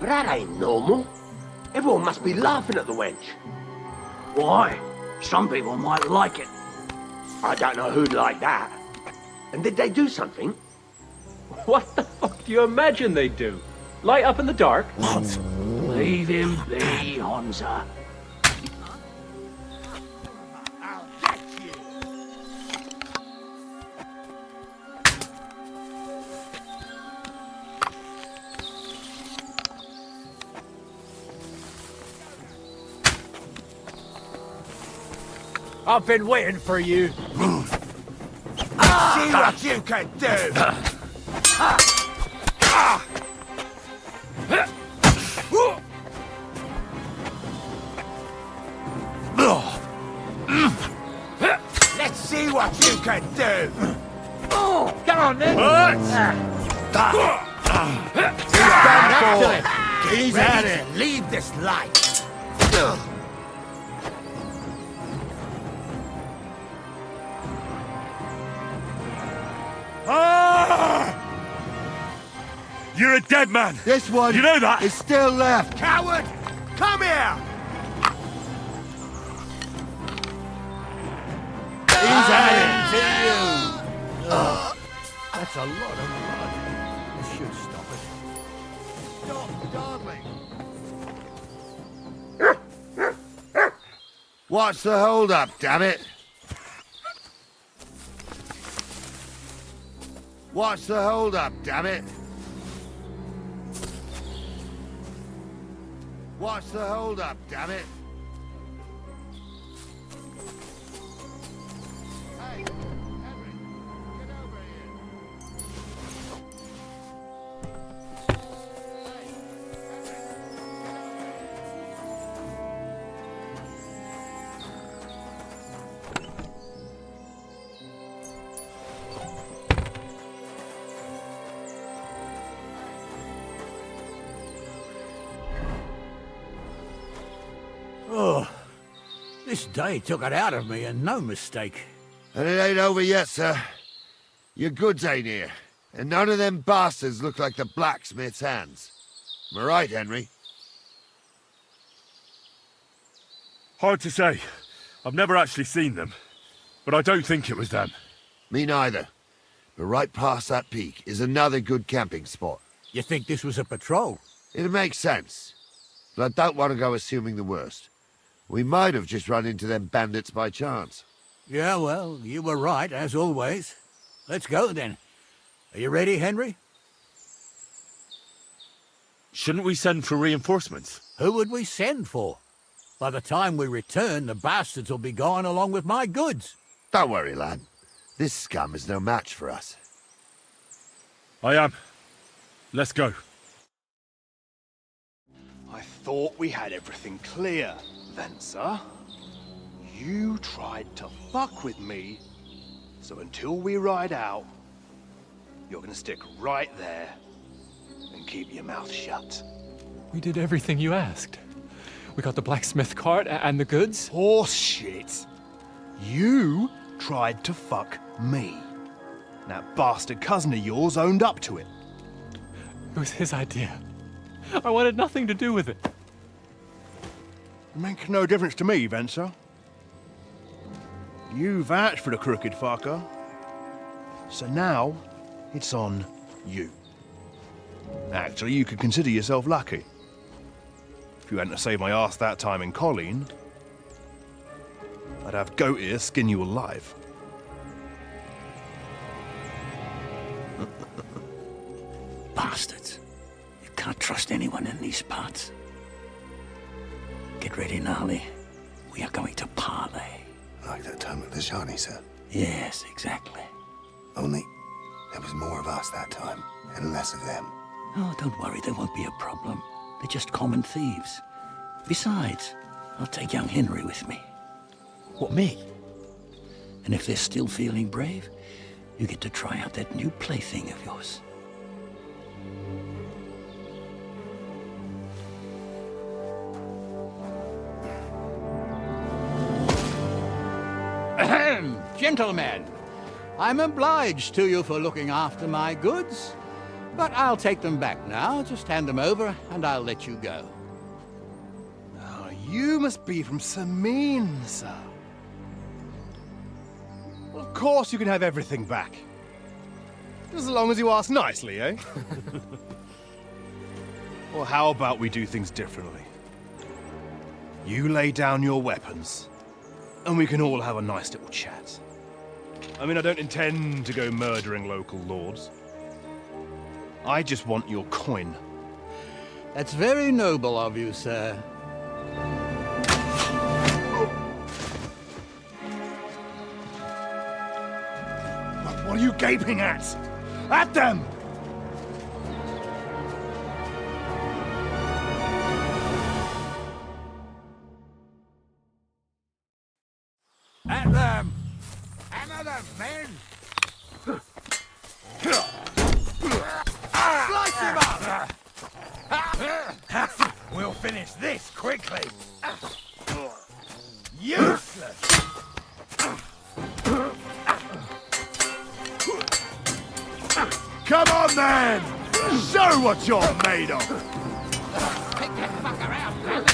But that ain't normal. Everyone must be laughing at the wench. Why? Some people might like it. I don't know who'd like that. And did they do something? What the fuck do you imagine they'd do? Light up in the dark? What? Leave him be, Honza. I've been waiting for you. See what you can do! Let's see what you can do! Get on then. He's at it! Leave this light! You're a dead man! This one You know that? is still left! Coward! Come here! He's adding to you! That's a lot of blood. This should stop it. Stop, darling! What's the hold-up, damn it? What's the hold-up, damn it? What's the hold-up, damn it? Hey, Henry, get over here. Hey, Oh, this day took it out of me, and no mistake. And it ain't over yet, sir. Your goods ain't here. And none of them bastards look like the blacksmith's hands. Am I right, Henry? Hard to say. I've never actually seen them. But I don't think it was them. Me neither. But right past that peak is another good camping spot. You think this was a patrol? It makes sense. But I don't want to go assuming the worst. We might have just run into them bandits by chance. Yeah, well, you were right, as always. Let's go, then. Are you ready, Henry? Shouldn't we send for reinforcements? Who would we send for? By the time we return, the bastards will be gone along with my goods. Don't worry, lad. This scum is no match for us. I am. Let's go. I thought we had everything clear, Venser. You tried to fuck with me, so until we ride out, you're gonna stick right there and keep your mouth shut. We did everything you asked. We got the blacksmith cart and the goods. Horse shit. You tried to fuck me. That bastard cousin of yours owned up to it. It was his idea. I wanted nothing to do with it. Make no difference to me, Venser. You vouched for the crooked fucker. So now, it's on you. Actually, you could consider yourself lucky. If you hadn't saved my ass that time in Colleen, I'd have goat ear skin you alive. Bastards. You can't trust anyone in these parts. Get ready, Gnarly. We are going to parley. Like that time at the Shani, sir. Yes, exactly. Only there was more of us that time, and less of them. Oh, don't worry, there won't be a problem. They're just common thieves. Besides, I'll take young Henry with me. What, me? And if they're still feeling brave, you get to try out that new plaything of yours. Ahem, gentlemen, I'm obliged to you for looking after my goods. But I'll take them back now. Just hand them over, and I'll let you go. Now, you must be from Samin, sir. Well, of course you can have everything back. Just as long as you ask nicely, eh? Or how about we do things differently? You lay down your weapons, and we can all have a nice little chat. I mean, I don't intend to go murdering local lords. I just want your coin. That's very noble of you, sir. What are you gaping at? At them! At them! Hammer them, men! Slice him up! We'll finish this quickly. Useless! Come on, then! Show what you're made of! Take that fucker out, damn it!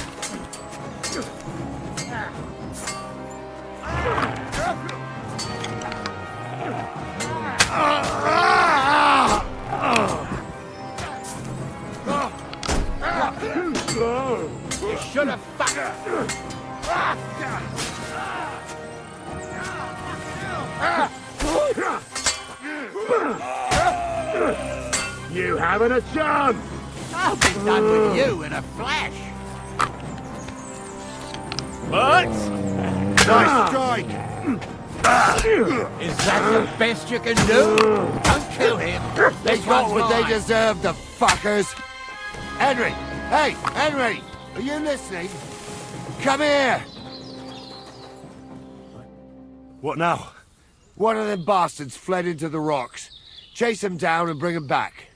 You should have You haven't a chance! I'll be done with you in a flash. What? Nice strike! Is that the best you can do? Don't kill him. They This got one's what they mine. deserve, the fuckers! Henry! Hey, Henry! Are you listening? Come here! What now? One of them bastards fled into the rocks. Chase him down and bring him back.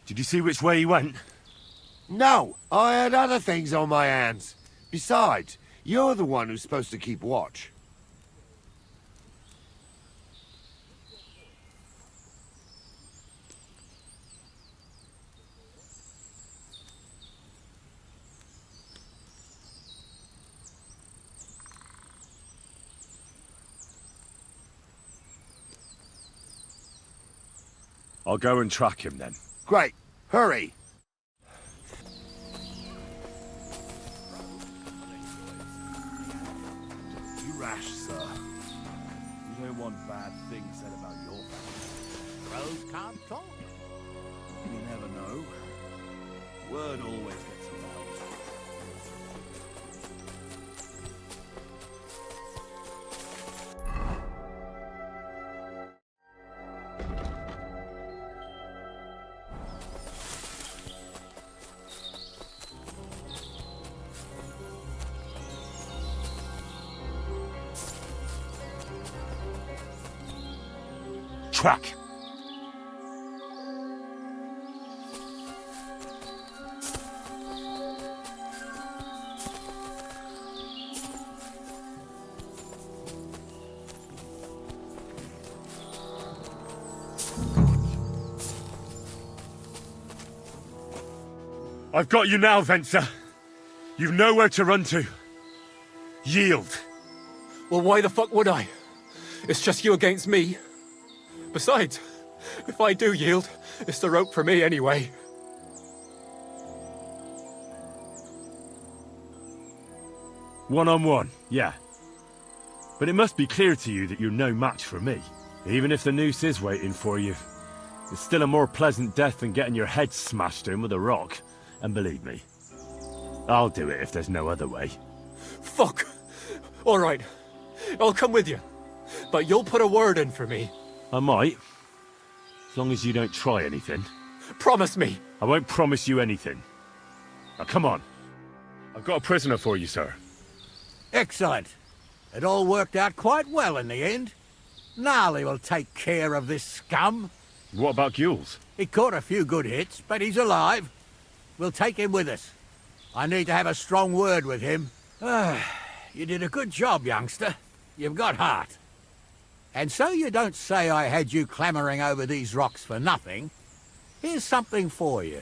Did you see which way he went? No, I had other things on my hands. Besides, you're the one who's supposed to keep watch. I'll go and track him then. Great. Hurry. You rash, sir. You don't want bad things said about your family. Crows can't talk. You never know. Word always gets around. Track. I've got you now, Venser. You've nowhere to run to. Yield. Well, why the fuck would I? It's just you against me. Besides, if I do yield, it's the rope for me anyway. One-on-one, yeah. But it must be clear to you that you're no match for me. Even if the noose is waiting for you, it's still a more pleasant death than getting your head smashed in with a rock. And believe me, I'll do it if there's no other way. Fuck! Alright, I'll come with you. But you'll put a word in for me. I might. As long as you don't try anything. Promise me! I won't promise you anything. Now come on. I've got a prisoner for you, sir. Excellent. It all worked out quite well in the end. Gnarly will take care of this scum. What about Gules? He caught a few good hits, but he's alive. We'll take him with us. I need to have a strong word with him. You did a good job, youngster. You've got heart. And so you don't say I had you clambering over these rocks for nothing, here's something for you.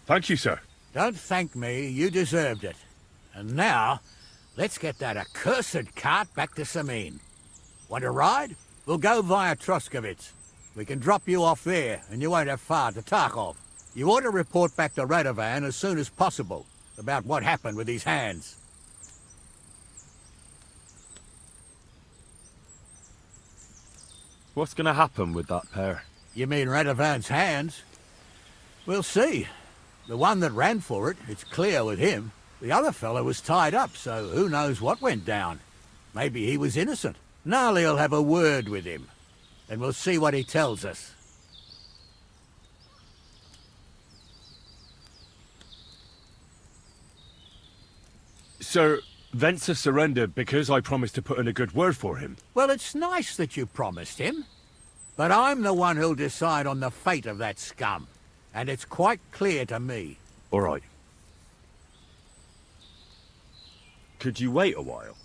Thank you, sir. Don't thank me, you deserved it. And now, let's get that accursed cart back to Samin. Want to ride? We'll go via Troskovitz. We can drop you off there, and you won't have far to Tarkov. You ought to report back to Radovan as soon as possible about what happened with these hands. What's going to happen with that pair? You mean Radovan's hands? We'll see. The one that ran for it, it's clear with him. The other fellow was tied up, so who knows what went down. Maybe he was innocent. Gnarly'll have a word with him, and we'll see what he tells us. Sir, Venser surrendered because I promised to put in a good word for him. Well, it's nice that you promised him, but I'm the one who'll decide on the fate of that scum, and it's quite clear to me. All right. Could you wait a while?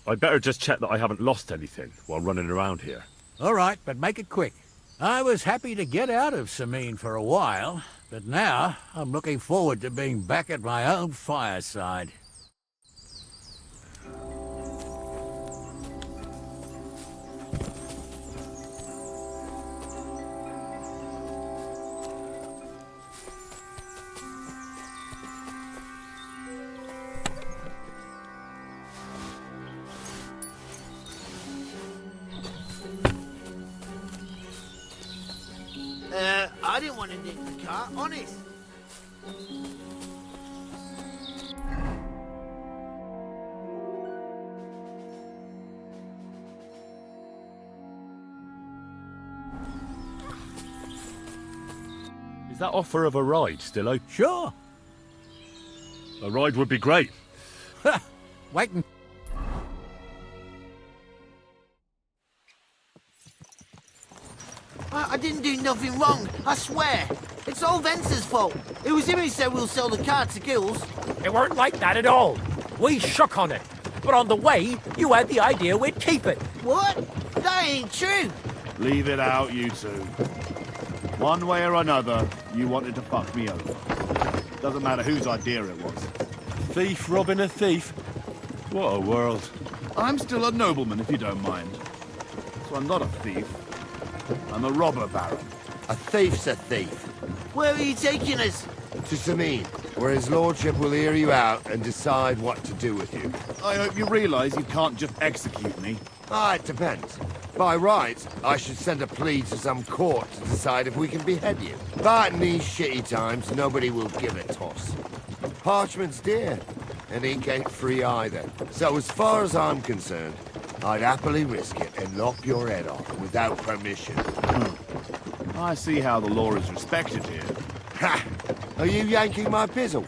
I'd better just check that I haven't lost anything while running around here. All right, but make it quick. I was happy to get out of Samin for a while, but now I'm looking forward to being back at my own fireside. I didn't want to nick the car, honest. Is that offer of a ride still open? Sure. A ride would be great. Wait and... I didn't do nothing wrong, I swear. It's all Venser's fault. It was him who said we'll sell the car to Gills. It weren't like that at all. We shook on it. But on the way, you had the idea we'd keep it. What? That ain't true. Leave it out, you two. One way or another, you wanted to fuck me over. Doesn't matter whose idea it was. Thief robbing a thief? What a world. I'm still a nobleman, if you don't mind. So I'm not a thief. I'm a robber baron. A thief's a thief. Where are you taking us? To Samin, where his lordship will hear you out and decide what to do with you. I hope you realize you can't just execute me. It depends. By rights, I should send a plea to some court to decide if we can behead you. But in these shitty times, nobody will give a toss. Parchment's dear, and ink ain't free either. So as far as I'm concerned, I'd happily risk it and lop your head off without permission. I see how the law is respected here. Ha! Are you yanking my pizzle?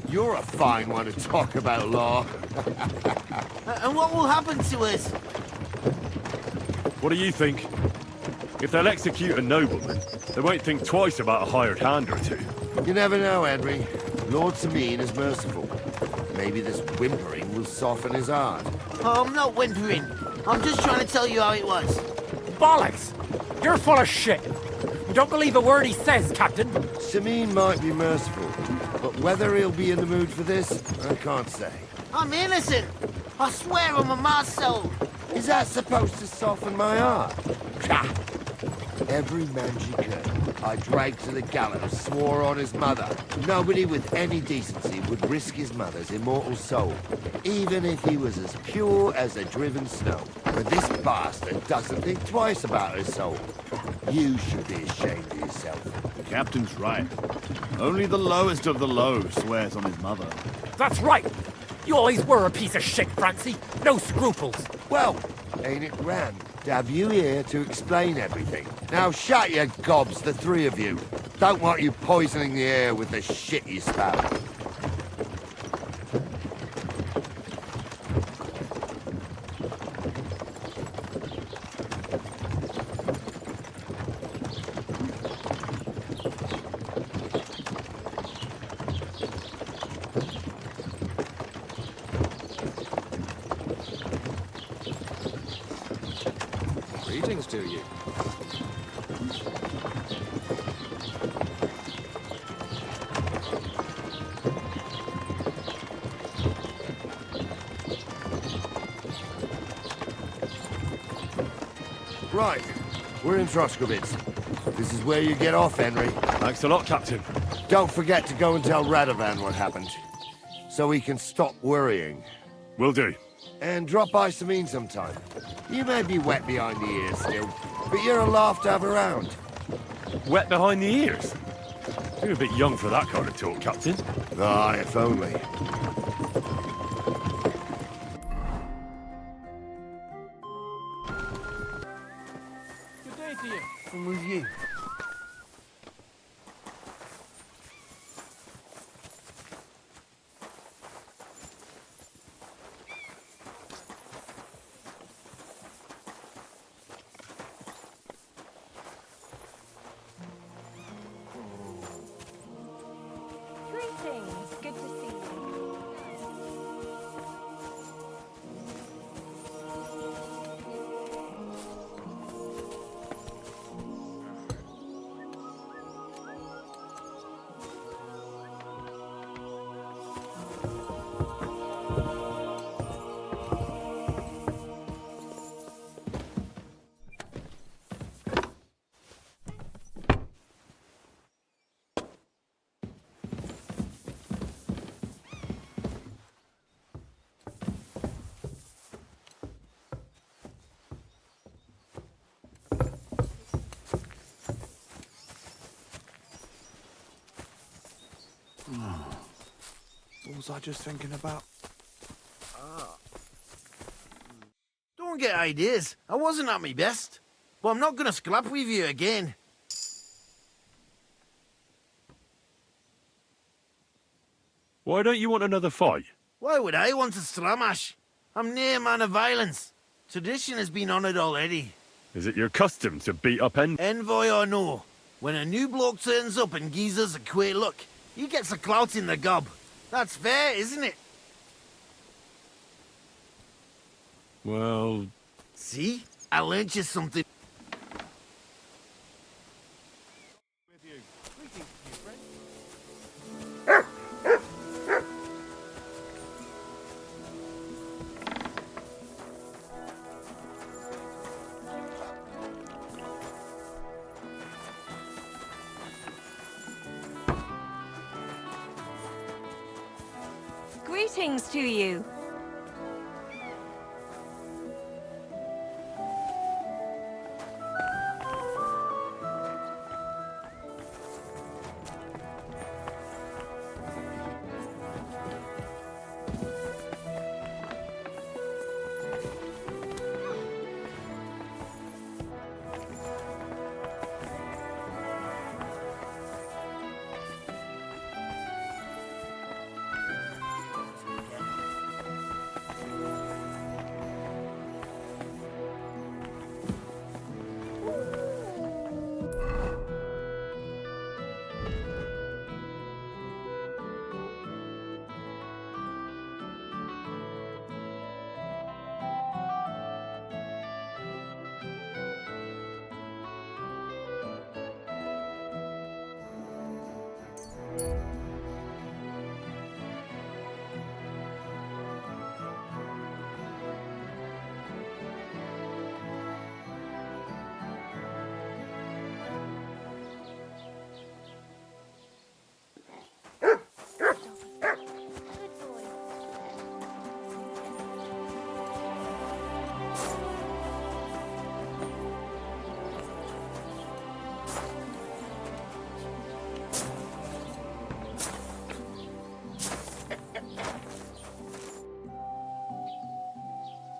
You're a fine one to talk about law. And what will happen to us? What do you think? If they'll execute a nobleman, they won't think twice about a hired hand or two. You never know, Henry. Lord Samin is merciful. Maybe this whimpering will soften his heart. Oh, I'm not whimpering. I'm just trying to tell you how it was. Bollocks! You're full of shit. We don't believe a word he says, Captain. Samin might be merciful, but whether he'll be in the mood for this, I can't say. I'm innocent. I swear on my ma's soul. Is that supposed to soften my heart? Pah! Every Manji I dragged to the gallows swore on his mother. Nobody with any decency would risk his mother's immortal soul, even if he was as pure as a driven snow. But this bastard doesn't think twice about his soul. You should be ashamed of yourself. The captain's right. Only the lowest of the low swears on his mother. That's right. You always were a piece of shit, Francie. No scruples. Well, ain't it grand to have you here to explain everything? Now shut your gobs, the three of you. Don't want you poisoning the air with the shit you spout. Greetings to you. Right, we're in Troskowitz. This is where you get off, Henry. Thanks a lot, Captain. Don't forget to go and tell Radovan what happened, so he can stop worrying. Will do. And drop by Sameen sometime. You may be wet behind the ears still, but you're a laugh to have around. Wet behind the ears? You're a bit young for that kind of talk, Captain. Ah, if only. Good day to you. I'm with you. Greetings. Good to see you. What was I just thinking about? Don't get ideas. I wasn't at my best. But I'm not gonna scrap with you again. Why don't you want another fight? Why would I want to stramash? I'm near man of violence. Tradition has been honoured already. Is it your custom to beat up Envoy or no, when a new bloke turns up and gives us a queer look, he gets a clout in the gob. That's fair, isn't it? Well... See? I learnt you something. Greetings to you.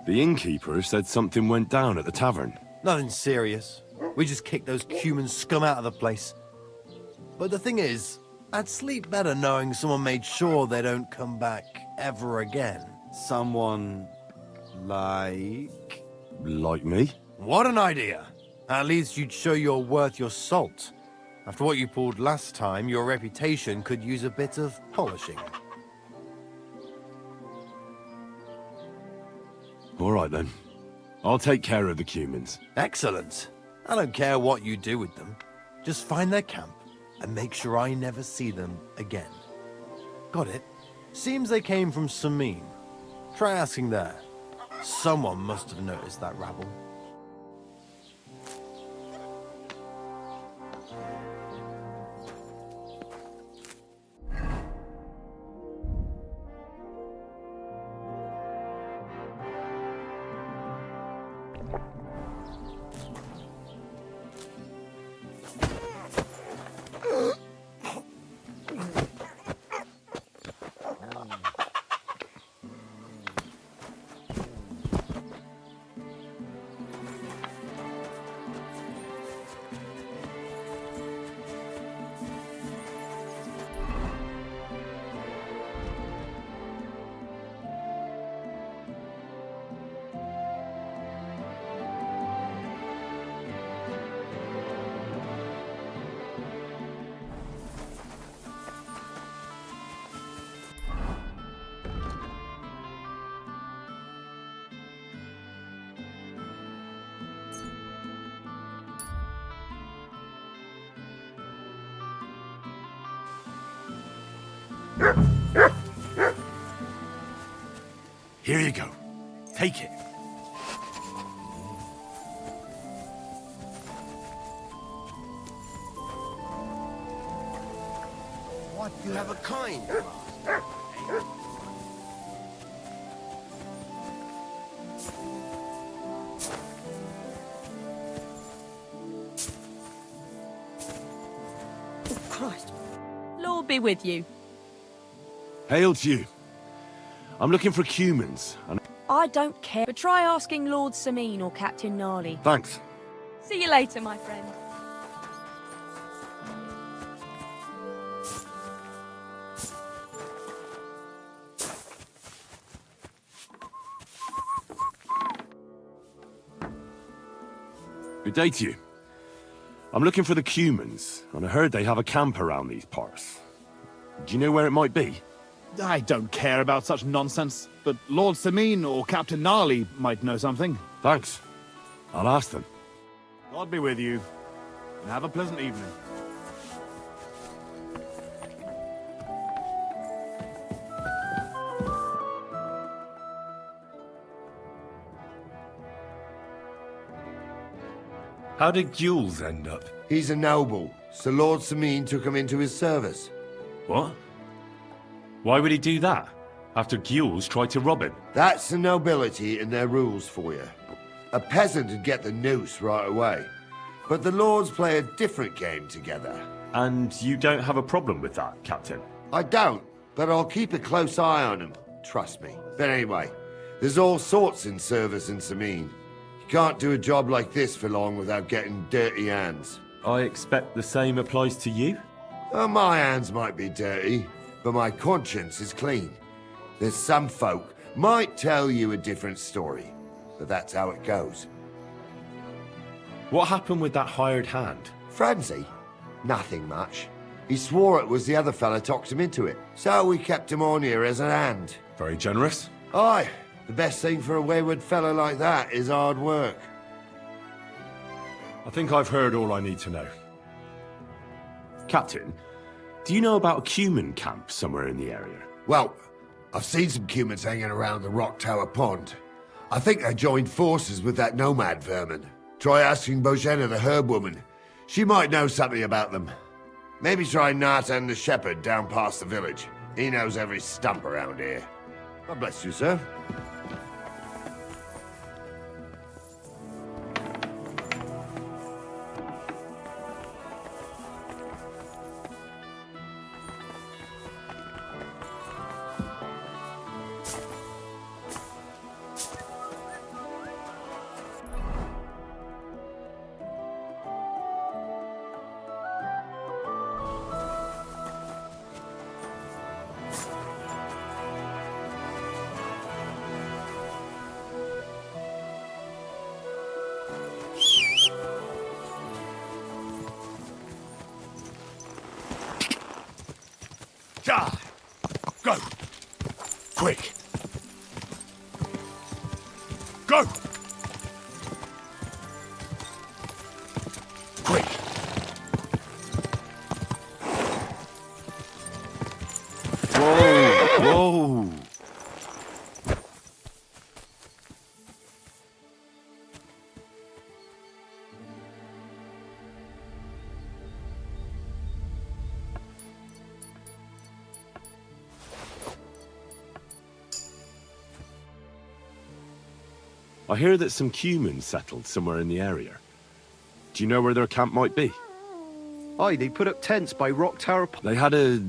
The innkeeper said something went down at the tavern. Nothing serious. We just kicked those human scum out of the place. But the thing is, I'd sleep better knowing someone made sure they don't come back ever again. Someone... like... Like me? What an idea! At least you'd show you're worth your salt. After what you pulled last time, your reputation could use a bit of polishing. All right then. I'll take care of the Cumans. Excellent. I don't care what you do with them. Just find their camp and make sure I never see them again. Got it? Seems they came from Samin. Try asking there. Someone must have noticed that rabble. Here you go. Take it. What? You have a kind? Christ. Lord be with you. Hail to you. I'm looking for Cumans. And I don't care, but try asking Lord Samin or Captain Gnarly. thanks. See you later, my friend. Good day to you. I'm looking for the Cumans, and I heard they have a camp around these parts. Do you know where it might be? I don't care about such nonsense, but Lord Samin or Captain Gnarly might know something. Thanks. I'll ask them. God be with you, and have a pleasant evening. How did Jules end up? He's a noble, so Lord Samin took him into his service. What? Why would he do that? After Jules tried to rob him? That's the nobility and their rules for you. A peasant would get the noose right away, but the lords play a different game together. And you don't have a problem with that, Captain? I don't, but I'll keep a close eye on him. Trust me. But anyway, there's all sorts in service in Samin. You can't do a job like this for long without getting dirty hands. I expect the same applies to you? My hands might be dirty, but my conscience is clean. There's some folk might tell you a different story, but that's how it goes. What happened with that hired hand? Francie? Nothing much. He swore it was the other fella talked him into it, so we kept him on here as an hand. Very generous. Aye, the best thing for a wayward fella like that is hard work. I think I've heard all I need to know. Captain, do you know about a Cuman camp somewhere in the area? Well, I've seen some Cumans hanging around the Rock Tower Pond. I think they joined forces with that nomad vermin. Try asking Bojena, the herb woman. She might know something about them. Maybe try Nathan the shepherd down past the village. He knows every stump around here. God bless you, sir. Go! Quick! Go! I hear that some humans settled somewhere in the area. Do you know where their camp might be? Aye, they put up tents by Rock Tower. They had a...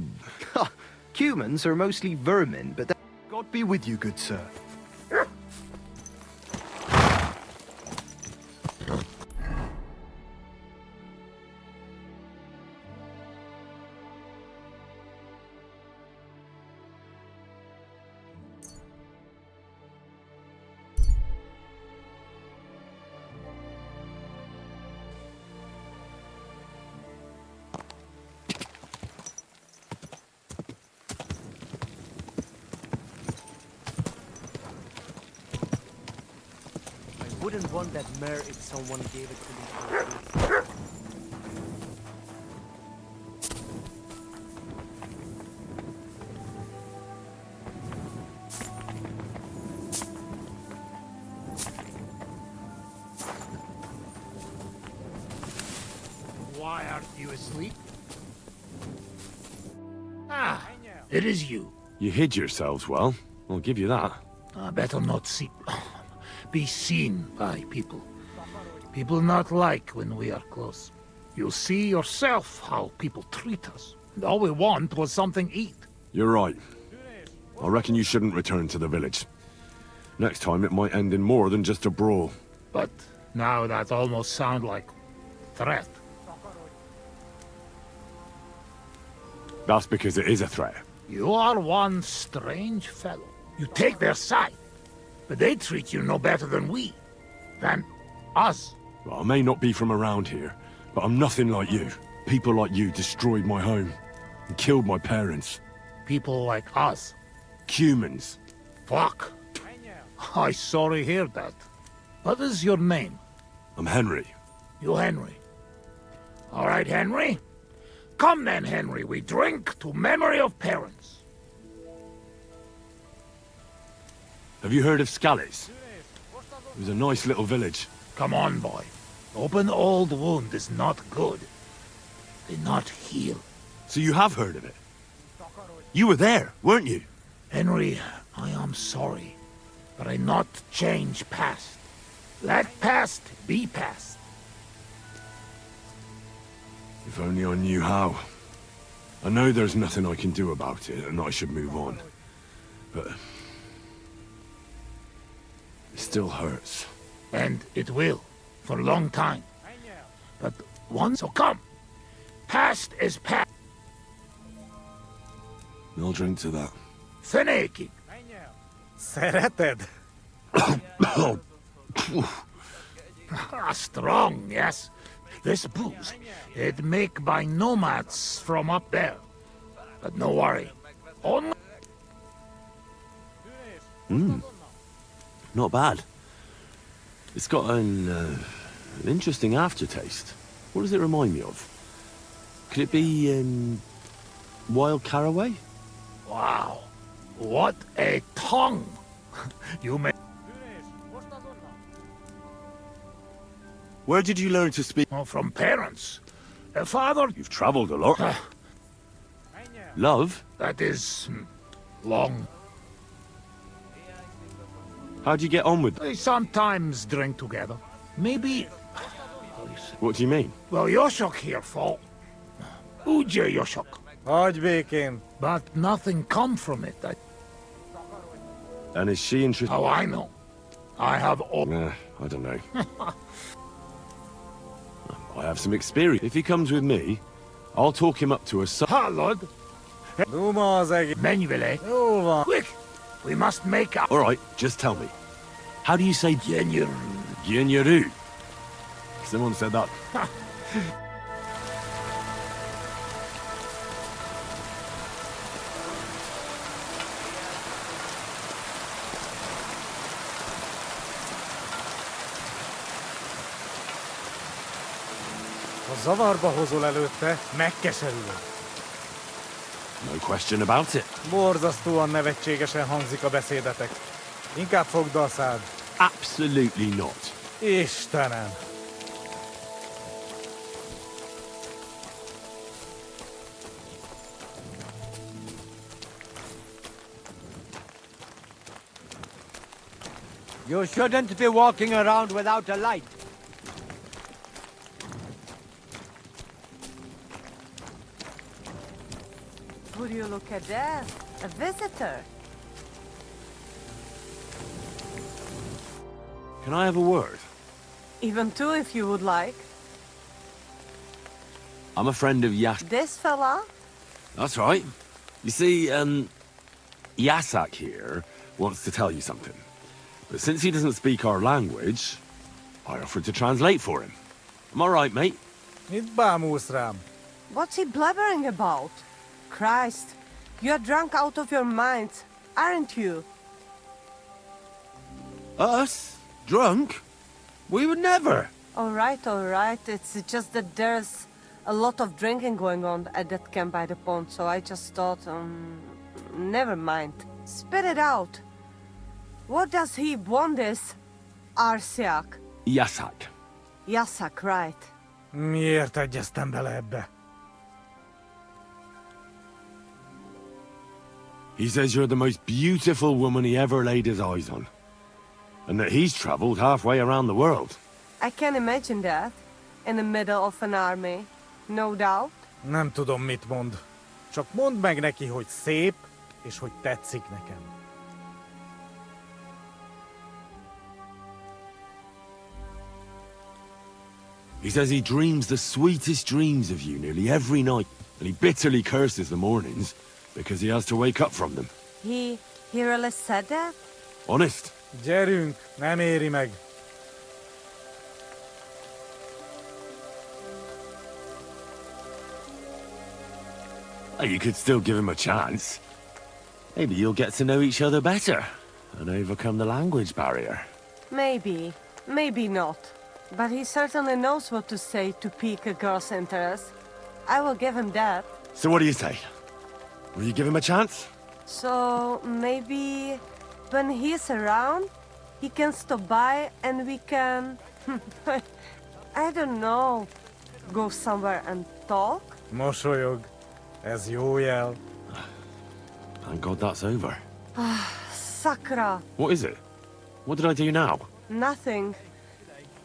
Humans are mostly vermin, but God be with you, good sir. I wouldn't want that mare if someone gave it to me for free. Why aren't you asleep? Ah, it is you. You hid yourselves well. I'll give you that. Better not be seen by people. People not like when we are close. You see yourself how people treat us. And all we want was something to eat. You're right. I reckon you shouldn't return to the village. Next time it might end in more than just a brawl. But now that almost sound like threat. That's because it is a threat. You are one strange fellow. You take their side, but they treat you no better than us. Well, I may not be from around here, but I'm nothing like you. People like you destroyed my home and killed my parents. People like us? Humans. Fuck. I sorry hear that. What is your name? I'm Henry. You Henry. All right, Henry. Come then, Henry, we drink to memory of parents. Have you heard of Scallies? It was a nice little village. Come on, boy. Open old wound is not good. They not heal. So you have heard of it? You were there, weren't you? Henry, I am sorry, but I not change past. Let past be past. If only I knew how. I know there's nothing I can do about it, and I should move on. But... it still hurts. And it will, for a long time. But once, so come. Past is past. I'll drink to that. Feneki. Szereted? Strong, yes. This booze, it make by nomads from up there. But no worry. Only... Not bad. It's got an interesting aftertaste. What does it remind me of? Could it be, wild caraway? Wow. What a tongue. You may... Where did you learn to speak? Oh, from parents. Father... You've traveled a lot. Love? That is... long. How'd you get on with them? They sometimes drink together. Maybe... What do you mean? Well, Yoshok here fought. Ugye Yoshok. Hagyj békén. But nothing come from it. And is she interested? Oh, I know. I have all... Nah, I don't know. I have some experience. If he comes with me, I'll talk him up to a Lord. Duma az egész. Menjvele. Jó van. Quick! We must make up. All right, just tell me. How do you say Genyaru? Genyaru. Someone said that. Ha zavarba hozol előtte, megkeserülöd. No question about it. Borzasztóan nevetségesen hangzik a beszédetek. Inkább fogd a szád. Absolutely not. Istenem! You shouldn't be walking around without a light. Would you look at that? A visitor. Can I have a word? Even two if you would like. I'm a friend of This fella? That's right. You see, Yasak here wants to tell you something. But since he doesn't speak our language, I offered to translate for him. Am I right, mate? What's he blabbering about? Christ, you're drunk out of your mind, aren't you? Us? Drunk? We would never. All right. It's just that there's a lot of drinking going on at that camp by the pond, so I just thought, never mind. Spit it out. What does he want this Arsiak? Yasak. Yasak, right. Miért egyeztem bele ebbe? He says you're the most beautiful woman he ever laid his eyes on. And that he's traveled halfway around the world. I can imagine that. In the middle of an army. No doubt. Nem tudom, mit mond. Csak mondd meg neki, hogy szép, és hogy tetszik nekem. He says he dreams the sweetest dreams of you nearly every night, and he bitterly curses the mornings because he has to wake up from them. He really said that? Honest. Gyerünk, nem éri meg. You could still give him a chance. Maybe you'll get to know each other better and overcome the language barrier. Maybe. Maybe not. But he certainly knows what to say to pique a girl's interest. I will give him that. So what do you say? Will you give him a chance? So, maybe when he's around, he can stop by and we can... I don't know. Go somewhere and talk? Mosolyog. Ez jó jel. Thank God that's over. Sakra. What is it? What did I do now? Nothing.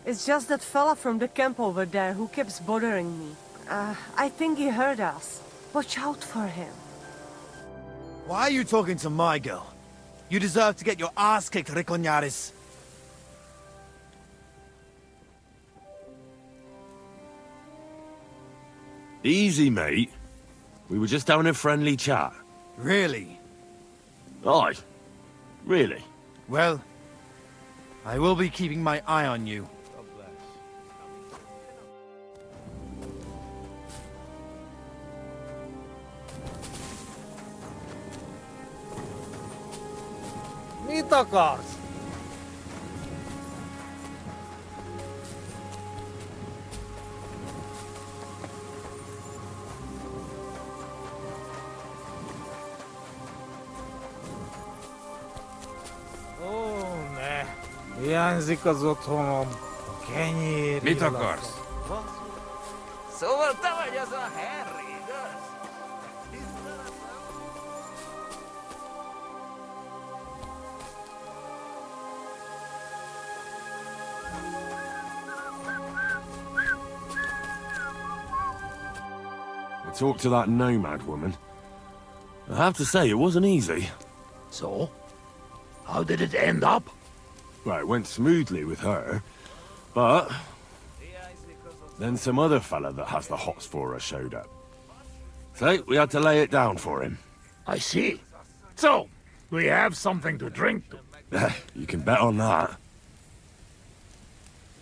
It's just that fella from the camp over there who keeps bothering me. I think he heard us. Watch out for him. Why are you talking to my girl? You deserve to get your ass kicked, Riconyaris. Easy, mate. We were just having a friendly chat. Really? Aye. Really? Well, I will be keeping my eye on you. Mit akarsz? Ó, ne! Hiányzik az otthonom. A kenyér. Mit akarsz? Szóval te vagy az a Harry, igaz? I talked to that nomad woman. I have to say, it wasn't easy. So? How did it end up? Well, it went smoothly with her, but... then some other fella that has the hots for her showed up. So, we had to lay it down for him. I see. So, we have something to drink to. You can bet on that.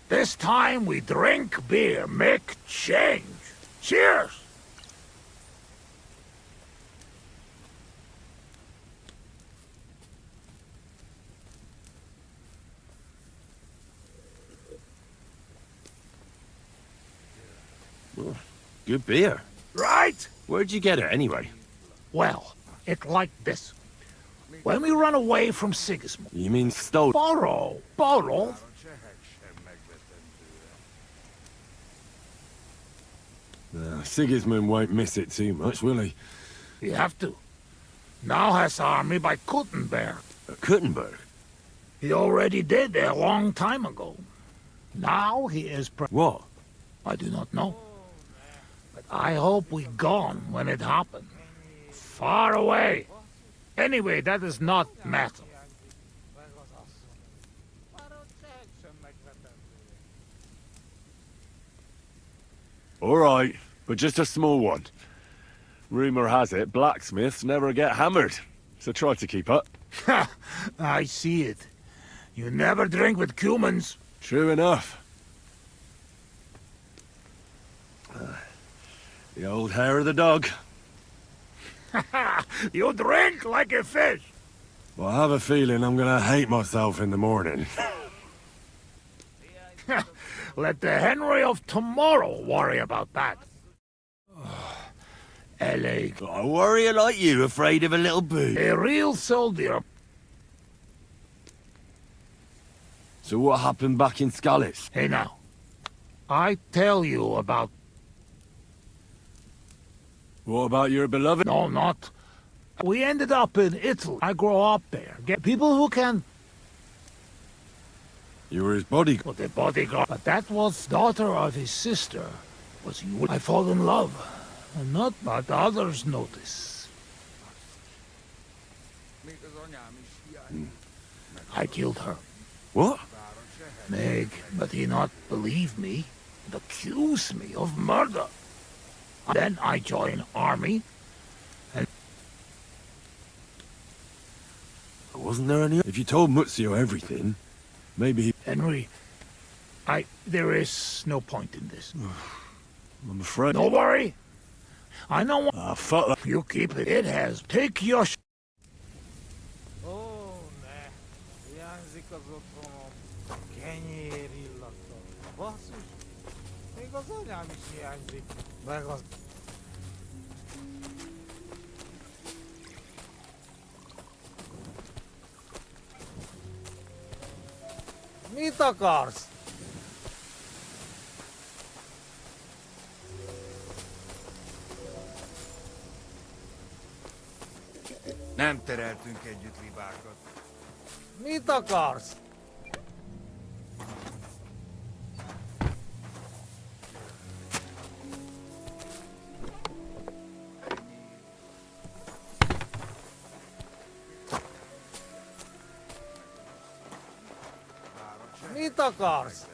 This time we drink beer, make change. Cheers! Good beer. Right? Where'd you get it, anyway? Well, it's like this. When we run away from Sigismund... You mean stole... Borrow? Sigismund won't miss it too much, will he? You have to. Now has army by Kuttenberg. Kuttenberg? He already did a long time ago. Now he is What? I do not know. But I hope we gone when it happened. Far away. Anyway, that is not matter. All right, but just a small one. Rumor has it blacksmiths never get hammered, so try to keep up. Ha! I see it. You never drink with humans. True enough. The old hair of the dog. You drink like a fish. Well, I have a feeling I'm gonna hate myself in the morning. Let the Henry of tomorrow worry about that. L.A. I worry like you, afraid of a little boo. A real soldier. So what happened back in Scallis? Hey now, I tell you about... What about your beloved? No, not. We ended up in Italy. I grew up there. Get people who can... You were his bodyguard. Well, the bodyguard. But that was daughter of his sister. Was you? I fall in love. And not but others notice. I killed her. What? Meg, but he not believe me. And accuse me of murder. Then I join army. And Wasn't there any... If you told Muzio everything, maybe he... Henry, there is no point in this. I'm afraid... Don't worry. I know what... Ah, fuck that. You keep it. It has. Take your... Mit akarsz? Nem tereltünk együtt libákat. Mit akarsz? Mit akarsz?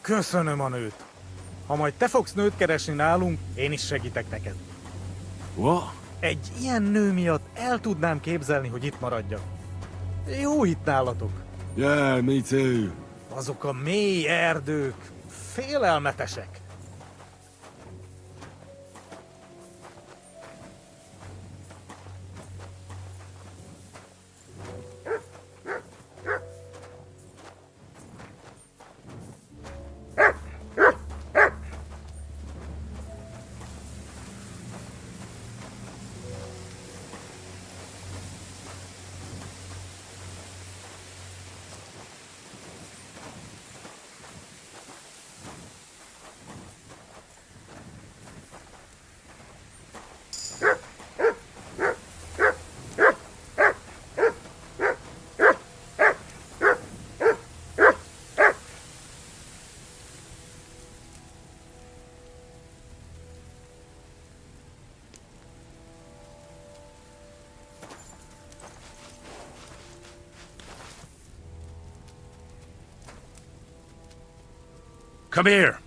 Köszönöm a nőt. Ha majd te fogsz nőt keresni nálunk, én is segítek neked. What? Egy ilyen nő miatt el tudnám képzelni, hogy itt maradjak. Jó itt nálatok. Yeah, me too. Azok a mély erdők, félelmetesek. Come here.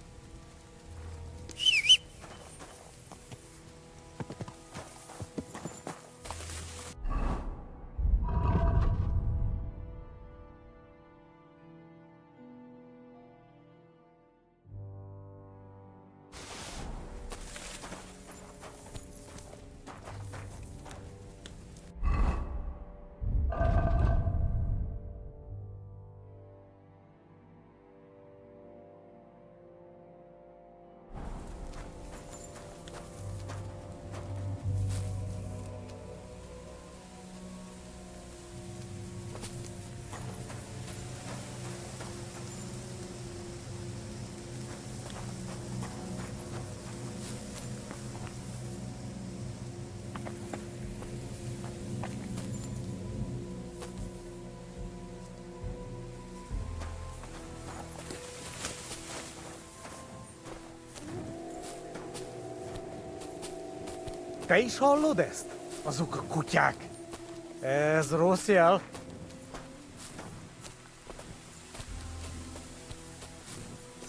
Te is hallod ezt? Azok a kutyák. Ez rossz jel.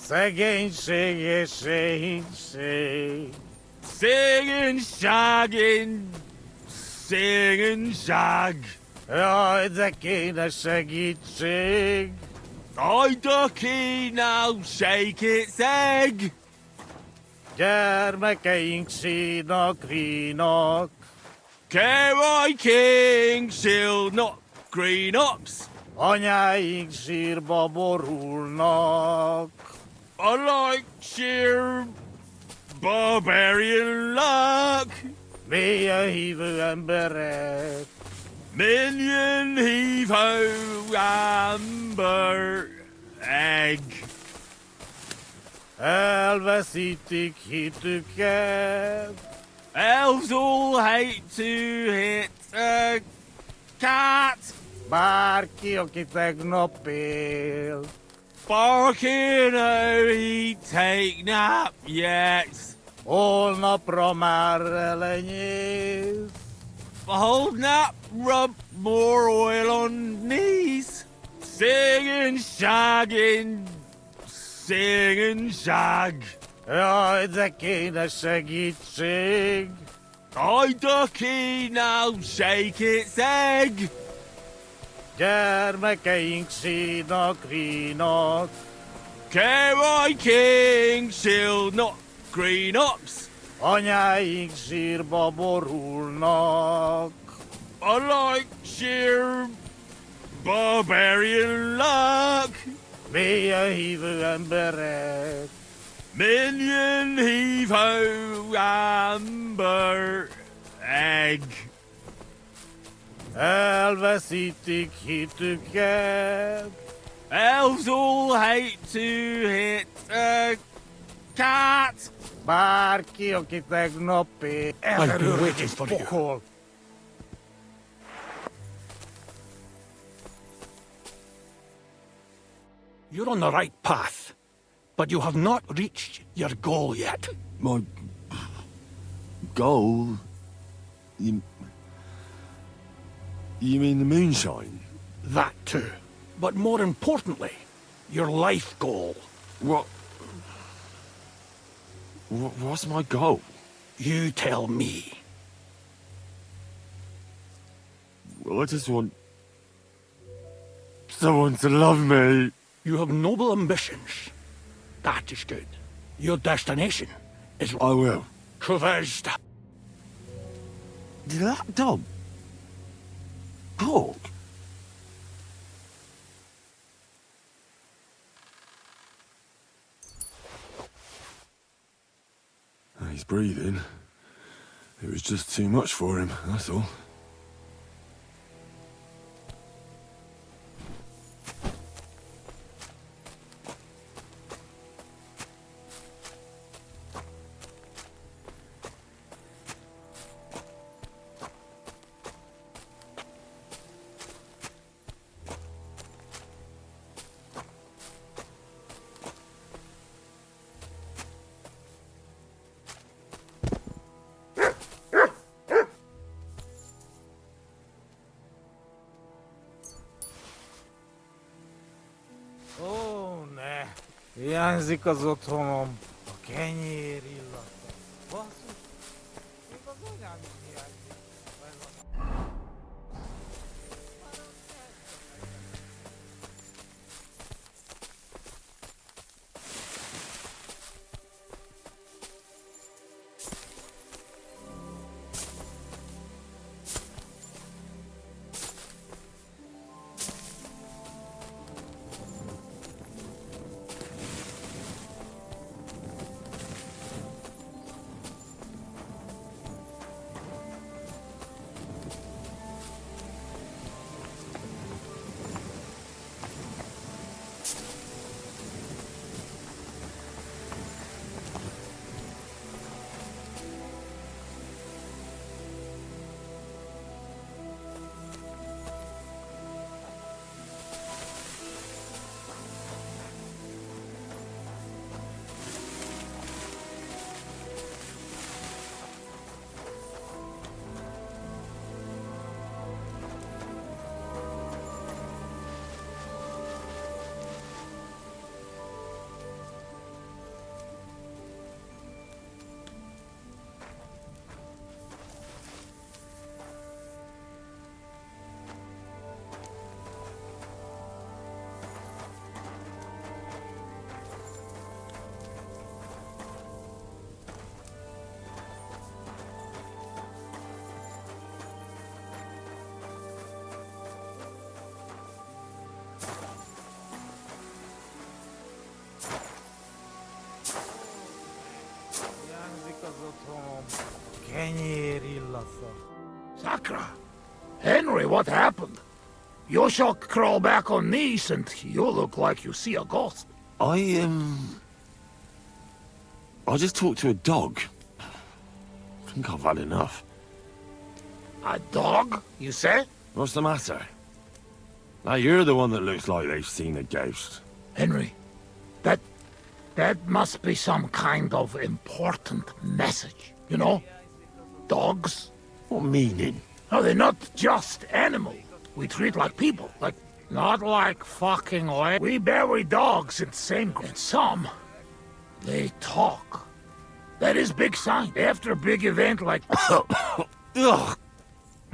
Szegénység és szegénység. Szegényság. Jaj, de kéne segítség. Jaj, de kéne segítség. Gyermekeink sínak, rínak. Kerekeink sílnak, grínox. Anyáink sírba borulnak. I like sheer barbarian luck. Mélyen hívő emberek. Million heave-ho amber egg. Elveszítik hitüket. Elves all hate to hit a cat. Bárki, aki tegnap él. Barking, oh, he take nap yet. Holnapra már elenyész. Hold nap, rub more oil on knees. Singing, shagging, singing, shag. Jaj, de kéne segítség. I ducky now, shake its egg. Gyermekeink sínak, rínak. Kerekeink sílnak, grínox. Anyáink sírba borulnak. I like sheer barbarian luck. Mélyen hívő emberek. Million heave-ho amber egg. Elveszítik hitüket. Elves all hate to hit a cat. Bárki, aki tegnap él. I've been waiting for you. Pokol. You're on the right path, but you have not reached your goal yet. My goal? You mean the moonshine? That too. But more importantly, your life goal. What's my goal? You tell me. Well, I just want someone to love me. You have noble ambitions. That is good. Your destination is... I will. Traversed. Did that dog talk? He's breathing. It was just too much for him, that's all. Ó, ne! Hiányzik az otthonom. A kenyér illata. Basszus! Még az anyám is hiányzik. Sakra! Henry, what happened? You shall crawl back on knees and you look like you see a ghost. I just talked to a dog. I think I've had enough. A dog, you say? What's the matter? Now you're the one that looks like they've seen a ghost. Henry, that must be some kind of important message, you know? Dogs? What meaning? No, they're not just animals. We treat like people, like, not like fucking like. We bury dogs in the same group. And some, they talk. That is big sign. After a big event like... Ugh.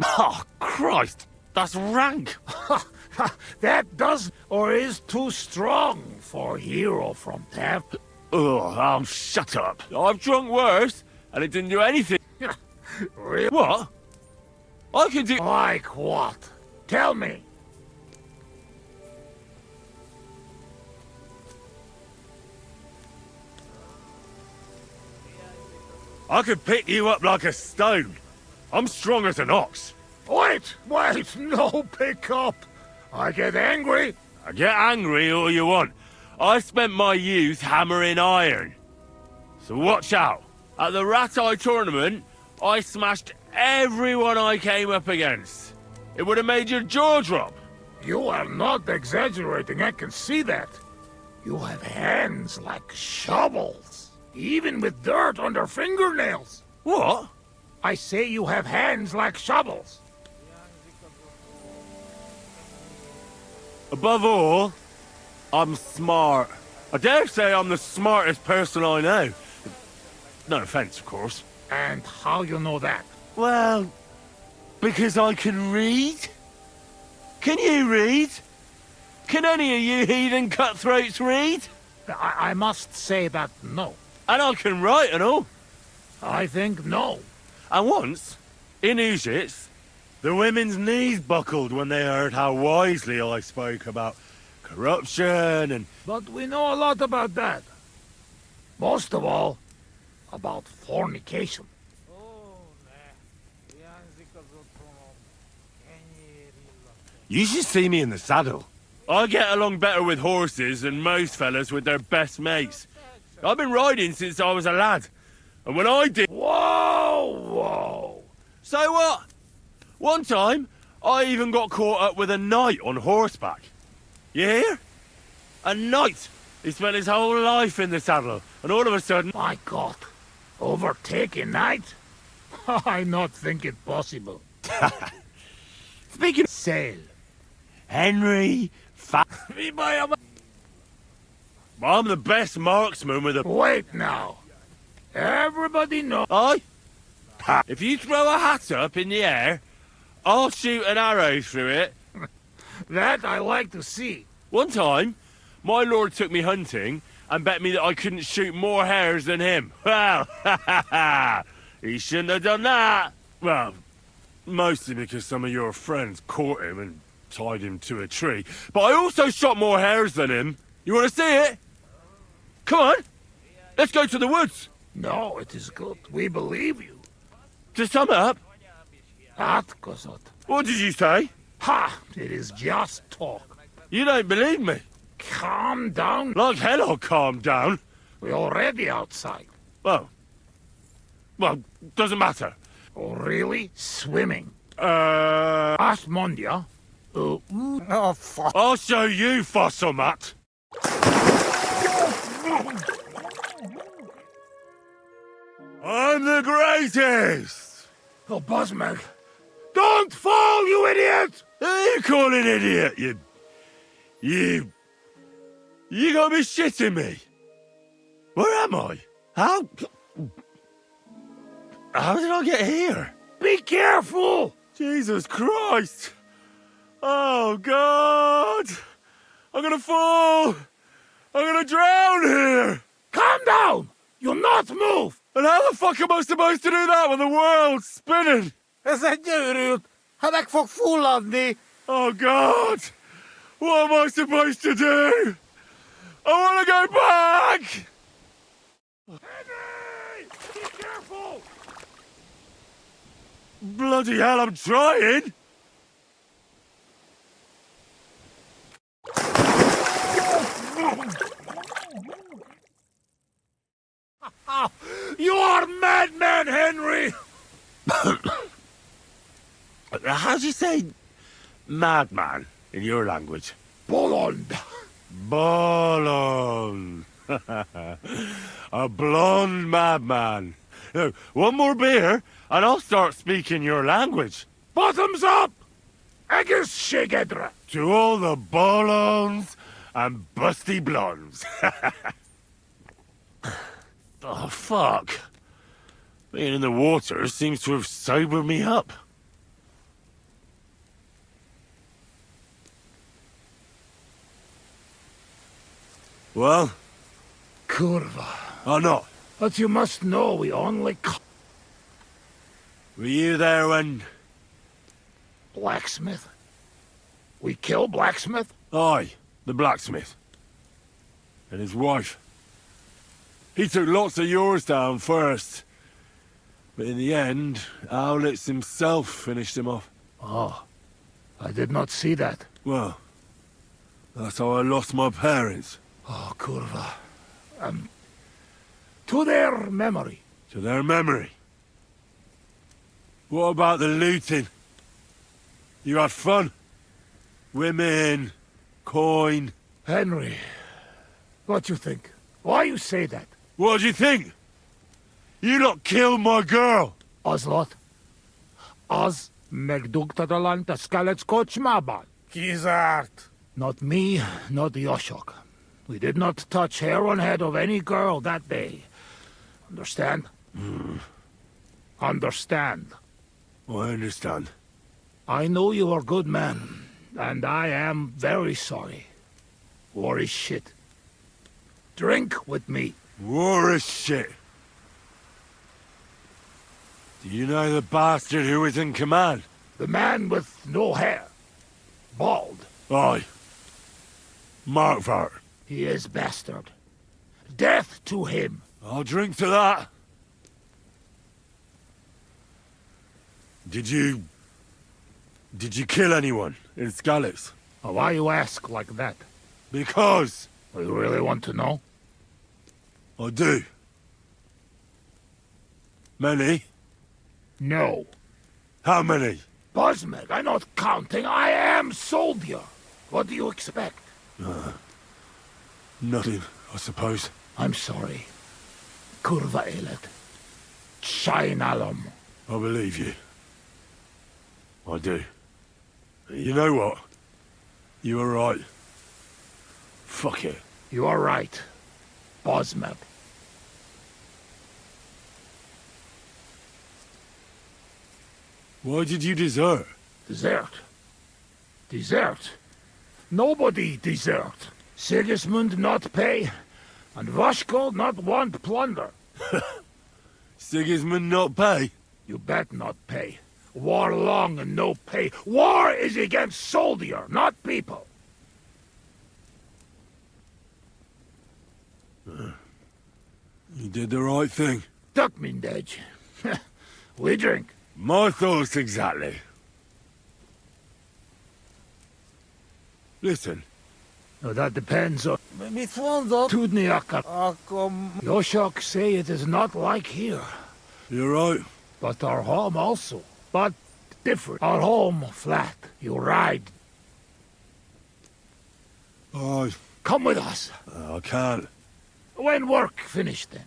Oh, Christ. That's rank. That does or is too strong for a hero from Tav. Oh, shut up. I've drunk worse, and it didn't do anything. Really? What? I can do... Like what? Tell me. I could pick you up like a stone. I'm strong as an ox. Wait, no pick up. I get angry. I get angry all you want. I spent my youth hammering iron. So watch out. At the Rat-Eye tournament, I smashed everyone I came up against. It would have made your jaw drop. You are not exaggerating, I can see that. You have hands like shovels, even with dirt under fingernails. What? I say you have hands like shovels. Above all, I'm smart. I dare say I'm the smartest person I know. No offense, of course. And how you know that? Well, because I can read. Can you read? Can any of you heathen cutthroats read? I must say that no. And I can write and all. I think no. And once, in Egypt, the women's knees buckled when they heard how wisely I spoke about corruption and... But we know a lot about that. Most of all, about fornication. You should see me in the saddle. I get along better with horses than most fellas with their best mates. I've been riding since I was a lad. And when I did... Whoa! So what? One time, I even got caught up with a knight on horseback. You hear? A knight! He spent his whole life in the saddle, and all of a sudden... My God! Overtake a knight? I not think it possible. Speaking of... Sail. Henry... I'm the best marksman with a... Wait now. Everybody knows... Aye? If you throw a hat up in the air, I'll shoot an arrow through it. That I like to see. One time, my lord took me hunting and bet me that I couldn't shoot more hares than him. Well, he shouldn't have done that. Well, mostly because some of your friends caught him and tied him to a tree. But I also shot more hares than him. You want to see it? Come on, let's go to the woods. No, it is good. We believe you. To sum up, what did you say? Ha! It is just talk. You don't believe me? Calm down. Like hell I'll calm down. We're already outside. Well, doesn't matter. Oh, really? Swimming? Mondia. Oh, fuck. I'll show you, fossil Matt. I'm the greatest! Oh, Buzzmag. Don't fall, you idiot! Who are you calling idiot, You gotta be shitting me. Where am I? How did I get here? Be careful! Jesus Christ! Oh, God! I'm gonna fall! I'm gonna drown here! Calm down! You'll not move! And how the fuck am I supposed to do that when the world's spinning? Ez egy őrült! Ha meg fog fulladni! Oh, God! What am I supposed to do? I want to go back! Henry! Be careful! Bloody hell, I'm trying! You are madman, Henry! How do you say madman in your language? Bolond. Bolond. A blonde madman. Now, one more beer, and I'll start speaking your language. Bottoms up! Agus Shigedra. To all the bolons and busty blondes. Oh, fuck. Being in the water seems to have sobered me up. Well? Kurva. Oh, no. But you must know we only... Were you there when... Blacksmith? We kill Blacksmith? Aye, the blacksmith. And his wife. He took lots of yours down first. But in the end, Owlitz himself finished him off. Oh, I did not see that. Well, that's how I lost my parents. Oh, Kurva. To their memory. To their memory. What about the looting? You had fun? Women, coin. Henry, what you think? Why you say that? What do you think? You lot killed my girl. Oslot. Oz megdugtadalanta skalec kochmaban. Kizart. Not me, not Yoshok. We did not touch hair on head of any girl that day. Understand? Understand. I understand. I know you are good man, and I am very sorry. War is shit. Drink with me. War is shit. Do you know the bastard who was in command? The man with no hair. Bald. Aye. Markvart. He is bastard. Death to him. I'll drink to that. Did you kill anyone in Skalitz? Why you ask like that? Because. You really want to know? I do. Many? No. How many? Bosmeg, I'm not counting. I am soldier. What do you expect? Nothing, I suppose. I'm sorry. Kurva elet. Shainalum. I believe you. I do. You know what? You were right. Fuck it. You are right. Bosmeg. Why did you desert? Desert? Desert? Nobody desert. Sigismund not pay, and Vashko not want plunder. Sigismund not pay? You bet not pay. War long and no pay. War is against soldier, not people. You did the right thing. Duck mindej. We drink. My thoughts exactly. Listen. No, that depends on... Tudniaka. Yoshok say it is not like here. You're right. But our home also. But different. Our home flat. You ride. Aye. Come with us. I can't. When work finished then.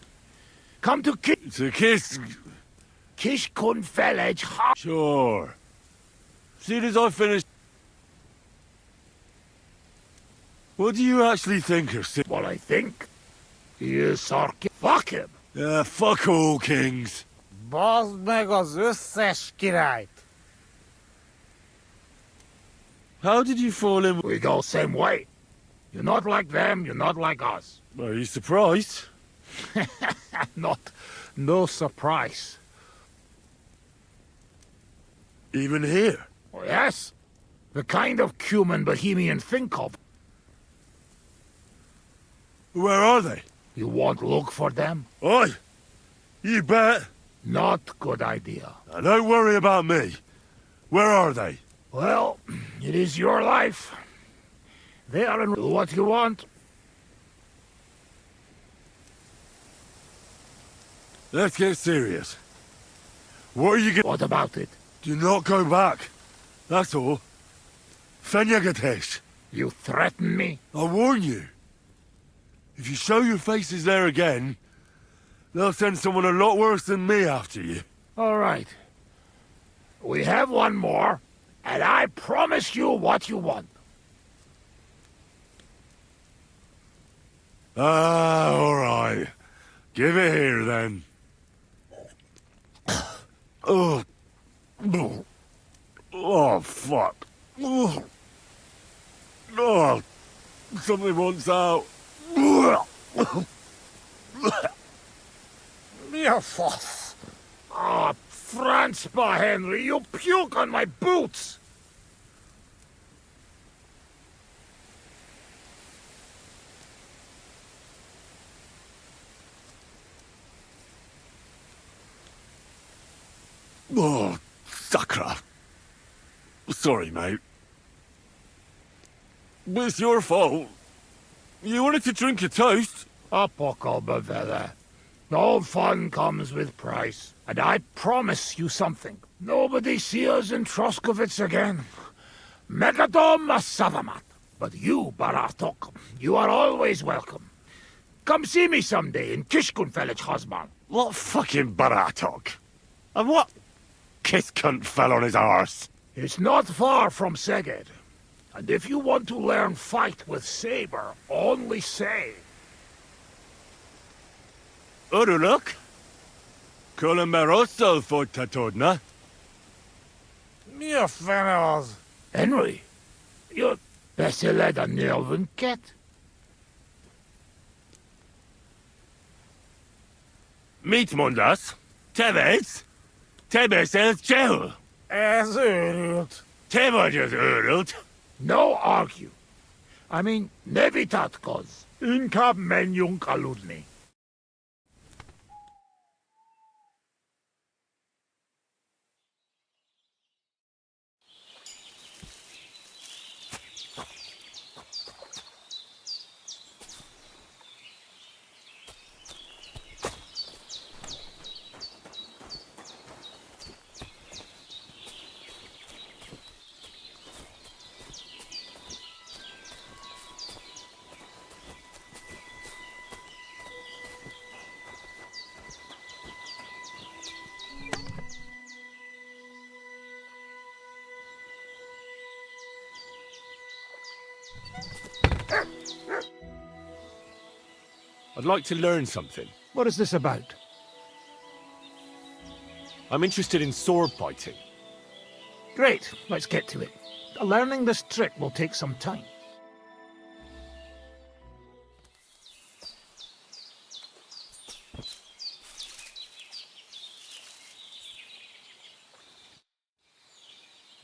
Come to kiss. To kiss... Kish kun felej ha... Sure. Soon as I finish... What do you actually think of Sig? What I think? He is sarki... Fuck him! Yeah, fuck all kings. Bazd meg az összes királyt. How did you fall in... We go same way. You're not like them, you're not like us. Are you surprised? No surprise. Even here? Oh, yes. The kind of human Bohemian think of. Where are they? You won't look for them? Oi! You bet. Not good idea. Now, don't worry about me. Where are they? Well, it is your life. They are in what you want. Let's get serious. What are you going? What about it? Do not go back. That's all. Fenyagatesh. You threaten me? I warn you. If you show your faces there again, they'll send someone a lot worse than me after you. All right. We have one more, and I promise you what you want. Ah, all right. Give it here, then. Oh. Oh, fuck. Oh. Oh. Something wants out. Mere fuss. Ah, Franzpa, Henry, you puke on my boots! Oh, Sakra. Sorry, mate. But it's your fault. You wanted to drink a toast. Apokalbavella. No fun comes with price. And I promise you something. Nobody see us in Troskovitz again. Megadom Savamat. But you, Baratok, you are always welcome. Come see me someday in Kishkunfelich, Hosman. What fucking Baratok? And what kiss cunt fell on his arse? It's not far from Seged. And if you want to learn fight with saber, only say. Uruluk? Colomberoso for Tatodna? Mere fennels. Henry, you're better led a Nelvin cat. Meet Mundas. Tevez. Tebes el Chehul. As urult. Tevajas urult. No argue. I mean, nevitatkos. Inkab menjung kaludni. I'd like to learn something. What is this about? I'm interested in sword fighting. Great, let's get to it. Learning this trick will take some time.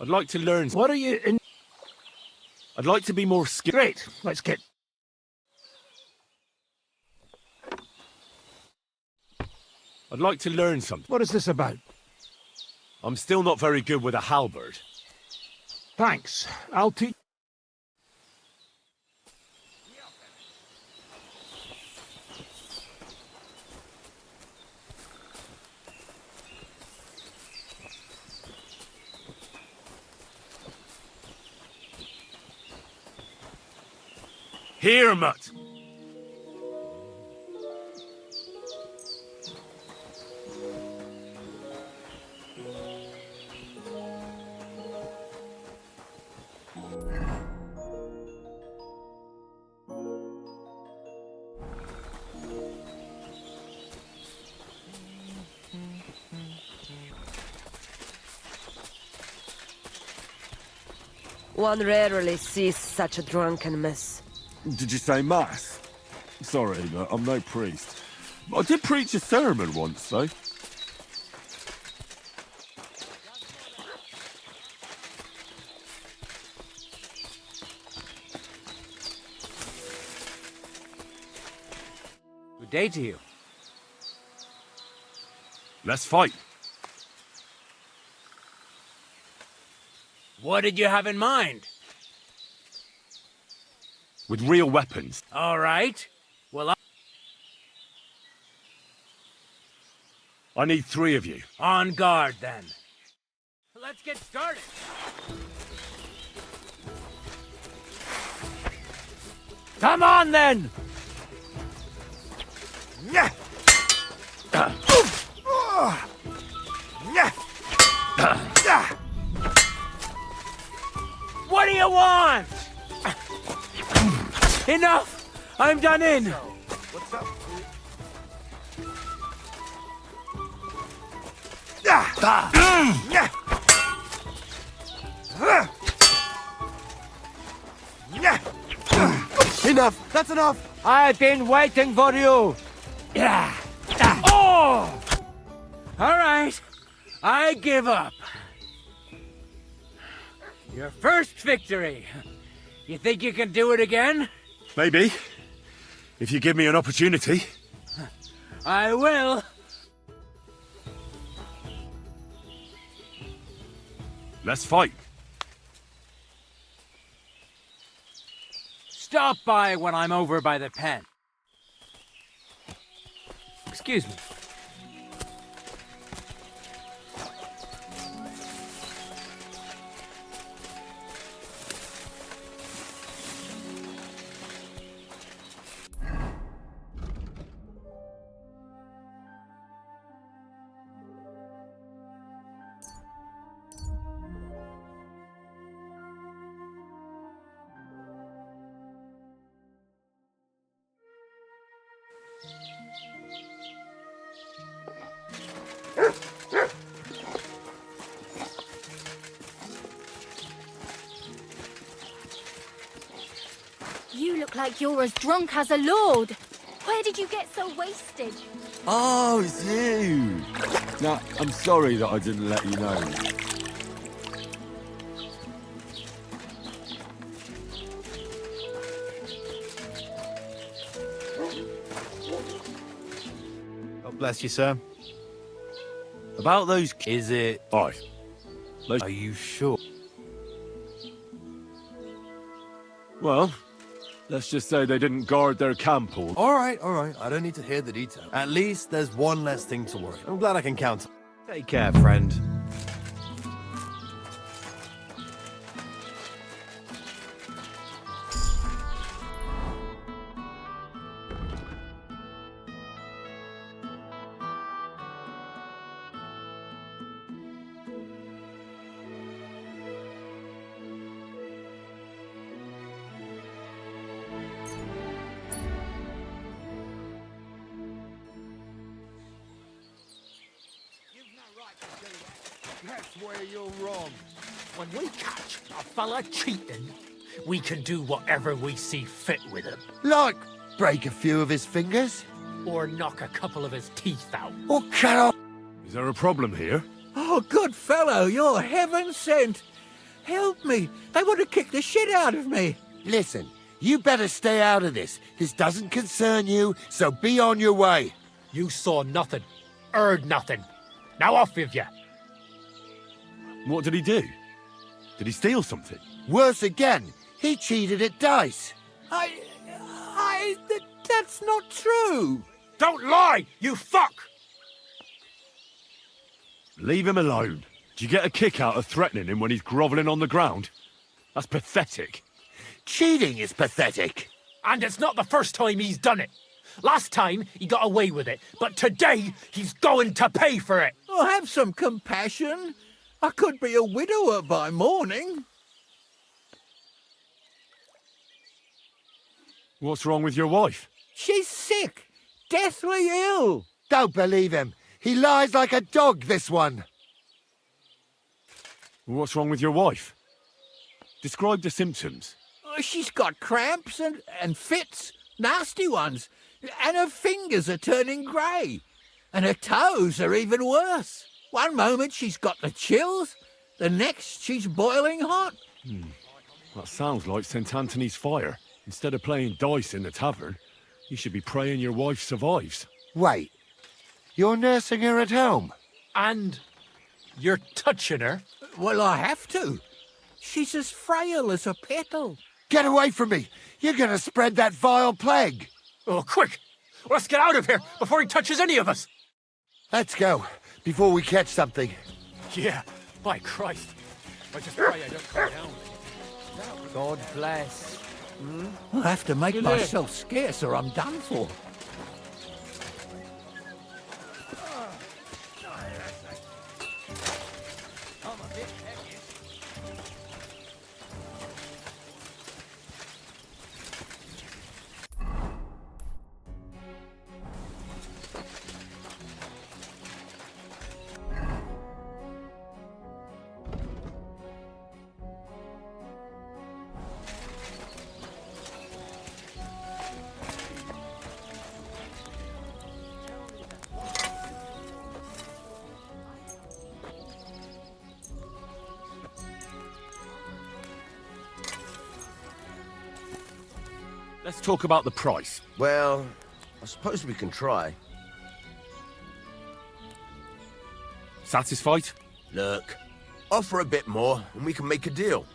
I'd like to learn... What are you in... I'd like to be more skilled. Great, let's get... I'd like to learn something. What is this about? I'm still not very good with a halberd. Thanks. I'll teach... Here, Mutt. One rarely sees such a drunken mess. Did you say mass? Sorry, but I'm no priest. I did preach a sermon once, though. Good day to you. Let's fight. What did you have in mind? With real weapons. All right. Well, I need 3 of you. on guard then. Let's get started. Come on then! What do you want? Enough! I'm done in! What's up? Enough! That's enough! I've been waiting for you! Oh! All right, I give up. Your first victory. You think you can do it again? Maybe. If you give me an opportunity. I will. Let's fight. Stop by when I'm over by the pen. Excuse me. You look like you're as drunk as a lord. Where did you get so wasted? Oh, it's you! No, I'm sorry that I didn't let you know. God bless you, sir. About those... Is it... Aye. Are you sure? Well, let's just say they didn't guard their camp all. All right. I don't need to hear the detail. At least there's one less thing to worry. I'm glad I can count. Take care, friend. That's where you're wrong. When we catch a fella cheating, we can do whatever we see fit with him. Like, break a few of his fingers? Or knock a couple of his teeth out. Or cut off... Is there a problem here? Oh, good fellow, you're heaven sent. Help me. They want to kick the shit out of me. Listen, you better stay out of this. This doesn't concern you, so be on your way. You saw nothing, heard nothing. Now off with you. What did he do? Did he steal something? Worse again, he cheated at dice. That's not true. Don't lie, you fuck! Leave him alone. Do you get a kick out of threatening him when he's grovelling on the ground? That's pathetic. Cheating is pathetic. And it's not the first time he's done it. Last time, he got away with it, but today, he's going to pay for it. Oh, have some compassion. I could be a widower by morning. What's wrong with your wife? She's sick, deathly ill. Don't believe him. He lies like a dog, this one. What's wrong with your wife? Describe the symptoms. She's got cramps and fits, nasty ones. And her fingers are turning grey. And her toes are even worse. One moment she's got the chills, the next she's boiling hot. That sounds like St. Anthony's fire. Instead of playing dice in the tavern, you should be praying your wife survives. Wait, You're nursing her at home? And you're touching her? Well, I have to. She's as frail as a petal. Get away from me! You're gonna spread that vile plague! Oh, quick! Let's get out of here before he touches any of us! Let's go, before we catch something. Yeah, by Christ. I just pray I don't go down. God bless. I have to make myself scarce or I'm done for. Let's talk about the price. Well, I suppose we can try. Satisfied? Look, offer a bit more and we can make a deal.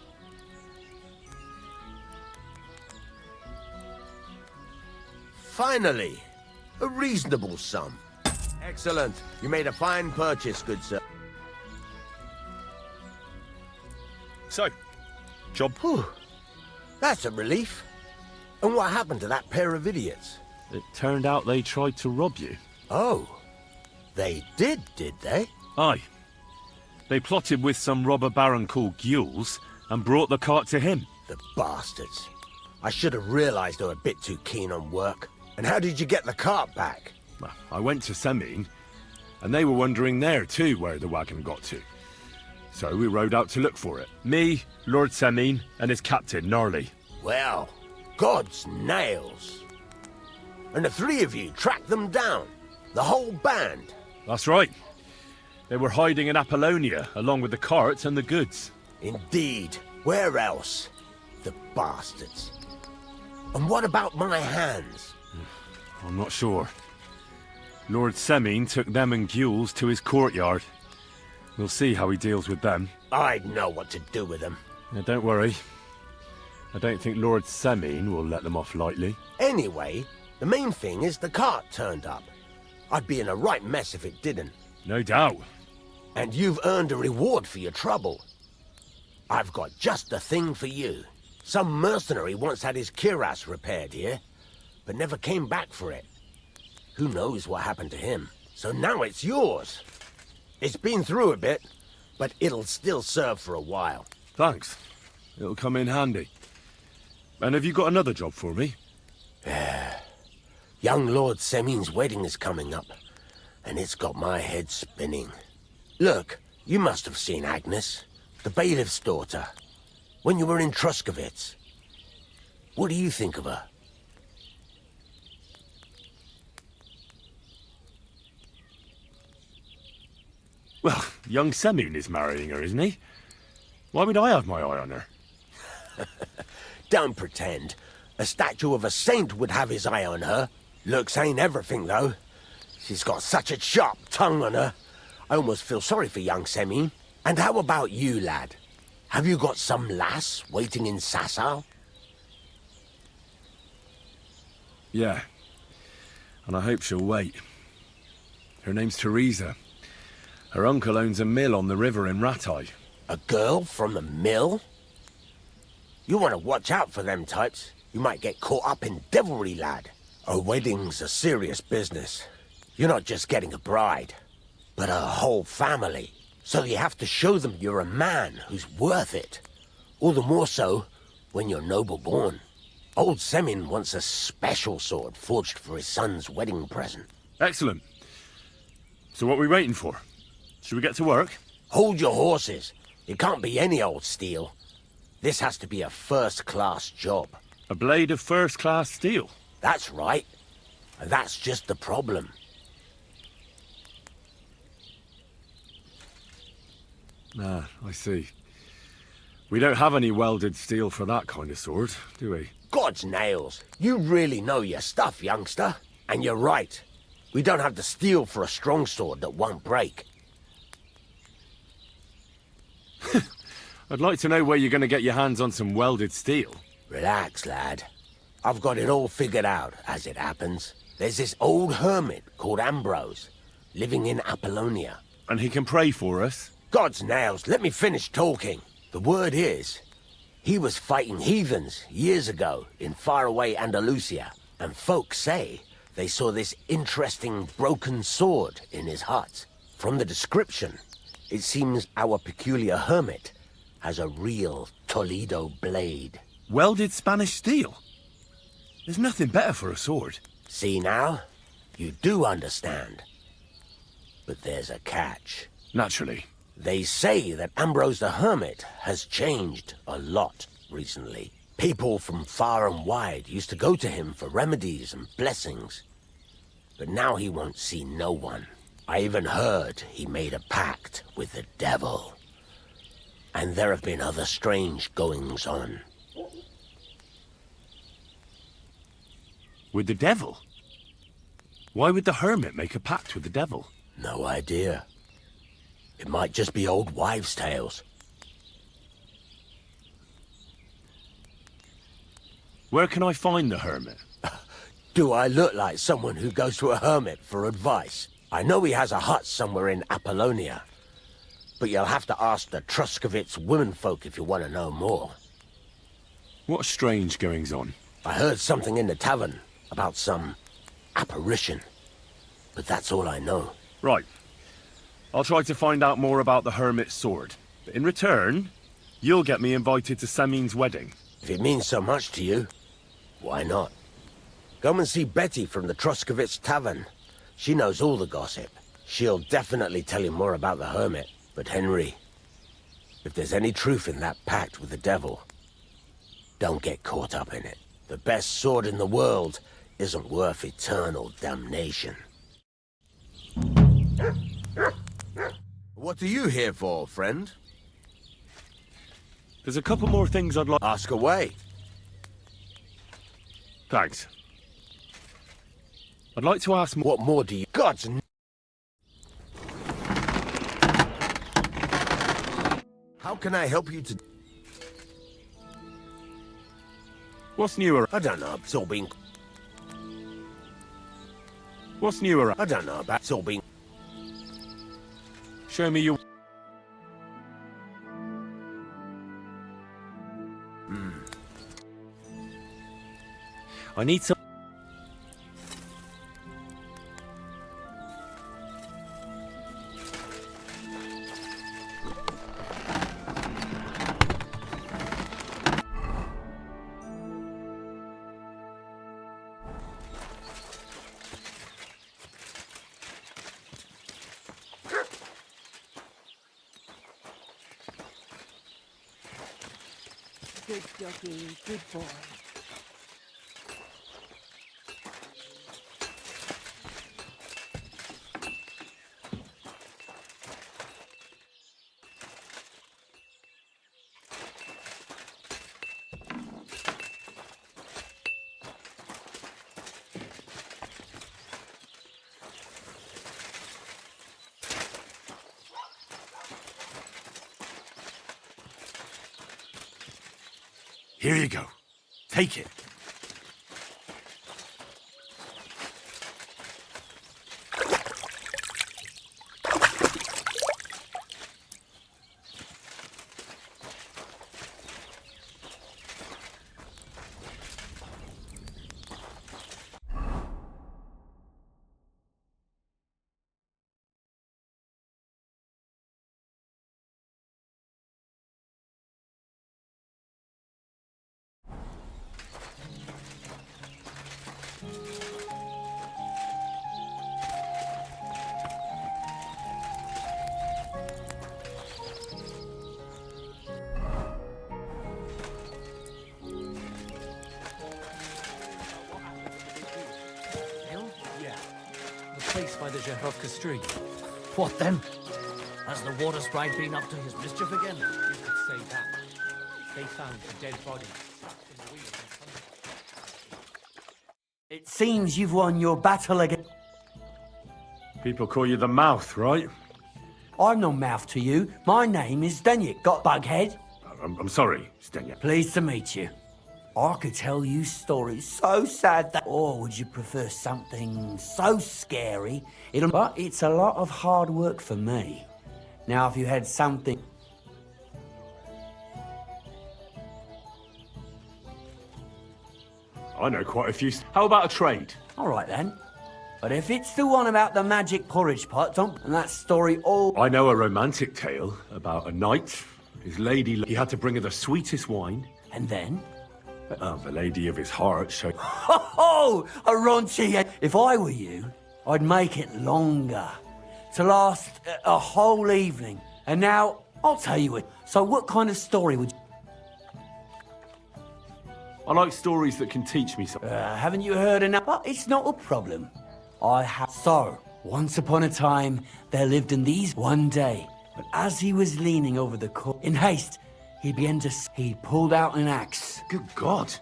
Finally, a reasonable sum. Excellent. You made a fine purchase, good sir. So, job? Whew. That's a relief. And what happened to that pair of idiots? It turned out they tried to rob you. Oh, they did they? Aye. They plotted with some robber baron called Gules and brought the cart to him. The bastards. I should have realized they were a bit too keen on work. And how did you get the cart back? Well, I went to Semine, and they were wondering there too where the wagon got to. So we rode out to look for it. Me, Lord Semine, and his captain, Gnarly. Well, God's nails. And the three of you tracked them down? The whole band? That's right. They were hiding in Apollonia, along with the carts and the goods. Indeed. Where else? The bastards. And what about my hands? I'm not sure. Lord Semine took them and Gules to his courtyard. We'll see how he deals with them. I'd know what to do with them. Now, don't worry. I don't think Lord Semine will let them off lightly. Anyway, the main thing is the cart turned up. I'd be in a right mess if it didn't. No doubt. And you've earned a reward for your trouble. I've got just the thing for you. Some mercenary once had his cuirass repaired here, but never came back for it. Who knows what happened to him? So now it's yours. It's been through a bit, but it'll still serve for a while. Thanks. It'll come in handy. And have you got another job for me? Young Lord Semine's wedding is coming up, and it's got my head spinning. Look, you must have seen Agnes, the bailiff's daughter, when you were in Truscovitz. What do you think of her? Well, young Semine is marrying her, isn't he? Why would I have my eye on her? Don't pretend. A statue of a saint would have his eye on her. Looks ain't everything, though. She's got such a sharp tongue on her. I almost feel sorry for young Semine. And how about you, lad? Have you got some lass waiting in Sasau? Yeah. And I hope she'll wait. Her name's Teresa. Her uncle owns a mill on the river in Rattay. A girl from the mill? You want to watch out for them types. You might get caught up in devilry, lad. A wedding's a serious business. You're not just getting a bride, but a whole family. So you have to show them you're a man who's worth it. All the more so when you're noble-born. Old Semine wants a special sword forged for his son's wedding present. Excellent. So what are we waiting for? Should we get to work? Hold your horses. It can't be any old steel. This has to be a first-class job. A blade of first-class steel? That's right. And that's just the problem. Ah, I see. We don't have any welded steel for that kind of sword, do we? God's nails. You really know your stuff, youngster. And you're right. We don't have to steal for a strong sword that won't break. I'd like to know where you're going to get your hands on some welded steel. Relax, lad. I've got it all figured out, as it happens. There's this old hermit called Ambrose, living in Apollonia. And he can pray for us? God's nails, let me finish talking. The word is, he was fighting heathens years ago in faraway Andalusia, and folks say they saw this interesting broken sword in his hut. From the description, it seems our peculiar hermit has a real Toledo blade. Welded Spanish steel? There's nothing better for a sword. See now? You do understand. But there's a catch. Naturally. They say that Ambrose the Hermit has changed a lot recently. People from far and wide used to go to him for remedies and blessings. But now he won't see no one. I even heard he made a pact with the devil. And there have been other strange goings-on. With the devil? Why would the hermit make a pact with the devil? No idea. It might just be old wives' tales. Where can I find the hermit? Do I look like someone who goes to a hermit for advice? I know he has a hut somewhere in Apollonia. But you'll have to ask the Truscovitz womenfolk if you want to know more. What strange goings-on? I heard something in the tavern about some apparition. But that's all I know. Right. I'll try to find out more about the hermit's sword. But in return, you'll get me invited to Samin's wedding. If it means so much to you, why not? Come and see Betty from the Truscovitz tavern. She knows all the gossip. She'll definitely tell you more about the hermit. But Henry, if there's any truth in that pact with the devil, don't get caught up in it. The best sword in the world isn't worth eternal damnation. What are you here for, friend? There's a couple more things I'd like... Ask away. Thanks. I'd like to ask... What more do you... God's... How can I help you to... What's newer? I don't know, it's all been... What's newer? I don't know about... It's all been... Show me your... I need some... Good doggy, good boy. Here you go. Take it. Place by the Zherovka street. What then? Has the water sprite been up to his mischief again? You could say that. They found a dead body stuck in the wheels in front of them. It seems you've won your battle again. People call you the Mouth, right? I'm no mouth to you. My name is Denyek. Got bughead? I'm sorry, Stenya. Pleased to meet you. I could tell you stories so sad that... Or would you prefer something so scary? But it's a lot of hard work for me. Now, if you had something... I know quite a few. How about a trade? All right, then. But if it's the one about the magic porridge pot, don't... And that story all... I know a romantic tale about a knight. His lady... He had to bring her the sweetest wine. And then? The lady of his heart showed... Ho-ho! A raunchy... If I were you, I'd make it longer. To last a whole evening. And now, I'll tell you it. So what kind of story would you... I like stories that can teach me something. Haven't you heard enough? But it's not a problem. I have... So, once upon a time, there lived in these one day. But as he was leaning over the cook, in haste, he began to... He pulled out an axe. Good God.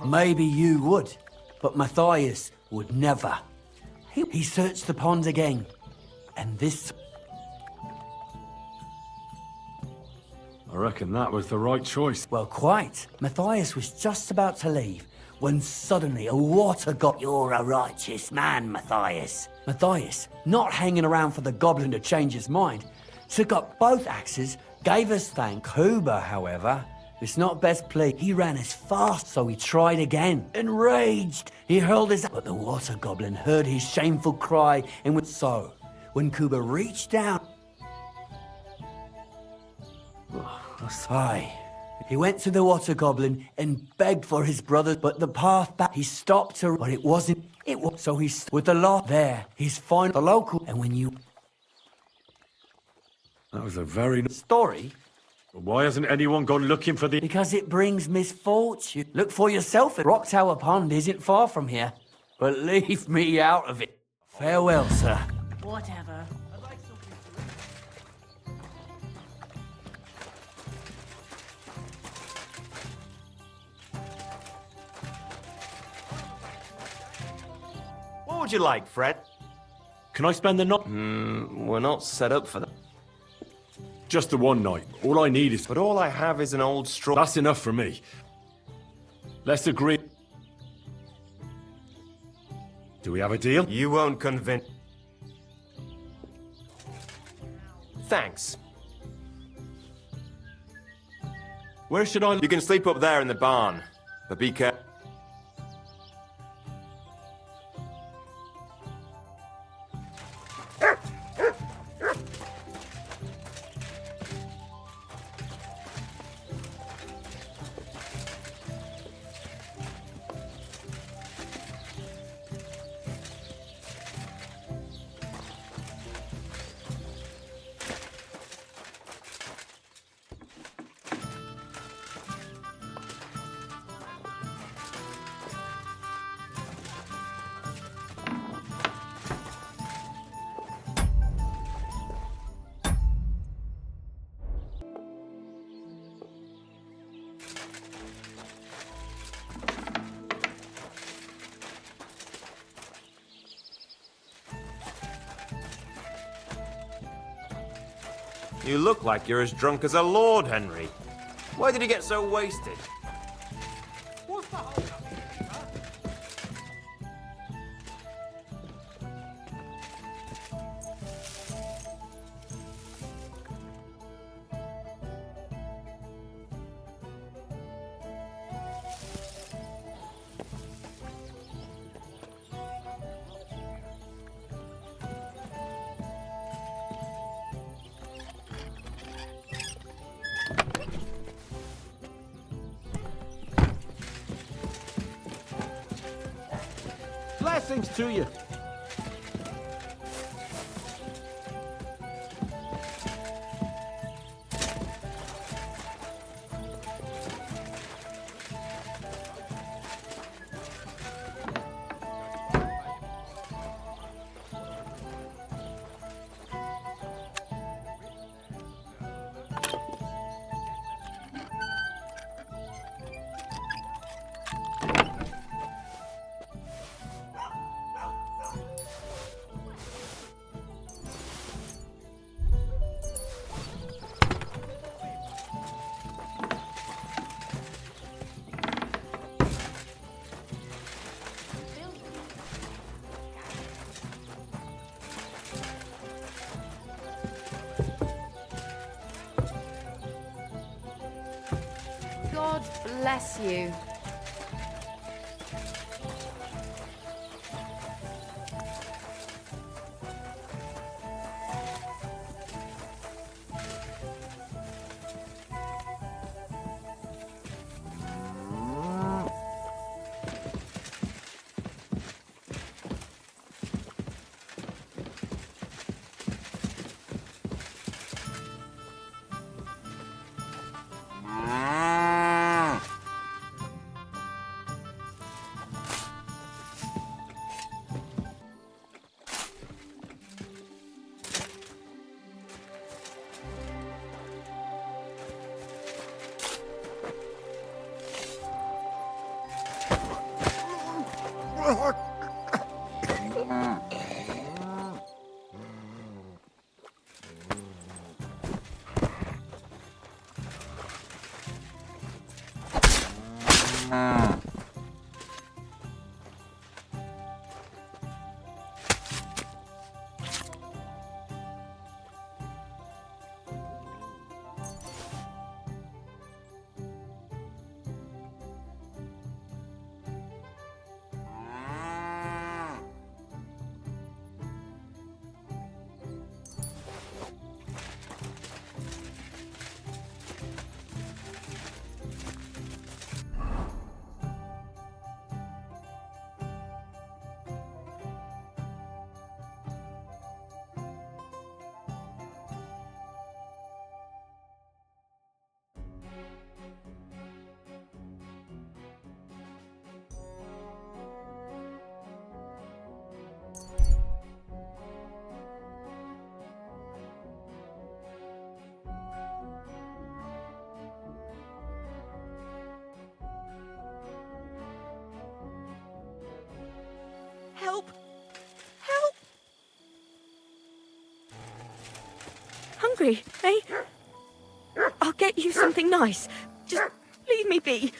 Maybe you would, but Matthias would never. He searched the pond again, and this... I reckon that was the right choice. Well, quite. Matthias was just about to leave, when suddenly a water got... You're a righteous man, Matthias. Matthias, not hanging around for the goblin to change his mind, took up both axes, gave us thank. Kuba, however, was not best pleased. He ran as fast, so he tried again. Enraged, he hurled his... But the water goblin heard his shameful cry and went so. When Kuba reached down... Sigh. He went to the water goblin and begged for his brother, but the path back, he stopped to... But it wasn't... It was... So he... With the lot there, he's fine... The local... And when you... That was a very... Story? Why hasn't anyone gone looking for the... Because it brings misfortune. Look for yourself. Rock Tower Pond isn't far from here. But leave me out of it. Farewell, sir. Whatever. What would you like, Fred? Can I spend the night? We're not set up for that. Just the one night. All I need is... But all I have is an old straw... That's enough for me. Let's agree. Do we have a deal? You won't convince... Thanks. Where should I... You can sleep up there in the barn. But be careful. You look like you're as drunk as a lord, Henry. Why did you get so wasted? Blessings to you. God bless you. Help! Help! Hungry, eh? I'll get you something nice. Just leave me be.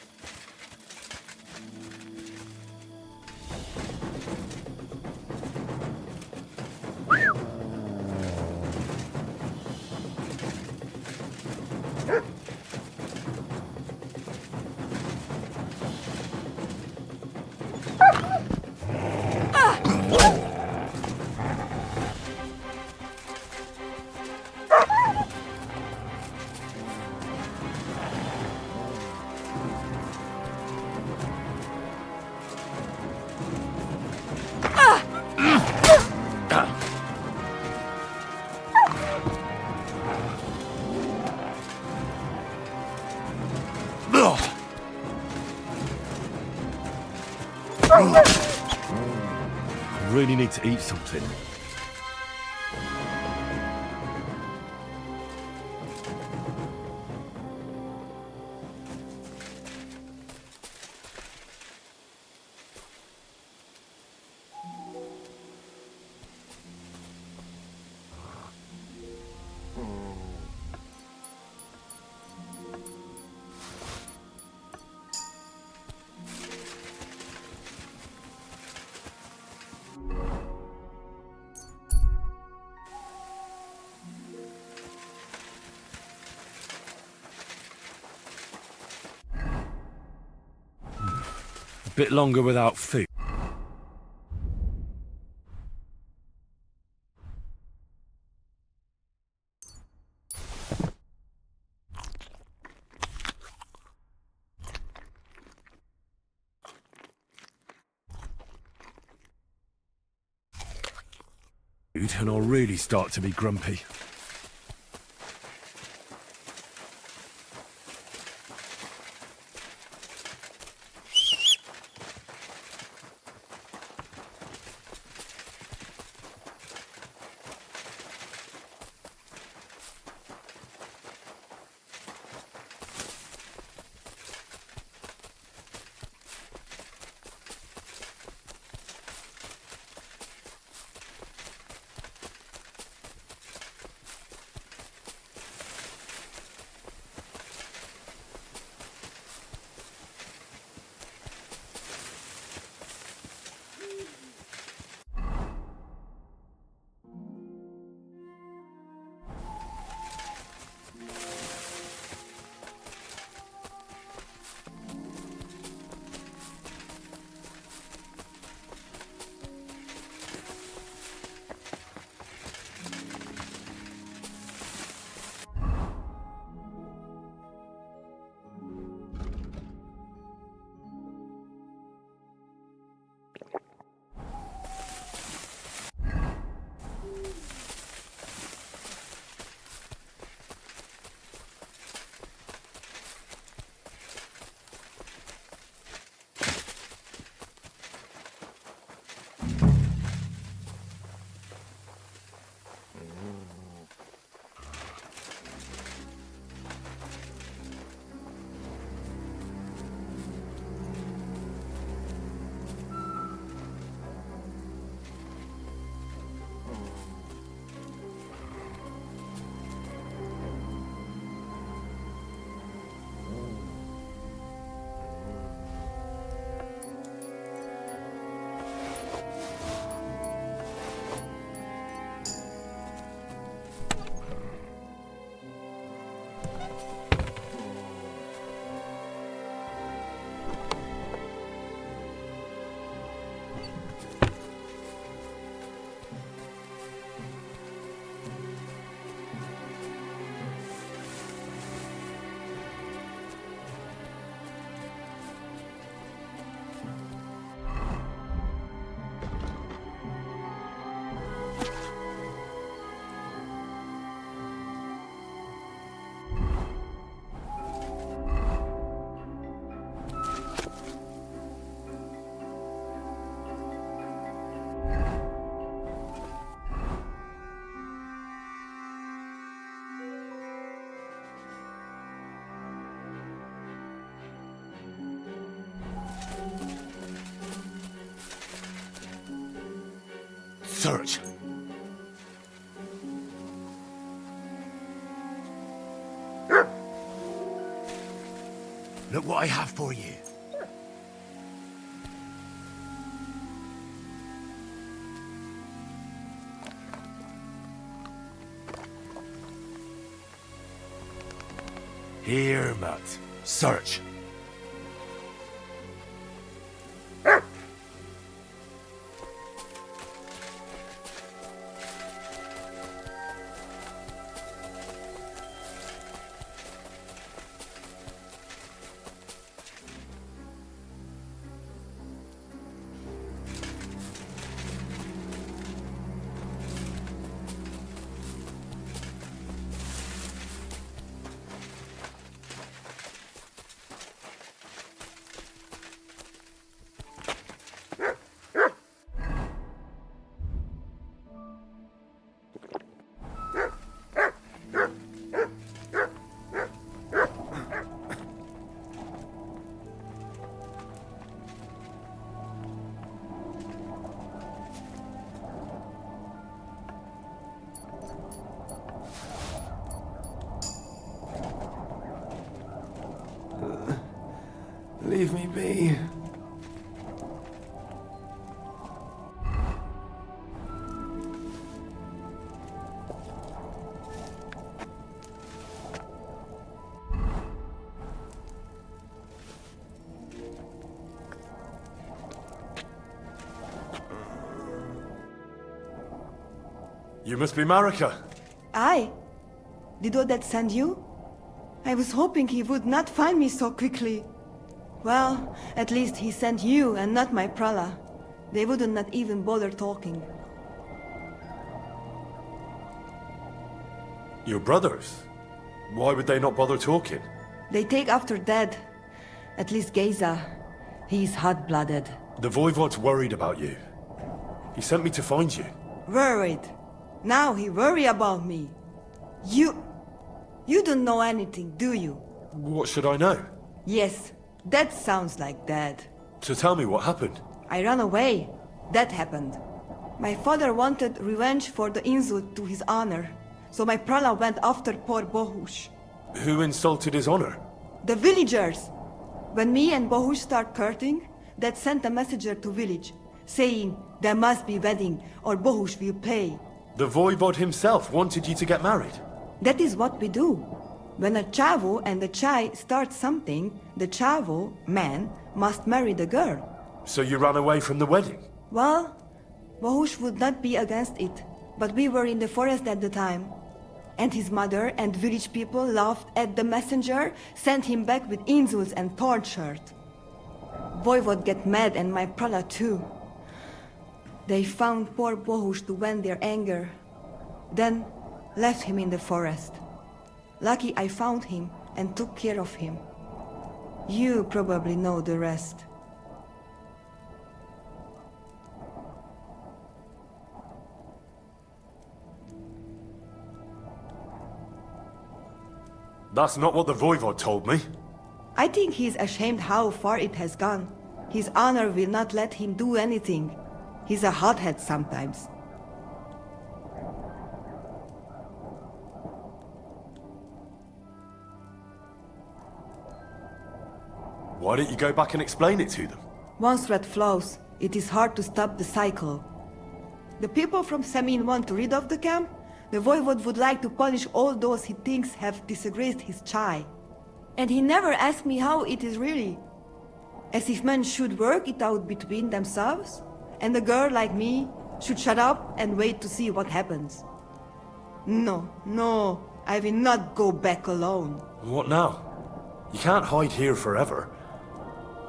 I really need to eat something. A bit longer without food. And I'll really start to be grumpy. Search. Look what I have for you. Here, Matt. Search. Leave me be. You must be Marika. Aye. Did Odette send you? I was hoping he would not find me so quickly. Well, at least he sent you and not my prala. They would not even bother talking. Your brothers? Why would they not bother talking? They take after dead. At least Geza. He's hot-blooded. The Voivod's worried about you. He sent me to find you. Worried. Now he worry about me. You don't know anything, do you? What should I know? Yes, that sounds like Dad. So tell me what happened. I ran away. That happened. My father wanted revenge for the insult to his honor, so my prala went after poor Bohush. Who insulted his honor? The villagers! When me and Bohush start courting, Dad sent a messenger to village, saying there must be wedding or Bohush will pay. The Voivod himself wanted you to get married. That is what we do. When a chavo and a chai start something, the chavo, man, must marry the girl. So you ran away from the wedding? Well, Bohush would not be against it, but we were in the forest at the time. And his mother and village people laughed at the messenger, sent him back with insults and torture. Voivod get mad and my prala too. They found poor Bohush to vent their anger. Then left him in the forest. Lucky I found him and took care of him. You probably know the rest. That's not what the Voivod told me. I think he's ashamed how far it has gone. His honor will not let him do anything. He's a hothead sometimes. Why don't you go back and explain it to them? Once red flows, it is hard to stop the cycle. The people from Samin want to rid of the camp. The Voivod would like to punish all those he thinks have disgraced his chai. And he never asked me how it is really. As if men should work it out between themselves, and a girl like me should shut up and wait to see what happens. No, I will not go back alone. What now? You can't hide here forever.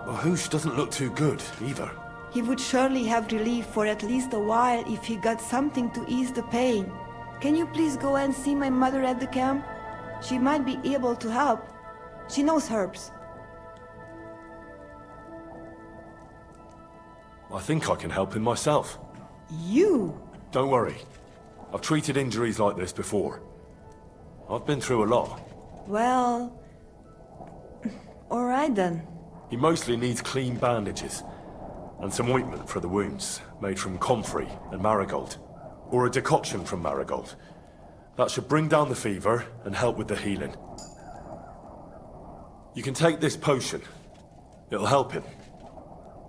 Bohush doesn't look too good, either. He would surely have relief for at least a while if he got something to ease the pain. Can you please go and see my mother at the camp? She might be able to help. She knows herbs. I think I can help him myself. You? Don't worry. I've treated injuries like this before. I've been through a lot. Well... Alright then. He mostly needs clean bandages and some ointment for the wounds. made from comfrey and marigold, or a decoction from marigold. That should bring down the fever and help with the healing. You can take this potion. It'll help him.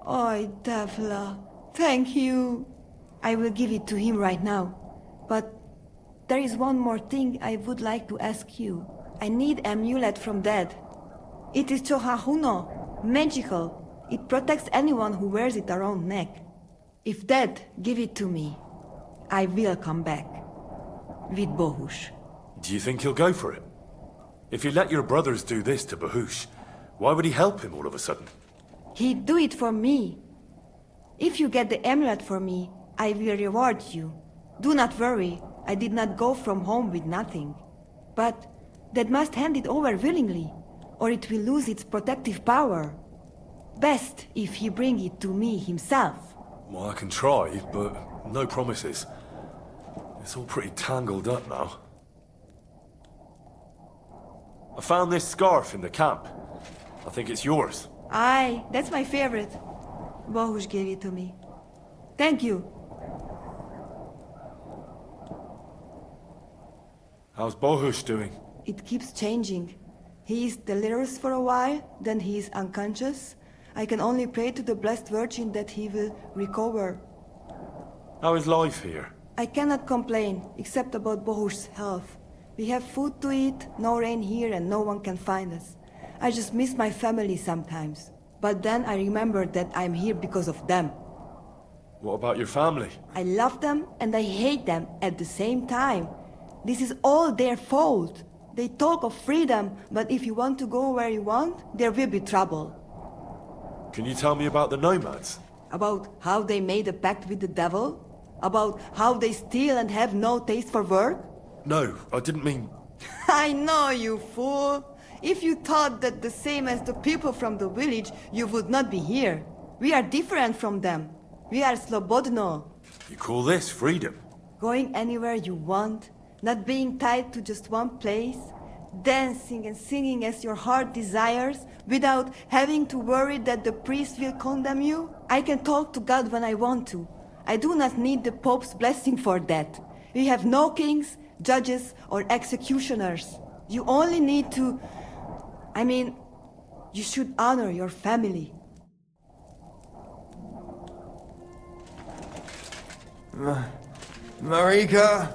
Oi, Devla. Thank you. I will give it to him right now. But there is one more thing I would like to ask you. I need amulet from Dad. It is Chohahuno, magical. It protects anyone who wears it around neck. If Dad give it to me, I will come back. With Bohush. Do you think he'll go for it? If you let your brothers do this to Bahush, why would he help him all of a sudden? He'd do it for me. If you get the amulet for me, I will reward you. Do not worry, I did not go from home with nothing. But Dad must hand it over willingly, or it will lose its protective power. Best if he bring it to me himself. Well, I can try, but no promises. It's all pretty tangled up now. I found this scarf in the camp. I think it's yours. Aye, that's my favorite. Bohush gave it to me. Thank you. How's Bohush doing? It keeps changing. He is delirious for a while, then he is unconscious. I can only pray to the Blessed Virgin that he will recover. How is life here? I cannot complain, except about Bohush's health. We have food to eat, no rain here, and no one can find us. I just miss my family sometimes. But then I remember that I'm here because of them. What about your family? I love them and I hate them at the same time. This is all their fault. They talk of freedom, but if you want to go where you want, there will be trouble. Can you tell me about the nomads? About how they made a pact with the devil? About how they steal and have no taste for work? No, I didn't mean... I know, you fool! If you thought that the same as the people from the village, you would not be here. We are different from them. We are slobodno. You call this freedom? Going anywhere you want, not being tied to just one place, dancing and singing as your heart desires, without having to worry that the priest will condemn you. I can talk to God when I want to. I do not need the Pope's blessing for that. We have no kings, judges, or executioners. You only need to... you should honor your family. Marika!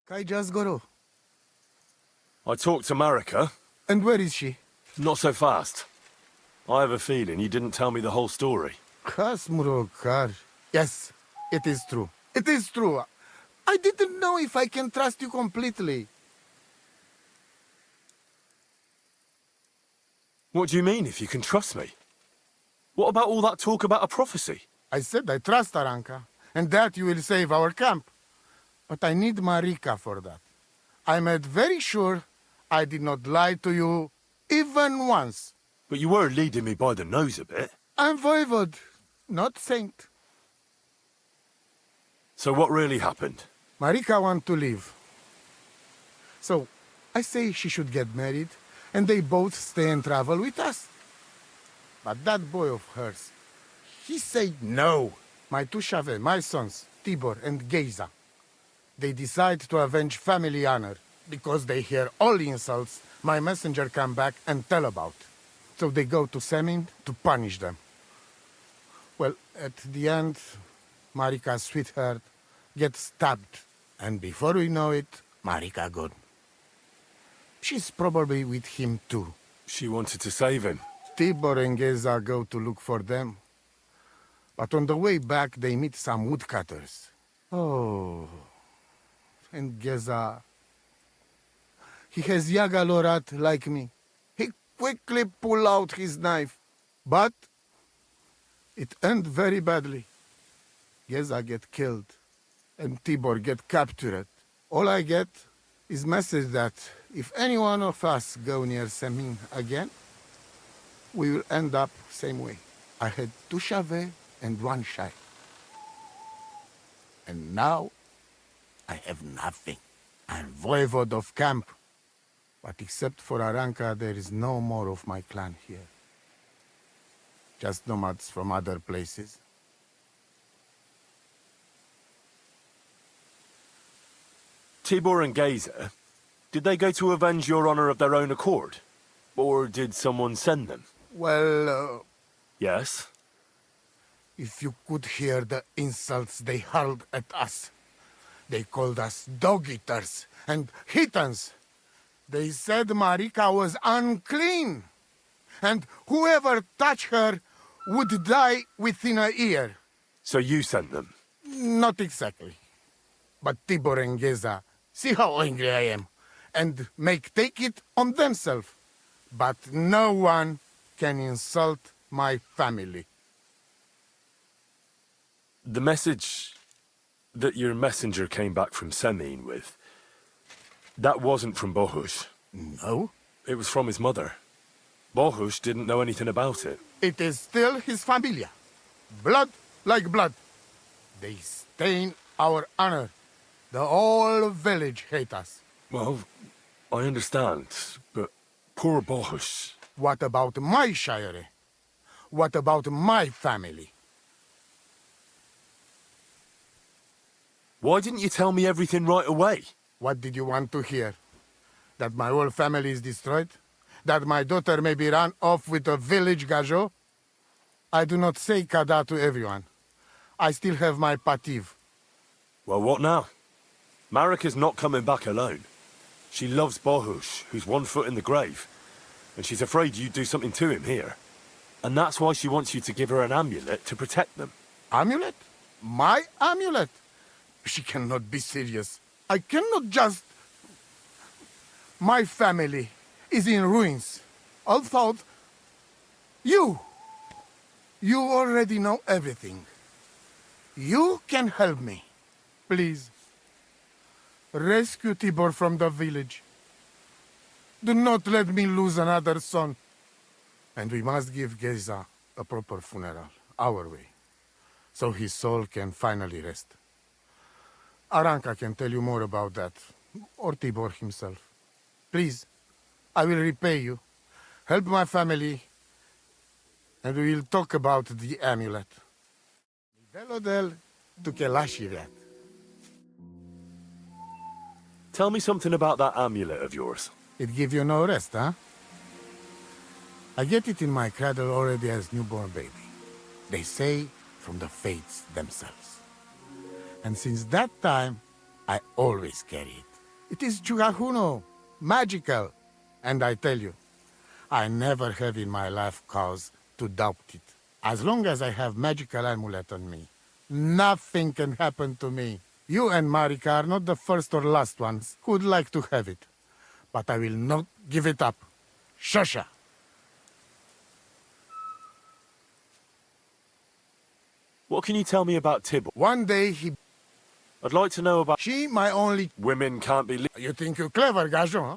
Kai just Goro. I talked to Marika. And where is she? Not so fast. I have a feeling you didn't tell me the whole story. Yes, it is true. It is true. I didn't know if I can trust you completely. What do you mean, if you can trust me? What about all that talk about a prophecy? I said I trust Aranka, and that you will save our camp. But I need Marika for that. I made very sure I did not lie to you, even once. But you were leading me by the nose a bit. I'm voivod, not saint. So what really happened? Marika wants to leave. So, I say she should get married, and they both stay and travel with us. But that boy of hers, he said no. My two Shave, my sons, Tibor and Geza. They decide to avenge family honor because they hear all insults my messenger come back and tell about. So they go to Semin to punish them. Well, at the end, Marika's sweetheart gets stabbed. And before we know it, Marika gone. She's probably with him too. She wanted to save him. Tibor and Geza go to look for them. But on the way back, they meet some woodcutters. Oh. And Geza... He has Yaga Lorat like me. He quickly pull out his knife. But it end very badly. Geza get killed. And Tibor get captured. All I get is message that if any one of us go near Semin again, we will end up same way. I had 2 Chave and 1 Shai. And now, I have nothing. I'm voivode of camp. But except for Aranka, there is no more of my clan here. Just nomads from other places. Tibor and Geza, did they go to avenge your honor of their own accord? Or did someone send them? Well, Yes? if you could hear the insults they hurled at us. They called us dog-eaters and heathens. They said Marika was unclean. And whoever touched her would die within a year. So you sent them? Not exactly. But Tibor and Geza, see how angry I am, and take it on themselves. But no one can insult my family. The message that your messenger came back from Semin with, that wasn't from Bohush. No? It was from his mother. Bohush didn't know anything about it. It is still his familia. Blood like blood. They stain our honor. The whole village hate us. Well, I understand, but poor Bohush. What about my shire? What about my family? Why didn't you tell me everything right away? What did you want to hear? That my whole family is destroyed? That my daughter may be run off with a village gajo? I do not say kada to everyone. I still have my pativ. Well, what now? Marika's not coming back alone. She loves Bohush, who's 1 foot in the grave. And she's afraid you'd do something to him here. And that's why she wants you to give her an amulet to protect them. Amulet? My amulet? She cannot be serious. I cannot just... My family is in ruins. Although... You already know everything. You can help me. Please. Rescue Tibor from the village. Do not let me lose another son. And we must give Geza a proper funeral, our way, so his soul can finally rest. Aranka can tell you more about that, or Tibor himself. Please, I will repay you. Help my family, and we will talk about the amulet. Velodel to Kelashirat. Tell me something about that amulet of yours. It give you no rest, huh? I get it in my cradle already as newborn baby. They say from the fates themselves. And since that time, I always carry it. It is Jugahuno, magical. And I tell you, I never have in my life cause to doubt it. As long as I have magical amulet on me, nothing can happen to me. You and Marika are not the first or last ones who would like to have it. But I will not give it up. Shosha! What can you tell me about Tibor? One day he... I'd like to know about... She, my only... Women can't be... You think you're clever, Gajo, huh?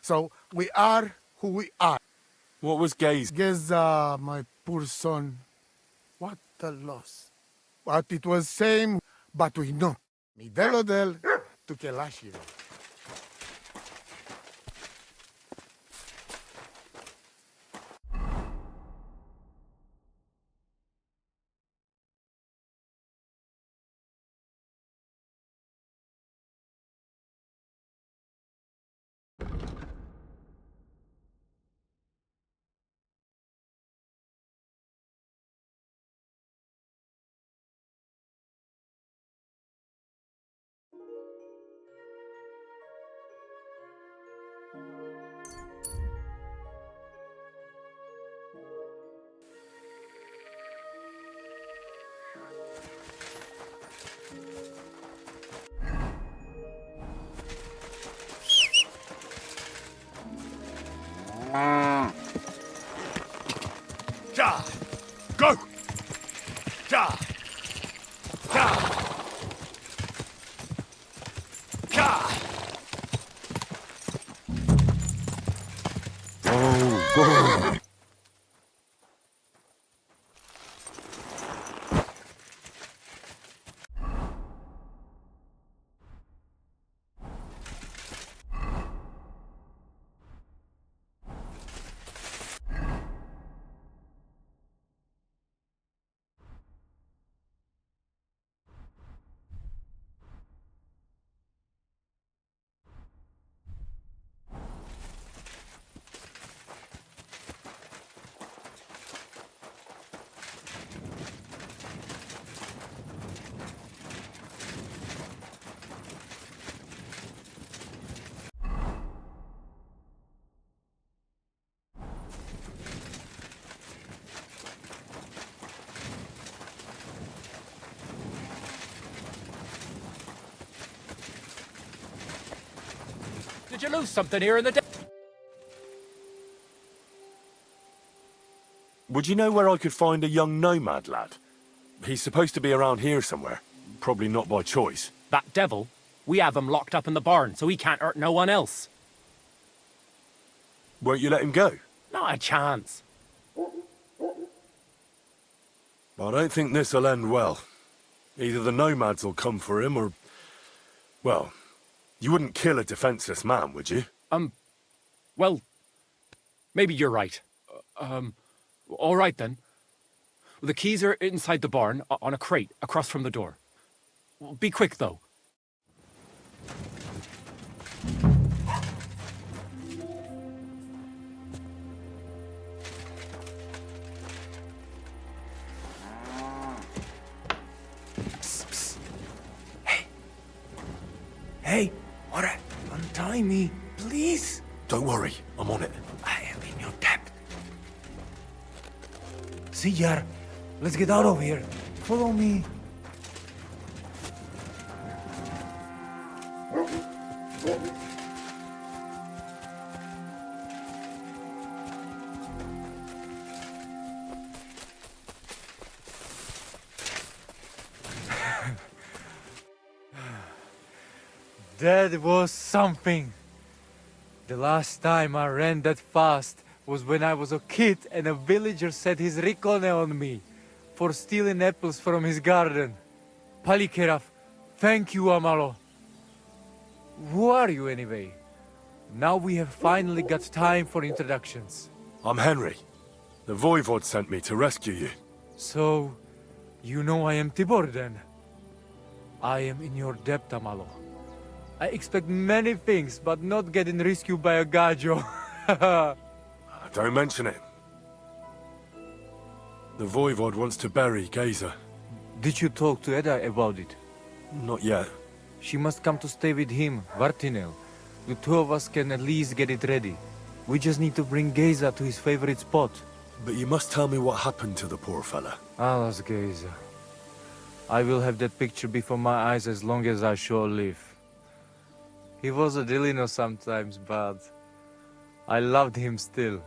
So, we are who we are. What was Geza? Geza, my poor son. What a loss. But it was same, but we know. Mi delodel to Kelashiro. Ja! Go! Ja! Ja! Ja! Oh, go! Did you lose something here in the... Would you know where I could find a young nomad lad? He's supposed to be around here somewhere. Probably not by choice. That devil? We have him locked up in the barn, so he can't hurt no one else. Won't you let him go? Not a chance. I don't think this'll end well. Either the nomads will come for him or... Well, you wouldn't kill a defenseless man, would you? Well, maybe you're right. All right then. The keys are inside the barn, on a crate, across from the door. Be quick, though. Hey, what? Untie me, please. Don't worry, I'm on it. I am in your debt. See, Yar, let's get out of here. Follow me. That was something. The last time I ran that fast was when I was a kid and a villager set his ricone on me for stealing apples from his garden. Palikeraf, thank you, Amalo. Who are you anyway? Now we have finally got time for introductions. I'm Henry. The Voivod sent me to rescue you. So, you know I am Tibor then? I am in your debt, Amalo. I expect many things, but not getting rescued by a gajo. Don't mention it. The Voivod wants to bury Geza. Did you talk to Edda about it? Not yet. She must come to stay with him, Vartinel. The two of us can at least get it ready. We just need to bring Geza to his favorite spot. But you must tell me what happened to the poor fella. Alas, Geza. I will have that picture before my eyes as long as I shall live. He was a Delino sometimes, but I loved him still.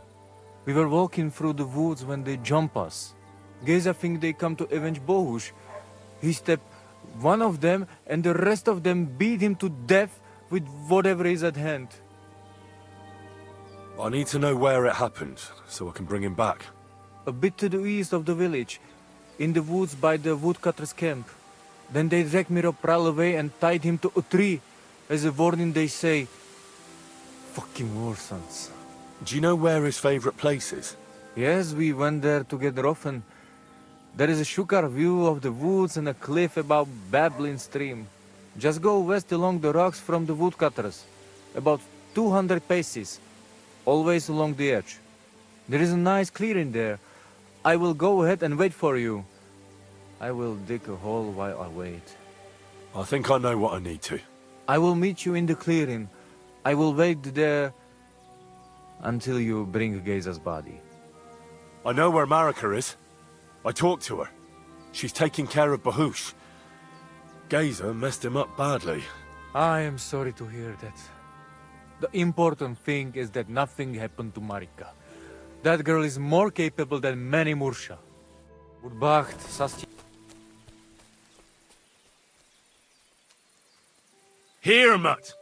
We were walking through the woods when they jump us. Geza think they come to avenge Bohush. He stepped one of them and the rest of them beat him to death with whatever is at hand. I need to know where it happened, so I can bring him back. A bit to the east of the village, in the woods by the woodcutter's camp. Then they dragged Miropral away and tied him to a tree. As a warning, they say, fucking warsons. Do you know where his favorite place is? Yes, we went there together often. There is a shukar view of the woods and a cliff above babbling stream. Just go west along the rocks from the woodcutters. About 200 paces. Always along the edge. There is a nice clearing there. I will go ahead and wait for you. I will dig a hole while I wait. I think I know what I need to. I will meet you in the clearing. I will wait there until you bring Geza's body. I know where Marika is. I talked to her. She's taking care of Bahush. Geza messed him up badly. I am sorry to hear that. The important thing is that nothing happened to Marika. That girl is more capable than many Mursha. Urbacht, Sasti. Here, Mutt!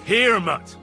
Here, Mutt!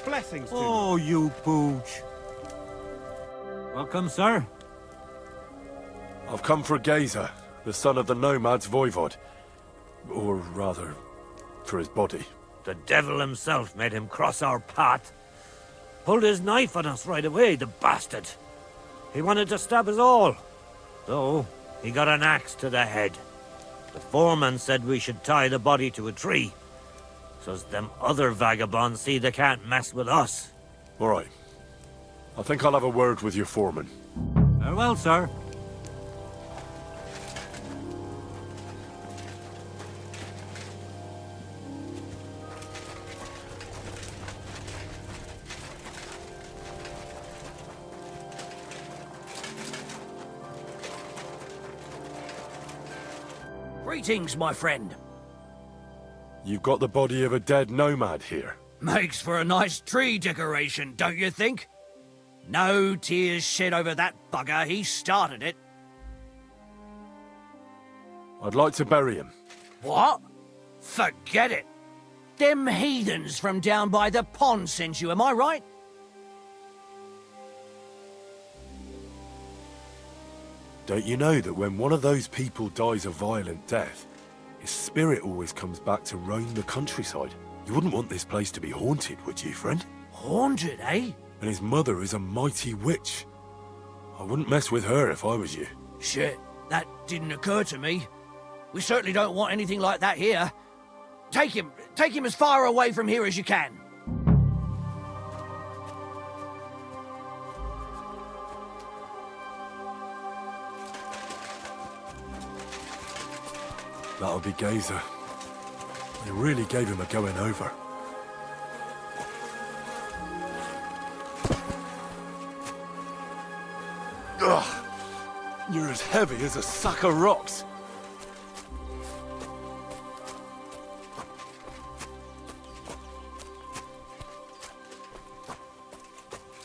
Blessings to Oh, you pooch. Welcome, sir. I've come for Geza, the son of the nomad's voivod. Or rather, for his body. The devil himself made him cross our path. Pulled his knife on us right away, the bastard. He wanted to stab us all. Though, he got an axe to the head. The foreman said we should tie the body to a tree, so's them other vagabonds see they can't mess with us. All right. I think I'll have a word with your foreman. Farewell, sir. Greetings, my friend. You've got the body of a dead nomad here. Makes for a nice tree decoration, don't you think? No tears shed over that bugger, he started it. I'd like to bury him. What? Forget it. Them heathens from down by the pond sent you, am I right? Don't you know that when one of those people dies a violent death, his spirit always comes back to roam the countryside? You wouldn't want this place to be haunted, would you, friend? Haunted, eh? And his mother is a mighty witch. I wouldn't mess with her if I was you. Shit, that didn't occur to me. We certainly don't want anything like that here. Take him as far away from here as you can. That'll be Geza. They really gave him a going over. Ugh! You're as heavy as a sack of rocks.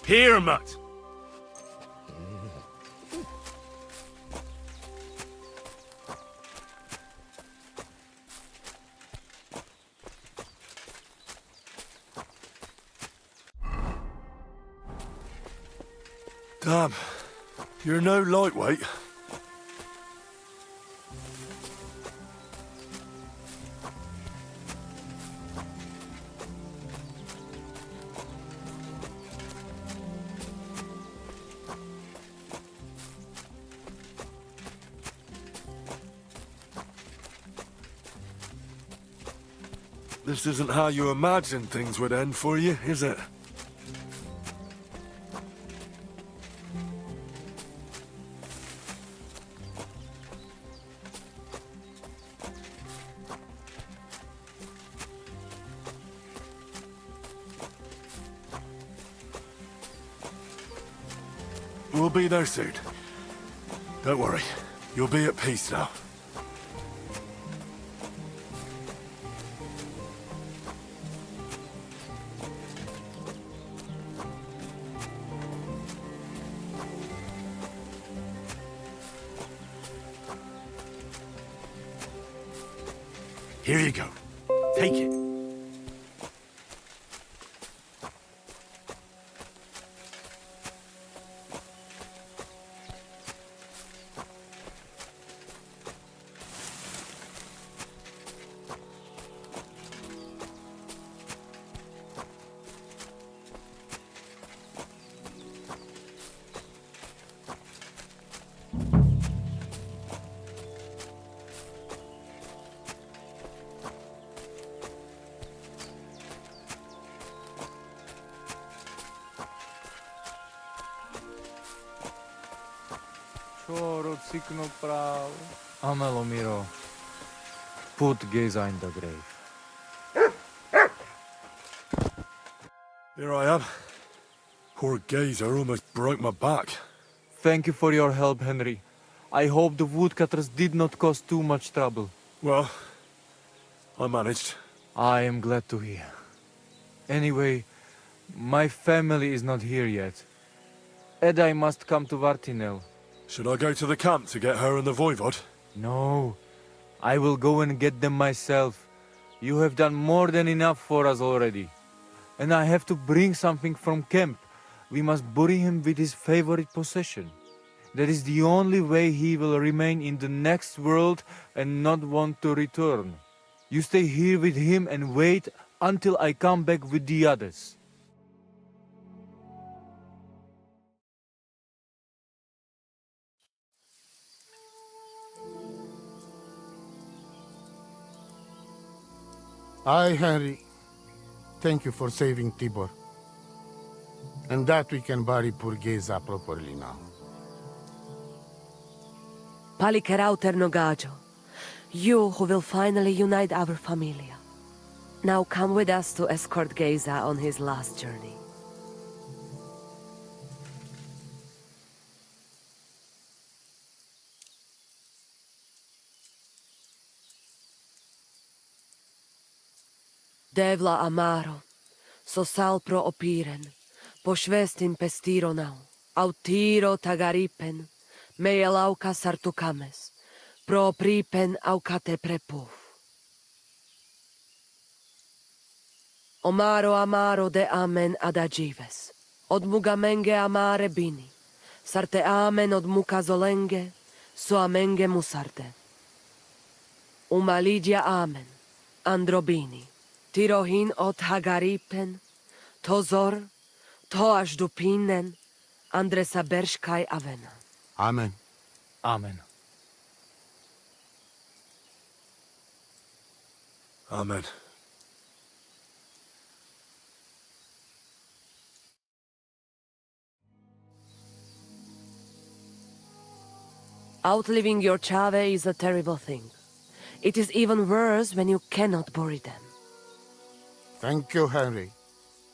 Here, Mutt! Damn, you're no lightweight. This isn't how you imagined things would end for you, is it? We'll be there soon. Don't worry. You'll be at peace now. Here you go. Take it. Amelo Miro, put Geza in the grave. Here I am. Poor Gazer almost broke my back. Thank you for your help, Henry. I hope the woodcutters did not cause too much trouble. Well, I managed. I am glad to hear. Anyway, my family is not here yet. Edai must come to Vartinel. Should I go to the camp to get her and the voivod? No, I will go and get them myself. You have done more than enough for us already. And I have to bring something from camp. We must bury him with his favorite possession. That is the only way he will remain in the next world and not want to return. You stay here with him and wait until I come back with the others. I, Henry, thank you for saving Tibor. And that we can bury poor Geza properly now. Palikerau Ternogajo, you who will finally unite our familia. Now come with us to escort Geza on his last journey. Devla amaro, so sal pro opiren, pošvestin pestironau, autiro tagaripen, meelauka sartukames, pro pripen aukate prepuf. Omaro amaro de amen adagives, od mugamenge amare bini, sarte amen od mukazolenge, so amenge musarte. Umalidia amen, androbini. Tirohin od Hagaripen, Tozor, Toash Dupinen, Andresa Bershkai Avena. Amen. Amen. Amen. Outliving your Chave is a terrible thing. It is even worse when you cannot bury them. Thank you, Henry.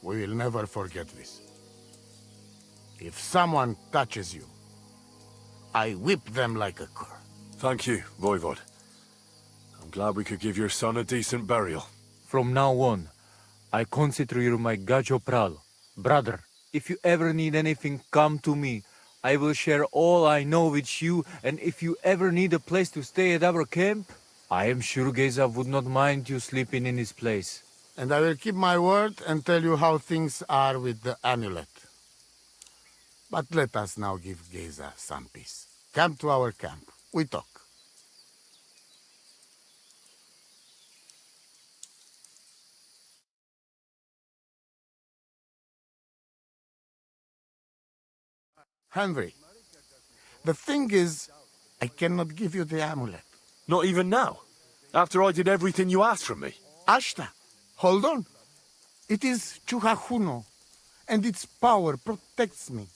We will never forget this. If someone touches you, I whip them like a cur. Thank you, Voivod. I'm glad we could give your son a decent burial. From now on, I consider you my Gajo Pral. Brother, if you ever need anything, come to me. I will share all I know with you, and if you ever need a place to stay at our camp, I am sure Geza would not mind you sleeping in his place. And I will keep my word and tell you how things are with the amulet. But let us now give Geza some peace. Come to our camp. We talk. Henry, the thing is, I cannot give you the amulet. Not even now? After I did everything you asked from me? Ashta, hold on. It is Chuhajuno, and its power protects me.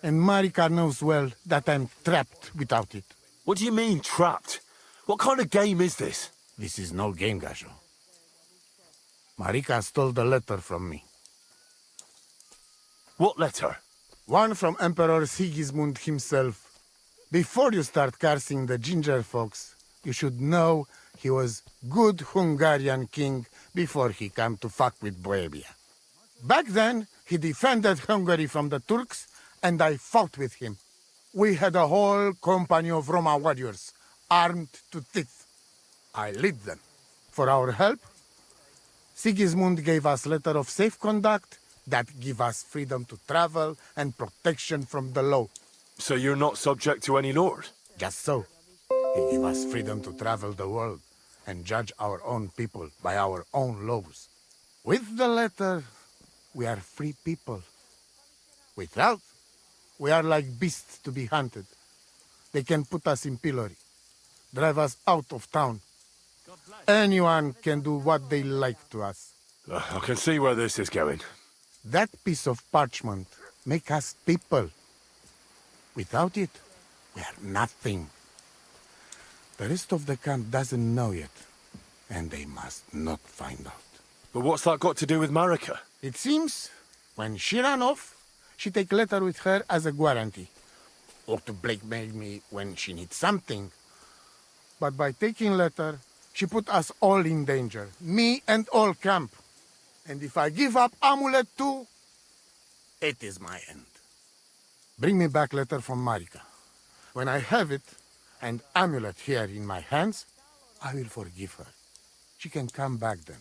And Marika knows well that I'm trapped without it. What do you mean, trapped? What kind of game is this? This is no game, Gajo. Marika stole the letter from me. What letter? One from Emperor Sigismund himself. Before you start cursing the ginger folks, you should know he was good Hungarian king before he came to fuck with Bohemia. Back then, he defended Hungary from the Turks, and I fought with him. We had a whole company of Roma warriors, armed to teeth. I lead them. For our help, Sigismund gave us letter of safe conduct that give us freedom to travel and protection from the law. So you're not subject to any lord? Just so. He gave us freedom to travel the world and judge our own people by our own laws. With the letter, we are free people. Without, we are like beasts to be hunted. They can put us in pillory, drive us out of town. Anyone can do what they like to us. I can see where this is going. That piece of parchment make us people. Without it, we are nothing. The rest of the camp doesn't know yet, and they must not find out. But what's that got to do with Marika? It seems, when she ran off, she take letter with her as a guarantee, or to blackmail me when she needs something. But by taking letter, she put us all in danger, me and all camp. And if I give up amulet too, it is my end. Bring me back letter from Marika. When I have it, and amulet here in my hands, I will forgive her. She can come back then.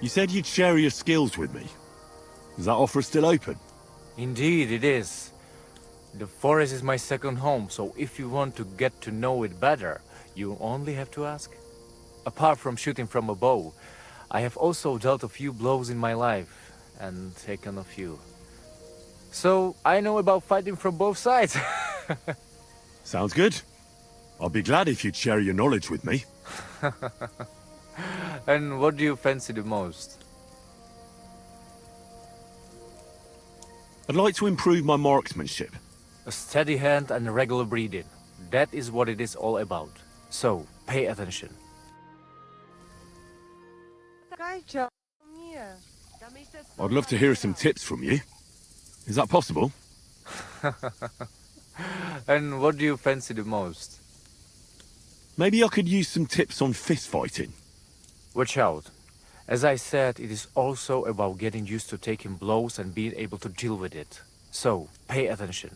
You said you'd share your skills with me. Is that offer still open? Indeed, it is. The forest is my second home, so if you want to get to know it better, you only have to ask. Apart from shooting from a bow, I have also dealt a few blows in my life, and taken a few. So, I know about fighting from both sides. Sounds good. I'll be glad if you'd share your knowledge with me. And what do you fancy the most? I'd like to improve my marksmanship. A steady hand and regular breathing. That is what it is all about. So, pay attention. I'd love to hear some tips from you. Is that possible? And what do you fancy the most? Maybe I could use some tips on fist fighting. Watch out. As I said, it is also about getting used to taking blows and being able to deal with it. So, pay attention.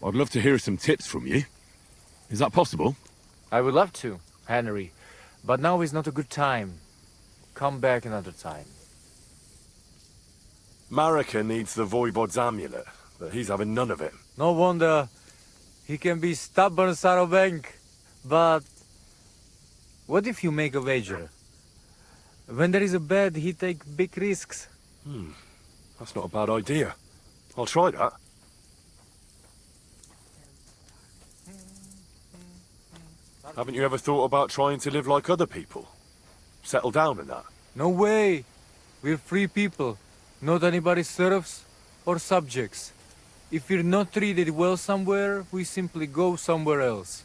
I'd love to hear some tips from you. Is that possible? I would love to, Henry. But now is not a good time. Come back another time. Marika needs the Voivod's amulet, but he's having none of it. No wonder. He can be stubborn, Sarobank. But what if you make a wager? When there is a bet, he takes big risks. That's not a bad idea. I'll try that. Haven't you ever thought about trying to live like other people? Settle down and that? No way. We're free people. Not anybody's serfs or subjects. If we're not treated well somewhere, we simply go somewhere else.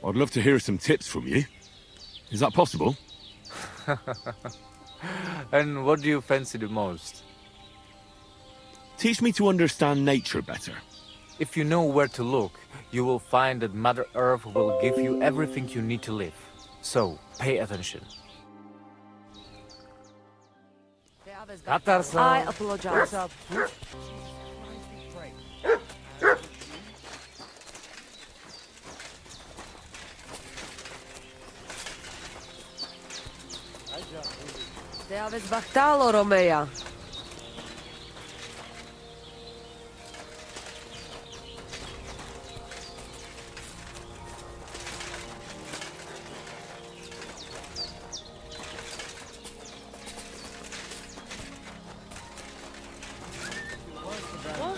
I'd love to hear some tips from you. Is that possible? And what do you fancy the most? Teach me to understand nature better. If you know where to look, you will find that Mother Earth will give you everything you need to live. So, pay attention. I apologize. Te aveți bactalo, Romea.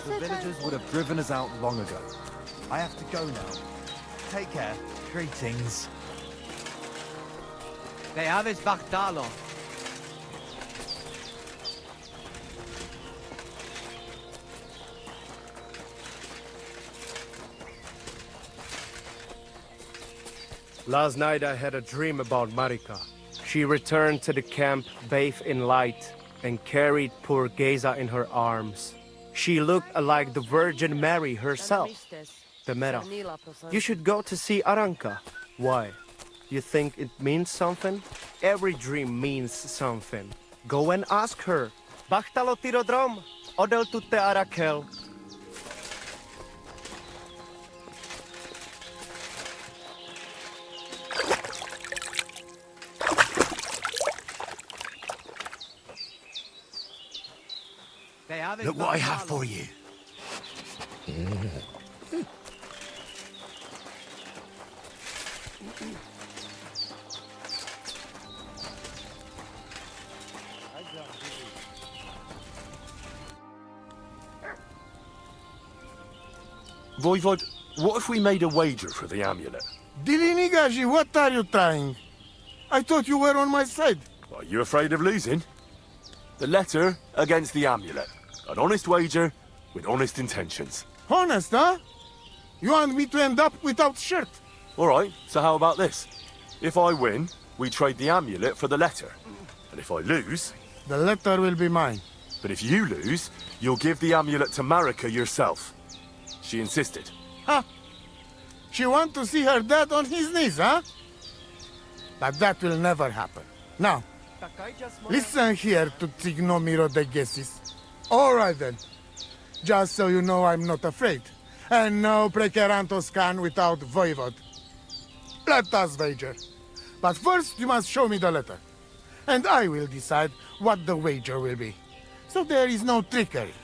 The villagers would have driven us out long ago. I have to go now. Take care. Greetings. Te aveți bactalo. Last night I had a dream about Marika. She returned to the camp bathed in light and carried poor Geza in her arms. She looked like the Virgin Mary herself. Temera, you should go to see Aranka. Why? You think it means something? Every dream means something. Go and ask her. Bachtalo tirodrom, odel tutte arakel. Look what I have for you. Voivod, what if we made a wager for the amulet? Dilinigaji, what are you trying? I thought you were on my side. Are you afraid of losing? The letter against the amulet. An honest wager with honest intentions. Honest, huh? You want me to end up without shirt? All right, so how about this? If I win, we trade the amulet for the letter. And if I lose... The letter will be mine. But if you lose, you'll give the amulet to Marika yourself. She insisted. Huh? She want to see her dad on his knees, huh? But that will never happen. Now, listen here to Tignomiro de Gesis. All right then. Just so you know I'm not afraid. And no Prekerantos can without Voivod. Let us wager. But first you must show me the letter. And I will decide what the wager will be. So there is no trickery.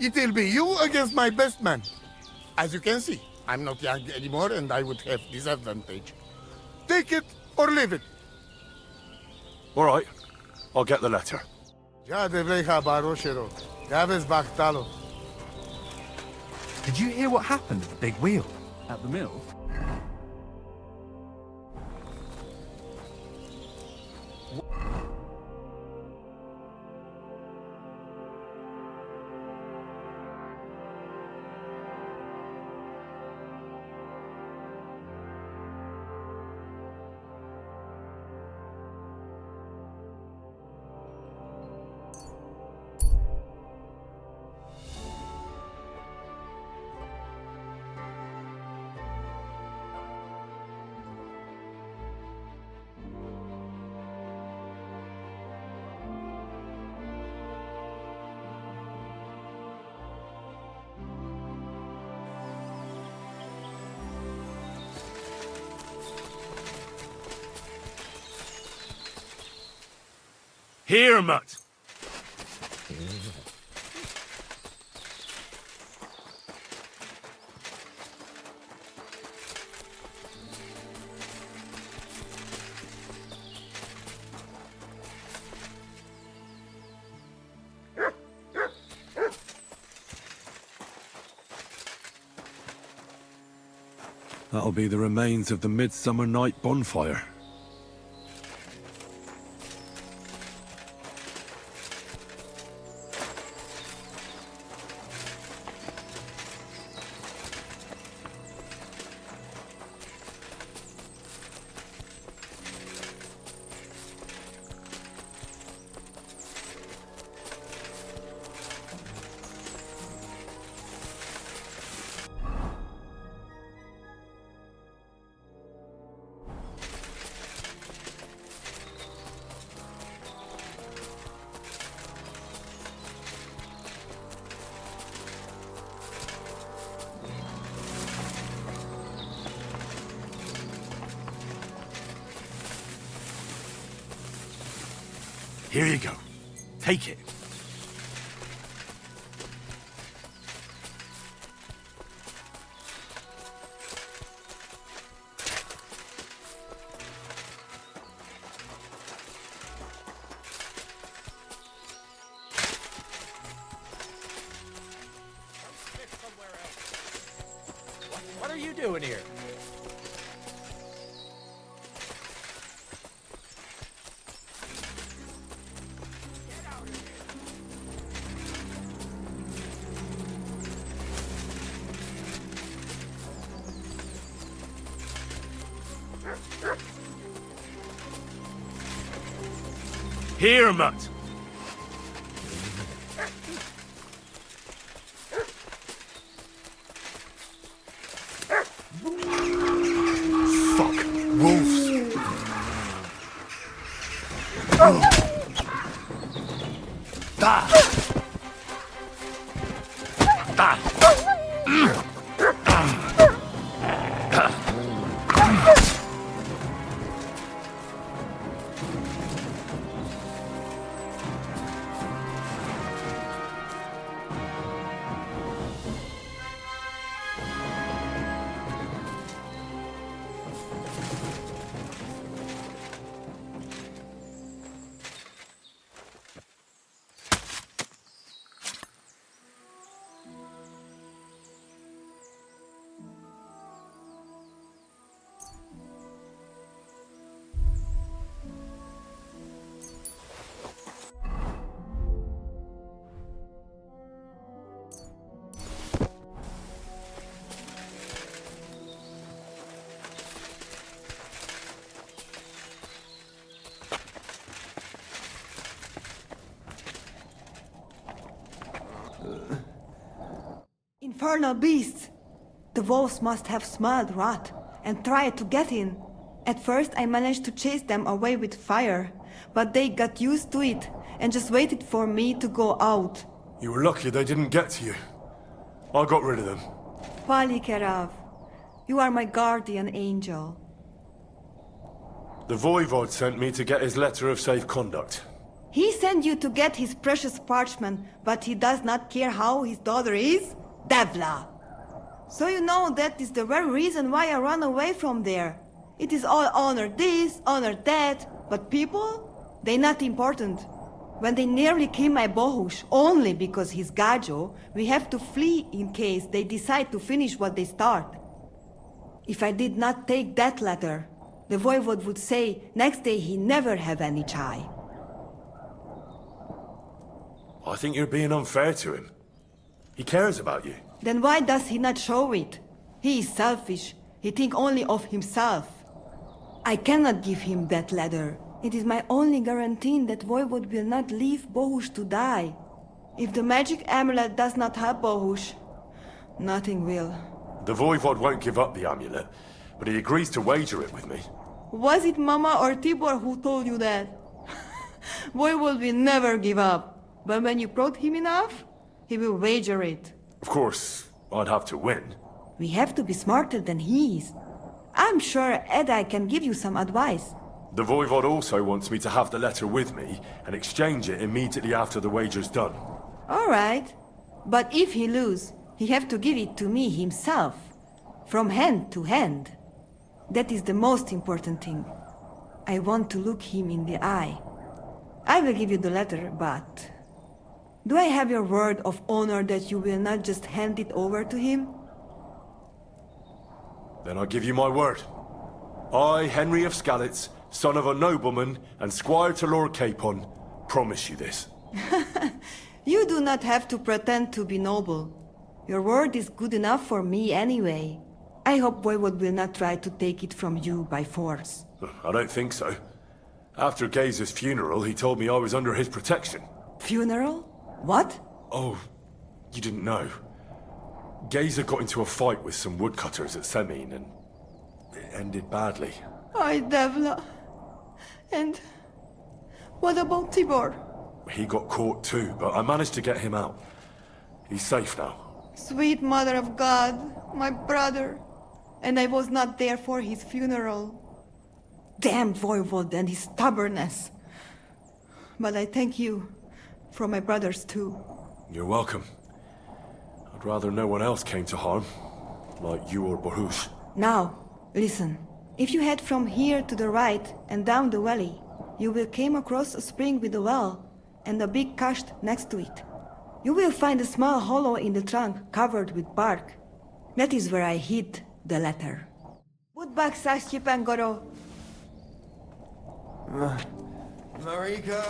It will be you against my best man. As you can see, I'm not young anymore and I would have disadvantage. Take it or leave it. All right, I'll get the letter. Did you hear what happened at the big wheel? At the mill? Here, Mutt! That'll be the remains of the Midsummer Night bonfire. Here you go. Take it. What are you doing here? Here, Mutt. Fuck. Wolves. Da. Da. Infernal beasts! The wolves must have smelled rot and tried to get in. At first I managed to chase them away with fire, but they got used to it and just waited for me to go out. You were lucky they didn't get to you. I got rid of them. Palikerav, you are my guardian angel. The Voivod sent me to get his letter of safe conduct. He sent you to get his precious parchment, but he does not care how his daughter is? Devla! So you know that is the very reason why I run away from there. It is all honor this, honor that, but people? They not important. When they nearly kill my Bohush, only because he's Gajo, we have to flee in case they decide to finish what they start. If I did not take that letter, the Voivod would say next day he never have any chai. I think you're being unfair to him. He cares about you. Then why does he not show it? He is selfish. He think only of himself. I cannot give him that letter. It is my only guarantee that Voivod will not leave Bohush to die. If the magic amulet does not help Bohush, nothing will. The Voivod won't give up the amulet, but he agrees to wager it with me. Was it Mama or Tibor who told you that? Voivod will never give up. But when you prod him enough, he will wager it. Of course, I'd have to win. We have to be smarter than he is. I'm sure Edai can give you some advice. The Voivod also wants me to have the letter with me and exchange it immediately after the wager's done. All right. But if he lose, he have to give it to me himself. From hand to hand. That is the most important thing. I want to look him in the eye. I will give you the letter, but... do I have your word of honor that you will not just hand it over to him? Then I give you my word. I, Henry of Skalitz, son of a nobleman and squire to Lord Capon, promise you this. You do not have to pretend to be noble. Your word is good enough for me anyway. I hope Voivod will not try to take it from you by force. I don't think so. After Geza's funeral, he told me I was under his protection. Funeral? What? Oh, you didn't know. Geza got into a fight with some woodcutters at Semin, and it ended badly. Ay, Devla. And what about Tibor? He got caught too, but I managed to get him out. He's safe now. Sweet Mother of God, my brother. And I was not there for his funeral. Damn Voivod and his stubbornness. but I thank you. For my brothers, too. You're welcome. I'd rather no one else came to harm, like you or Baruch. Now, listen. If you head from here to the right and down the valley, you will come across a spring with a well and a big cache next to it. You will find a small hollow in the trunk covered with bark. That is where I hid the letter. Budbak Sashchipan Goro. Marika?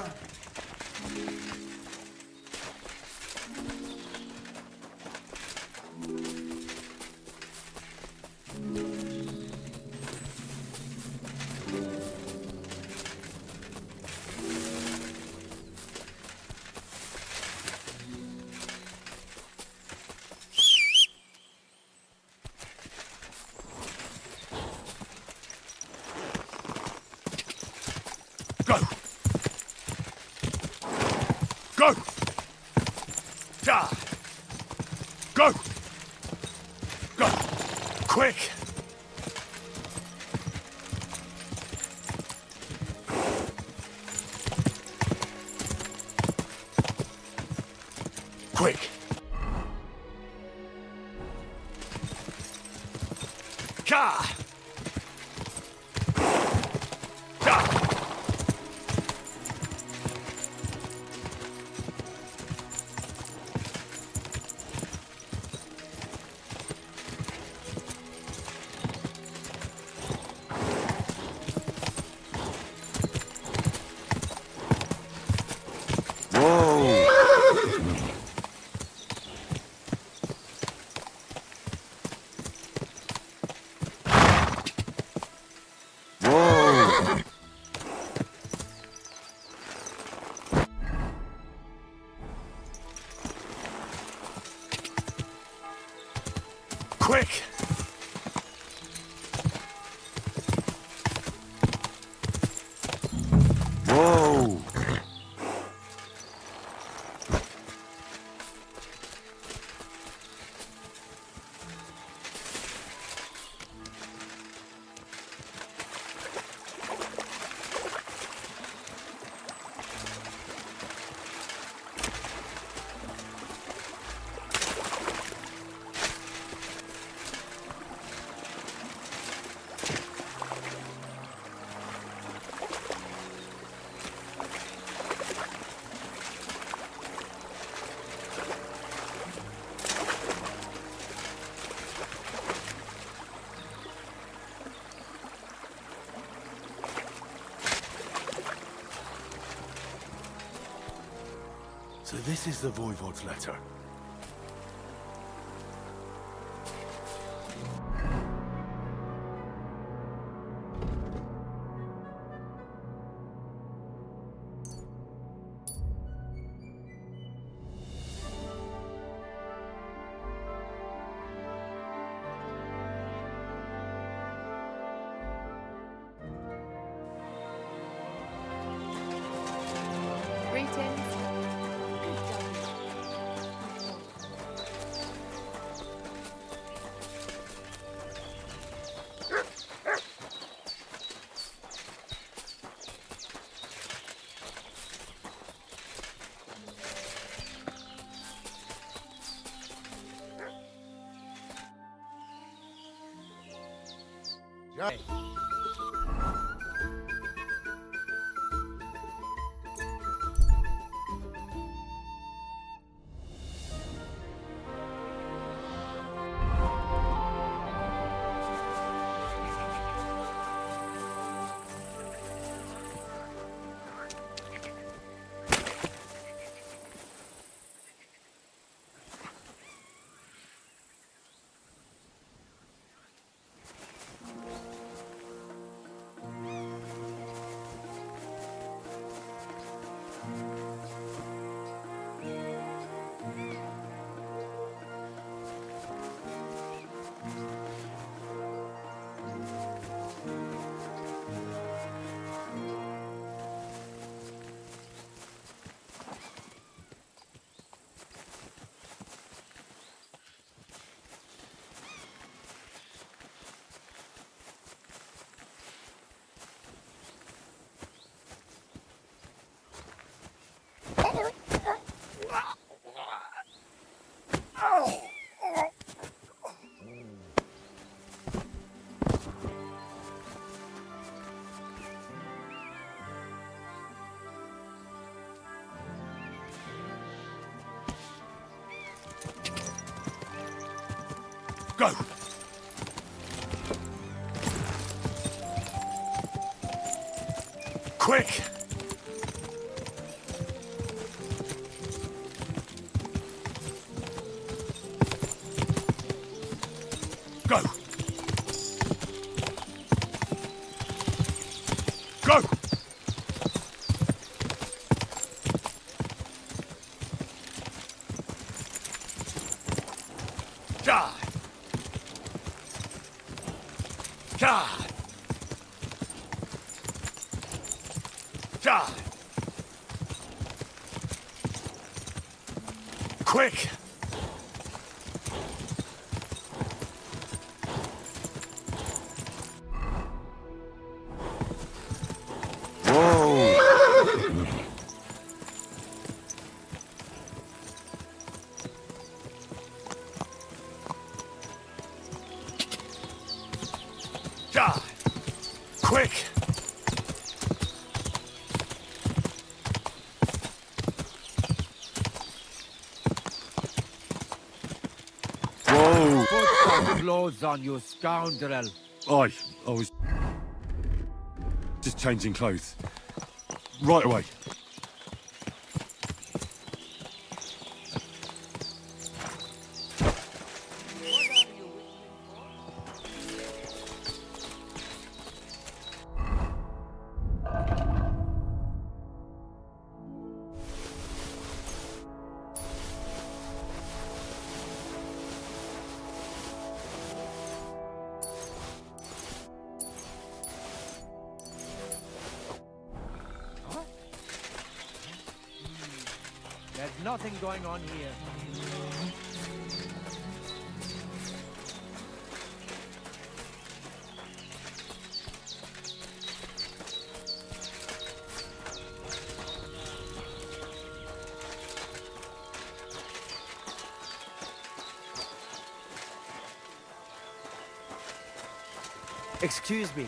Go! Go! Da! Go! Go! Quick! Quick! Ka! Quick! Whoa! So this is the Voivod's letter. Greetings. Go! Quick! Go! Go! God! God! God! Quick! God! Quick! Whoa! Put some clothes on, you scoundrel. I was just changing clothes. Right away. There's nothing going on here. Excuse me.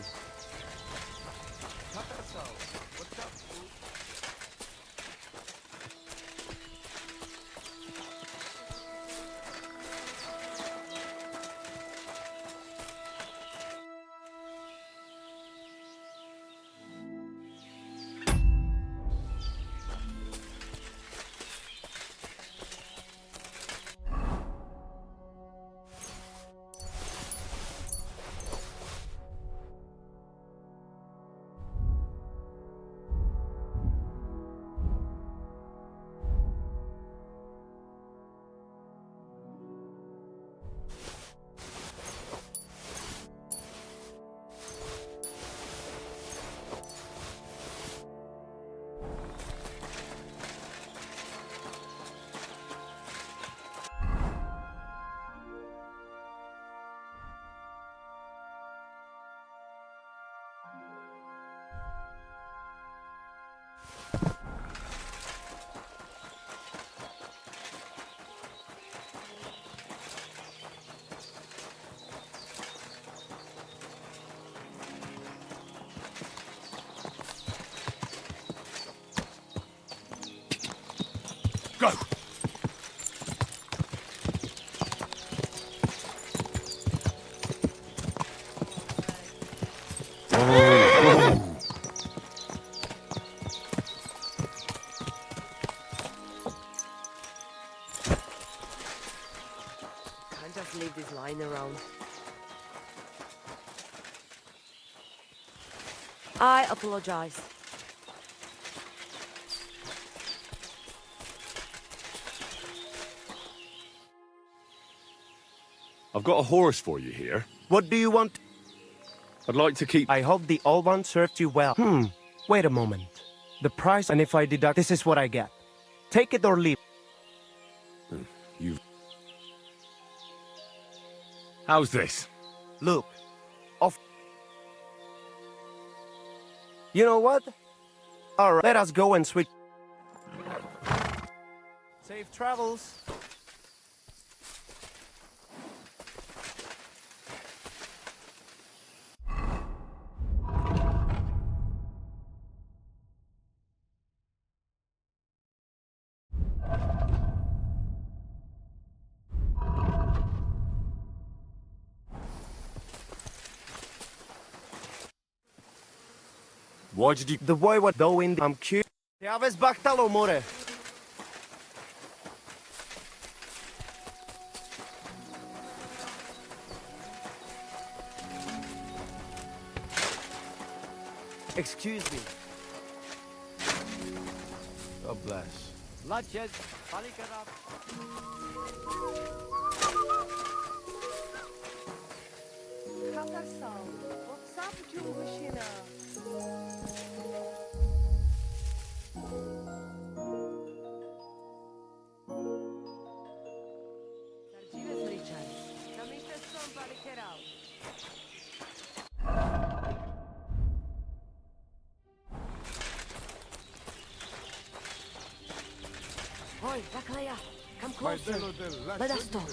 Go! Can't just leave this lying around. I apologize. I've got a horse for you here. What do you want? I'd like to keep... I hope the old one served you well. Wait a moment. The price, and if I deduct, this is what I get. Take it or leave. You've... How's this? Look. Off. You know what? Alright, let us go and switch. Safe travels. Why did you... The boy was doing... I'm cute. Ja ves bachtalo, more. Excuse me. God bless. Laches, palikarab. Katarsan, what's up, Jumushina? Sardziwe zliczaj. Na miejsce są palikarab. Oi, Rakleja, come closer. Let us talk.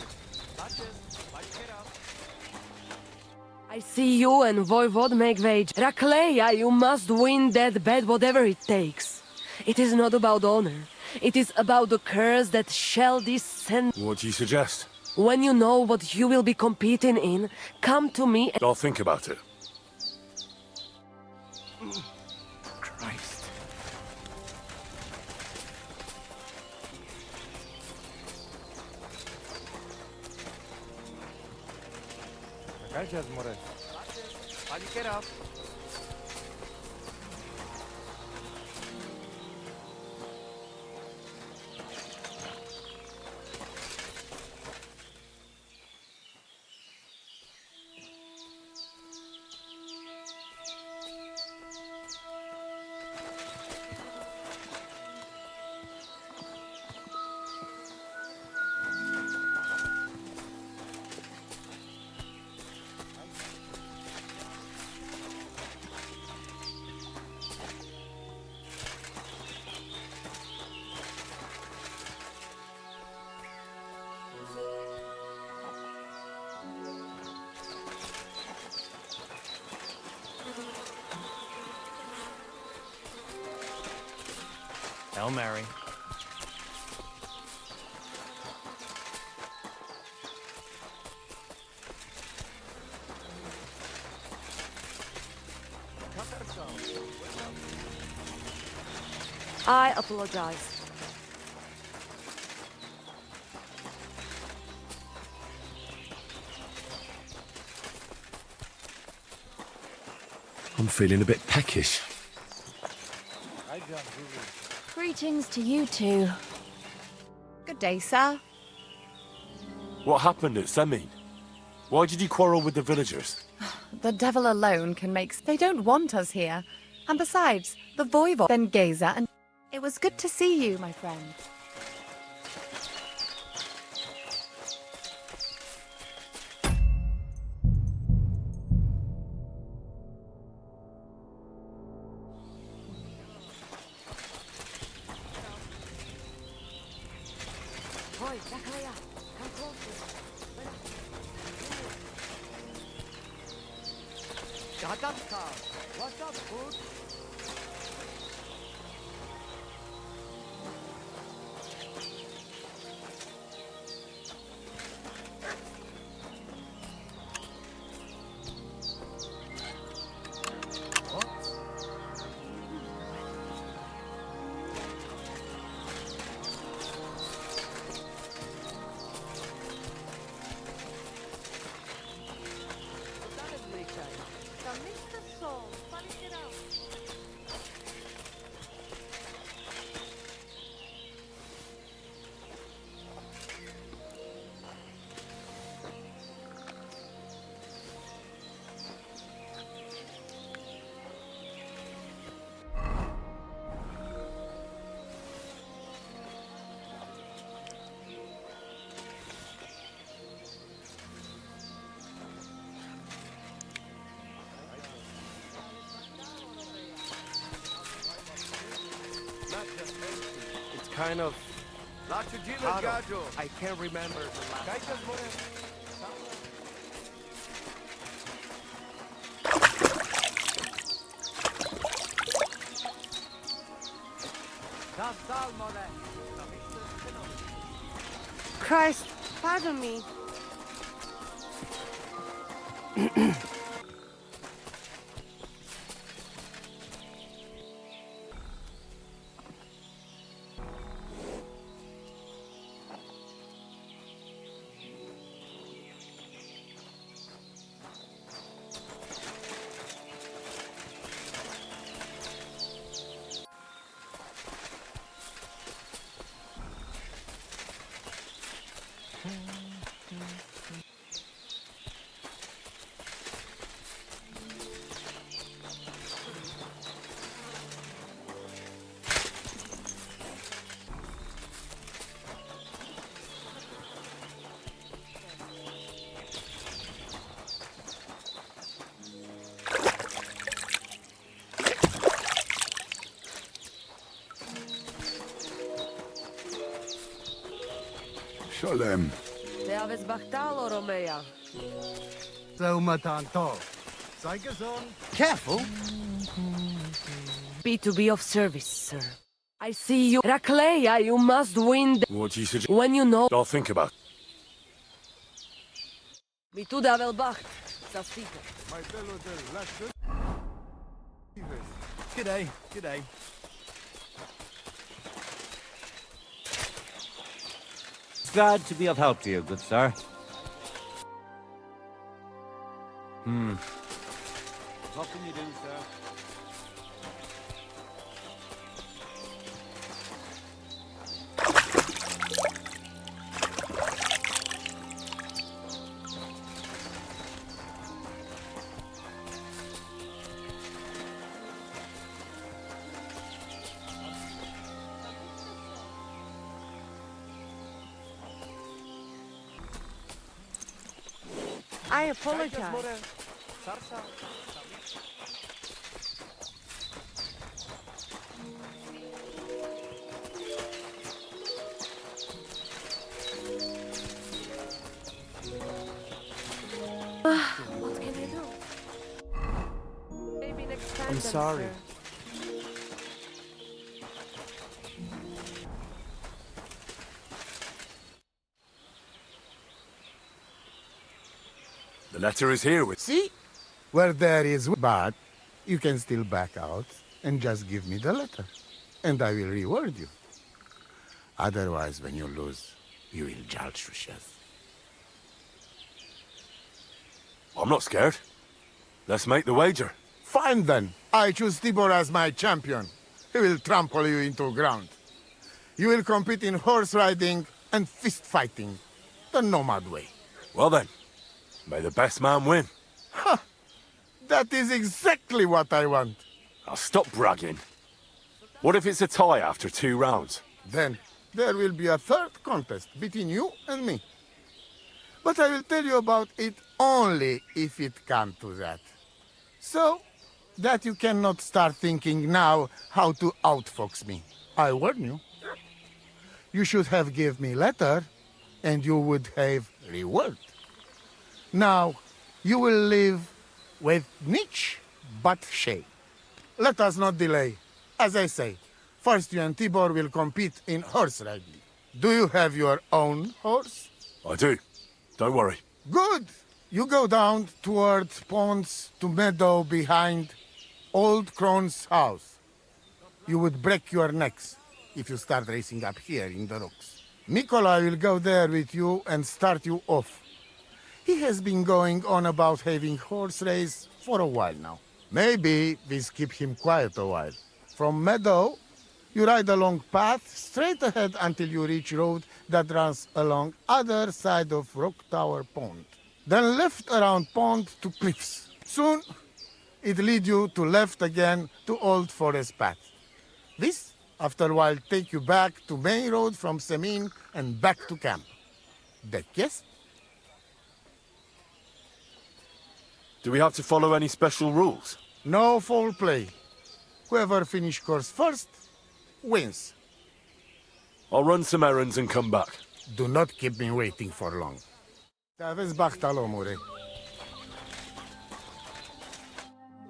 I see you and Voivod make wage. Rakleja, you must win that bet whatever it takes. It is not about honor. It is about the curse that shall descend. What do you suggest? When you know what you will be competing in, come to me. I'll think about it. Christ. Laches, more. Palikarab. Hail Mary. I apologize. I'm feeling a bit peckish. Greetings to you two. Good day, sir. What happened at Semin? Why did you quarrel with the villagers? The devil alone can make... They don't want us here. And besides, the voivod, then Geza, and... It was good to see you, my friend. Oi, Rakleja, come closer. Gadatka, what's up, food? It's kind of... I can't remember the last... Christ, pardon me. Sholem. Te aveți bachtalo, Romea. Zaumatanto. Sei gesund. Careful. Be to be of service, sir. I see you. Rakleia, you must win What do you suggest? when you know. I'll think about it. Mi tu davel bacht. Sasfito. My fellow there, last good. G'day, g'day. Glad to be of help to you, good sir. What can you do, sir? I apologize. What can I do? Maybe next time. I'm then, sorry. sir. The letter is here with... See? Where there is but you can still back out and just give me the letter. And I will reward you. Otherwise, when you lose, you will judge yourself. I'm not scared. Let's make the wager. Fine then. I choose Tibor as my champion. He will trample you into ground. You will compete in horse riding and fist fighting. The nomad way. Well then, may the best man win. Ha! That is exactly what I want. I'll stop bragging. What if it's a tie after 2 rounds? Then there will be a third contest between you and me. But I will tell you about it only if it comes to that. So that you cannot start thinking now how to outfox me. I warn you. You should have give me letter, and you would have reward. Now, you will live with niche but shame. Let us not delay. As I say, first you and Tibor will compete in horse riding. Do you have your own horse? I do. Don't worry. Good. You go down towards ponds to meadow behind Old Crone's house. You would break your necks if you start racing up here in the rocks. Nikolai will go there with you and start you off. He has been going on about having horse race for a while now. Maybe we keep him quiet a while. From meadow, you ride along path straight ahead until you reach road that runs along other side of Rock Tower Pond. Then left around pond to cliffs. Soon, it lead you to left again to Old Forest Path. This, after a while, take you back to main road from Semin and back to camp. That yes? Do we have to follow any special rules? No foul play. Whoever finish course first, wins. I'll run some errands and come back. Do not keep me waiting for long.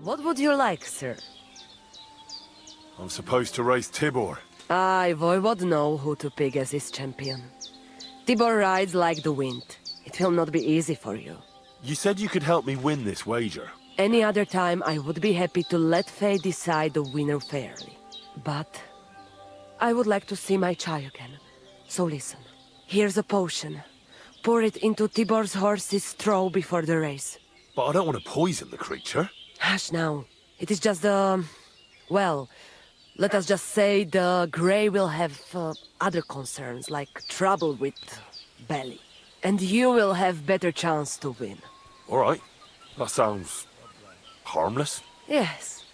What would you like, sir? I'm supposed to race Tibor. I, Voivod, know who to pick as his champion. Tibor rides like the wind. It will not be easy for you. You said you could help me win this wager. Any other time, I would be happy to let fate decide the winner fairly. But I would like to see my child again. So listen. Here's a potion. Pour it into Tibor's horse's straw before the race. But I don't want to poison the creature. Hush now. It is just the... well, let us just say the Grey will have other concerns, like trouble with belly. and you will have better chance to win. All right. That sounds harmless. Yes,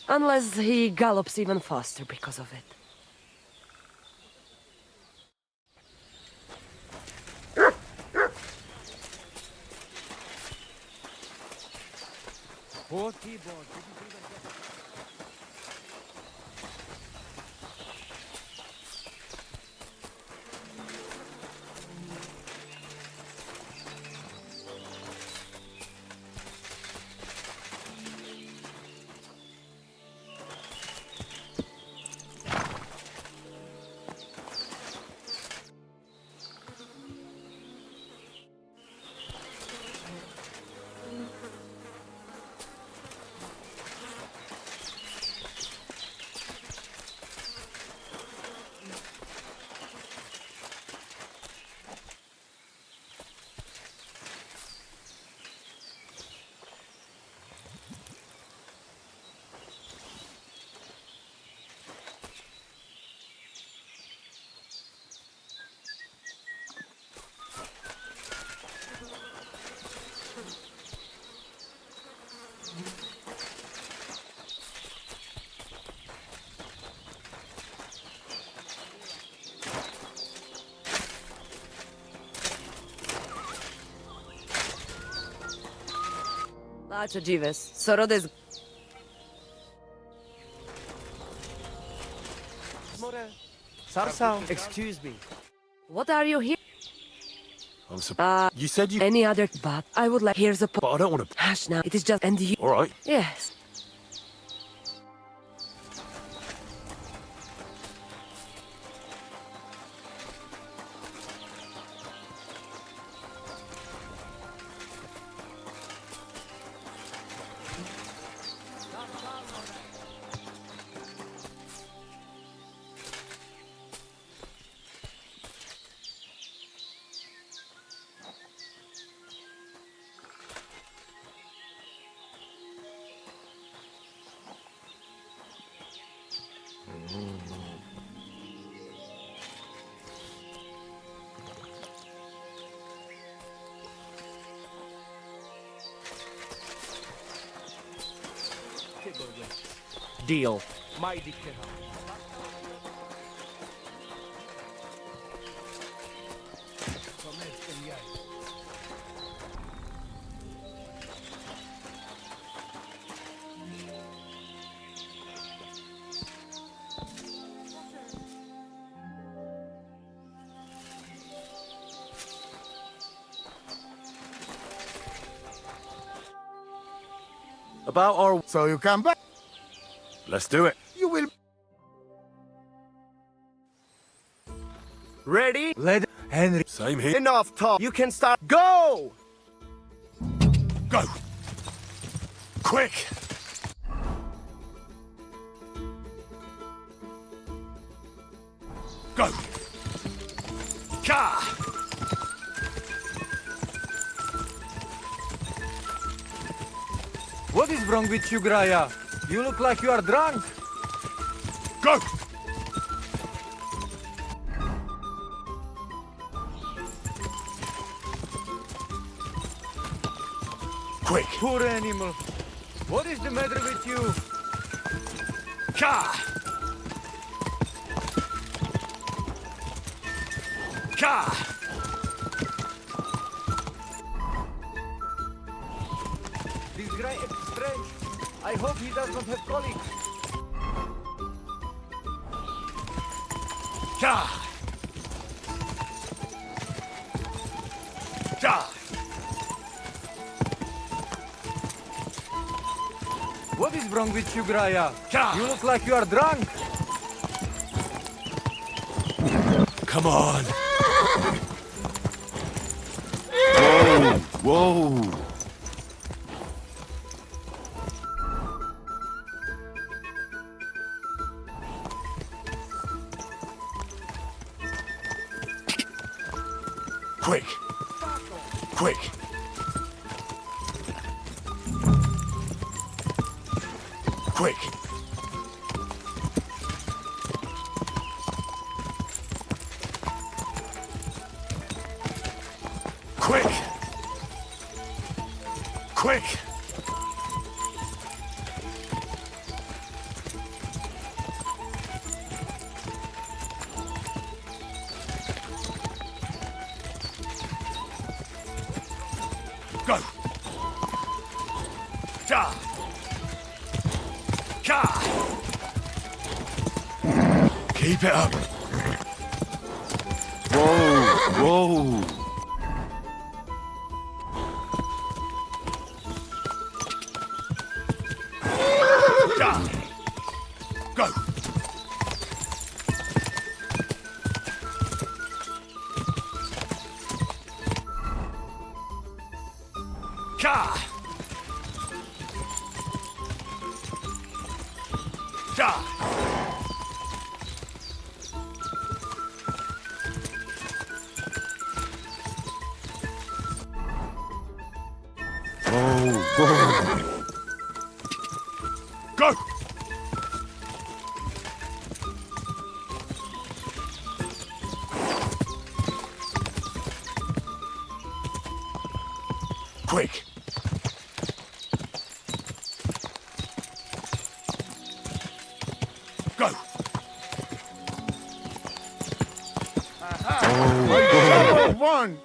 unless he gallops even faster because of it. Poor keyboard. Lacho Jives, Sorodes. Sarsao, excuse me. What are you here? I'm surprised. You said you... Any other, but I would like. Here's a. But I don't want to... Hush now. It is just. And you. All right. Yes. Deal. About our... So you come back. Let's do it. You will. Ready? Let Henry. Same here. Enough talk. You can start. Go! Go! Quick! Go! Ka! What is wrong with you, Graya? You look like you are drunk. Go! Quick! Poor animal. What is the matter with you? Ka! Ka! This guy is strange. I hope he does not have colic. Ka! Ka! What is wrong with you, Graya? Ka! You look like you are drunk. Come on! Whoa! Whoa! Quick! Quick! Quick! Quick! Quick! Go! Ja! Ja! Keep it up! Whoa! Whoa! Ja! Go! Ja! Ja! Whoa! Go! Quick! Go! Oh, one!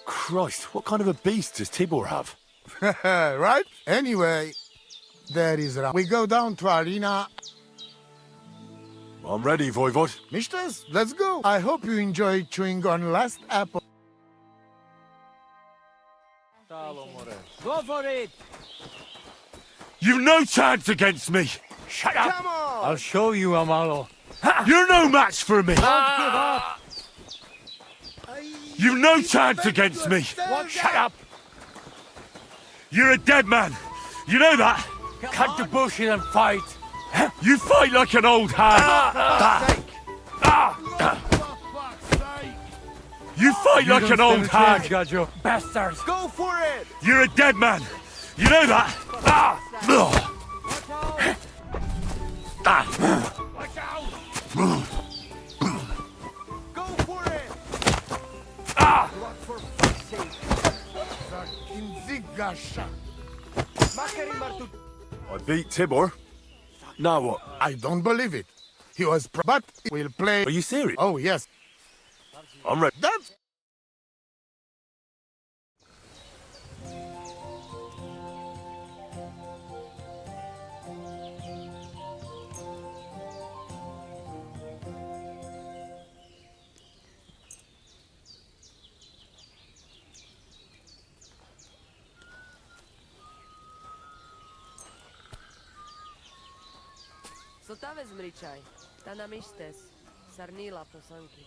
Christ, what kind of a beast does Tibor have? Right? Anyway, there is we go down to arena. I'm ready, Voivod. Mistress, let's go. I hope you enjoyed chewing on last apple. Go for it! You've no chance against me! Shut up! Come on! I'll show you, Amalo. You're no match for me! Don't give up! You've no chance against me! Shut up! You're a dead man! You know that? Cut the bullshit and fight! You fight like an old hag! You fight like an old hag! Gajo. Bastards! Go for it! You're a dead man! You know that? Watch out! Go for it! What for fuck's sake? I beat Tibor. Now what? I don't believe it. He was but we'll play. Are you serious? Oh, yes. I'm ready. That's... Co ta vezmričaj? Ta nam ištes. Sarnila prosanki.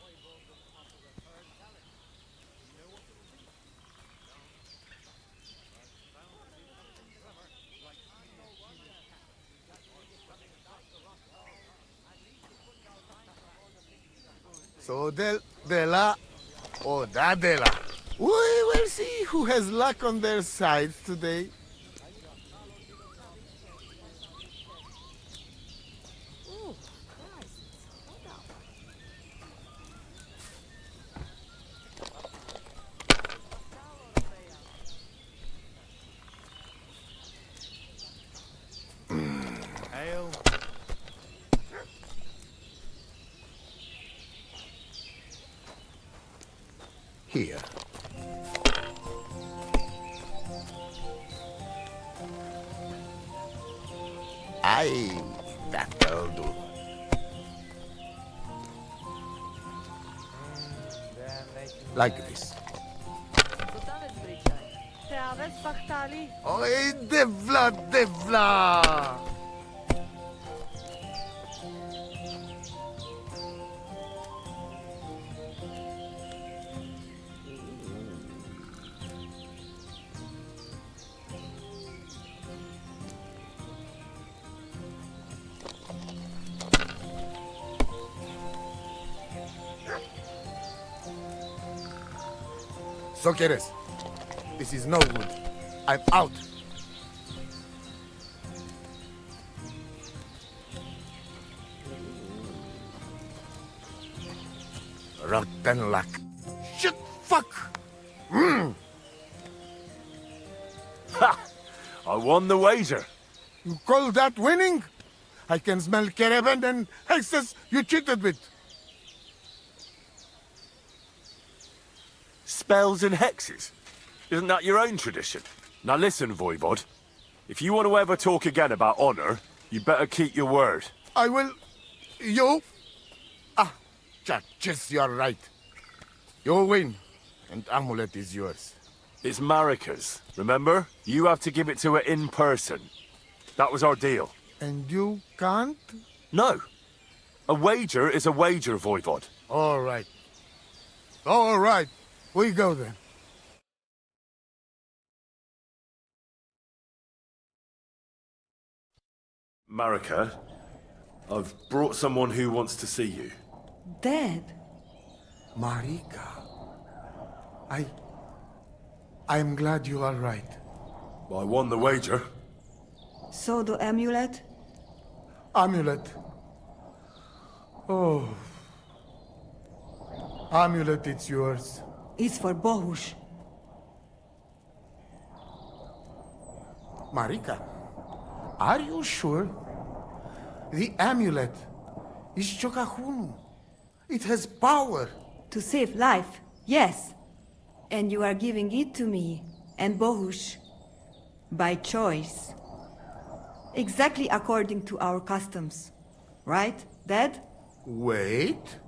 So Dela, oh that Dela. We will see who has luck on their side today. Ale. Here. Aye, that'll do. Like this. Co ta vezmričaj? Te ves pachtali? Oi, devla, devla! So quieres. This is no good. I'm out. Rotten luck. Shit, fuck! Mm. Ha! I won the wager. You call that winning? I can smell caravan and hexes you cheated with. Spells and hexes? Isn't that your own tradition? Now listen, Voivod. If you want to ever talk again about honor, you better keep your word. I will... You? Ah, just you're right. You win, and amulet is yours. It's Marika's, remember? You have to give it to her in person. That was our deal. And you can't? No. A wager is a wager, Voivod. All right. All right. We go then. Marika, I've brought someone who wants to see you. Dad? Marika. I'm glad you are right. I won the wager. So the amulet? Amulet. Oh. Amulet, it's yours. It's for Bohush. Marika, are you sure? The amulet is Chokahunu. It has power. To save life, yes. And you are giving it to me and Bohush. By choice. Exactly according to our customs. Right, Dad? Wait.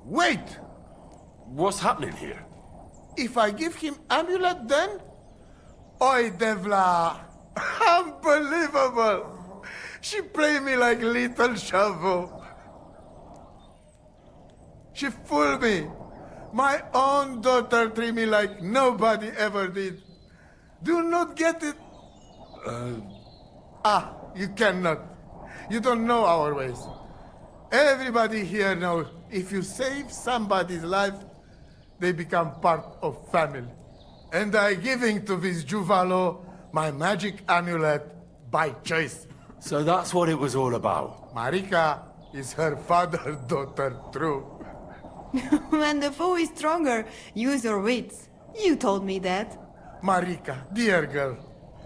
Wait! What's happening here? If I give him amulet then? Oi, Devla! Unbelievable! She played me like little shovel. She fooled me. My own daughter treated me like nobody ever did. Do not get it? You cannot. You don't know our ways. Everybody here knows if you save somebody's life, they become part of family. And I giving to this Juvalo my magic amulet by choice. So that's what it was all about. Marika is her father's daughter, true. When the foe is stronger, use your wits. You told me that. Marika, dear girl,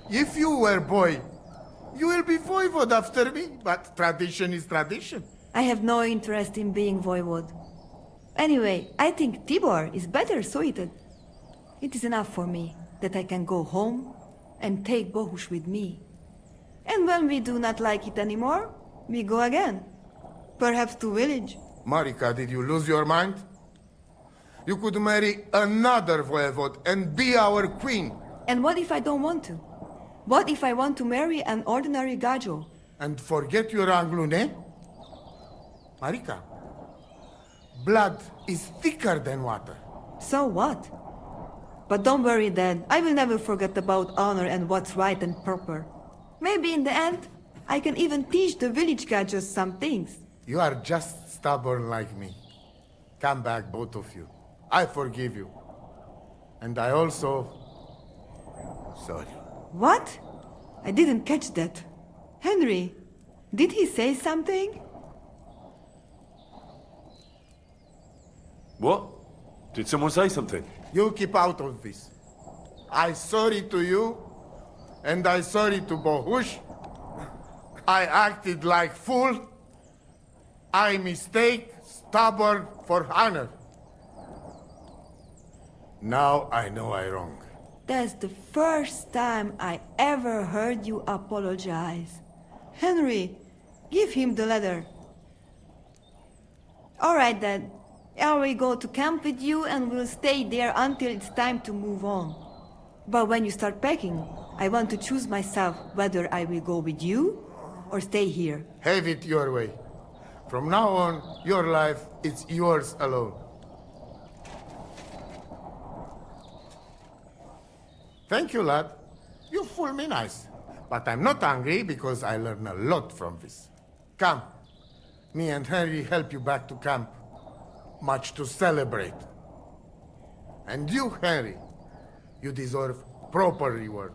if you were boy, you will be voivod after me, but tradition is tradition. I have no interest in being voivod. Anyway, I think Tibor is better suited. It is enough for me that I can go home and take Bohush with me. And when we do not like it anymore, we go again. Perhaps to village. Marika, did you lose your mind? You could marry another voivod and be our queen. And what if I don't want to? What if I want to marry an ordinary gajo? And forget your Anglune? Marika, blood is thicker than water. So what? But don't worry, Dad. I will never forget about honor and what's right and proper. Maybe in the end, I can even teach the village gajos some things. You are just stubborn like me. Come back, both of you. I forgive you. And I also... Sorry. What? I didn't catch that. Henry, did he say something? What? Did someone say something? You keep out of this. I sorry to you, and I sorry to Bohush. I acted like fool. I mistake, stubborn for honor. Now I know I wrong. That's the first time I ever heard you apologize. Henry, give him the letter. All right, then. I will go to camp with you and we'll stay there until it's time to move on. But when you start packing, I want to choose myself whether I will go with you or stay here. Have it your way. From now on, your life is yours alone. Thank you, lad. You fool me nice. But I'm not angry because I learned a lot from this. Come. Me and Henry help you back to camp. Much to celebrate. And you, Henry, you deserve proper reward.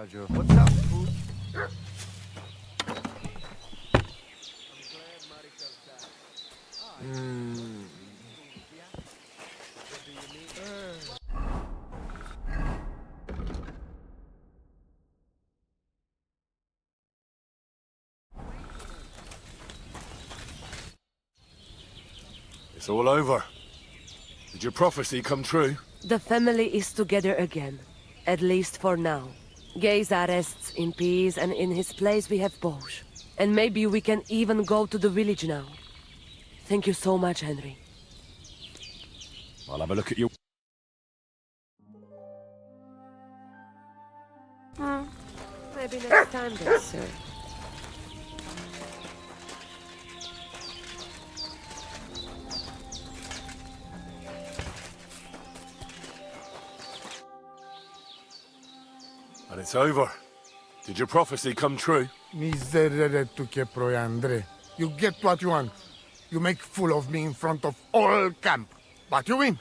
Gajo. What's up, Pooch? It's all over. Did your prophecy come true? The family is together again. At least for now. Geza rests in peace, and in his place we have Bosch. And maybe we can even go to the village now. Thank you so much, Henry. I'll have a look at you. Maybe next time then, sir. And it's over. Did your prophecy come true? Miserere tu che proiandre. You get what you want. You make fool of me in front of all camp. But you win.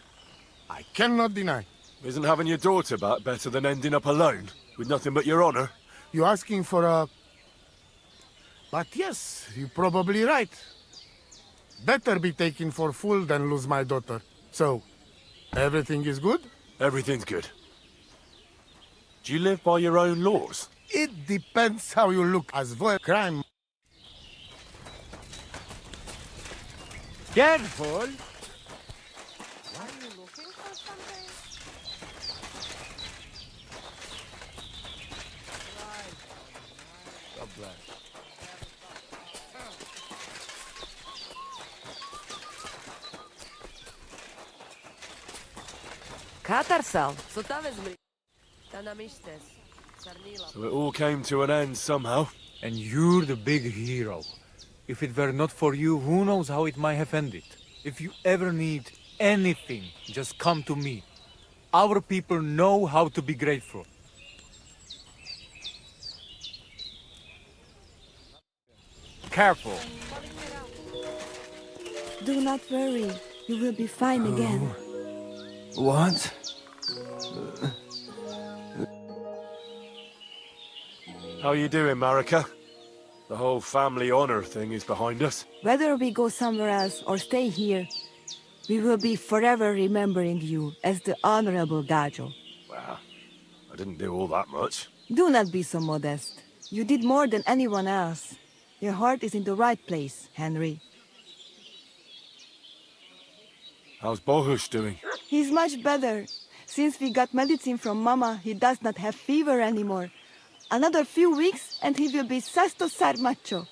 I cannot deny. Isn't having your daughter back better than ending up alone, with nothing but your honor? You're asking for a... But yes, you're probably right. Better be taken for fool than lose my daughter. So, everything is good? Everything's good. Do you live by your own laws? It depends how you look as for crime. Careful! God bless. Katarsal, co ta vezmi? Ta namištes. Sarnila. So it all came to an end somehow. And you're the big hero. If it were not for you, who knows how it might have ended. If you ever need anything, just come to me. Our people know how to be grateful. Careful. Do not worry. You will be fine again. What? How you doing, Marika? The whole family honor thing is behind us. Whether we go somewhere else or stay here, we will be forever remembering you as the Honorable Gajo. Well, I didn't do all that much. Do not be so modest. You did more than anyone else. Your heart is in the right place, Henry. How's Bohush doing? He's much better. Since we got medicine from Mama, he does not have fever anymore. Another few weeks and he will be sesto sarmacho.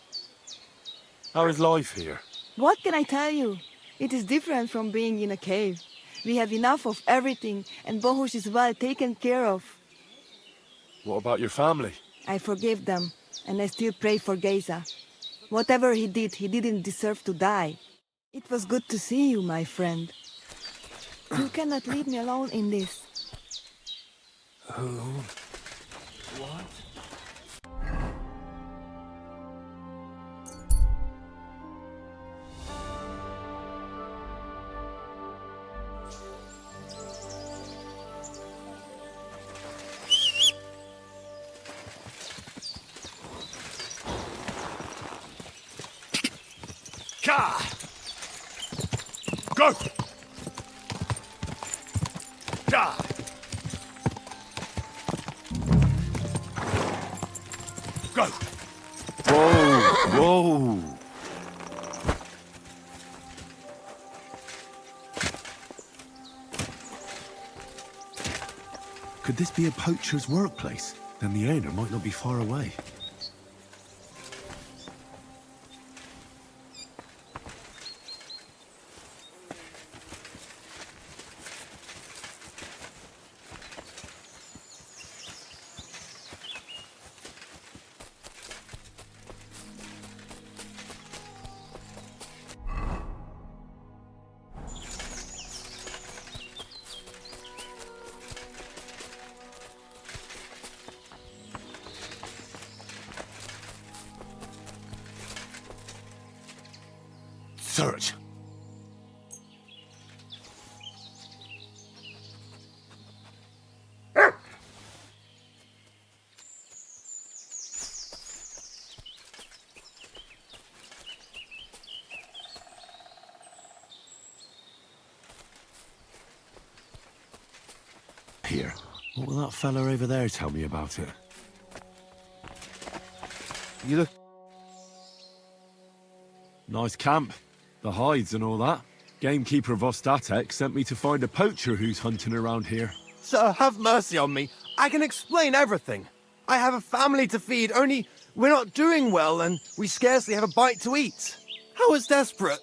How is life here? What can I tell you? It is different from being in a cave. We have enough of everything and Bohush is well taken care of. What about your family? I forgave them and I still pray for Geza. Whatever he didn't deserve to die. It was good to see you, my friend. You cannot leave me alone in this. Who? What? Ka! Go! Ka! Go! Whoa! Whoa! Could this be a poacher's workplace? Then the owner might not be far away. Search. here. What will that fella over there tell me about it? You look... Nice camp. The hides and all that. Gamekeeper Vostatek sent me to find a poacher who's hunting around here. Sir, have mercy on me. I can explain everything. I have a family to feed, only we're not doing well and we scarcely have a bite to eat. I was desperate.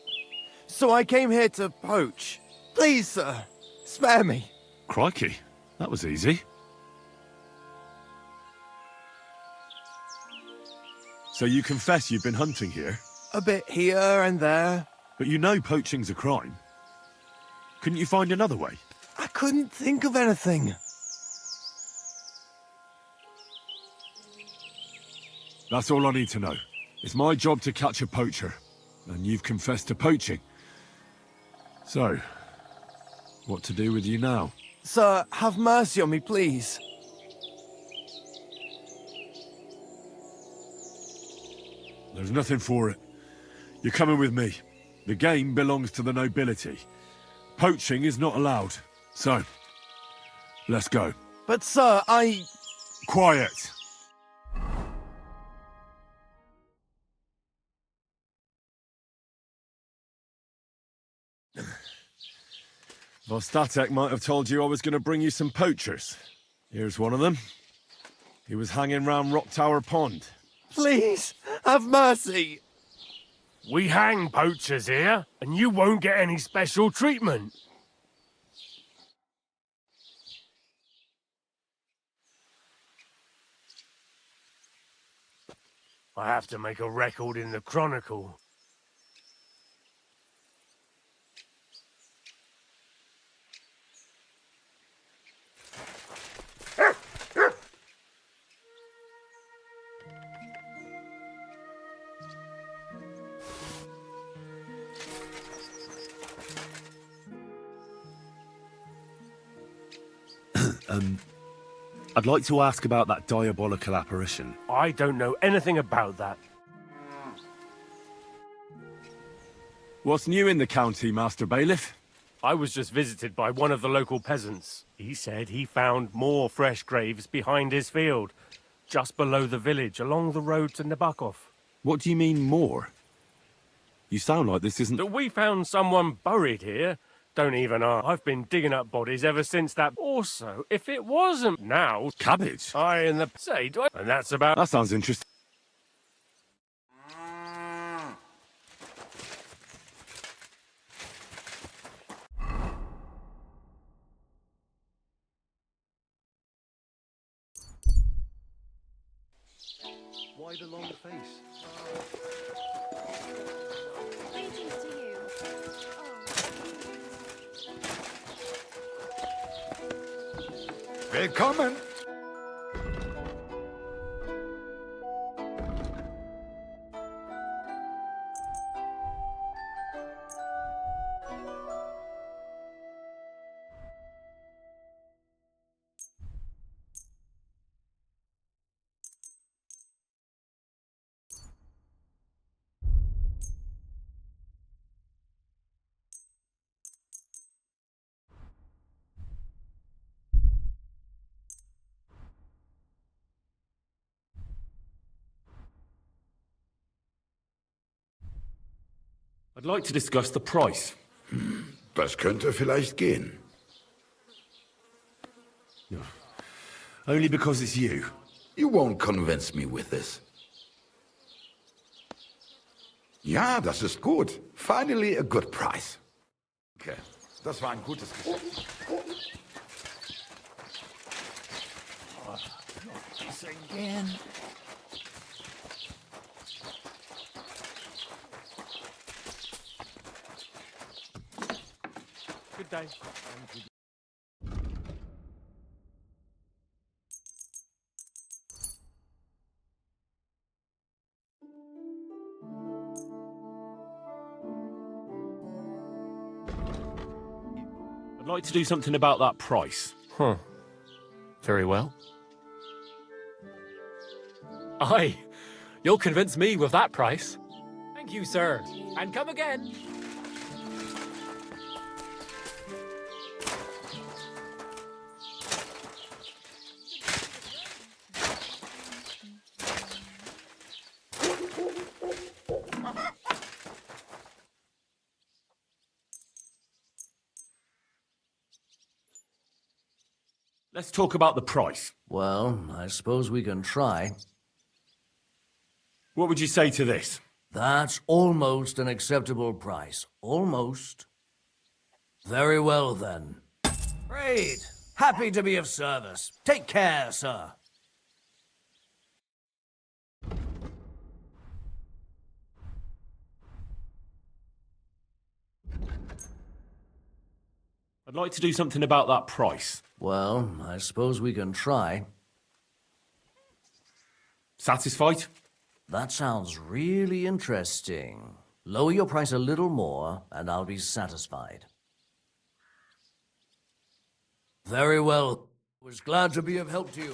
So I came here to poach. Please, sir, spare me. Crikey, that was easy. So you confess you've been hunting here? A bit here and there. But you know poaching's a crime. Couldn't you find another way? I couldn't think of anything. That's all I need to know. It's my job to catch a poacher, and you've confessed to poaching. So, what to do with you now? Sir, have mercy on me, please. There's nothing for it. You're coming with me. The game belongs to the nobility. Poaching is not allowed. So, let's go. But sir, Quiet! Vostatek might have told you I was going to bring you some poachers. Here's one of them. He was hanging round Rock Tower Pond. Please, have mercy. We hang poachers here, and you won't get any special treatment. I have to make a record in the Chronicle. I'd like to ask about that diabolical apparition. I don't know anything about that. What's new in the county, Master Bailiff? I was just visited by one of the local peasants. He said he found more fresh graves behind his field, just below the village, along the road to Nabokov. What do you mean, more? You sound like this isn't... That we found someone buried here. Don't even ask. I've been digging up bodies ever since that. Also, if it wasn't now... Cabbage? I in the... Say, do I... And that's about... That sounds interesting. Why the long face? Greetings to you. Willkommen! I'd like to discuss the price. Das könnte vielleicht gehen. Only because it's you. You won't convince me with this. Ja, das ist gut. Finally a good price. Okay, das war ein gutes Geschäft. This again. Good day. I'd like to do something about that price. Huh. Very well. Aye, you'll convince me with that price. Thank you, sir. And come again. Let's talk about the price. Well, I suppose we can try. What would you say to this? That's almost an acceptable price. Almost. Very well, then. Great. Happy to be of service. Take care, sir. I'd like to do something about that price. Well, I suppose we can try. Satisfied? That sounds really interesting. Lower your price a little more, and I'll be satisfied. Very well. Was glad to be of help to you.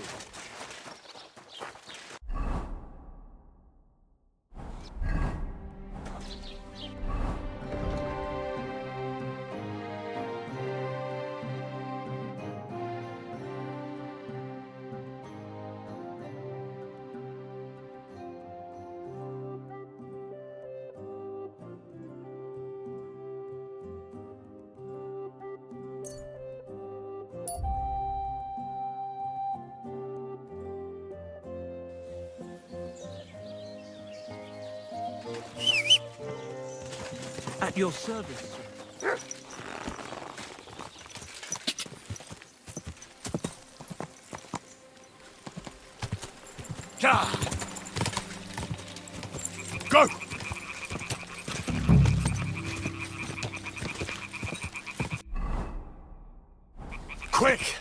At your service. Go! Quick!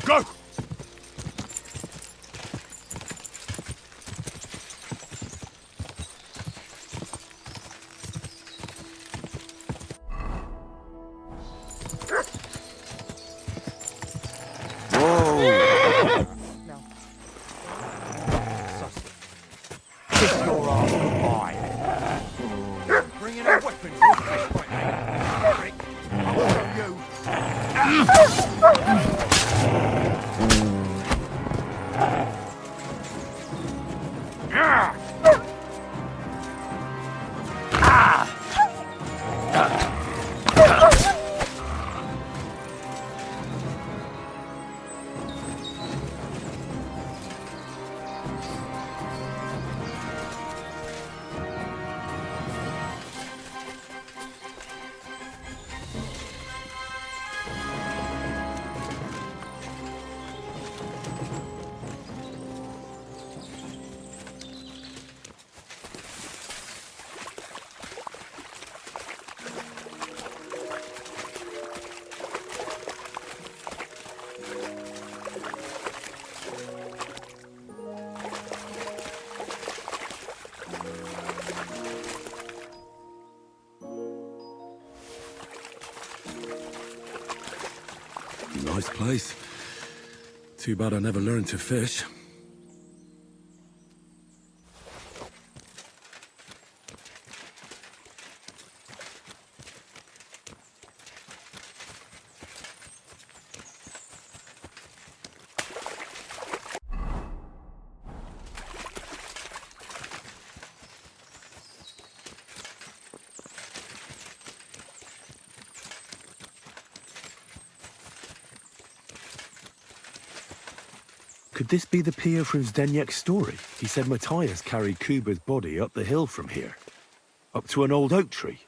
Go! Kiss your ass goodbye. Bring in a weapon for a fish fight, mate. Rick, I'll show you. Nice place. Too bad I never learned to fish. Could this be the pier from Zdeněk's story? He said Matthias carried Kuba's body up the hill from here, up to an old oak tree.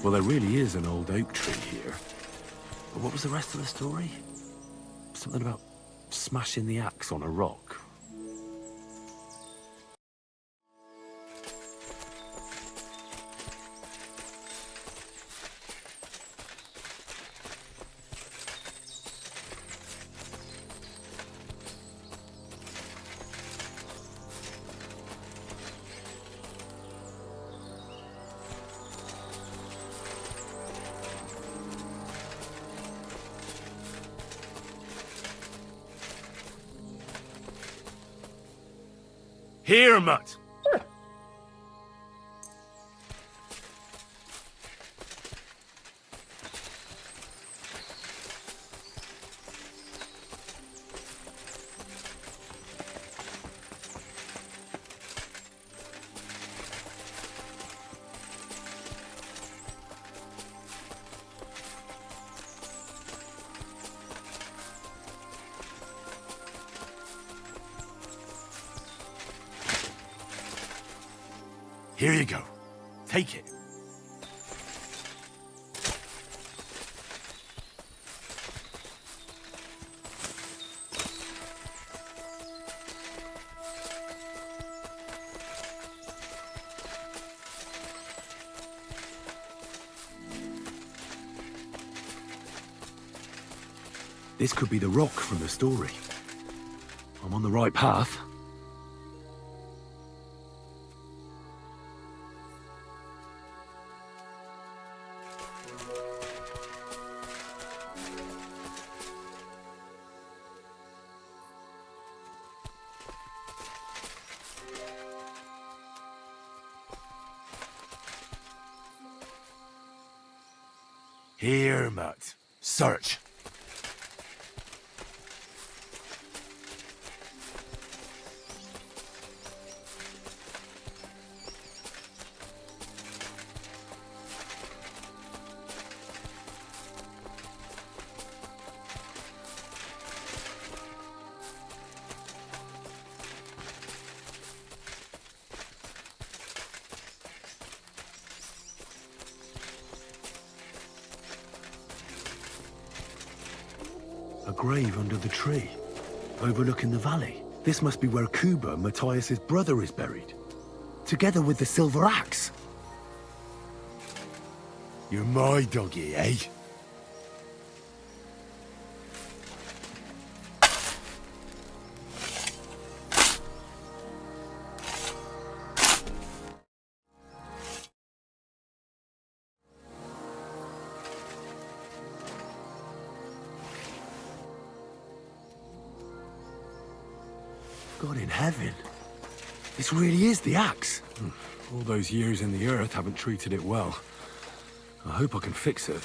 Well, there really is an old oak tree here. But what was the rest of the story? Something about smashing the axe on a rock. Here, mutt! Here you go. Take it. This could be the rock from the story. I'm on the right path. Here, mutt. Search. A grave under the tree, overlooking the valley. This must be where Kuba, Matthias's brother, is buried, together with the silver axe. You're my doggy, eh? God in heaven. This really is the axe. All those years in the earth haven't treated it well. I hope I can fix it.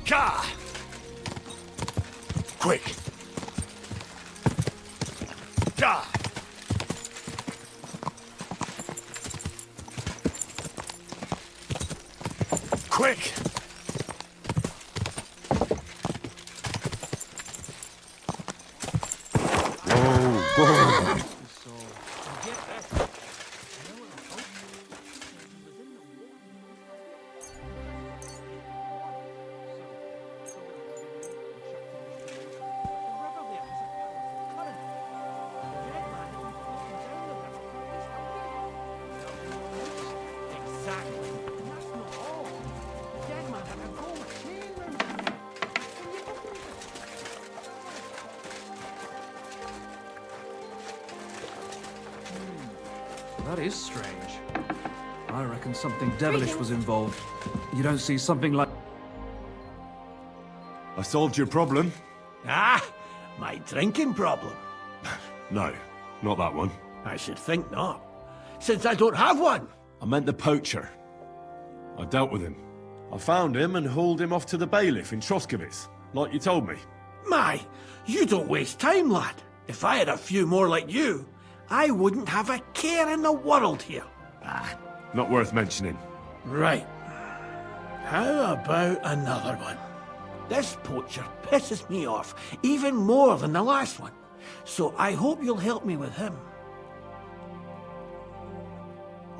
Ka! Quick! Ka! Quick! Whoa. That is strange. I reckon something devilish was involved. You don't see something like... I solved your problem. Ah, my drinking problem. No, not that one. I should think not, since I don't have one. I meant the poacher. I dealt with him. I found him and hauled him off to the bailiff in Troskowitz, like you told me. My, you don't waste time, lad. If I had a few more like you, I wouldn't have a care in the world here. Not worth mentioning. Right. How about another one? This poacher pisses me off even more than the last one, so I hope you'll help me with him.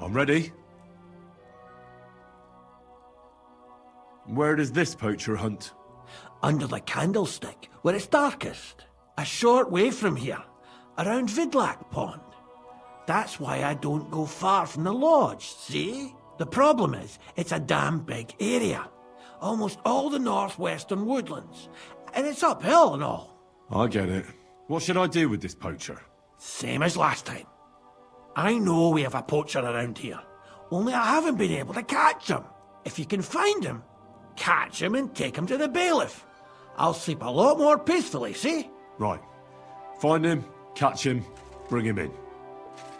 I'm ready. Where does this poacher hunt? Under the candlestick, where it's darkest. A short way from here, around Vidlak Pond. That's why I don't go far from the lodge, see? The problem is, it's a damn big area. Almost all the northwestern woodlands. And it's uphill and all. I get it. What should I do with this poacher? Same as last time. I know we have a poacher around here, only I haven't been able to catch him. If you can find him, catch him and take him to the bailiff. I'll sleep a lot more peacefully, see? Right. Find him, catch him, bring him in.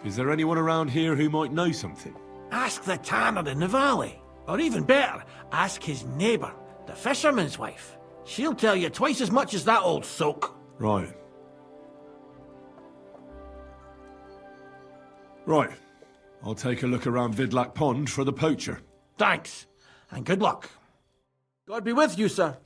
Is there anyone around here who might know something? Ask the tanner in the valley. Or even better, ask his neighbour, the fisherman's wife. She'll tell you twice as much as that old soak. Right. Right. I'll take a look around Vidlak Pond for the poacher. Thanks, and good luck. God be with you, sir.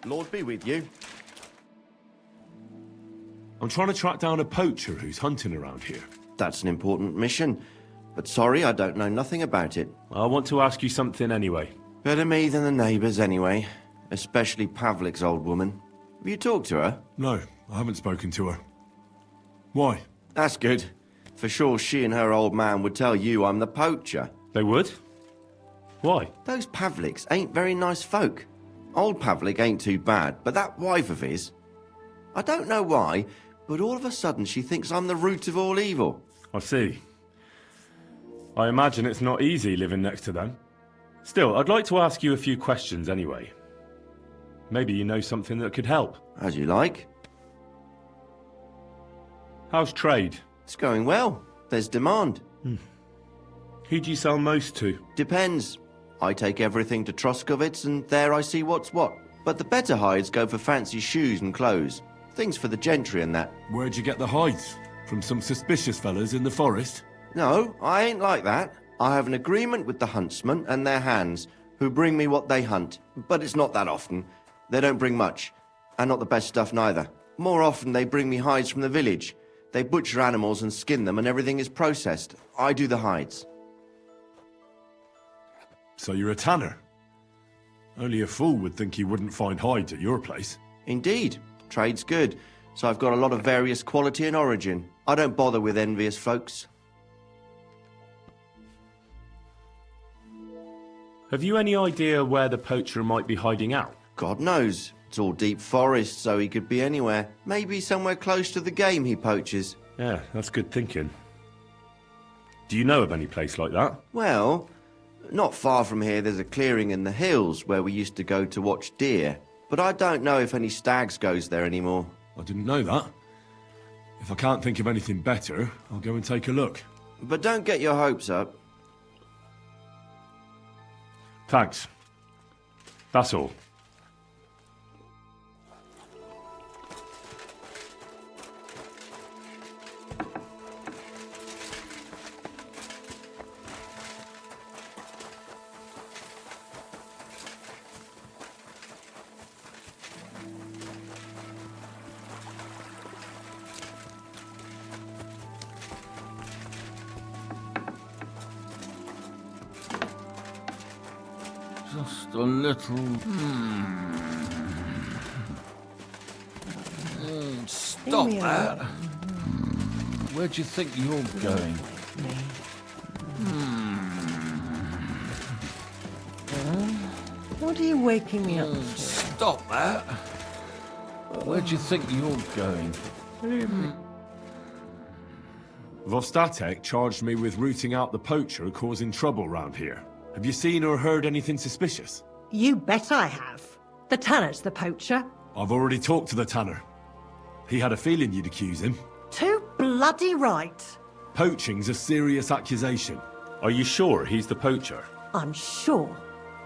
Lord be with you. I'm trying to track down a poacher who's hunting around here. That's an important mission, but sorry, I don't know nothing about it. I want to ask you something anyway. Better me than the neighbours anyway, especially Pavlik's old woman. Have you talked to her? No, I haven't spoken to her. Why? That's good. For sure she and her old man would tell you I'm the poacher. They would? Why? Those Pavliks ain't very nice folk. Old Pavlik ain't too bad, but that wife of his... I don't know why, but all of a sudden she thinks I'm the root of all evil. I see. I imagine it's not easy living next to them. Still, I'd like to ask you a few questions anyway. Maybe you know something that could help. As you like. How's trade? It's going well. There's demand. Who do you sell most to? Depends. I take everything to Troskowitz, and there I see what's what. But the better hides go for fancy shoes and clothes. Things for the gentry and that. Where'd you get the hides? From some suspicious fellas in the forest? No, I ain't like that. I have an agreement with the huntsmen and their hands, who bring me what they hunt. But it's not that often. They don't bring much. And not the best stuff neither. More often they bring me hides from the village. They butcher animals and skin them, and everything is processed. I do the hides. So you're a tanner? Only a fool would think you wouldn't find hides at your place. Indeed. Trade's good. So I've got a lot of various quality and origin. I don't bother with envious folks. Have you any idea where the poacher might be hiding out? God knows. It's all deep forest, so he could be anywhere. Maybe somewhere close to the game he poaches. Yeah, that's good thinking. Do you know of any place like that? Well, not far from here there's a clearing in the hills where we used to go to watch deer. But I don't know if any stags goes there anymore. I didn't know that. If I can't think of anything better, I'll go and take a look. But don't get your hopes up. Thanks. That's all. Just a little... Stop that. Where do you think you're going? What are you waking me up for? Stop that. Where do you think you're going? Vostatek charged me with rooting out the poacher causing trouble round here. Have you seen or heard anything suspicious? You bet I have. The tanner's the poacher. I've already talked to the tanner. He had a feeling you'd accuse him. Too bloody right. Poaching's a serious accusation. Are you sure he's the poacher? I'm sure.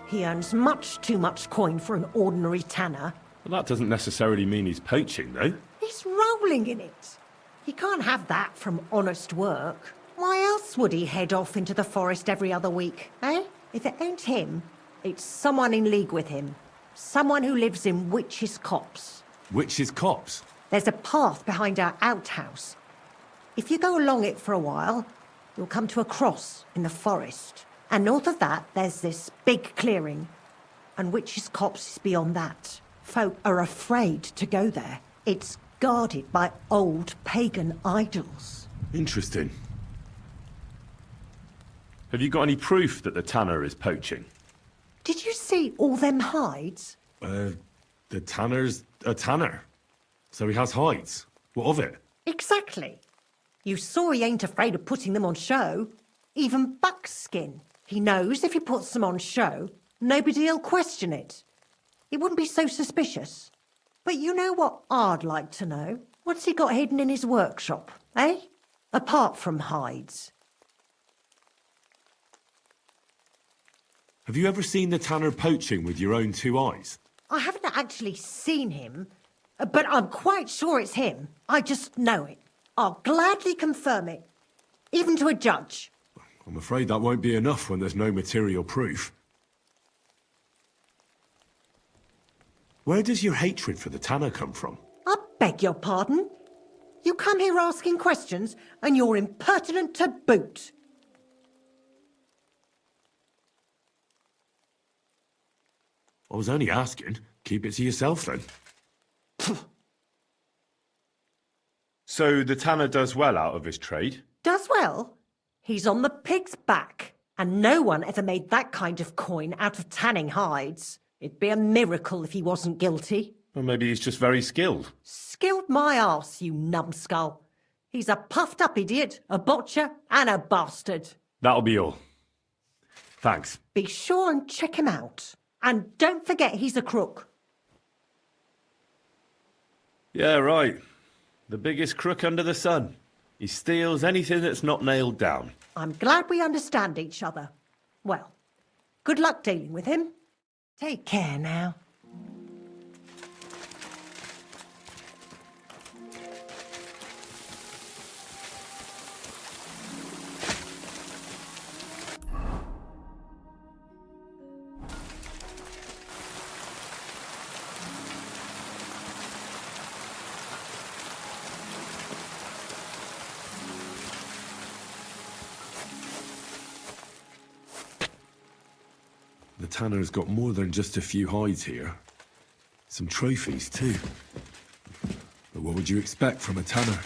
He earns much too much coin for an ordinary tanner. Well, that doesn't necessarily mean he's poaching, though. He's rolling in it. He can't have that from honest work. Why else would he head off into the forest every other week, eh? If it ain't him, it's someone in league with him. Someone who lives in Witch's Copse. Witch's Copse? There's a path behind our outhouse. If you go along it for a while, you'll come to a cross in the forest. And north of that, there's this big clearing. And Witch's Copse is beyond that. Folk are afraid to go there. It's guarded by old pagan idols. Interesting. Have you got any proof that the tanner is poaching? Did you see all them hides? The tanner's a tanner. So he has hides. What of it? Exactly. You saw he ain't afraid of putting them on show. Even buckskin. He knows if he puts them on show, nobody'll question it. It wouldn't be so suspicious. But you know what I'd like to know? What's he got hidden in his workshop, eh? Apart from hides. Have you ever seen the tanner poaching with your own two eyes? I haven't actually seen him, but I'm quite sure it's him. I just know it. I'll gladly confirm it, even to a judge. I'm afraid that won't be enough when there's no material proof. Where does your hatred for the tanner come from? I beg your pardon? You come here asking questions, and you're impertinent to boot. I was only asking. Keep it to yourself, then. So the tanner does well out of his trade? Does well. He's on the pig's back, and no one ever made that kind of coin out of tanning hides. It'd be a miracle if he wasn't guilty. Or maybe he's just very skilled. Skilled my arse, you numbskull. He's a puffed-up idiot, a botcher, and a bastard. That'll be all. Thanks. Be sure and check him out. And don't forget he's a crook. Yeah, right. The biggest crook under the sun. He steals anything that's not nailed down. I'm glad we understand each other. Well, good luck dealing with him. Take care now. The tanner's got more than just a few hides here. Some trophies, too. But what would you expect from a tanner?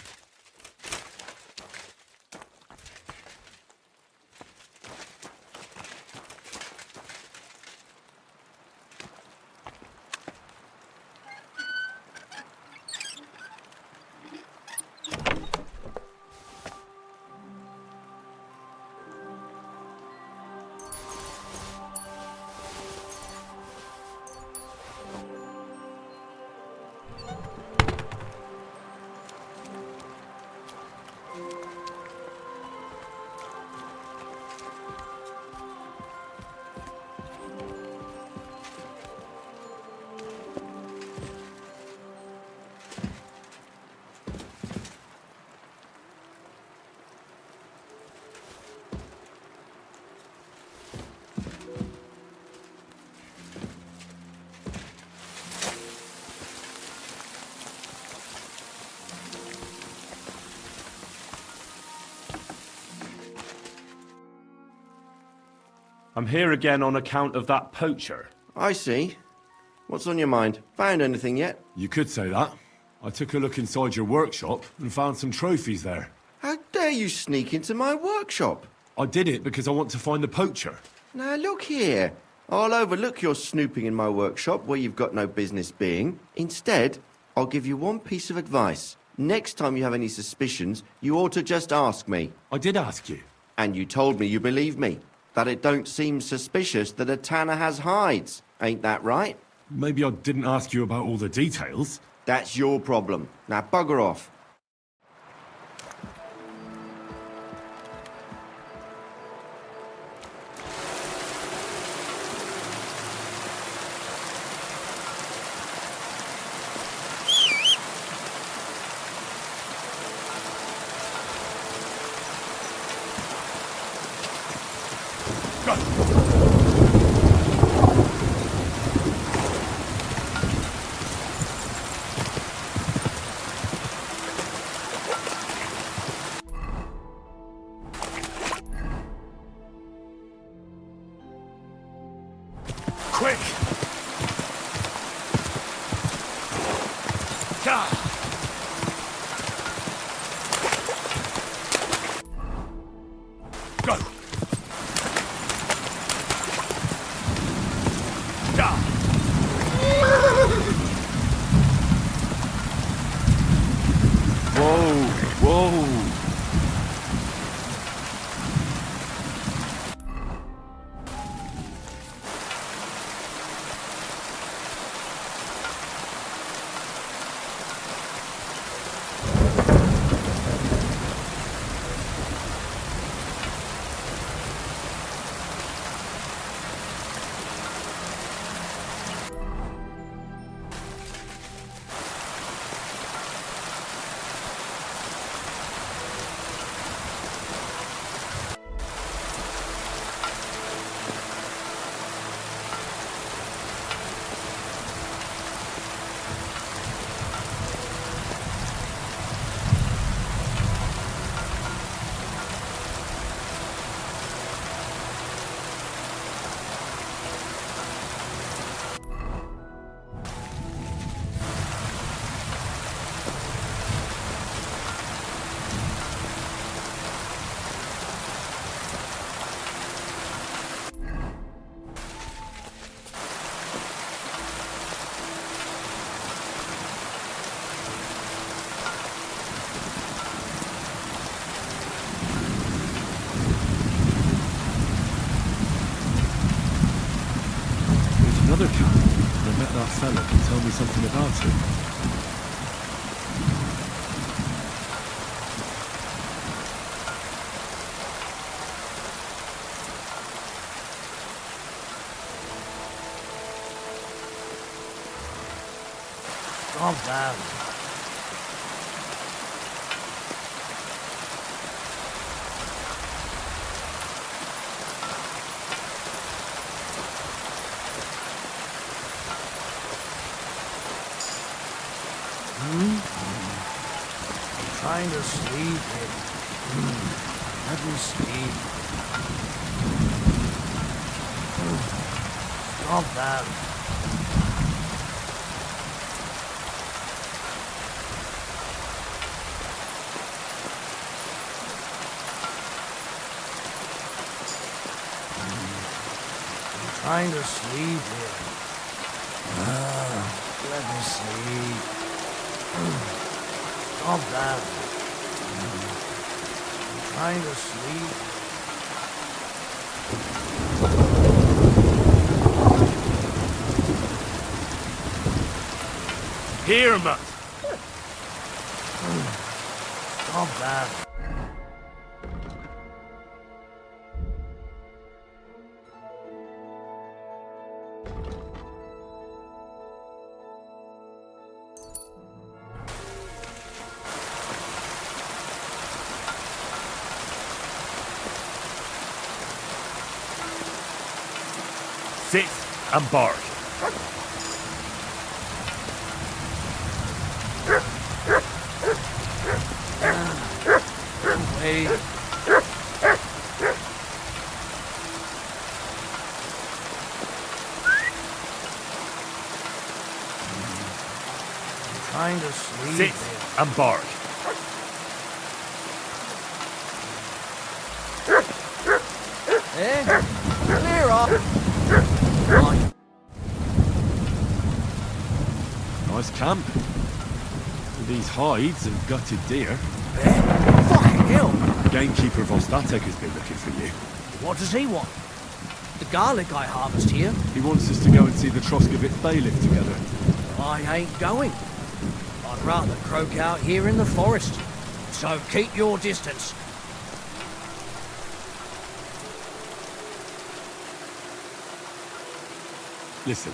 I'm here again on account of that poacher. I see. What's on your mind? Found anything yet? You could say that. I took a look inside your workshop and found some trophies there. How dare you sneak into my workshop? I did it because I want to find the poacher. Now look here. I'll overlook your snooping in my workshop where you've got no business being. Instead, I'll give you one piece of advice. Next time you have any suspicions, you ought to just ask me. I did ask you. And you told me you believe me. That it don't seem suspicious that a tanner has hides. Ain't that right? Maybe I didn't ask you about all the details. That's your problem. Now bugger off. Quick! Go! Whoa, whoa. Another camp. I met that fella can tell me something about it. Calm down. Trying to sleep here. Let me sleep. Calm down. I'm trying to sleep here. Let me sleep. Calm down. I'm trying to sleep. Here, man. Calm down. Sit and bark. Wait. and bark. Eh? Clear off! Nice camp. With these hides and gutted deer. Fucking hell! Gamekeeper Vostatek has been looking for you. What does he want? The garlic I harvest here? He wants us to go and see the Troskovitz bailiff together. I ain't going. I'd rather croak out here in the forest. So keep your distance. Listen,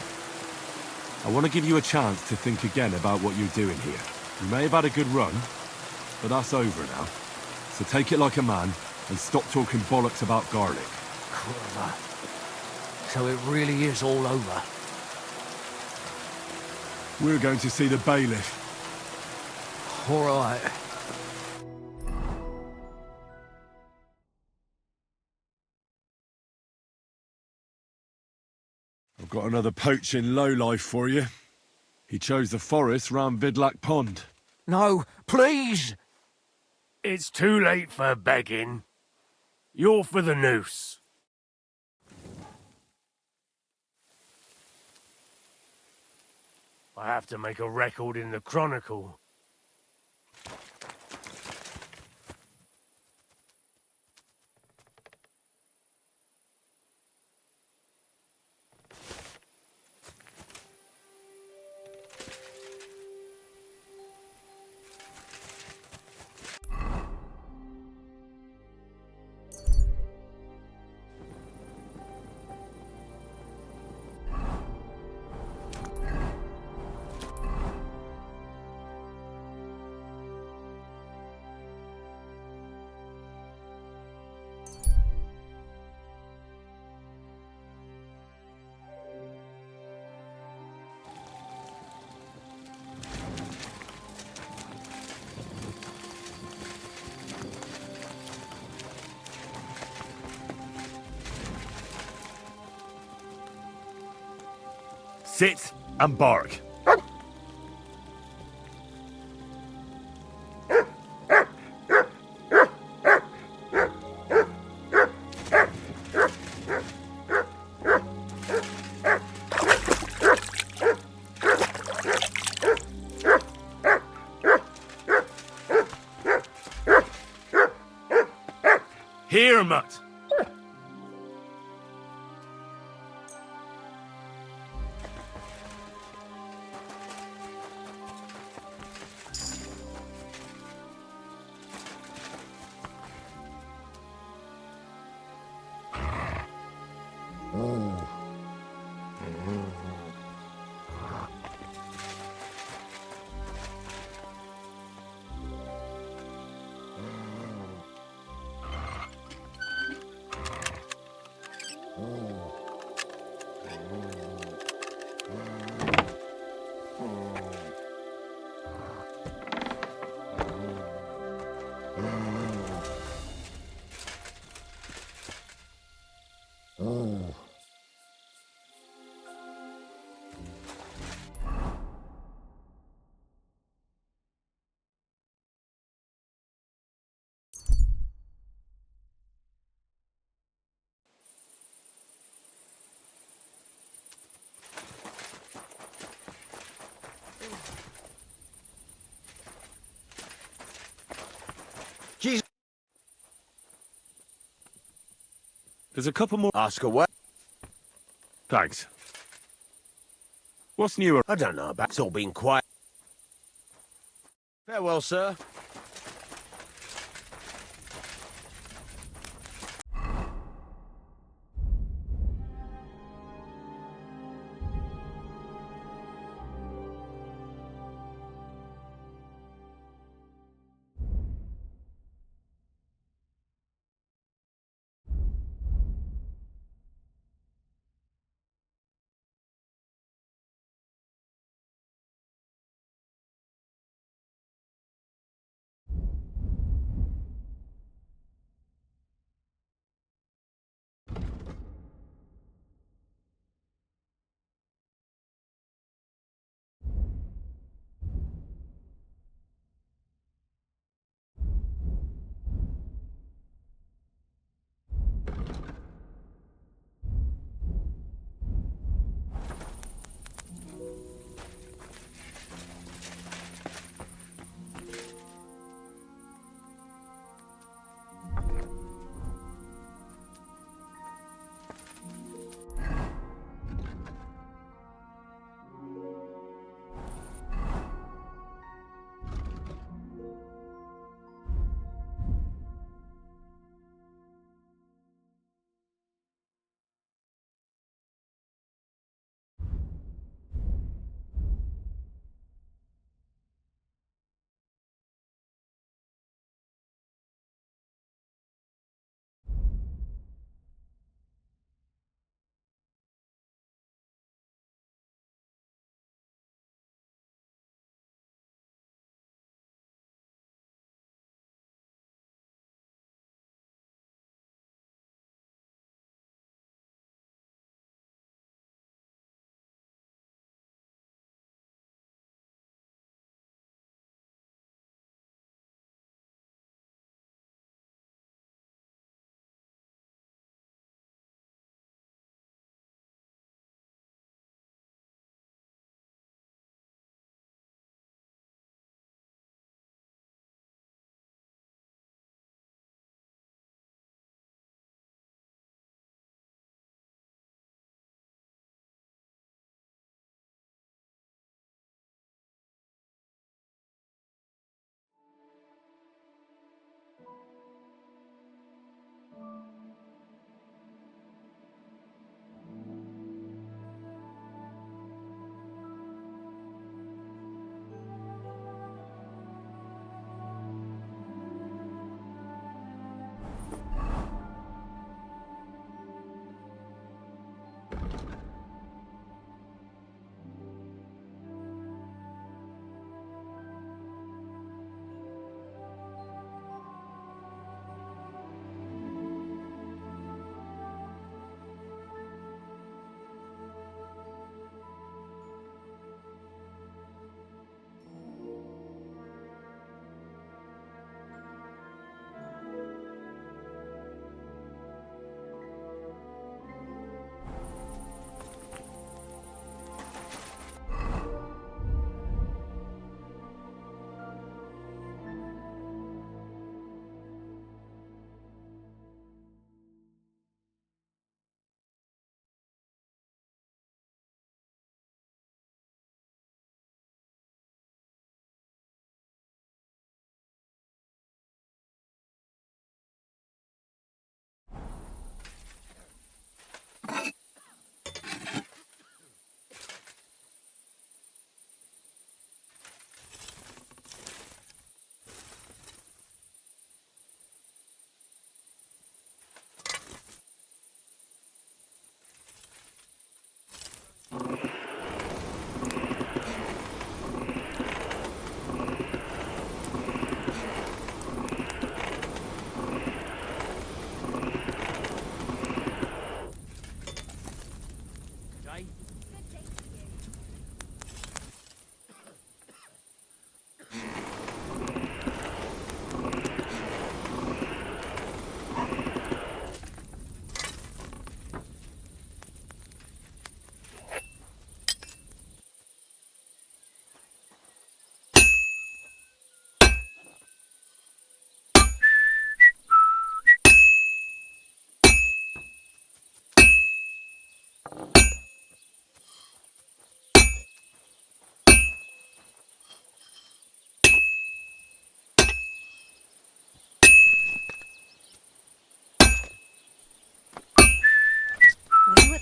I want to give you a chance to think again about what you're doing here. You may have had a good run, but that's over now. So take it like a man and stop talking bollocks about garlic. Klara. So it really is all over. We're going to see the bailiff. All right. I've got another poaching lowlife for you. He chose the forest round Vidlak Pond. No, please! It's too late for begging. You're for the noose. I have to make a record in the Chronicle. Sit and bark. Here, mutt. Jesus. There's a couple more. Ask away. Thanks. What's newer? I don't know about. It's all been quiet. Farewell, sir.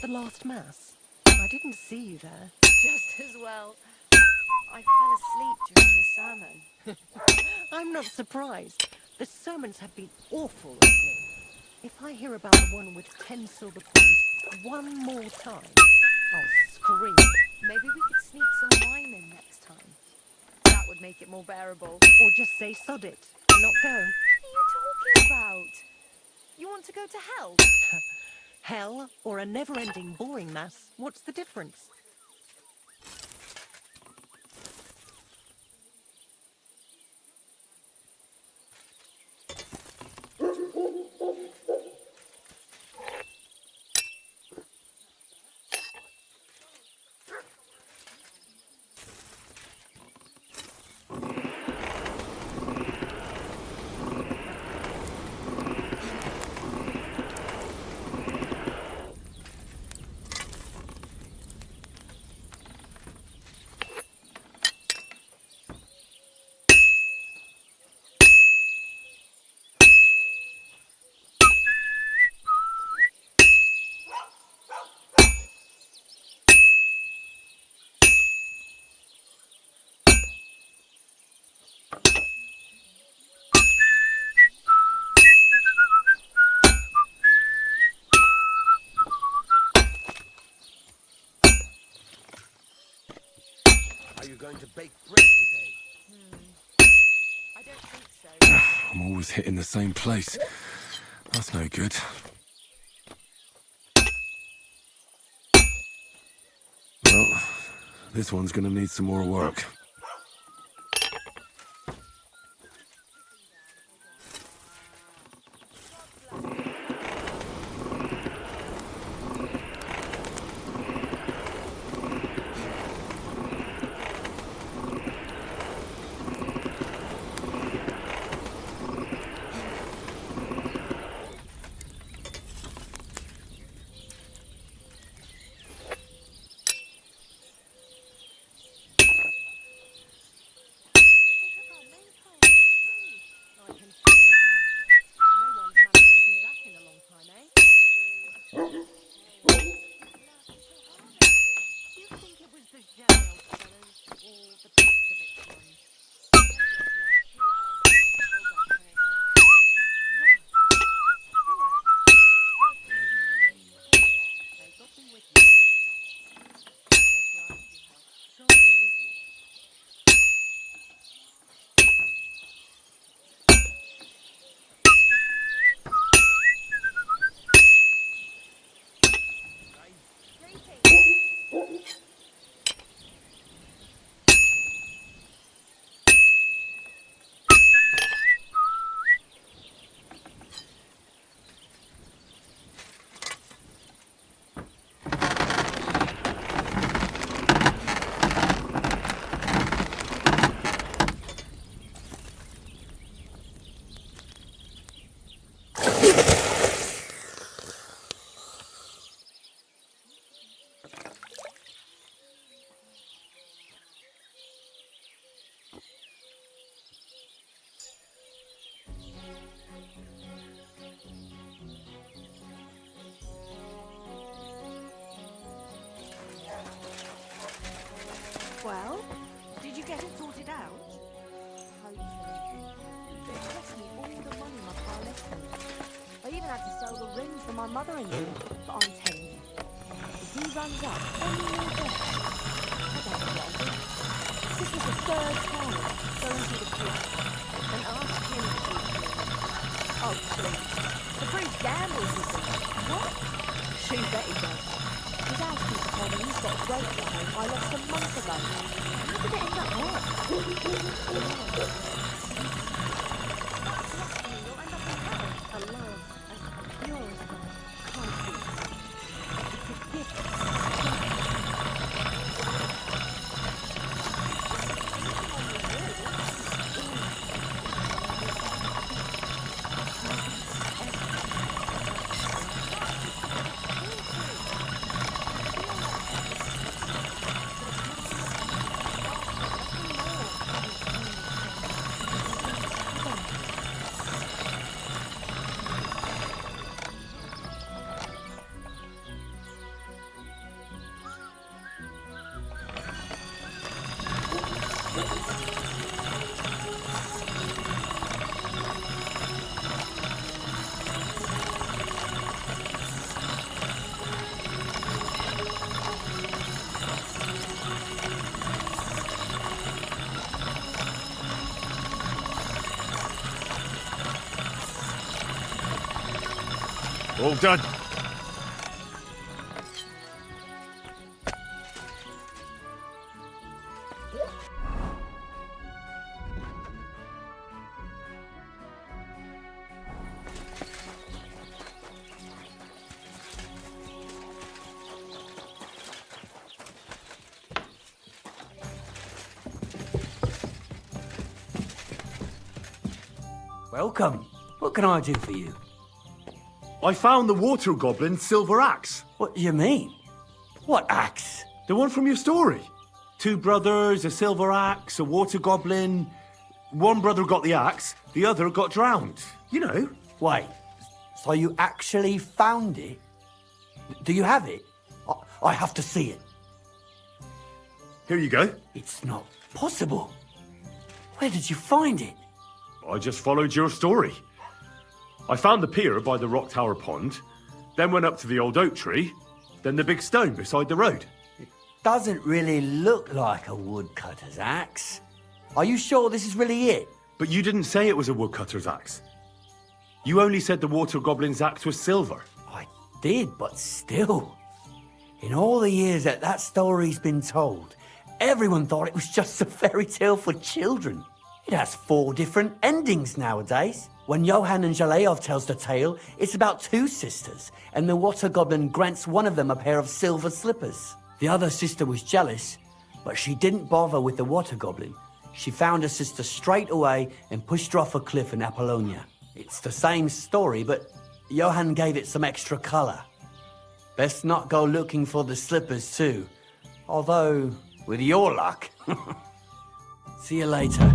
last Mass? I didn't see you there. Just as well. I fell asleep during the sermon. I'm not surprised. The sermons have been awful lately. If I hear about the one with 10 silver coins one more time, I'll scream. Maybe we could sneak some wine in next time. That would make it more bearable. Or just say sod it and not go. What are you talking about? You want to go to hell? Hell or a never-ending boring Mass, what's the difference? Are you going to bake bread today? I don't think so. I'm always hitting the same place. That's no good. Well, this one's gonna need some more work. Well, did you get it sorted out? Hopefully. It cost me all the money my pa left me. I even had to sell the ring for my mother-in-law. But I'm telling you, if he runs up any more debt, I don't know what I'll do. This was the third time going to the priest and asked him to do it. Oh, please. The priest gambles with me. What? She bet he does. His housekeeper told me he's got a brake at home I lost a month ago. How did it end up there? You'll end up in heaven. Alone, as pure as God can't be. It's a gift. All done. Welcome. What can I do for you? I found the water goblin's silver axe. What do you mean? What axe? The one from your story. 2 brothers, a silver axe, a water goblin. One brother got the axe, the other got drowned. You know. Wait, so you actually found it? Do you have it? I have to see it. Here you go. It's not possible. Where did you find it? I just followed your story. I found the pier by the rock tower pond, then went up to the old oak tree, then the big stone beside the road. Doesn't really look like a woodcutter's axe. Are you sure this is really it? But you didn't say it was a woodcutter's axe. You only said the water goblin's axe was silver. I did, but still. In all the years that story's been told, everyone thought it was just a fairy tale for children. It has 4 different endings nowadays. When Johann and Jaleov tells the tale, it's about 2 sisters, and the water goblin grants one of them a pair of silver slippers. The other sister was jealous, but she didn't bother with the water goblin. She found her sister straight away and pushed her off a cliff in Apollonia. It's the same story, but Johann gave it some extra colour. Best not go looking for the slippers too. Although, with your luck. See you later.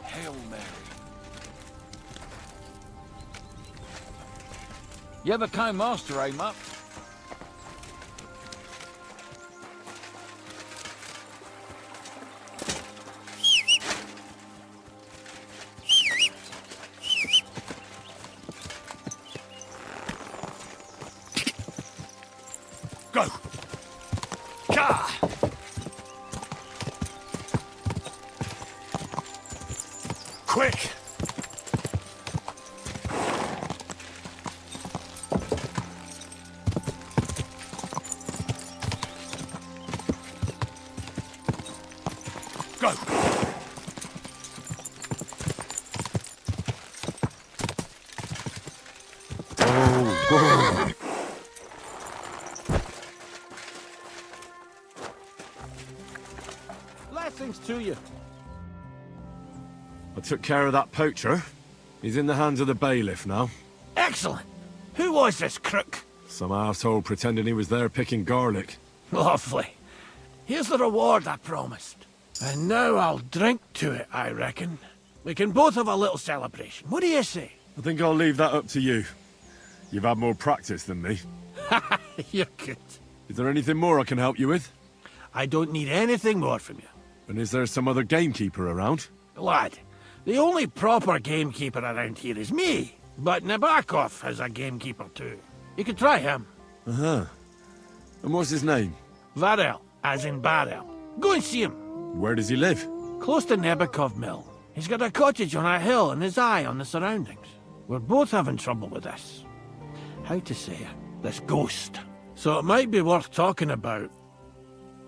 Hail Mary. You ever came master, eh, Mutt? Go! Gah! Quick! Go! Oh, God. Blessings to you. I took care of that poacher. He's in the hands of the bailiff now. Excellent. Who was this crook? Some asshole pretending he was there picking garlic. Lovely. Here's the reward I promised. And now I'll drink to it, I reckon. We can both have a little celebration. What do you say? I think I'll leave that up to you. You've had more practice than me. You're good. Is there anything more I can help you with? I don't need anything more from you. And is there some other gamekeeper around? Lad, the only proper gamekeeper around here is me. But Nabokov has a gamekeeper too. You could try him. Uh-huh. And what's his name? Varel, as in barrel. Go and see him. Where does he live? Close to Nabokov Mill. He's got a cottage on a hill and his eye on the surroundings. We're both having trouble with this. How to say it? This ghost. So it might be worth talking about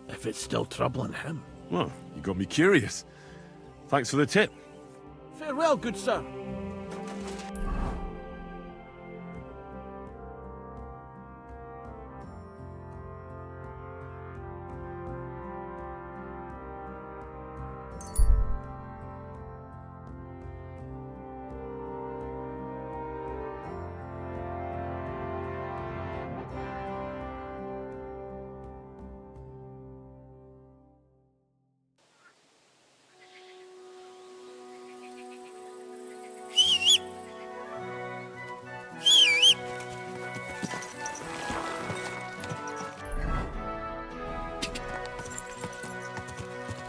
if it's still troubling him. Well, you got me curious. Thanks for the tip. Farewell, good sir.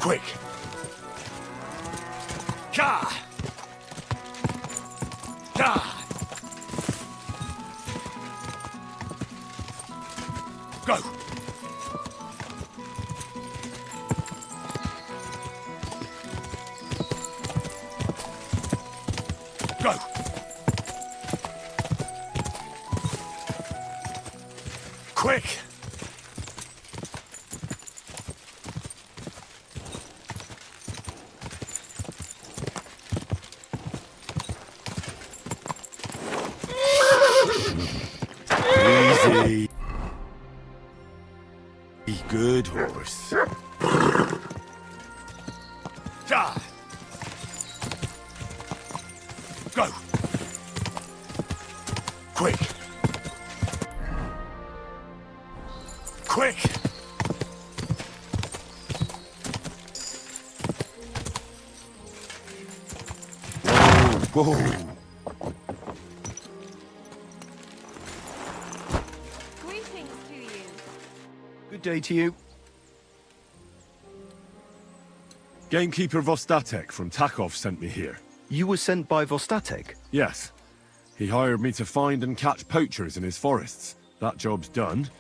Quick! Ka! Ka! Go! Go! Quick! Easy. Good horse. Ja. Go. Quick. Quick. Whoa. Greetings to you. Good day to you. Gamekeeper Vostatek from Takov sent me here. You were sent by Vostatek? Yes. He hired me to find and catch poachers in his forests. That job's done,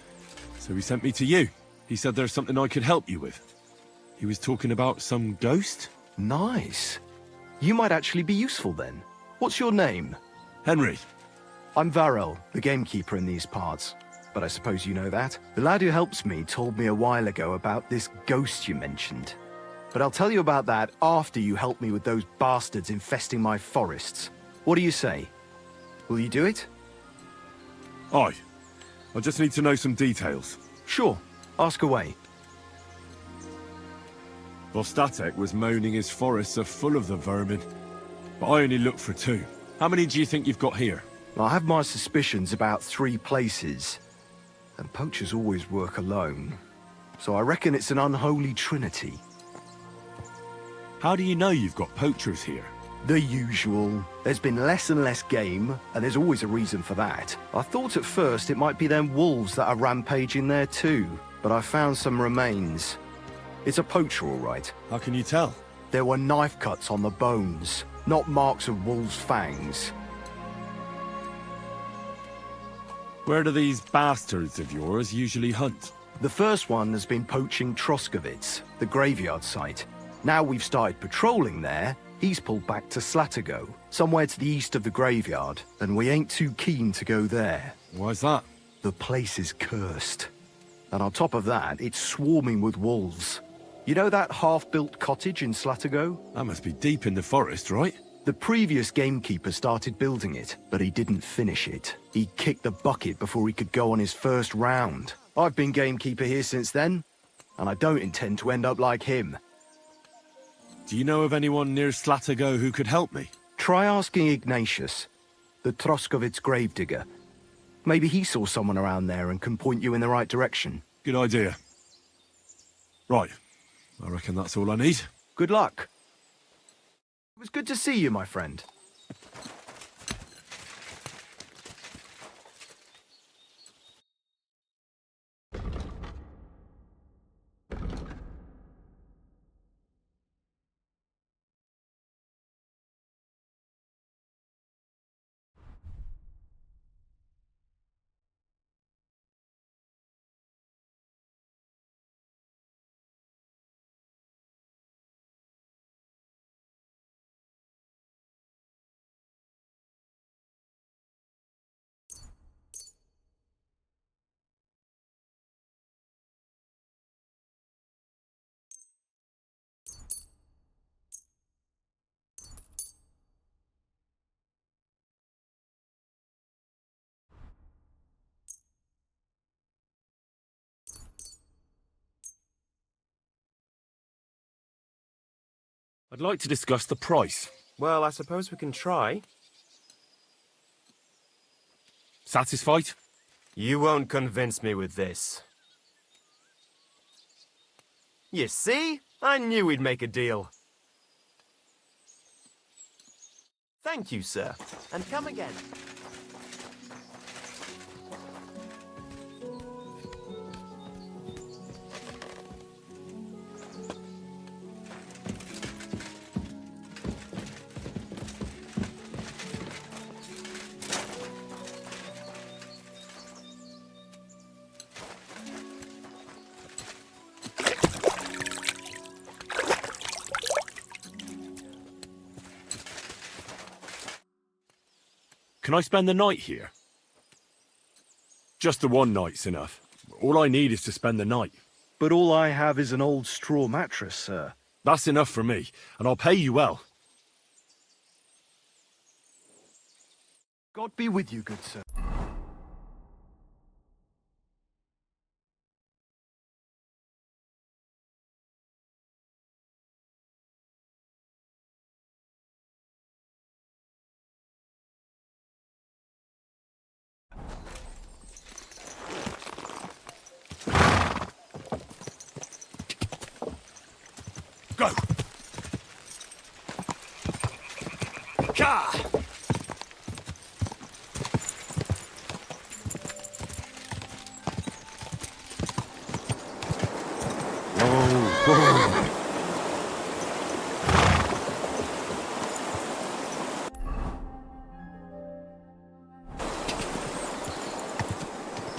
so he sent me to you. He said there's something I could help you with. He was talking about some ghost? Nice. You might actually be useful then. What's your name? Henry. I'm Varel, the gamekeeper in these parts. But I suppose you know that. The lad who helps me told me a while ago about this ghost you mentioned. But I'll tell you about that after you help me with those bastards infesting my forests. What do you say? Will you do it? Aye. I just need to know some details. Sure. Ask away. Vostatek was moaning his forests are full of the vermin, but I only looked for 2. How many do you think you've got here? I have my suspicions about 3 places. And poachers always work alone. So I reckon it's an unholy trinity. How do you know you've got poachers here? The usual. There's been less and less game, and there's always a reason for that. I thought at first it might be them wolves that are rampaging there too, but I found some remains. It's a poacher, all right. How can you tell? There were knife cuts on the bones, not marks of wolves' fangs. Where do these bastards of yours usually hunt? The first one has been poaching Troskovitz, the graveyard site. Now we've started patrolling there, he's pulled back to Slatigo, somewhere to the east of the graveyard, and we ain't too keen to go there. Why's that? The place is cursed. And on top of that, it's swarming with wolves. You know that half-built cottage in Slatigo? That must be deep in the forest, right? The previous gamekeeper started building it, but he didn't finish it. He kicked the bucket before he could go on his first round. I've been gamekeeper here since then, and I don't intend to end up like him. Do you know of anyone near Slatigo who could help me? Try asking Ignatius, the Troskovitz gravedigger. Maybe he saw someone around there and can point you in the right direction. Good idea. Right. I reckon that's all I need. Good luck. It was good to see you, my friend. I'd like to discuss the price. Well, I suppose we can try. Satisfied? You won't convince me with this. You see? I knew we'd make a deal. Thank you, sir. And come again. Can I spend the night here? Just the one night's enough. All I need is to spend the night. But all I have is an old straw mattress, sir. That's enough for me, and I'll pay you well. God be with you, good sir. Go! Ka!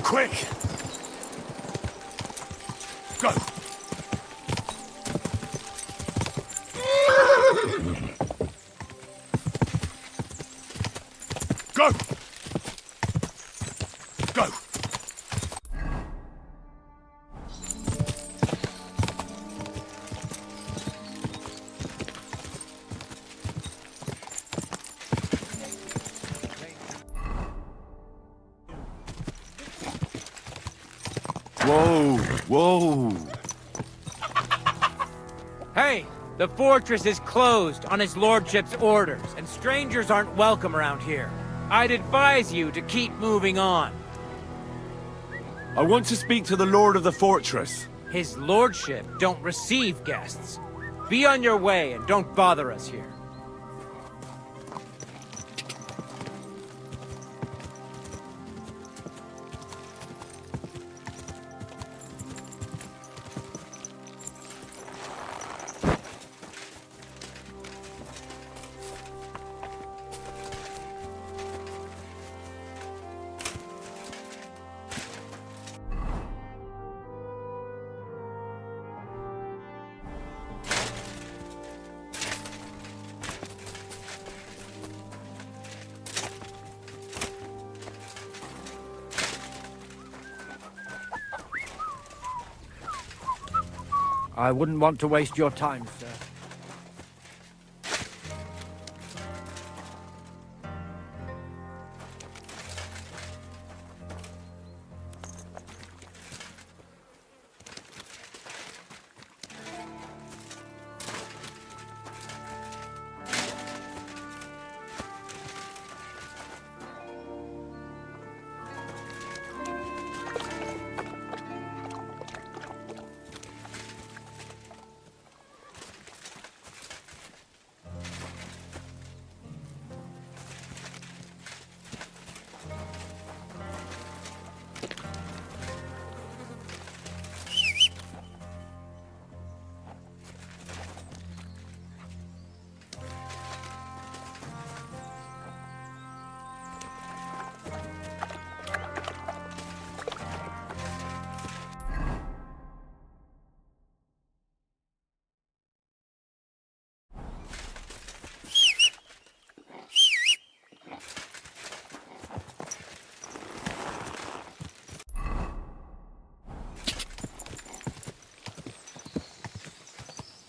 Quick! Go! Go! Go! Whoa, whoa. Hey, the fortress is closed on his lordship's orders, and strangers aren't welcome around here. I'd advise you to keep moving on. I want to speak to the Lord of the Fortress. His lordship don't receive guests. Be on your way and don't bother us here. I wouldn't want to waste your time, sir.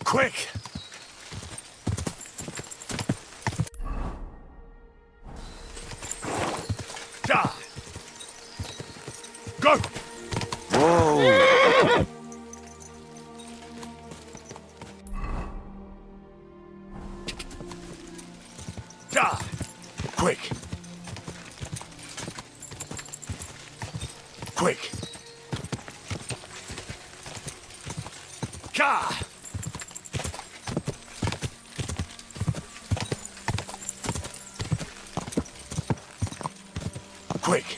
Quick! Da! Go! Whoa! Da! Quick! Quick! Ka! Quick!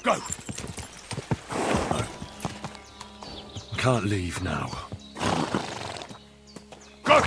Go! I can't leave now. Go!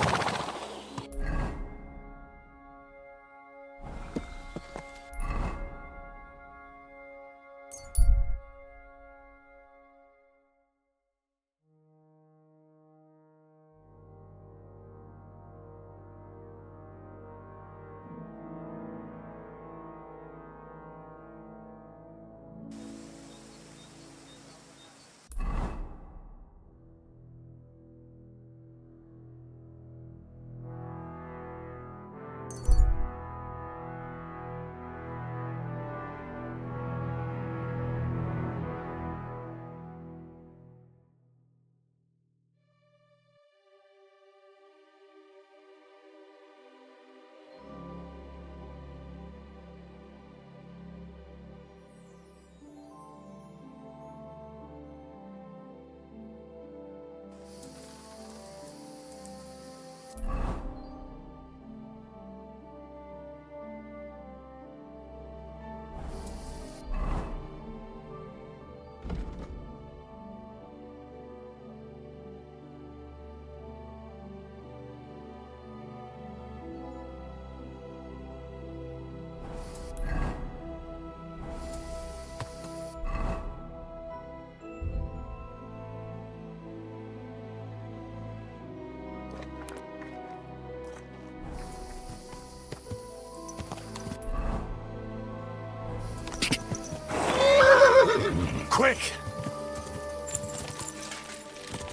Quick!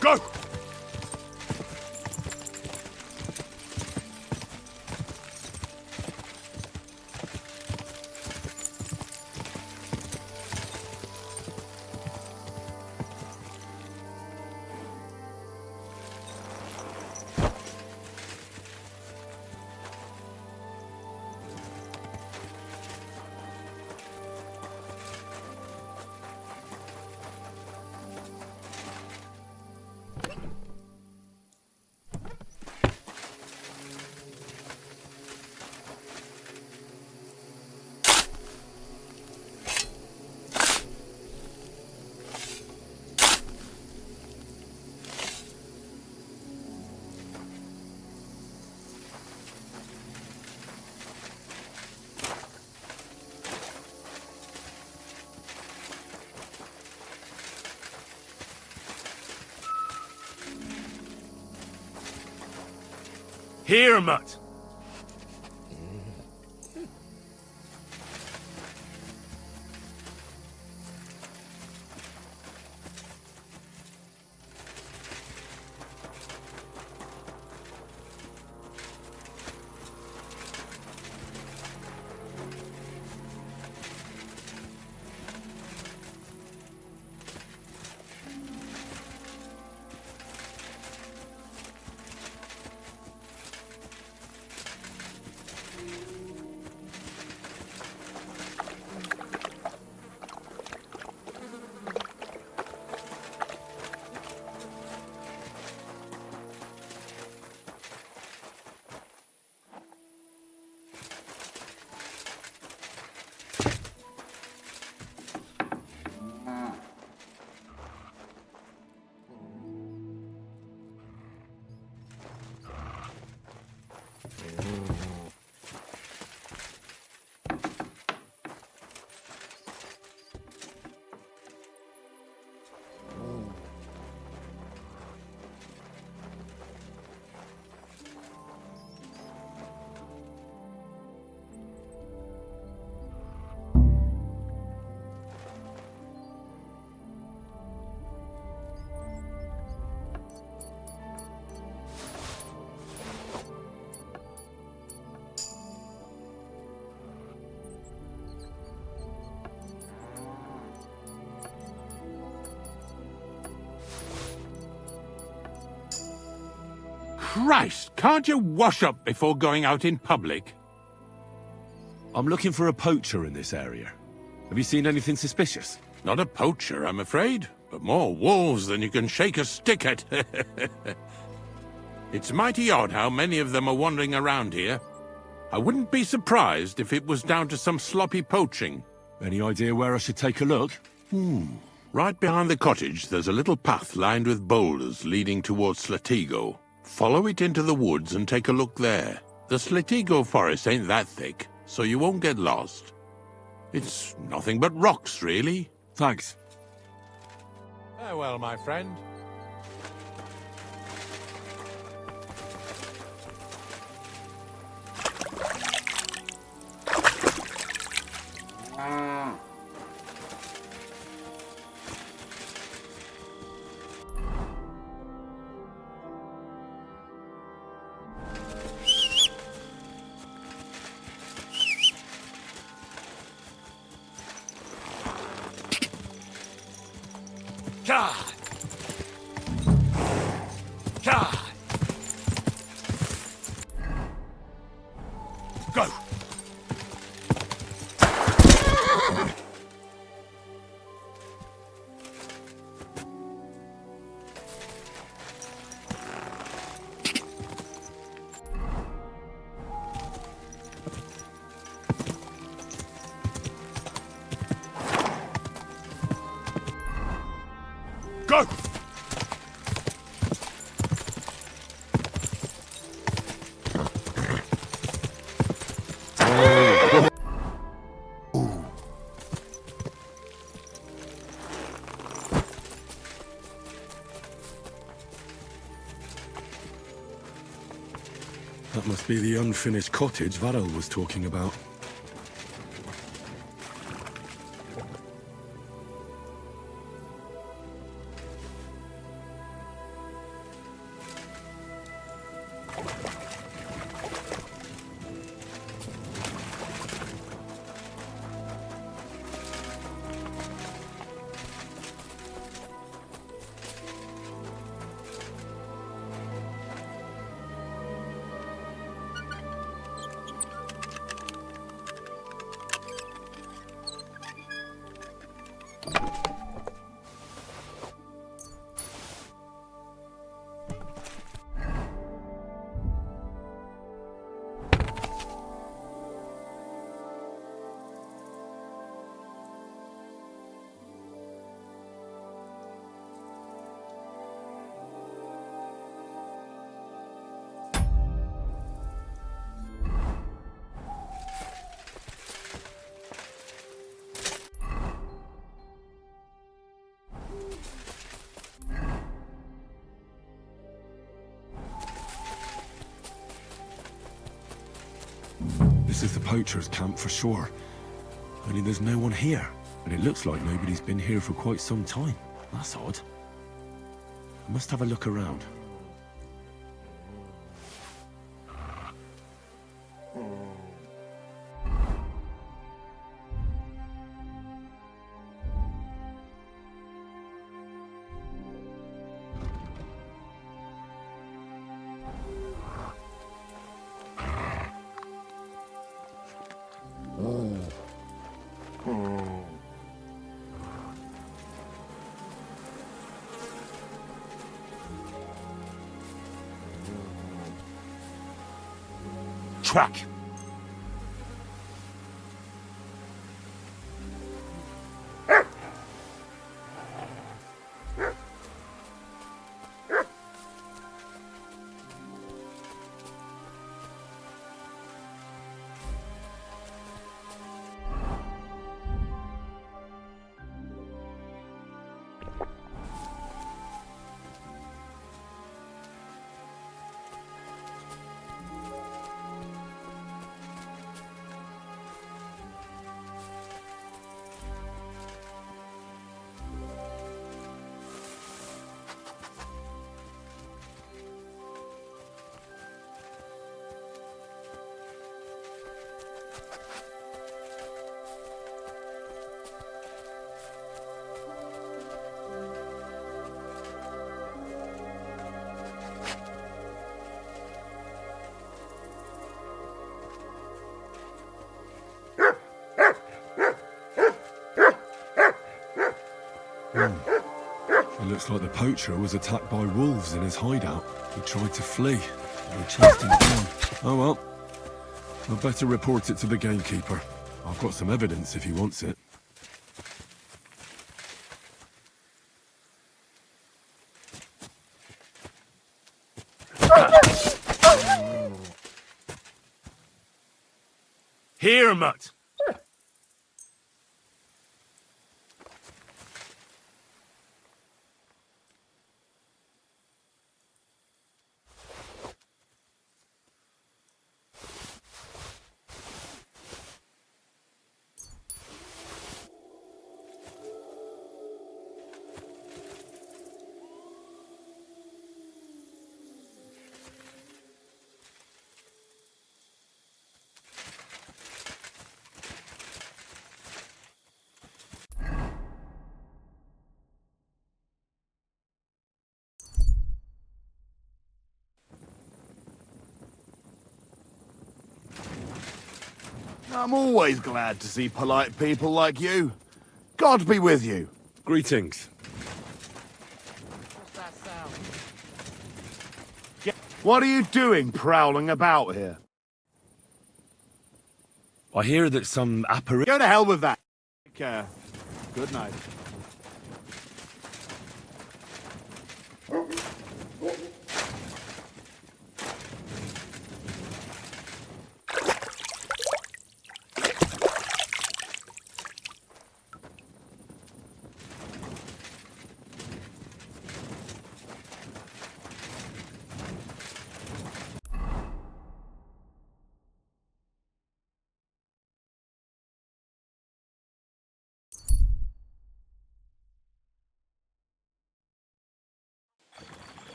Go! Here, Mutt! Christ, can't you wash up before going out in public? I'm looking for a poacher in this area. Have you seen anything suspicious? Not a poacher, I'm afraid, but more wolves than you can shake a stick at. It's mighty odd how many of them are wandering around here. I wouldn't be surprised if it was down to some sloppy poaching. Any idea where I should take a look? Right behind the cottage, there's a little path lined with boulders leading towards Slatigo. Follow it into the woods and take a look there. The Slatigo forest ain't that thick, so you won't get lost. It's nothing but rocks, really. Thanks. Farewell, my friend. God! God! Go! Go! That must be the unfinished cottage Varel was talking about. This is the poacher's camp for sure. Only there's no one here. And it looks like nobody's been here for quite some time. That's odd. I must have a look around. Track! It looks like the poacher was attacked by wolves in his hideout. He tried to flee, and they chased him down. Oh well. I'd better report it to the gamekeeper. I've got some evidence if he wants it. Here, mutt! I'm always glad to see polite people like you. God be with you. Greetings. What are you doing prowling about here? I hear that some apparition... Go to hell with that. Take care. Good night.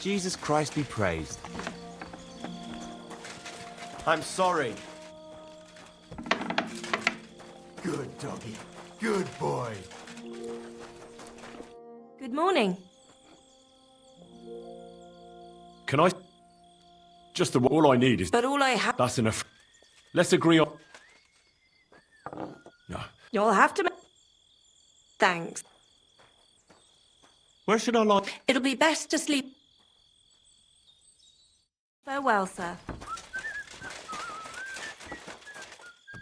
Jesus Christ be praised. I'm sorry. Good doggy. Good boy. Good morning. Can I... Just all I need is... But all I have... That's enough. Let's agree on... No. You'll have to... Thanks. Where should I lie? It'll be best to sleep... Farewell, sir.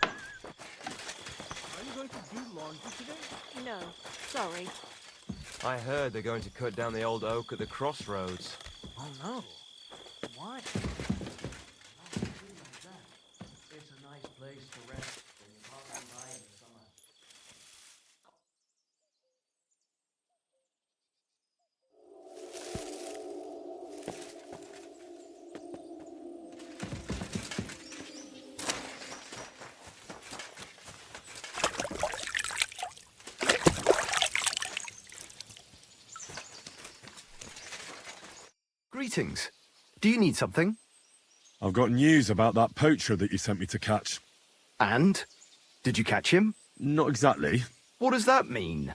Are you going to do laundry today? No, sorry. I heard they're going to cut down the old oak at the crossroads. Oh no. Why? It's a nice place to rest when you're passing by in the summer. Greetings. Do you need something? I've got news about that poacher that you sent me to catch. And? Did you catch him? Not exactly. What does that mean?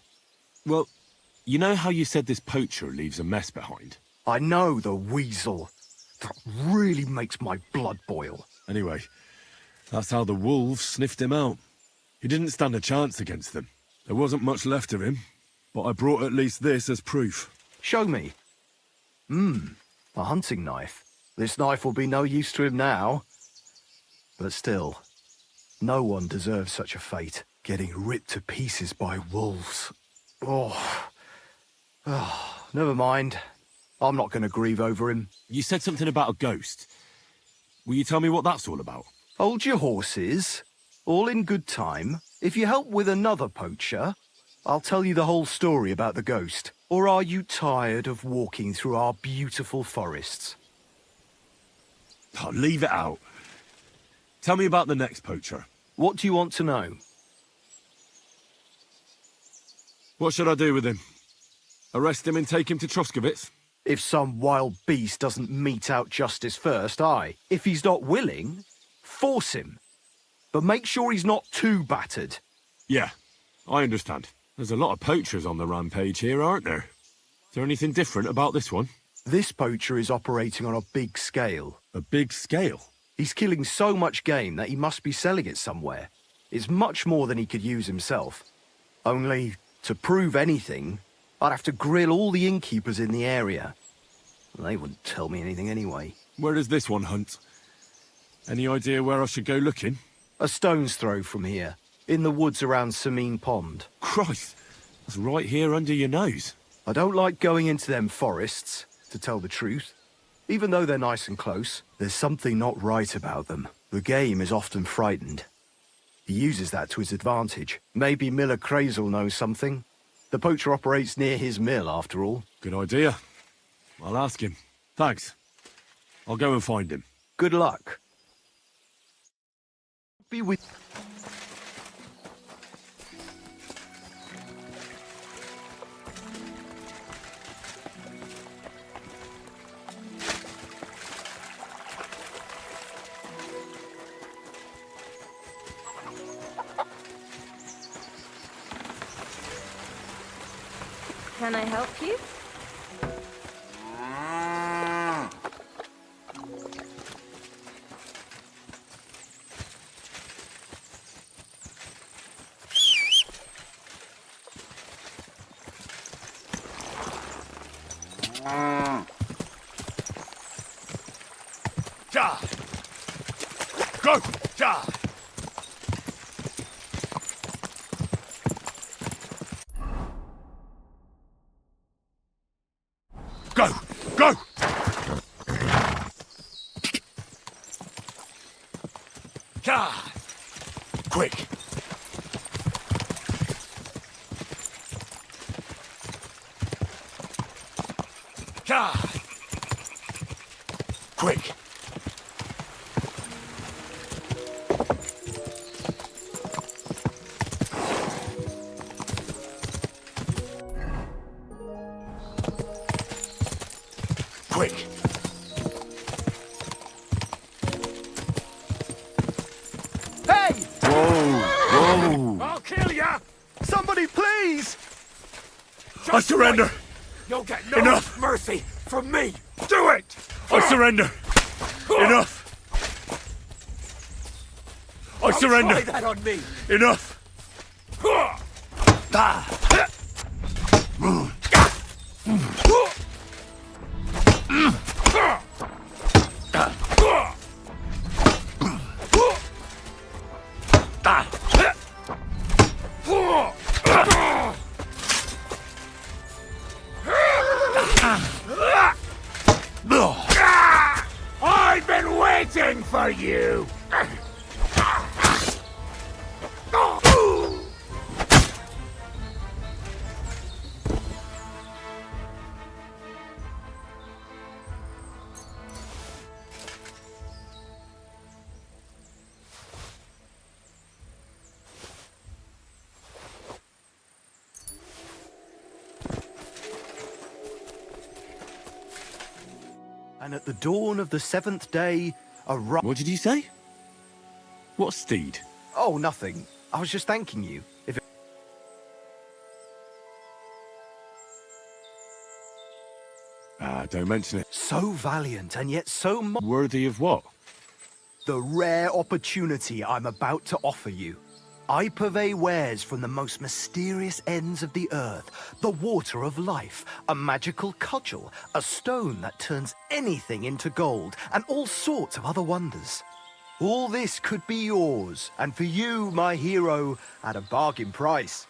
Well, you know how you said this poacher leaves a mess behind? I know, the weasel. That really makes my blood boil. Anyway, that's how the wolves sniffed him out. He didn't stand a chance against them. There wasn't much left of him, but I brought at least this as proof. Show me. A hunting knife. This knife will be no use to him now. But still, no one deserves such a fate. Getting ripped to pieces by wolves. Oh, never mind. I'm not going to grieve over him. You said something about a ghost. Will you tell me what that's all about? Hold your horses. All in good time. If you help with another poacher, I'll tell you the whole story about the ghost. Or are you tired of walking through our beautiful forests? Oh, leave it out. Tell me about the next poacher. What do you want to know? What should I do with him? Arrest him and take him to Troskovitz? If some wild beast doesn't mete out justice first, aye. If he's not willing, force him. But make sure he's not too battered. Yeah, I understand. There's a lot of poachers on the rampage here, aren't there? Is there anything different about this one? This poacher is operating on a big scale. A big scale? He's killing so much game that he must be selling it somewhere. It's much more than he could use himself. Only, to prove anything, I'd have to grill all the innkeepers in the area. They wouldn't tell me anything anyway. Where does this one hunt? Any idea where I should go looking? A stone's throw from here, in the woods around Samine Pond. Christ, that's right here under your nose. I don't like going into them forests, to tell the truth. Even though they're nice and close, there's something not right about them. The game is often frightened. He uses that to his advantage. Maybe Miller Crazel knows something. The poacher operates near his mill, after all. Good idea. I'll ask him. Thanks. I'll go and find him. Good luck. Be with... Can I help you? Ja! Go! Ja! Go! Go! Ja! Quick! Ja! Quick! Quick! Hey! Whoa! I'll kill ya! Somebody, please! I surrender! You'll get no Enough! mercy from me! Do it! I surrender! Enough! I Don't surrender! try that on me! Enough! I've been waiting for you! And at the dawn of the seventh day, What did you say? What steed? Oh, nothing. I was just thanking you. If it... Don't mention it. So valiant and yet so worthy of what? The rare opportunity I'm about to offer you. I purvey wares from the most mysterious ends of the earth. The water of life, a magical cudgel, a stone that turns anything into gold, and all sorts of other wonders. All this could be yours, and for you, my hero, at a bargain price.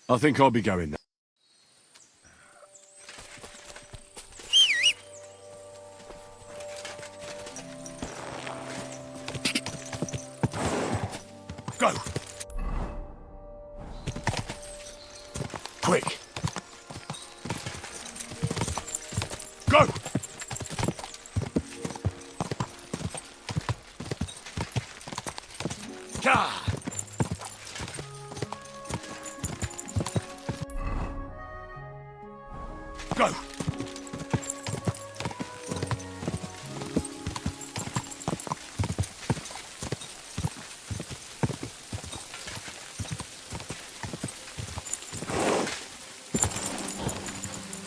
I think I'll be going now. Go! Quick! Go! Ka! Go!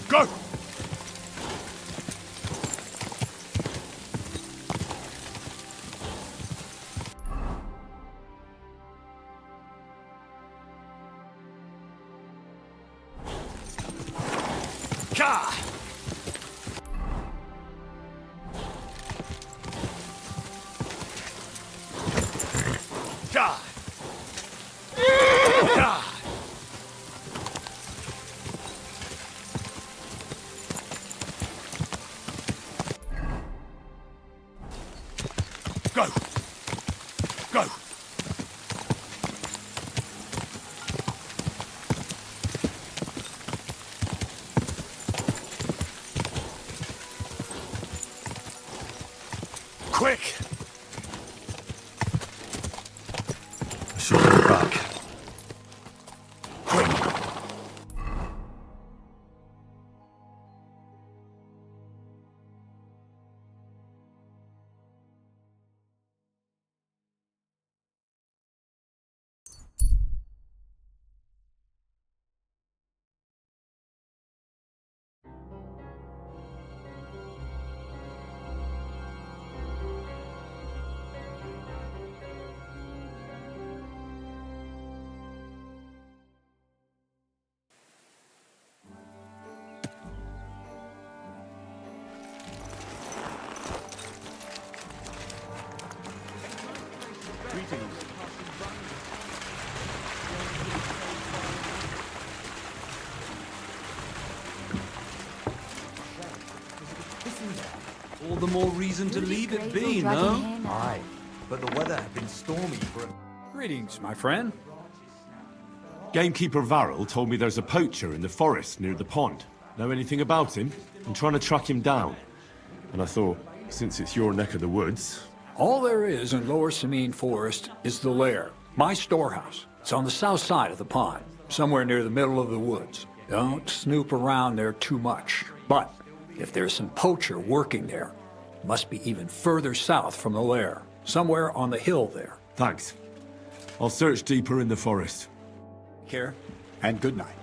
Go! Ka! Ka! Ka! Go! Go! Quick! I should go back. All the more reason to leave it be, no? Aye, but the weather had been stormy for... Greetings, my friend. Gamekeeper Varrel told me there's a poacher in the forest near the pond. Know anything about him? I'm trying to track him down. And I thought, since it's your neck of the woods... All there is in Lower Samine Forest is the lair, my storehouse. It's on the south side of the pond, somewhere near the middle of the woods. Don't snoop around there too much. But if there's some poacher working there, it must be even further south from the lair, somewhere on the hill there. Thanks. I'll search deeper in the forest. Care, and good night.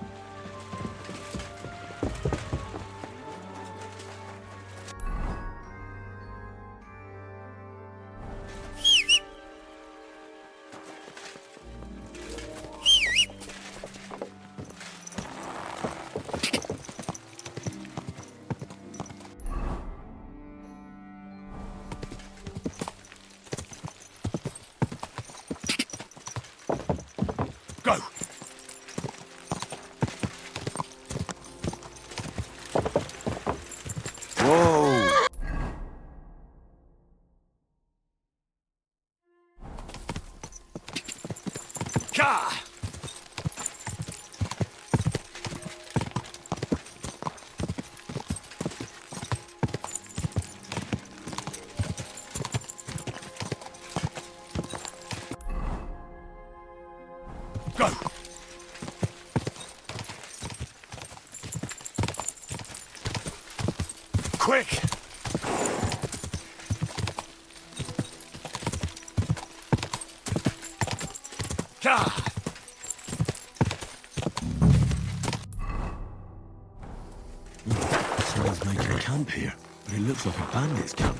Go! Whoa! Ka! Go! Quick! Ka! Someone's making a camp here, but it looks like a bandit's camp.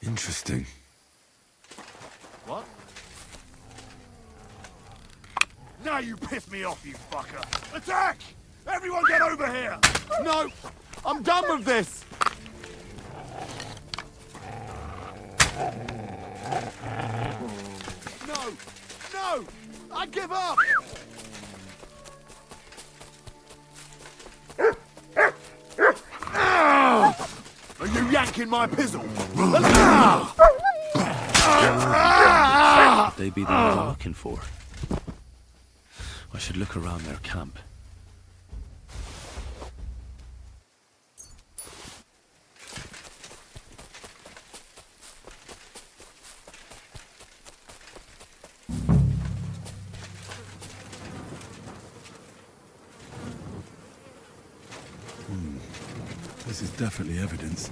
Interesting. What? Now you piss me off, you fucker! Attack! Everyone get over here! No! I'm done with this! No! No! I give up! Are you yanking my pizzle? They be the ones I'm looking for. I should look around their camp. This is definitely evidence.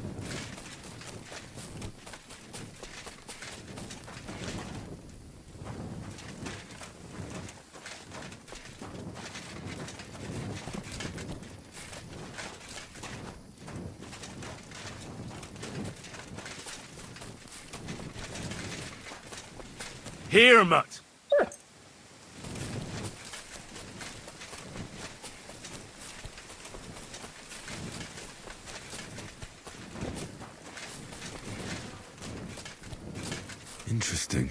Here, mutt! Interesting.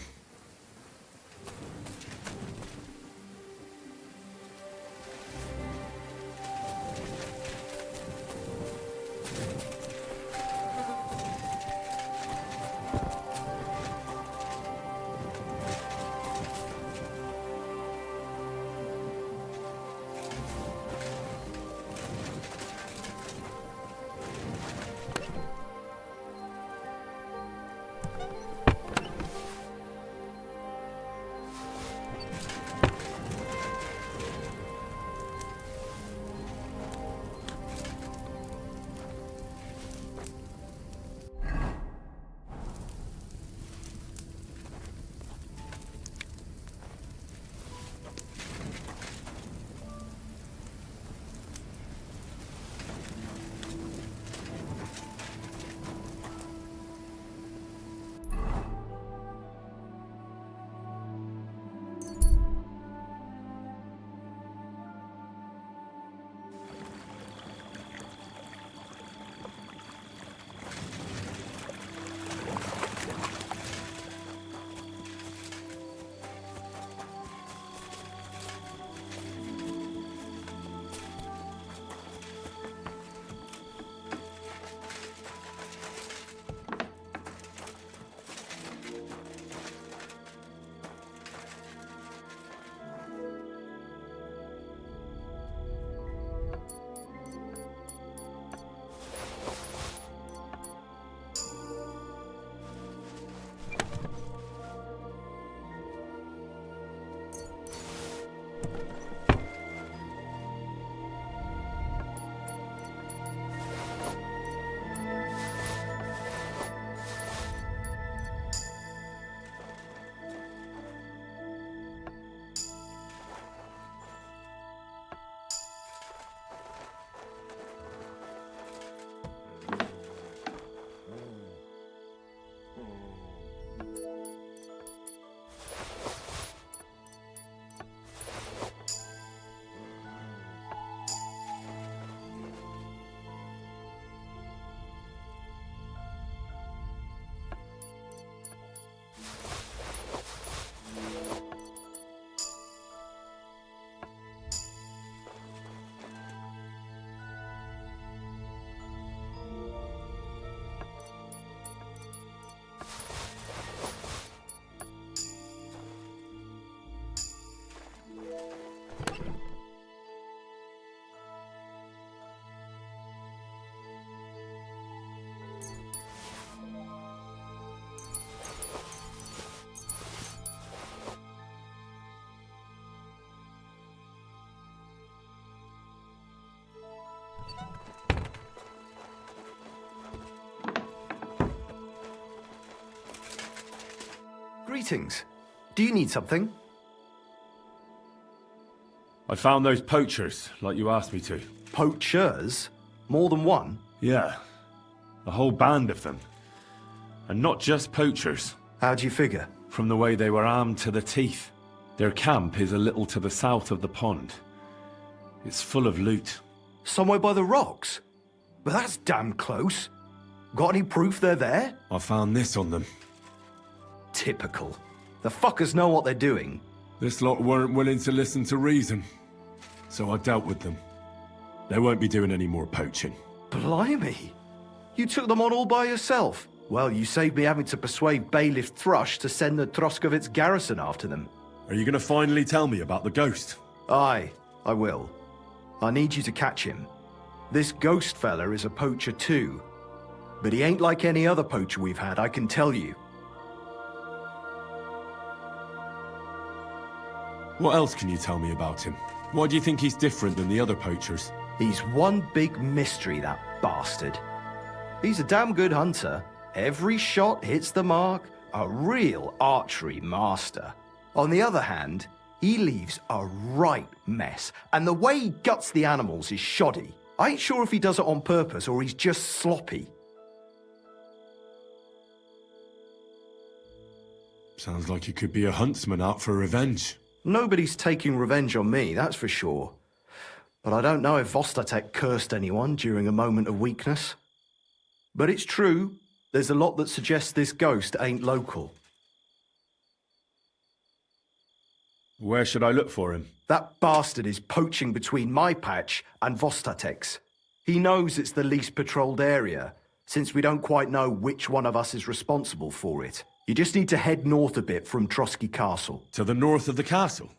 Greetings. Do you need something? I found those poachers, like you asked me to. Poachers? More than one? Yeah. A whole band of them. And not just poachers. How'd you figure? From the way they were armed to the teeth. Their camp is a little to the south of the pond. It's full of loot. Somewhere by the rocks? But that's damn close. Got any proof they're there? I found this on them. Typical. The fuckers know what they're doing. This lot weren't willing to listen to reason. So I dealt with them. They won't be doing any more poaching. Blimey. You took them on all by yourself. Well, you saved me having to persuade Bailiff Thrush to send the Troskovitz garrison after them. Are you going to finally tell me about the ghost? Aye, I will. I need you to catch him. This ghost fella is a poacher too. But he ain't like any other poacher we've had, I can tell you. What else can you tell me about him? Why do you think he's different than the other poachers? He's one big mystery, that bastard. He's a damn good hunter. Every shot hits the mark. A real archery master. On the other hand, he leaves a right mess. And the way he guts the animals is shoddy. I ain't sure if he does it on purpose or he's just sloppy. Sounds like he could be a huntsman out for revenge. Nobody's taking revenge on me, that's for sure. But I don't know if Vostatek cursed anyone during a moment of weakness. But it's true, there's a lot that suggests this ghost ain't local. Where should I look for him? That bastard is poaching between my patch and Vostatek's. He knows it's the least patrolled area, since we don't quite know which one of us is responsible for it. You just need to head north a bit from Trotsky Castle. To the north of the castle?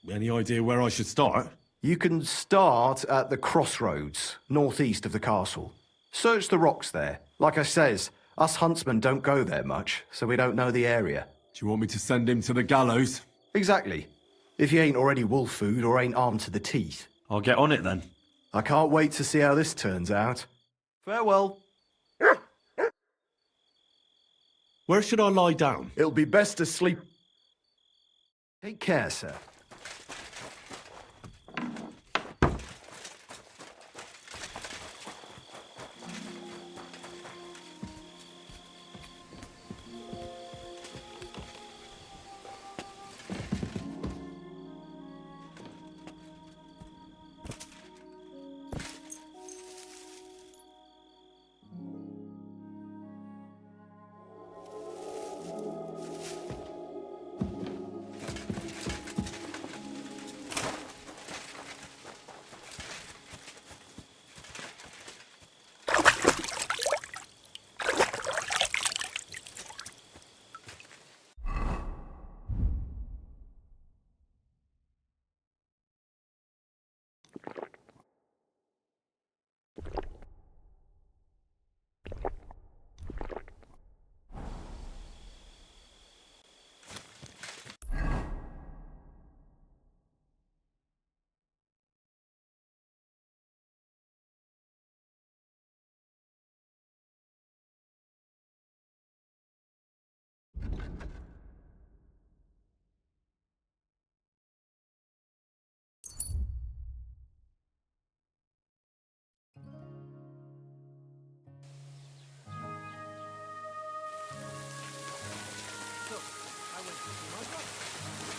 Any idea where I should start? You can start at the crossroads, northeast of the castle. Search the rocks there. Like I says, us huntsmen don't go there much, so we don't know the area. Do you want me to send him to the gallows? Exactly. If you ain't already wolf food or ain't armed to the teeth. I'll get on it then. I can't wait to see how this turns out. Farewell. Where should I lie down? It'll be best to sleep. Take care, sir.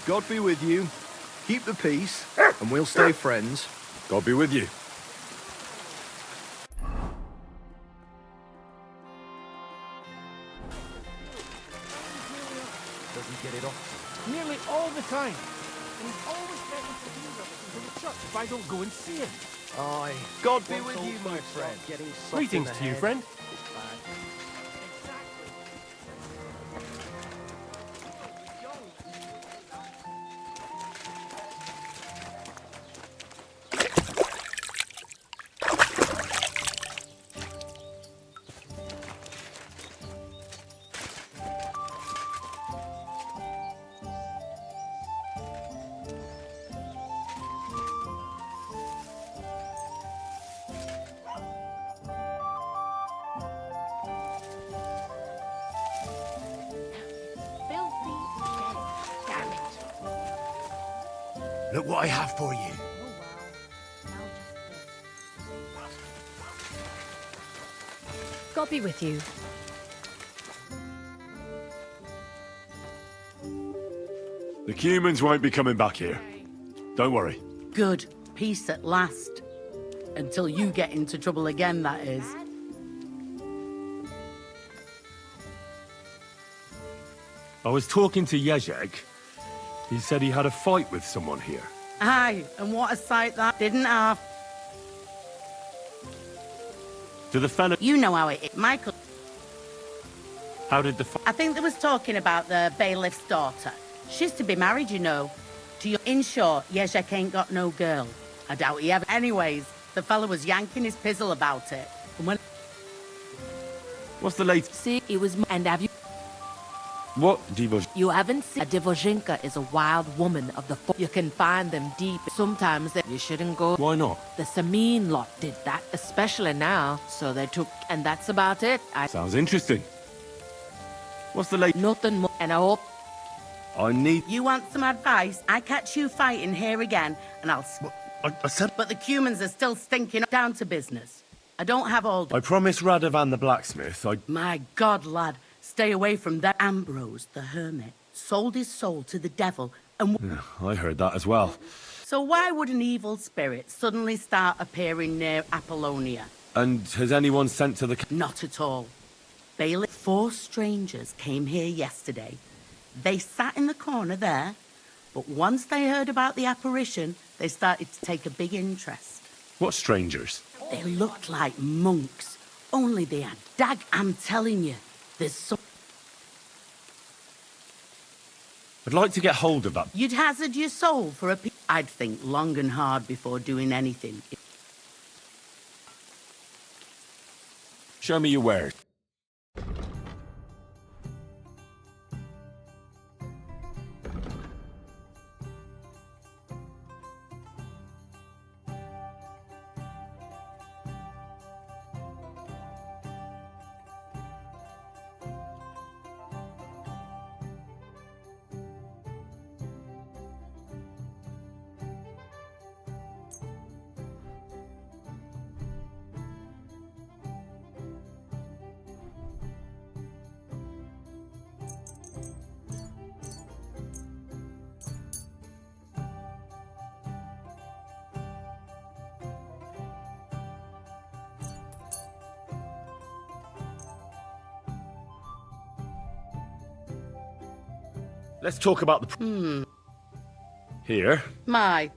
God be with you. Keep the peace, and we'll stay friends. God be with you. Doesn't get it off. Nearly all the time. And he's always threatens to leave us into the church if I don't go and see him. Aye. God be with you, my friend. Greetings to you, friend. Look what I have for you. God be with you. The humans won't be coming back here. Don't worry. Good. Peace at last. Until you get into trouble again, that is. I was talking to Jezek. He said he had a fight with someone here. Aye, and what a sight that didn't have. Do the fella... You know how it is, Michael. How did the... I think they was talking about the bailiff's daughter. She's to be married, you know. To you. In short, Jezek ain't got no girl. I doubt he ever... Anyways, the fella was yanking his pizzle about it. And when... What's the latest? See, it was... And have you... What, Divo? You haven't seen... A Divozhinka is a wild woman of the... You can find them deep. Sometimes they... You shouldn't go... Why not? The Samin lot did that, especially now. So they took... And that's about it. Sounds interesting. What's the latest? Nothing more. And I hope... I need... You want some advice? I catch you fighting here again, and I'll... I said... But the humans are still stinking down to business. I don't have all... I promised Radovan the blacksmith My God, lad. Stay away from that. Ambrose, the hermit, sold his soul to the devil and... Yeah, I heard that as well. So why would an evil spirit suddenly start appearing near Apollonia? And has anyone sent to the... Not at all. Bailiff, 4 strangers came here yesterday. They sat in the corner there, but once they heard about the apparition, they started to take a big interest. What strangers? They looked like monks, only they had I'm telling you, there's some... I'd like to get hold of that. You'd hazard your soul for a... I'd think long and hard before doing anything. Show me your wares. Let's talk about the... Here. My.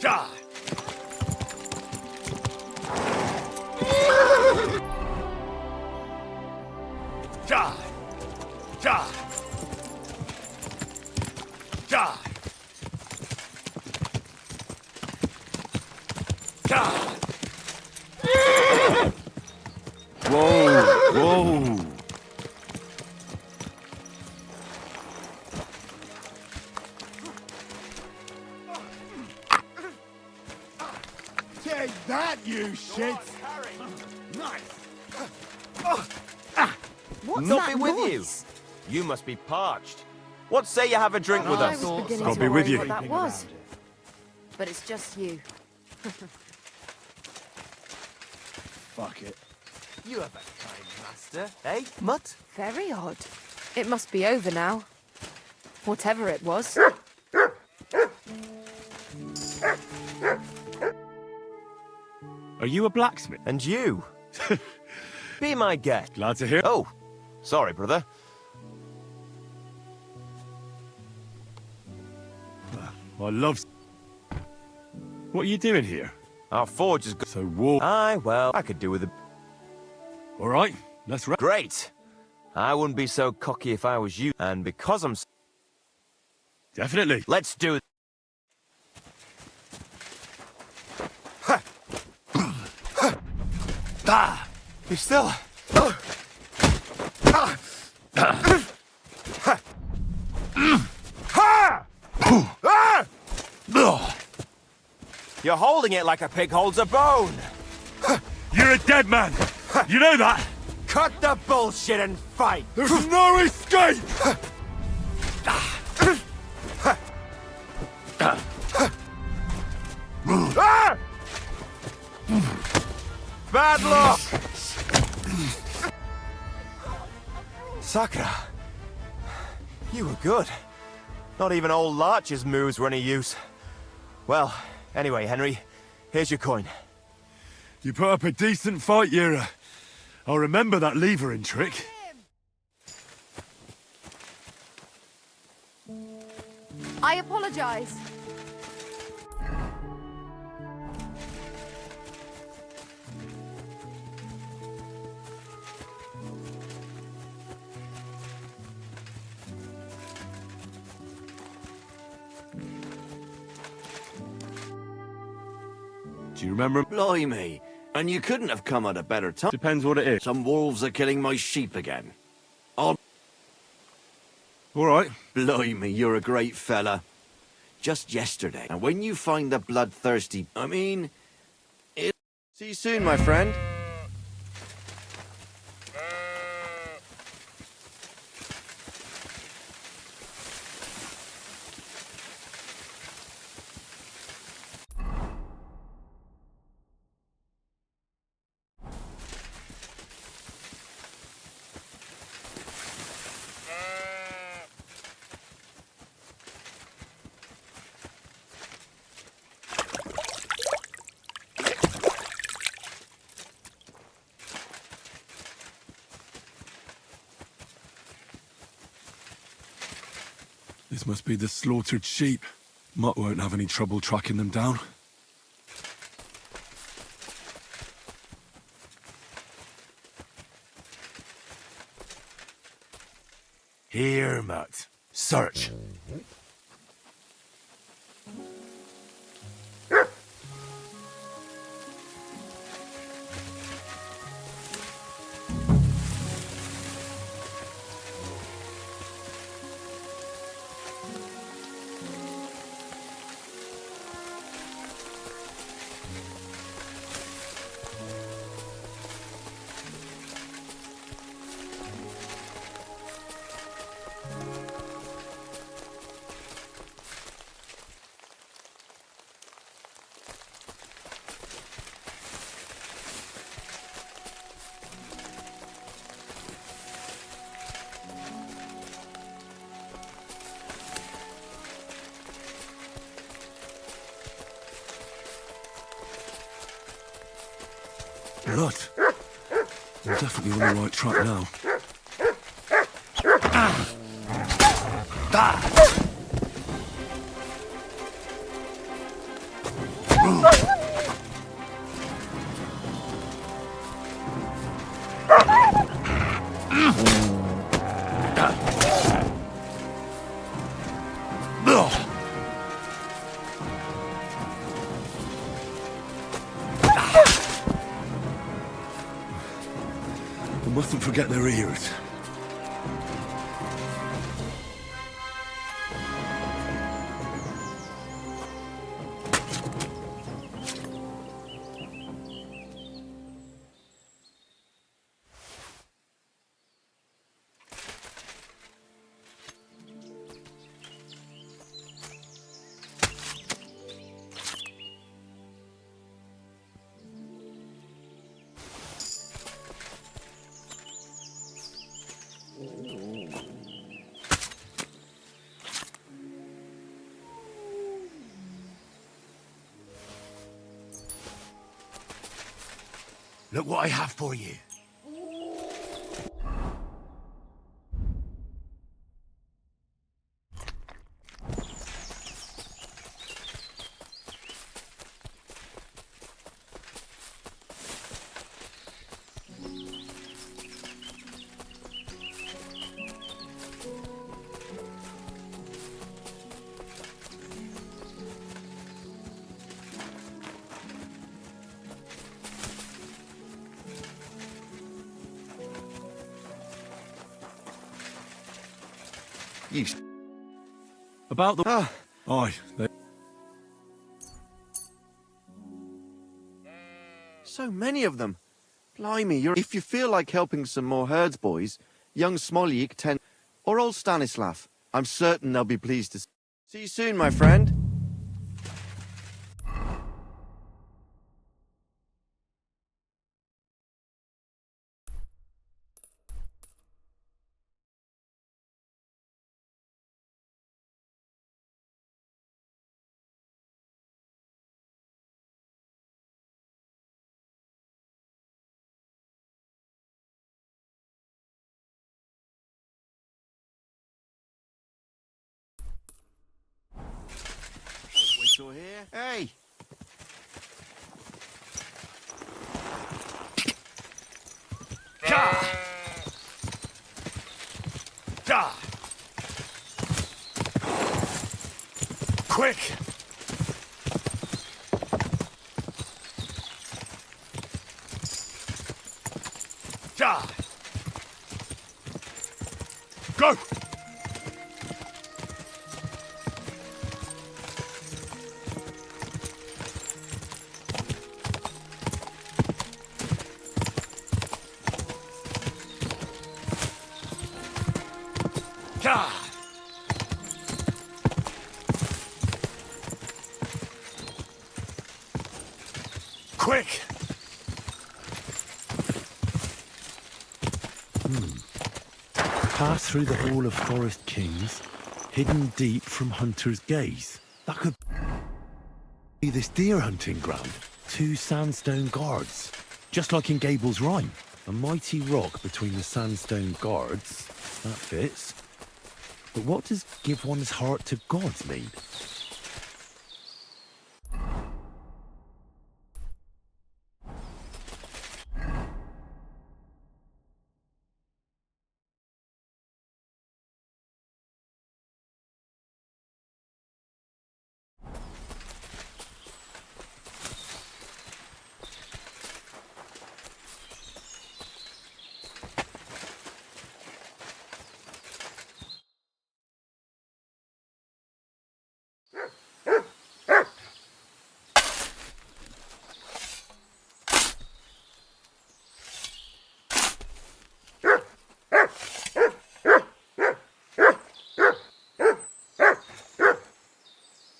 Ja! Ja! Ja! Ja! Ja! Whoa! Whoa! Take that, you shit! Nice! What's Not that be with noise? you. You must be parched. What say you have a drink with I us? was beginning I'll to be with worry you. what that was. But it's just you. Fuck it. You have a kind master, eh, Mutt? Very odd. It must be over now. Whatever it was. Are you a blacksmith? And you? Be my guest. Glad to hear. Oh, sorry, brother. I love... What are you doing here? Our forge is... So war... Aye, well, I could do with a... All right, let's... Great! I wouldn't be so cocky if I was you, and because I'm... Definitely. Let's do it. You still... You're holding it like a pig holds a bone. You're a dead man. You know that? Cut the bullshit and fight. There's no escape! Bad luck! Sakura, you were good. Not even old Larch's moves were any use. Well, anyway, Henry, here's your coin. You put up a decent fight, Yura. I'll remember that levering trick. I apologize. Do you remember? Blimey. And you couldn't have come at a better time. Depends what it is. Some wolves are killing my sheep again. All right. Blimey, you're a great fella. Just yesterday. And when you find the bloodthirsty... See you soon, my friend. This must be the slaughtered sheep. Mutt won't have any trouble tracking them down. Here, Mutt. Search. Blood. We're definitely on the right track now. We mustn't forget their ears. Look what I have for you. You... About the... Aye, So many of them. Blimey, if you feel like helping some more herds boys, young Smoljik or old Stanislav, I'm certain they'll be pleased to see you soon, my friend. Whistle here. Hey! Ja! Ja! Quick! Ja! Go! Ja! Quick! Pass through the Hall of Forest Kings, hidden deep from hunter's gaze. That could be this deer hunting ground. 2 sandstone guards, just like in Gable's Rhyme. A mighty rock between the sandstone guards. That fits. But what does give one's heart to God mean?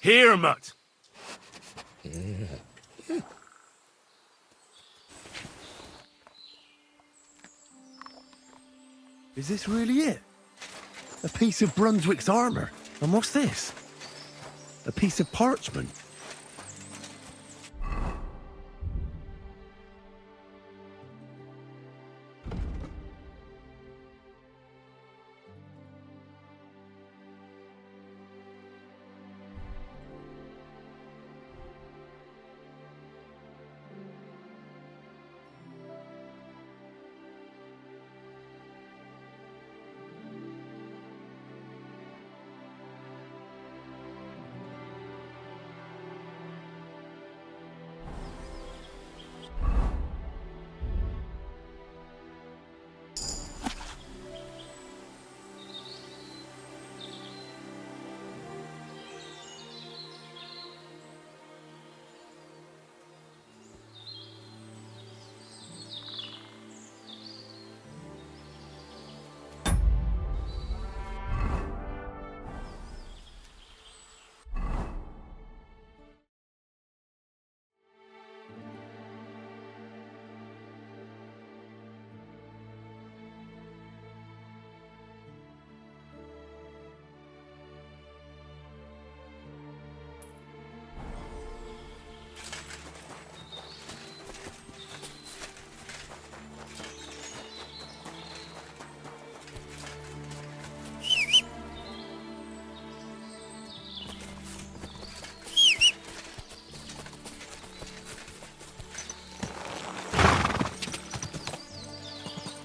Here, Mutt! Is this really it? A piece of Brunswick's armor. And what's this? A piece of parchment.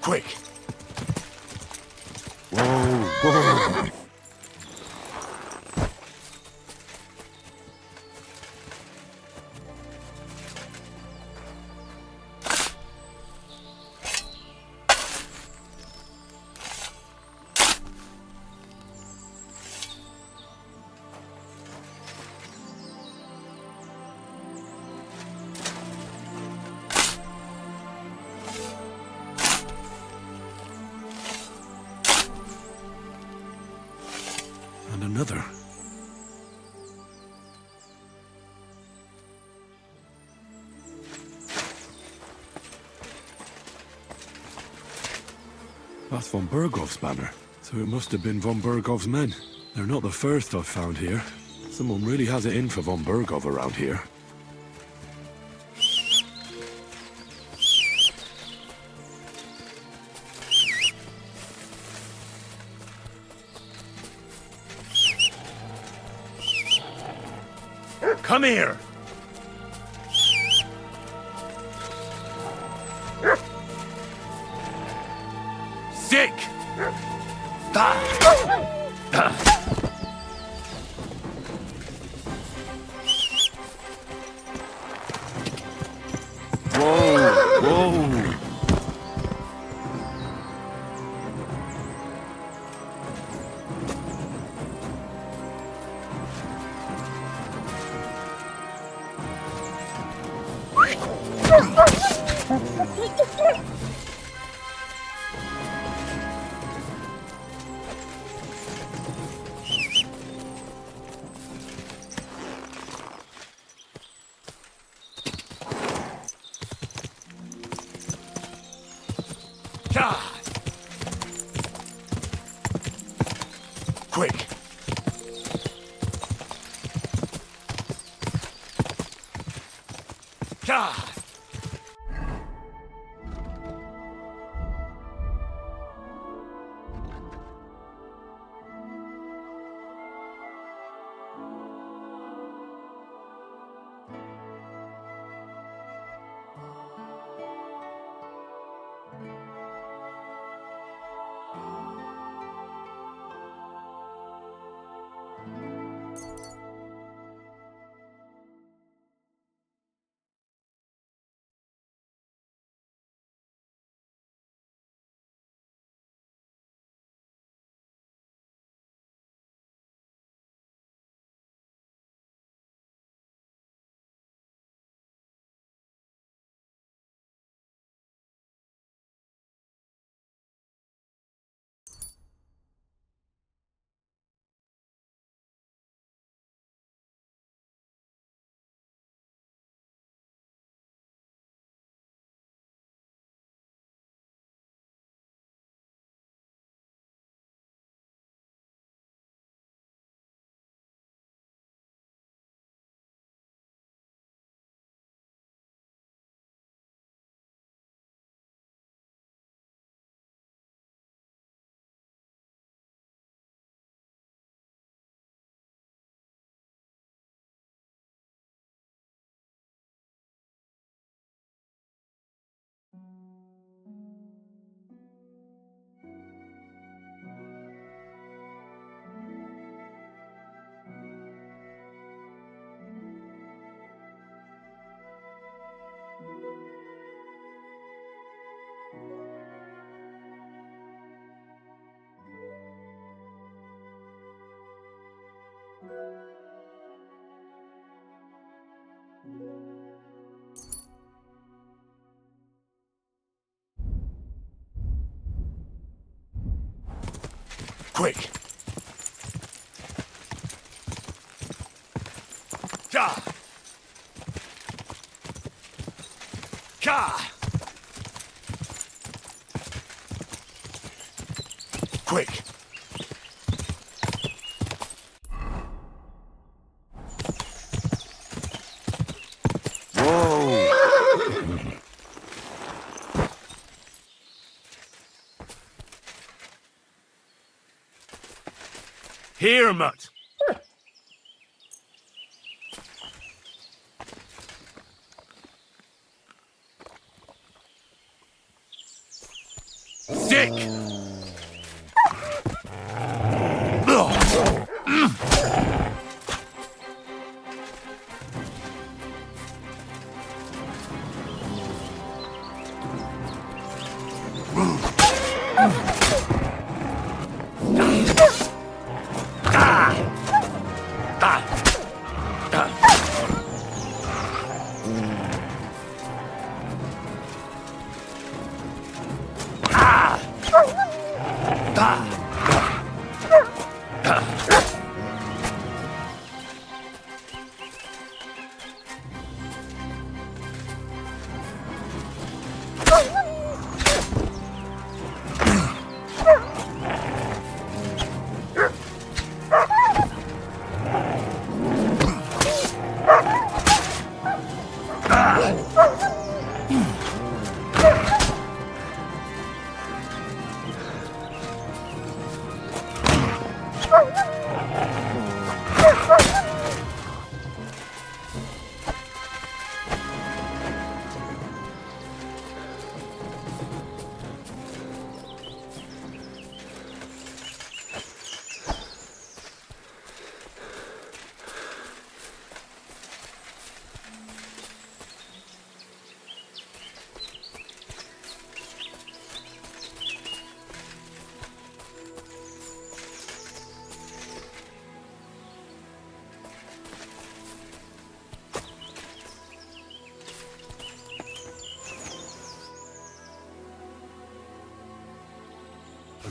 Quick! Whoa. other. That's von Bergov's banner, so it must have been von Bergov's men. They're not the first I've found here. Someone really has it in for von Bergov around here. Come here! Sick! Whoa! Whoa! Quick! Quick! Ka! Ka! Quick! Here, mutt! Sick!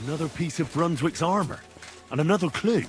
Another piece of Brunswick's armor. And another clue.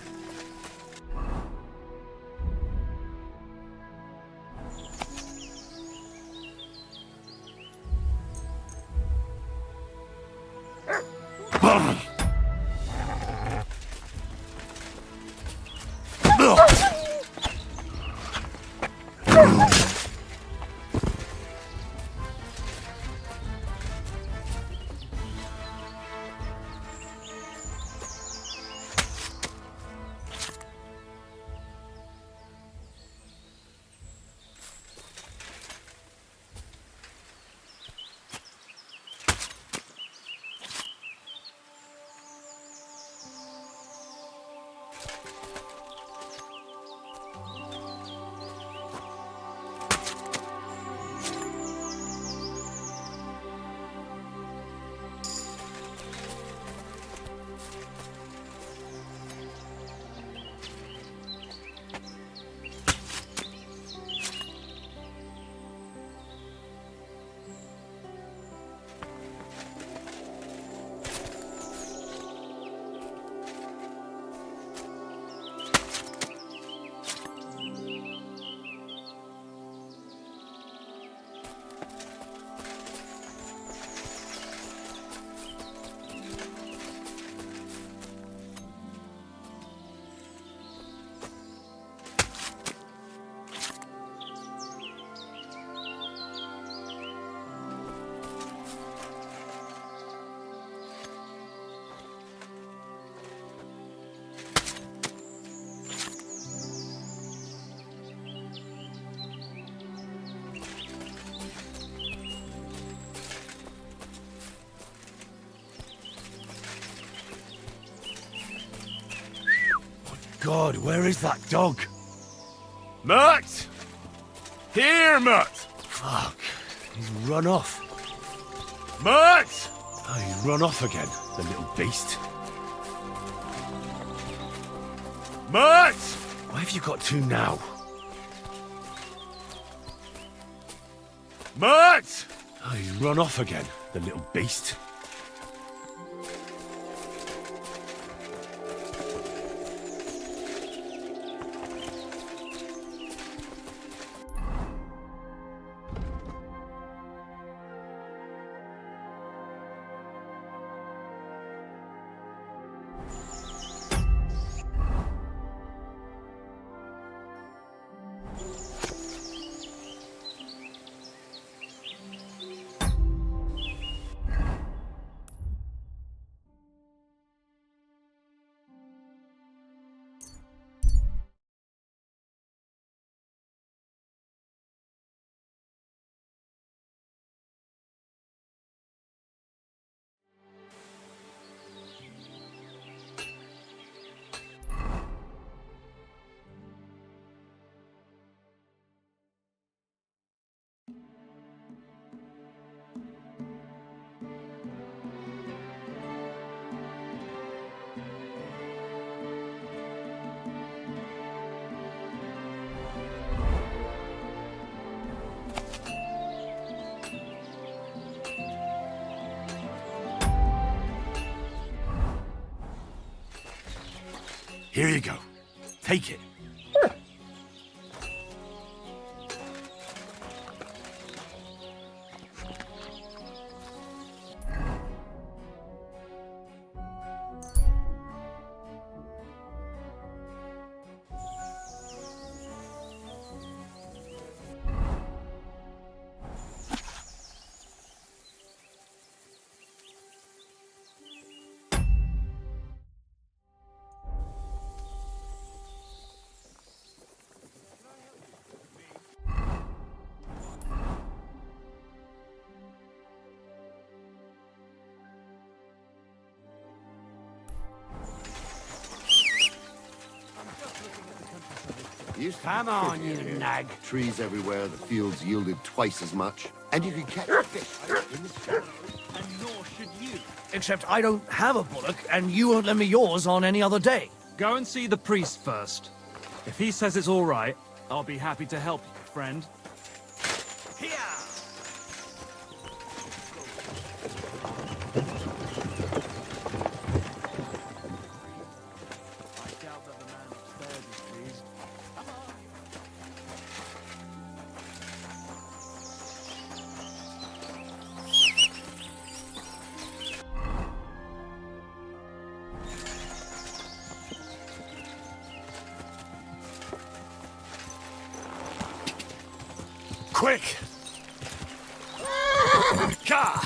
God, where is that dog? Mutt! Here, Mutt! Fuck. He's run off. Mutt! Oh, he's run off again, the little beast. Mutt! Why have you got two now? Mutt! Oh, he's run off again, the little beast. Here you go. Take it. Come on, you nag. Trees everywhere, the fields yielded twice as much. And you could catch fish in the shallow. And nor should you. Except I don't have a bullock, and you won't lend me yours on any other day. Go and see the priest first. If he says it's all right, I'll be happy to help you, friend. Quick! Gah!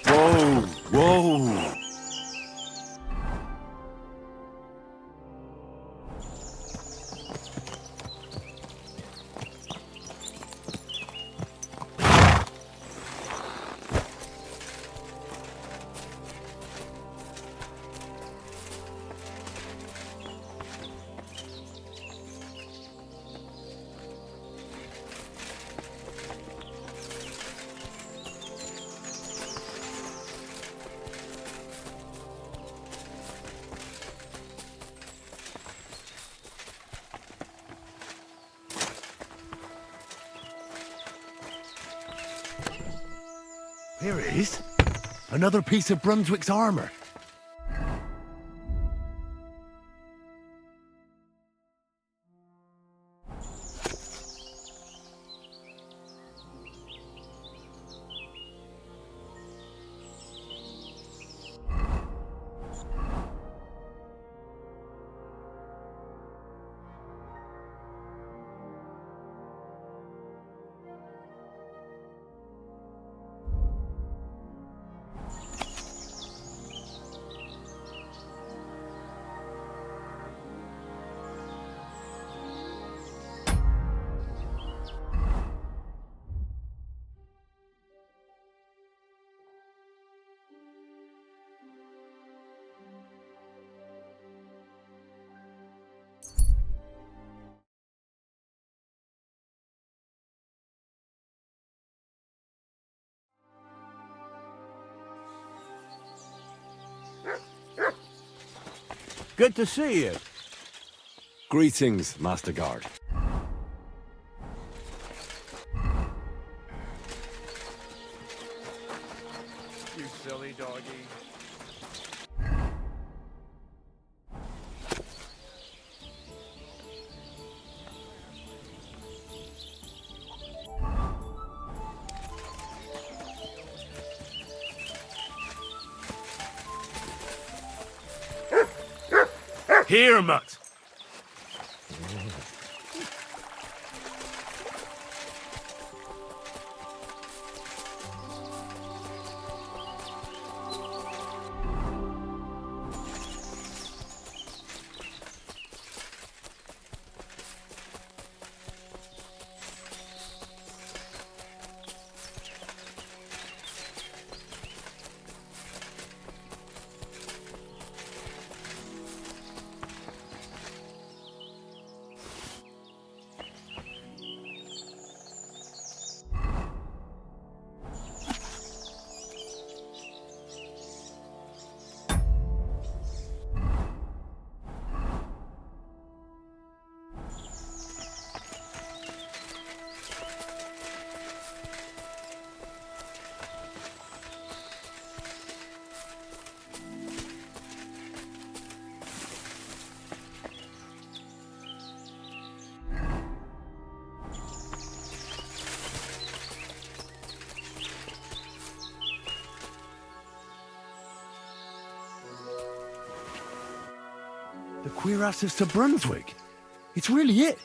Whoa, whoa. Here it is. Another piece of Brunswick's armor. Good to see you. Greetings, Master Guard. You silly doggy. Here, Mutt! The cuirass to Brunswick. It's really it.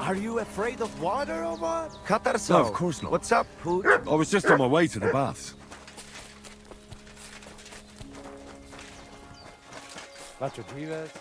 Are you afraid of water or what? Katarso. No, of course not. What's up, Pooch? I was just on my way to the baths. Macho Dives.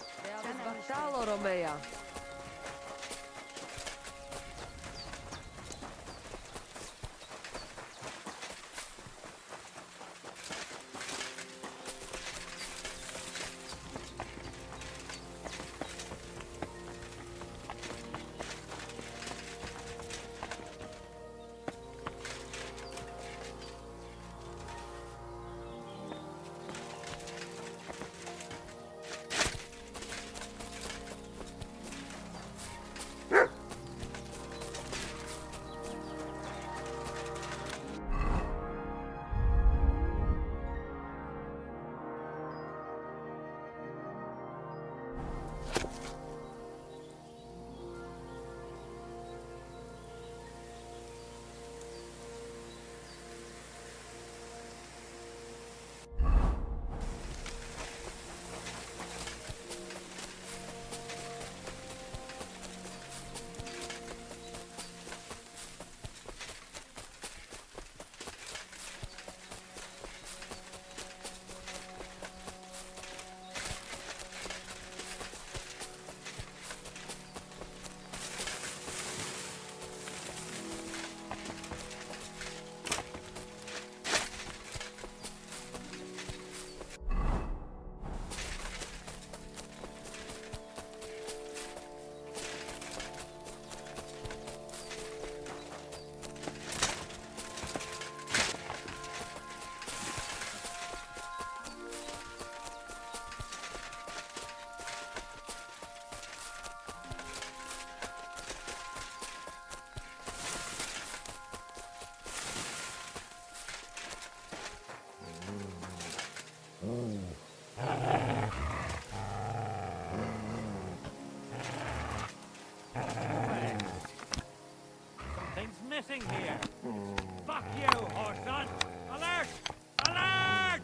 Something's missing here. Fuck you, Horson! Alert! Alert!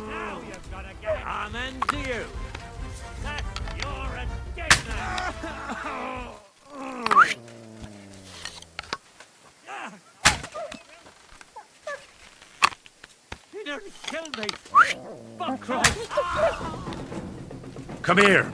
Now you've got to get it. Amen to you. That's your escape now. He nearly killed me. Fuck Christ. Come here.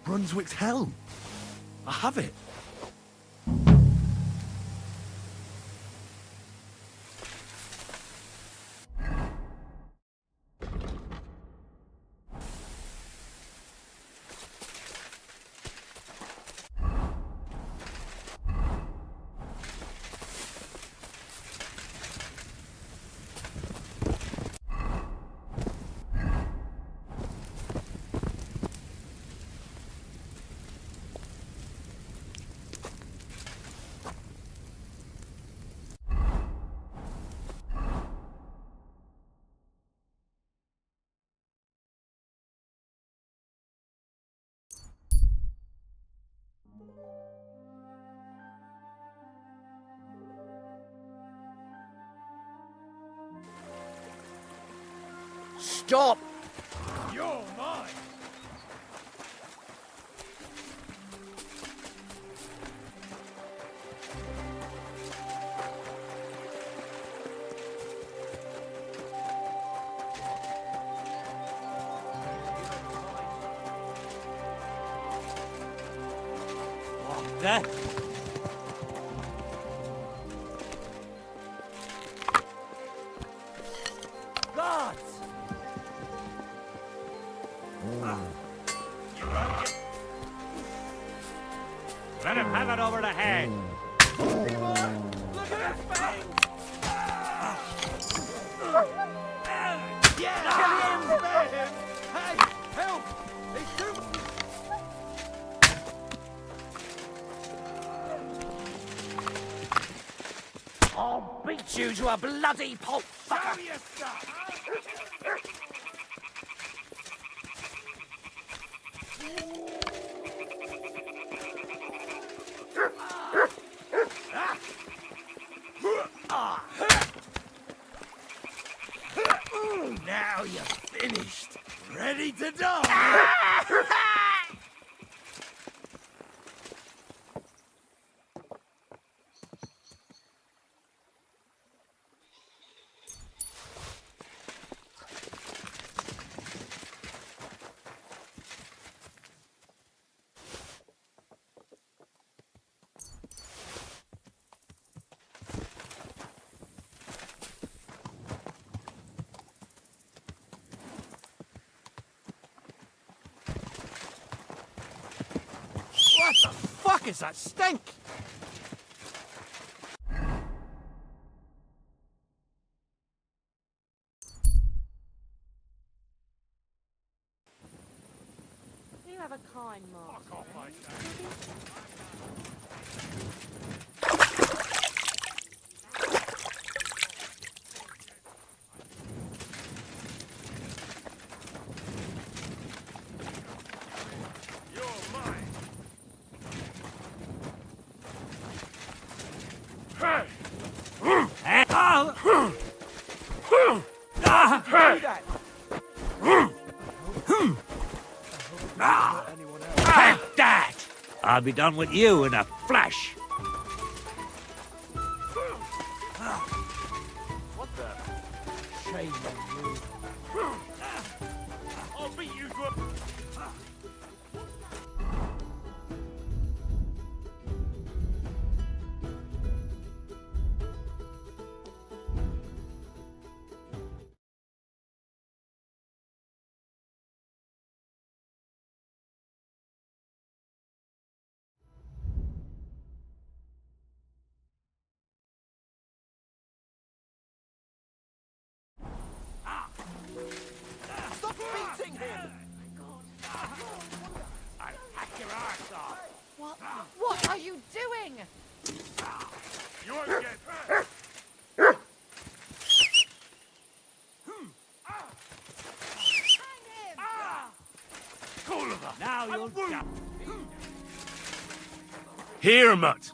Brunswick's helm. I have it. Stop! You're mine! There. Gods! Let him have it over the head. Look at his face! Yeah! Kill him! Spare him! Hey! Help! He's too... I'll beat you to a bloody pulp. Show your stuff! Now you're finished. Ready to die. What the fuck is that stink? You have a kind master. Take that! I'll be done with you in a flash. What the? Shame on you. I'll beat you to a... Stop beating him! I'll hack your arse off. What are you doing? You won't get hurt! Now you'll jump. Here, mutt.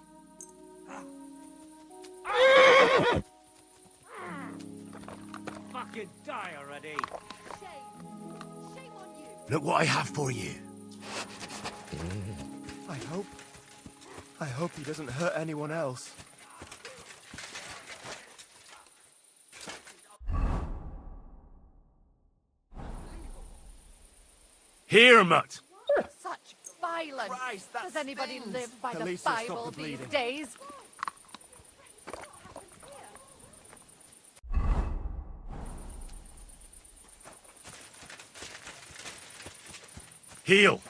Fucking die already. Look what I have for you. I hope he doesn't hurt anyone else. Here, mutt. Such violence. Christ, that Does anybody stings. live by the Police will stop Bible the these bleeding. days? Heel.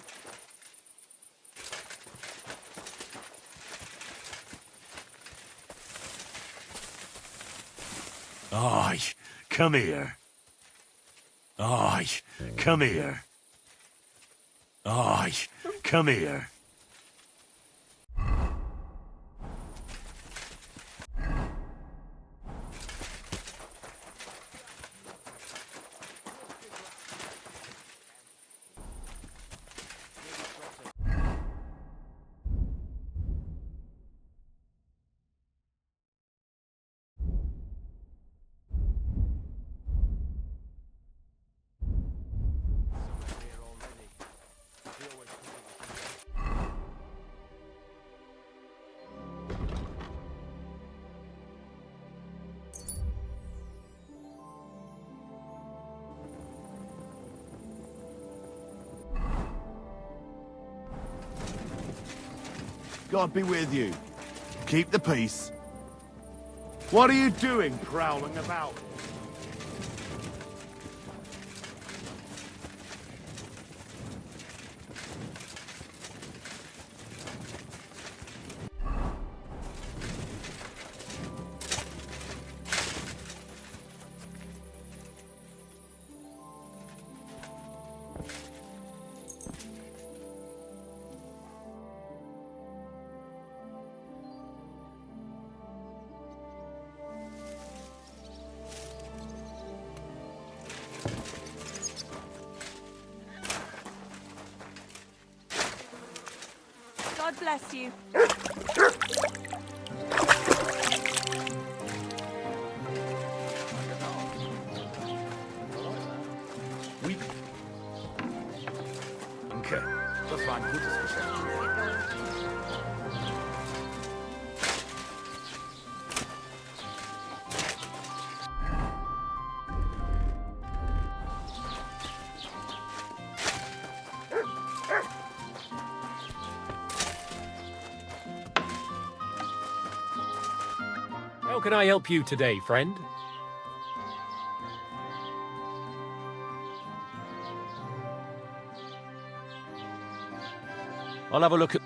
Aye, come here. Aye, come here. Aye, come here. God be with you. Keep the peace. What are you doing prowling about? God bless you. Okay, das war ein gutes Geschäft. How can I help you today, friend? I'll have a look at...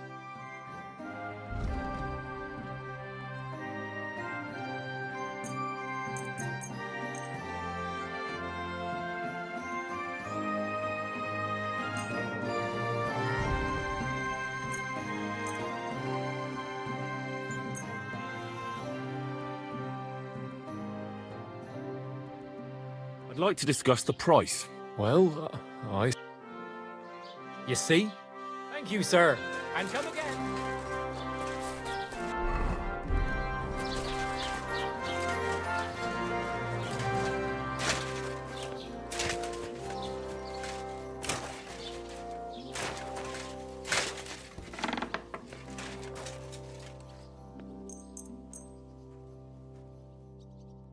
I'd like to discuss the price. Well, I... You see? Thank you, sir. And come again.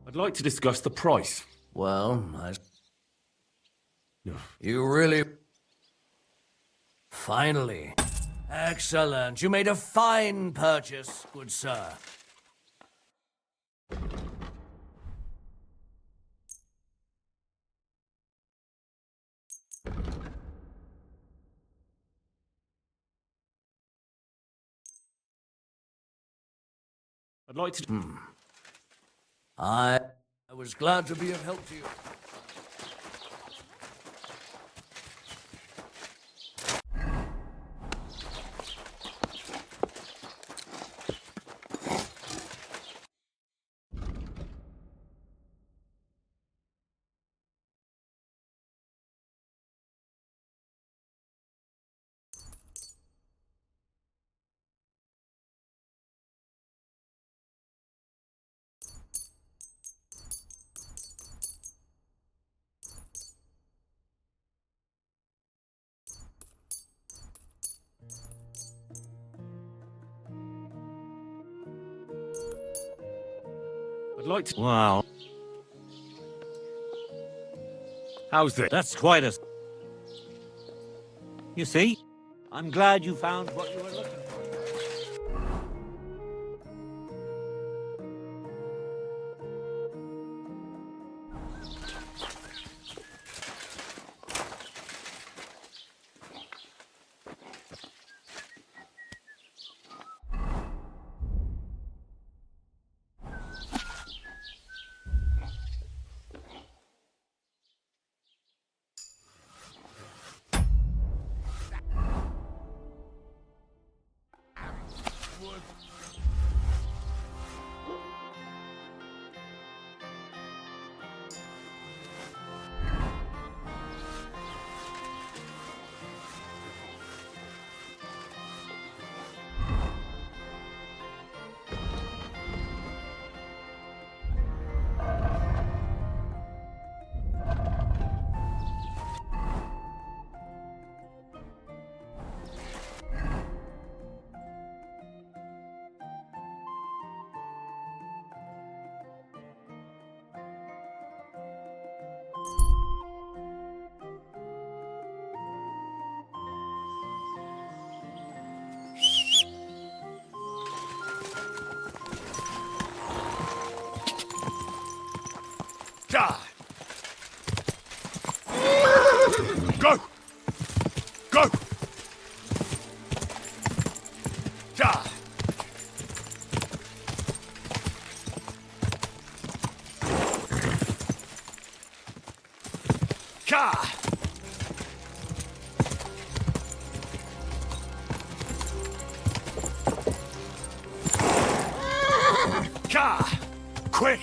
I'd like to discuss the price. Well, You really... Finally. Excellent. You made a fine purchase, good sir. I'd like to... I was glad to be of help to you. I'd like to... Wow. How's this? That's quite a... You see? I'm glad you found what you were looking for. Go! Go! Ja! Ka! Ka! Quick!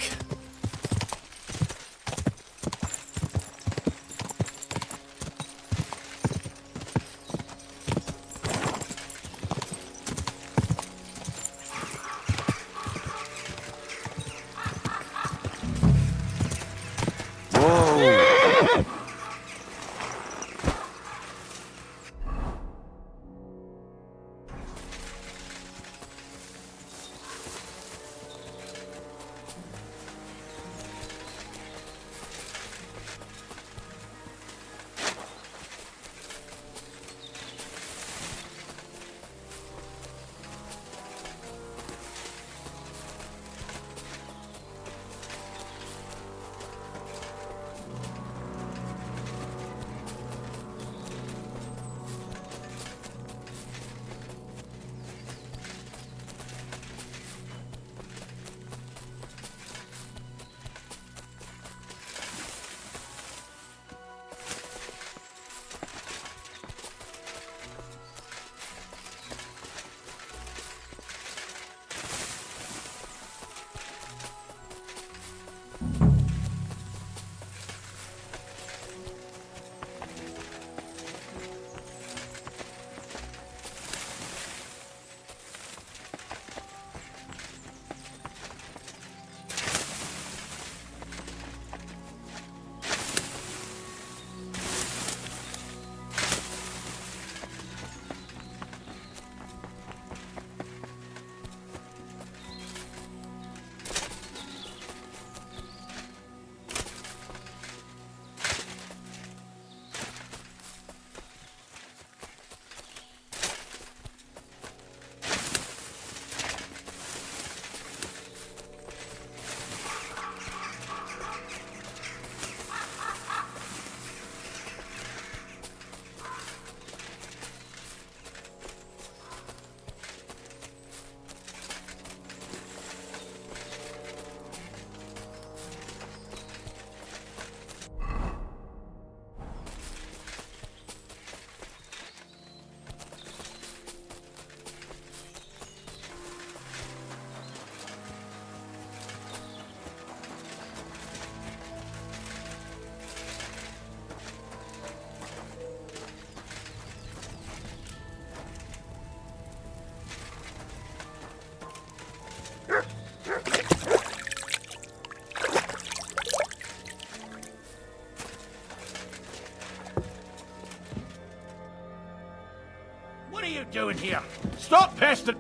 What are you doing here? Stop pestering!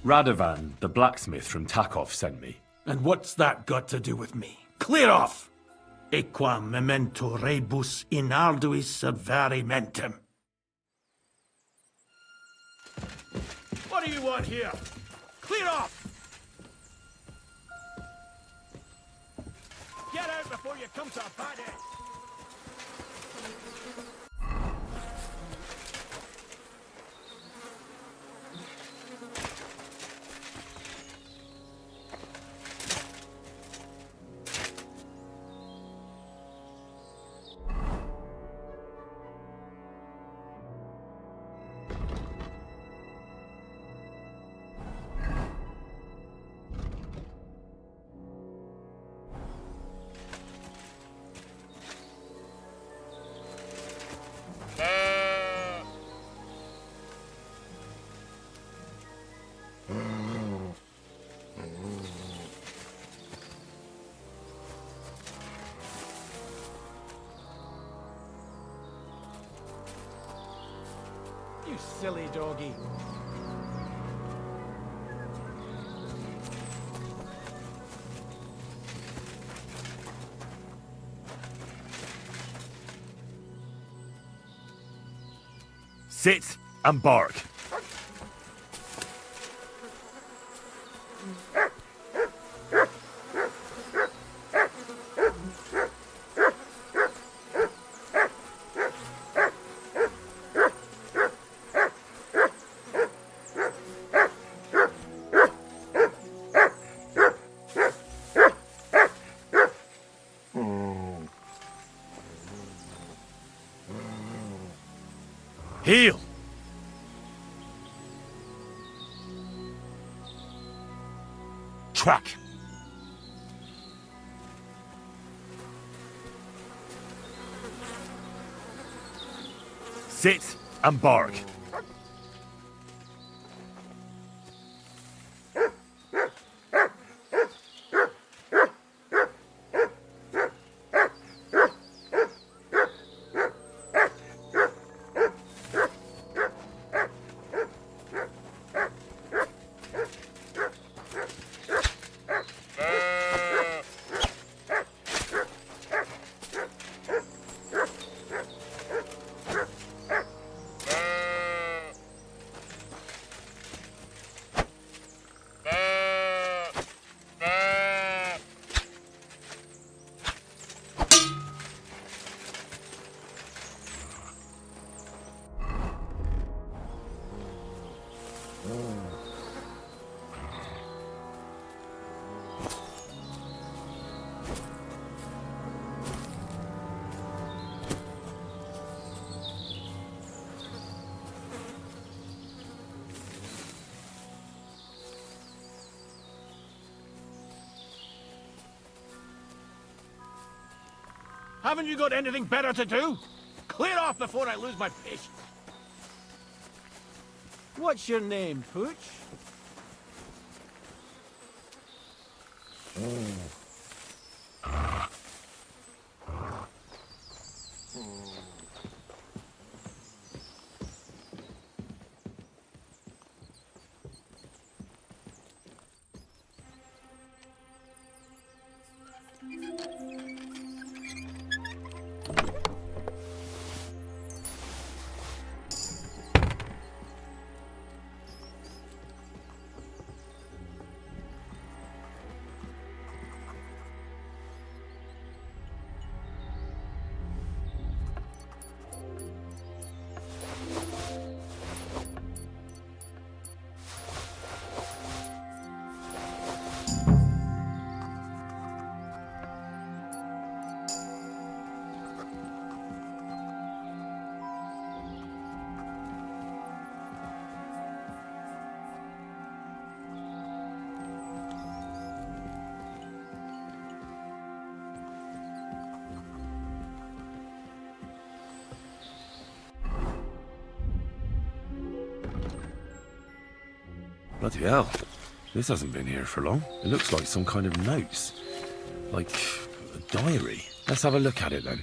Radovan, the blacksmith from Takov, sent me. And what's that got to do with me? Clear off! Equa memento rebus in arduis serverimentem. What do you want here? Clear off! Get out before you come to a bad end! You silly doggy. Sit and bark. Heal! Track! Sit and bark. Haven't you got anything better to do? Clear off before I lose my patience. What's your name, Pooch? Bloody hell. This hasn't been here for long. It looks like some kind of notes. Like a diary. Let's have a look at it then.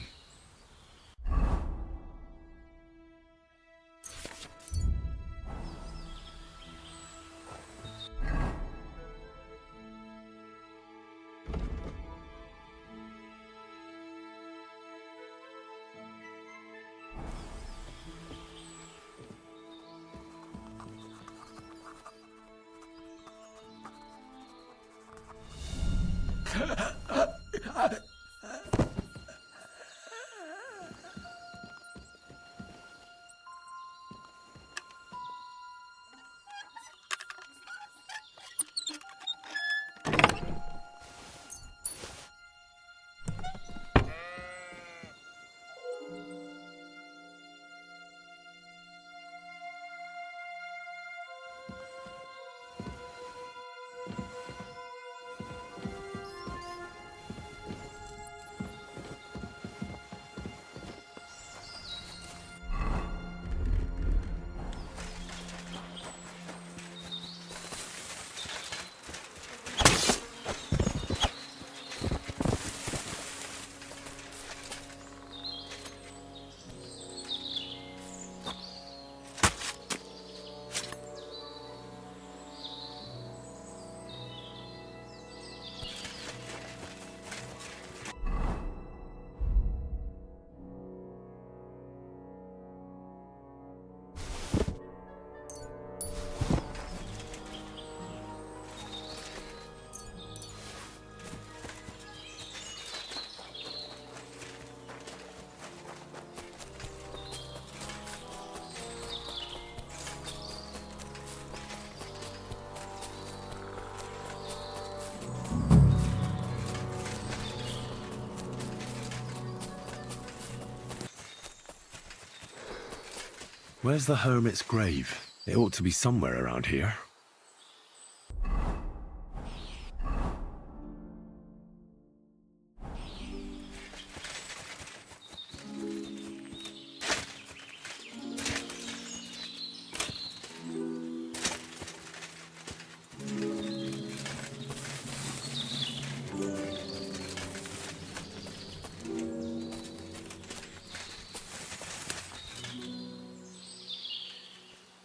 Where's the hermit's grave? It ought to be somewhere around here.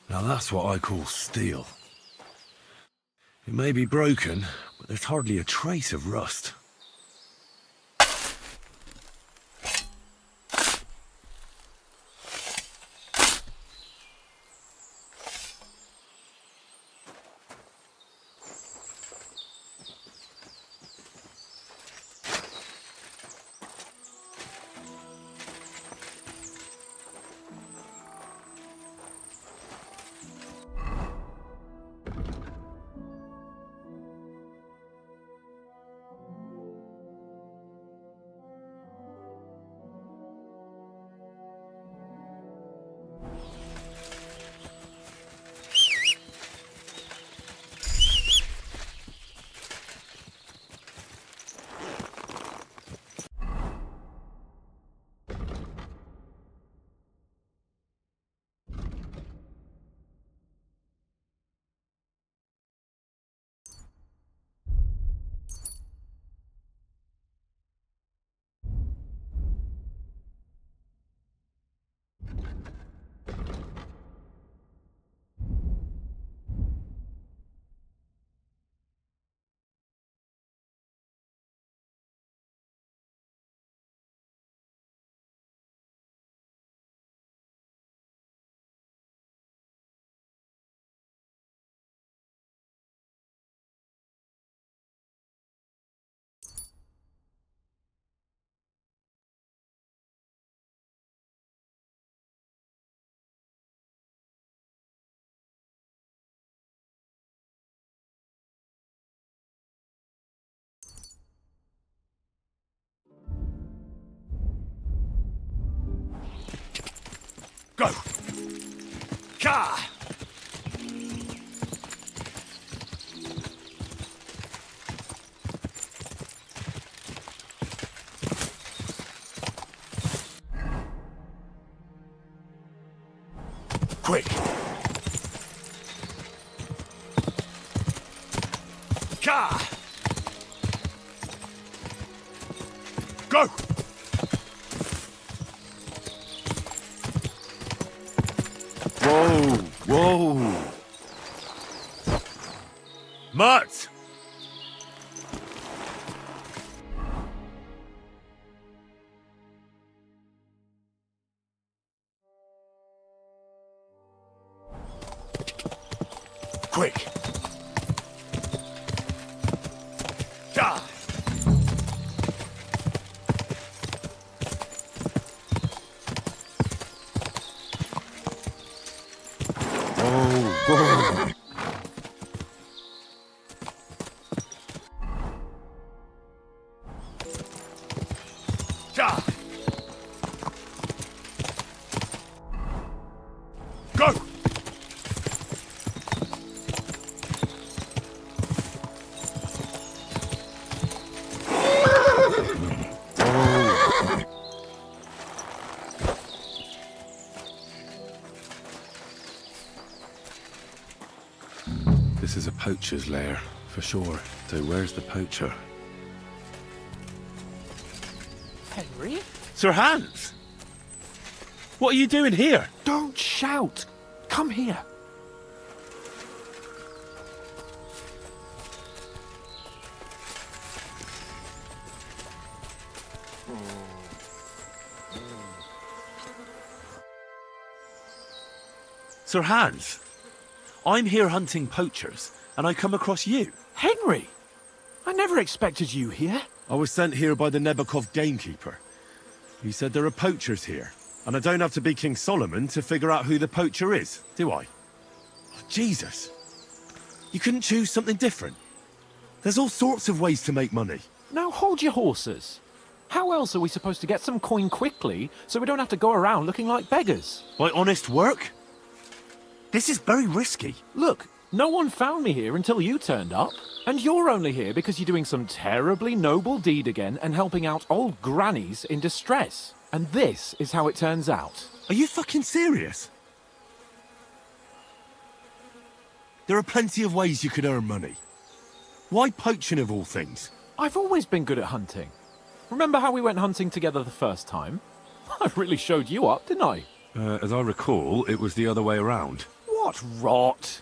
Now that's what I call steel. It may be broken, but there's hardly a trace of rust. Go! Ka! Quick! Ka! Go! Whoa! Whoa! Mutt! Quick! Ja! Whoa! Ja! Go! This is a poacher's lair, for sure. So where's the poacher? Henry? Sir Hans! What are you doing here? Don't shout! Come here. Sir Hans, I'm here hunting poachers, and I come across you. Henry! I never expected you here. I was sent here by the Nebakov gamekeeper. He said there are poachers here, and I don't have to be King Solomon to figure out who the poacher is, do I? Oh, Jesus! You couldn't choose something different? There's all sorts of ways to make money. Now hold your horses. How else are we supposed to get some coin quickly so we don't have to go around looking like beggars? By honest work? This is very risky. Look, no one found me here until you turned up. And you're only here because you're doing some terribly noble deed again and helping out old grannies in distress. And this is how it turns out. Are you fucking serious? There are plenty of ways you could earn money. Why poaching of all things? I've always been good at hunting. Remember how we went hunting together the first time? I really showed you up, didn't I? As I recall, it was the other way around. What rot!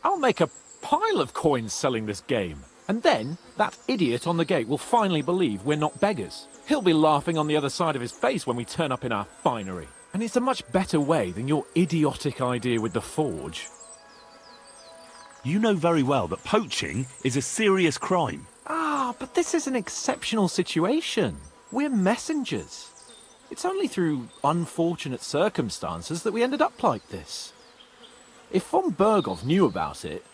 I'll make a pile of coins selling this game. And then, that idiot on the gate will finally believe we're not beggars. He'll be laughing on the other side of his face when we turn up in our finery. And it's a much better way than your idiotic idea with the forge. You know very well that poaching is a serious crime. Ah, but this is an exceptional situation. We're messengers. It's only through unfortunate circumstances that we ended up like this. If von Berghoff knew about it,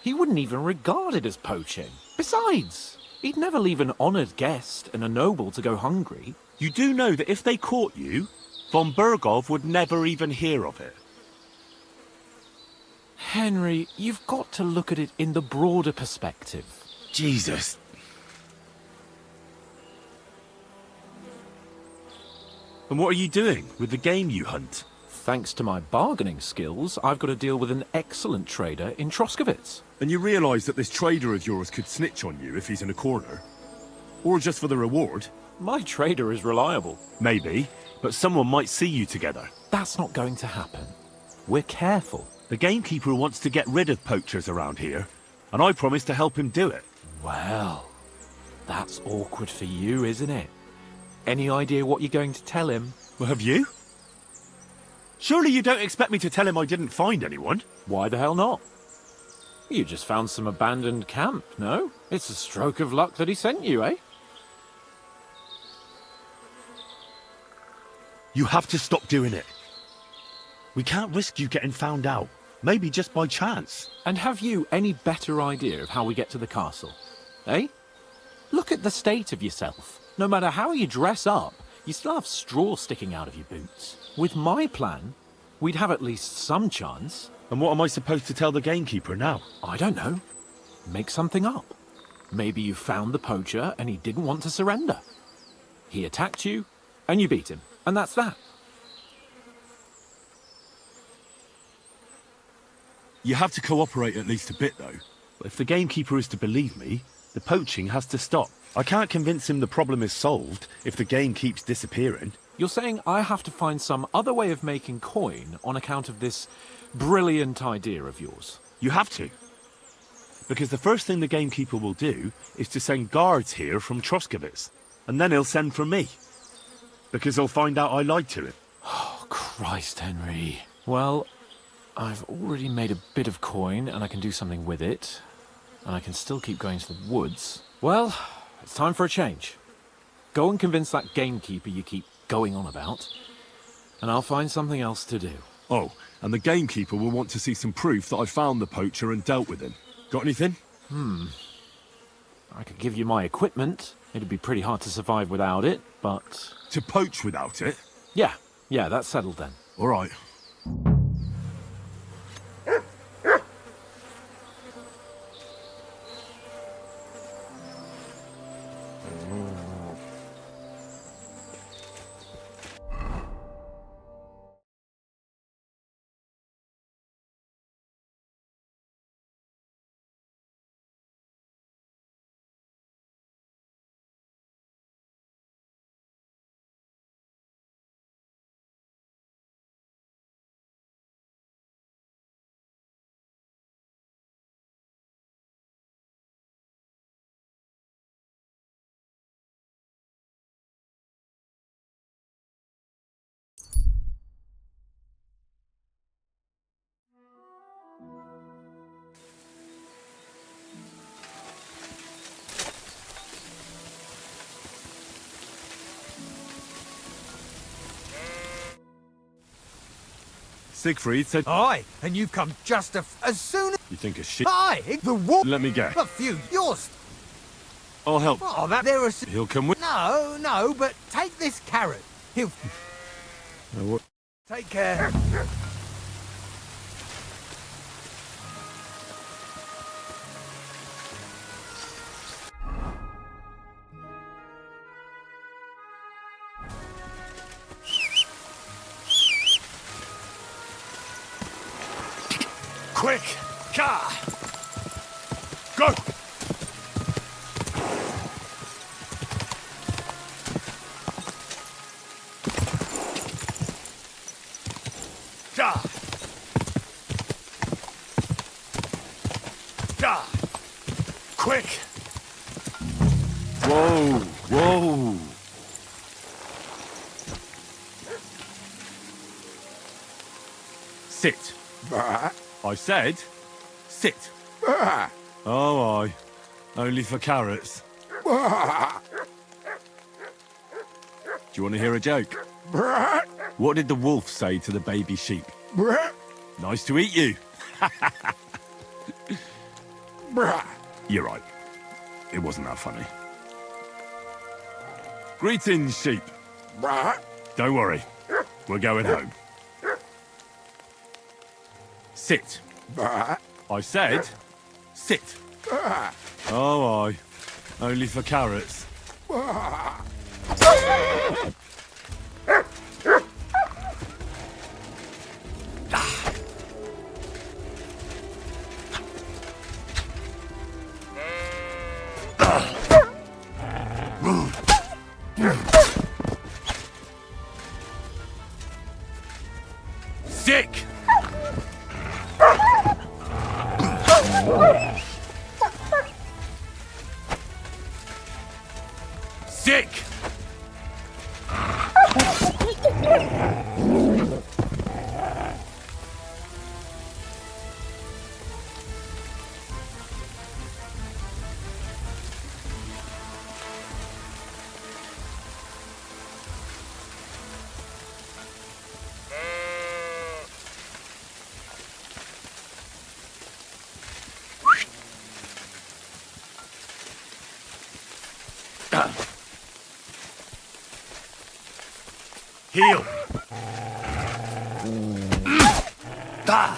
he wouldn't even regard it as poaching. Besides, he'd never leave an honoured guest and a noble to go hungry. You do know that if they caught you, von Berghoff would never even hear of it. Henry, you've got to look at it in the broader perspective. Jesus. And what are you doing with the game you hunt? Thanks to my bargaining skills, I've got to deal with an excellent trader in Troskowitz. And you realise that this trader of yours could snitch on you if he's in a corner? Or just for the reward? My trader is reliable. Maybe, but someone might see you together. That's not going to happen. We're careful. The gamekeeper wants to get rid of poachers around here, and I promise to help him do it. Well, that's awkward for you, isn't it? Any idea what you're going to tell him? Well, have you? Surely you don't expect me to tell him I didn't find anyone? Why the hell not? You just found some abandoned camp, no? It's a stroke of luck that he sent you, eh? You have to stop doing it. We can't risk you getting found out. Maybe just by chance. And have you any better idea of how we get to the castle? Eh? Look at the state of yourself. No matter how you dress up, you still have straw sticking out of your boots. With my plan, we'd have at least some chance. And what am I supposed to tell the gamekeeper now? I don't know. Make something up. Maybe you found the poacher and he didn't want to surrender. He attacked you, and you beat him. And that's that. You have to cooperate at least a bit, though. If the gamekeeper is to believe me, the poaching has to stop. I can't convince him the problem is solved if the game keeps disappearing. You're saying I have to find some other way of making coin on account of this brilliant idea of yours? You have to. Because the first thing the gamekeeper will do is to send guards here from Troskowitz. And then he'll send for me. Because he'll find out I lied to him. Oh, Christ, Henry. Well, I've already made a bit of coin, and I can do something with it. And I can still keep going to the woods. Well, it's time for a change. Go and convince that gamekeeper you keep going on about, and I'll find something else to do. Oh, and the gamekeeper will want to see some proof that I found the poacher and dealt with him. Got anything? I could give you my equipment. It'd be pretty hard to survive without it, but... To poach without it? Yeah, that's settled then. All right. Siegfried said... Aye, and you've come just as soon as... You think of shit? Aye, the war... Let me guess. A few, yours... I'll help. Oh, that there is... He'll come with... No, but take this carrot. He'll... What? Take care. Quick! Ka! Go! Ka! Ka! Quick! Whoa, whoa. Sit. I said, sit. Oh, aye. Only for carrots. Do you want to hear a joke? What did the wolf say to the baby sheep? Nice to eat you. You're right. It wasn't that funny. Greetings, sheep. Don't worry. We're going home. Sit. I said, sit. Oh, aye. Only for carrots. Sick! Sick! Heal! Ah!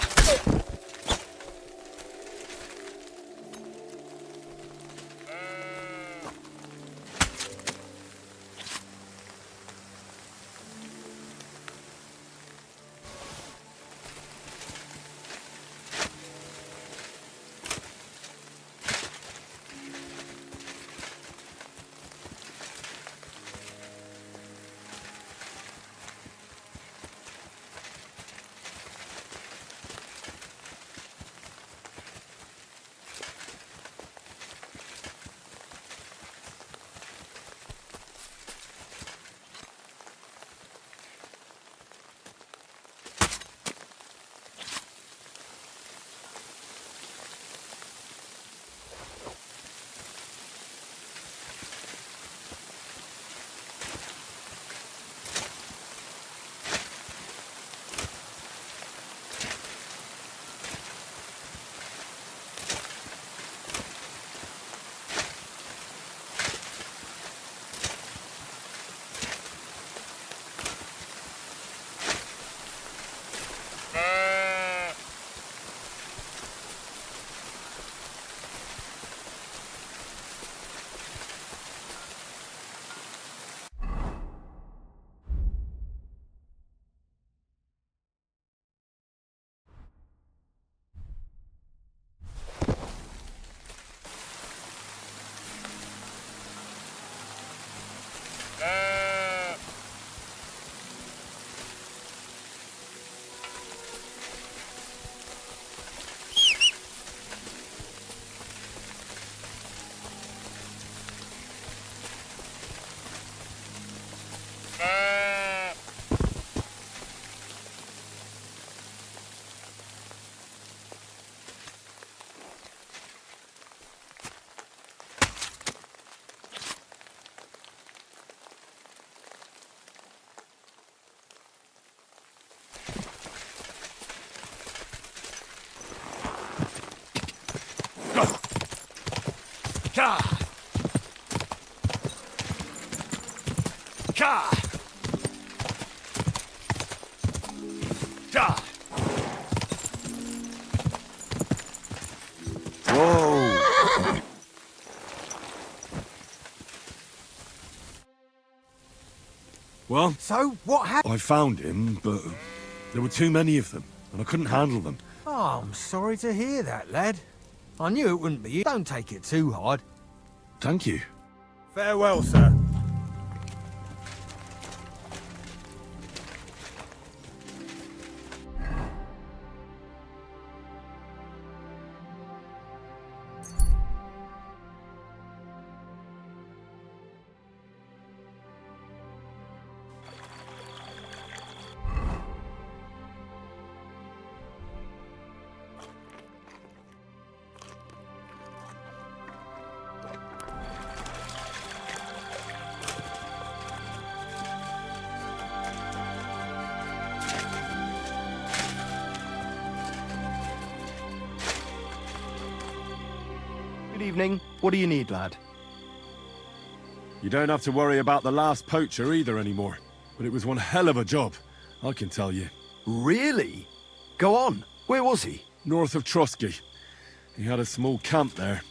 Ka! Ka! Ka! Whoa! Well, so what happened? I found him, but there were too many of them, and I couldn't handle them. Oh, I'm sorry to hear that, lad. I knew it wouldn't be you. Don't take it too hard. Thank you. Farewell, sir. Good evening. What do you need, lad? You don't have to worry about the last poacher either anymore. But it was one hell of a job, I can tell you. Really? Go on. Where was he? North of Trotsky. He had a small camp there.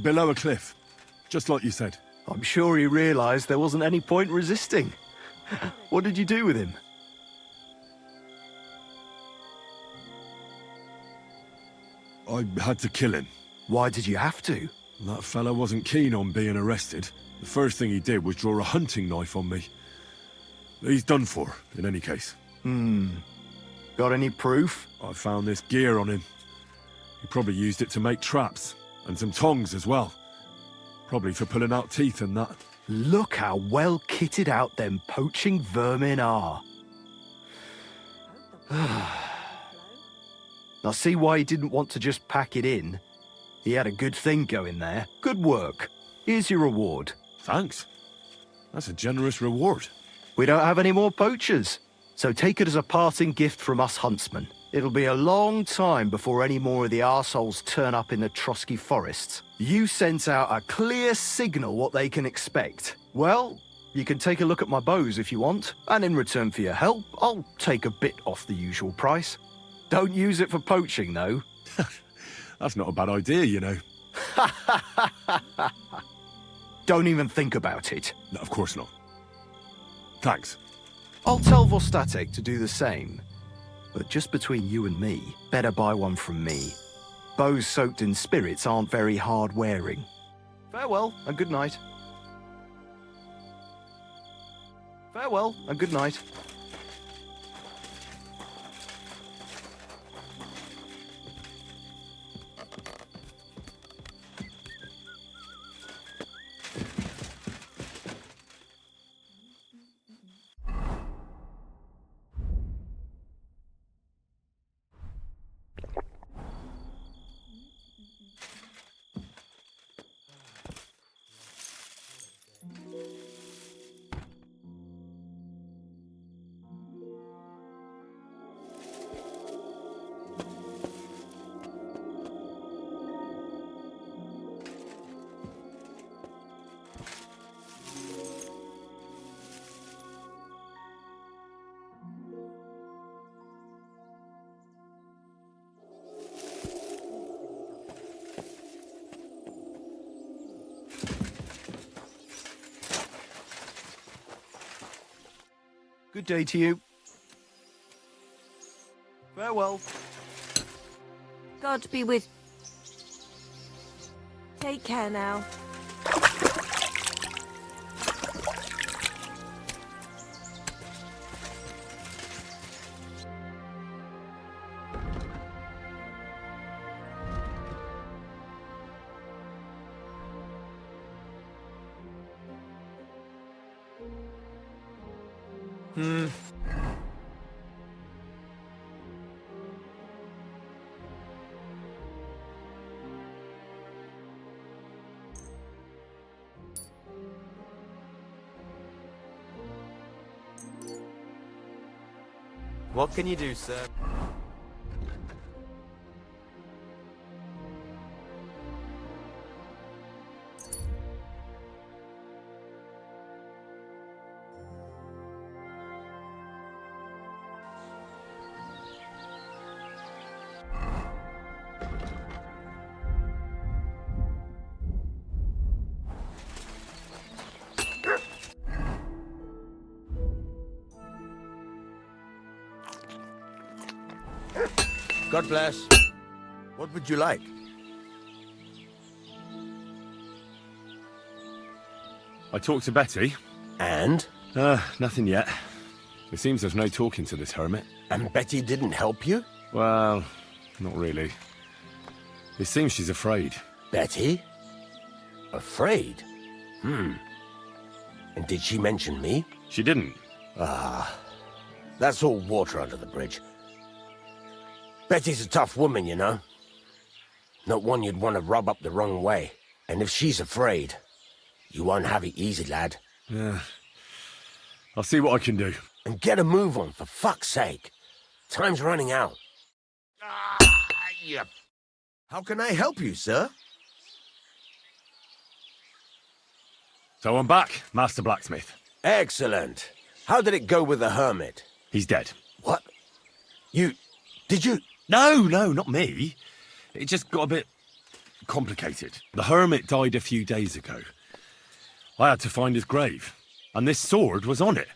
Below a cliff. Just like you said. I'm sure he realized there wasn't any point resisting. What did you do with him? I had to kill him. Why did you have to? That fella wasn't keen on being arrested. The first thing he did was draw a hunting knife on me. He's done for, in any case. Got any proof? I found this gear on him. He probably used it to make traps, and some tongs as well. Probably for pulling out teeth and that. Look how well kitted out them poaching vermin are. I see why he didn't want to just pack it in. He had a good thing going there. Good work. Here's your reward. Thanks. That's a generous reward. We don't have any more poachers, so take it as a parting gift from us huntsmen. It'll be a long time before any more of the arseholes turn up in the Trotsky forests. You sent out a clear signal what they can expect. Well, you can take a look at my bows if you want, and in return for your help, I'll take a bit off the usual price. Don't use it for poaching, though. That's not a bad idea, you know. Don't even think about it. No, of course not. Thanks. I'll tell Vostatek to do the same. But just between you and me, better buy one from me. Bows soaked in spirits aren't very hard wearing. Farewell and good night. Farewell and good night. Good day to you. Farewell. God be with... Take care now. What can you do, sir? God bless. What would you like? I talked to Betty. And? Nothing yet. It seems there's no talking to this hermit. And Betty didn't help you? Well, not really. It seems she's afraid. Betty? Afraid? And did she mention me? She didn't. Ah, that's all water under the bridge. Betty's a tough woman, you know. Not one you'd want to rub up the wrong way. And if she's afraid, you won't have it easy, lad. Yeah. I'll see what I can do. And get a move on, for fuck's sake. Time's running out. Yep. How can I help you, sir? So I'm back, Master Blacksmith. Excellent. How did it go with the hermit? He's dead. What? Did you? No, not me. It just got a bit complicated. The hermit died a few days ago. I had to find his grave, and this sword was on it.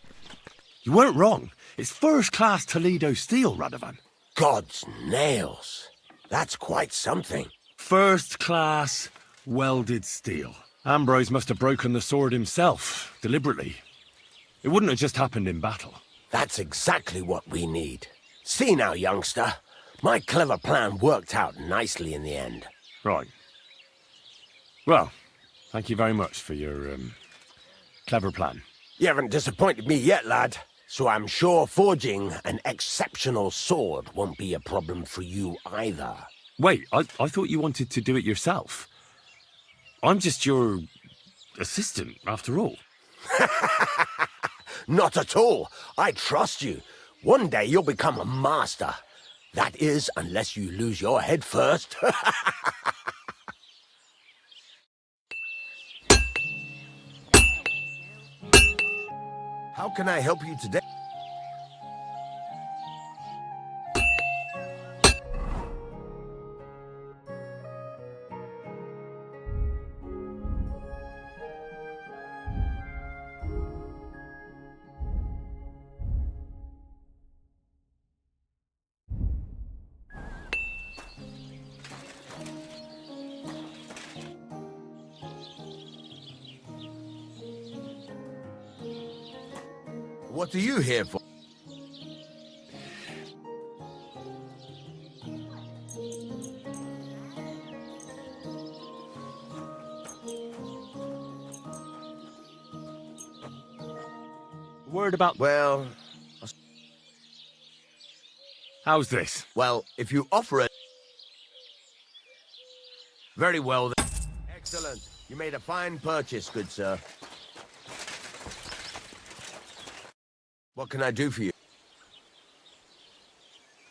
You weren't wrong. It's first-class Toledo steel, Radovan. God's nails. That's quite something. First-class welded steel. Ambrose must have broken the sword himself, deliberately. It wouldn't have just happened in battle. That's exactly what we need. See now, youngster. My clever plan worked out nicely in the end. Right. Well, thank you very much for your, clever plan. You haven't disappointed me yet, lad. So I'm sure forging an exceptional sword won't be a problem for you either. Wait, I thought you wanted to do it yourself. I'm just your assistant, after all. Not at all. I trust you. One day you'll become a master. That is, unless you lose your head first. How can I help you today? What are you here for? Word about... Well... How's this? Well, if you offer it... Very well then. Excellent. You made a fine purchase, good sir. What can I do for you?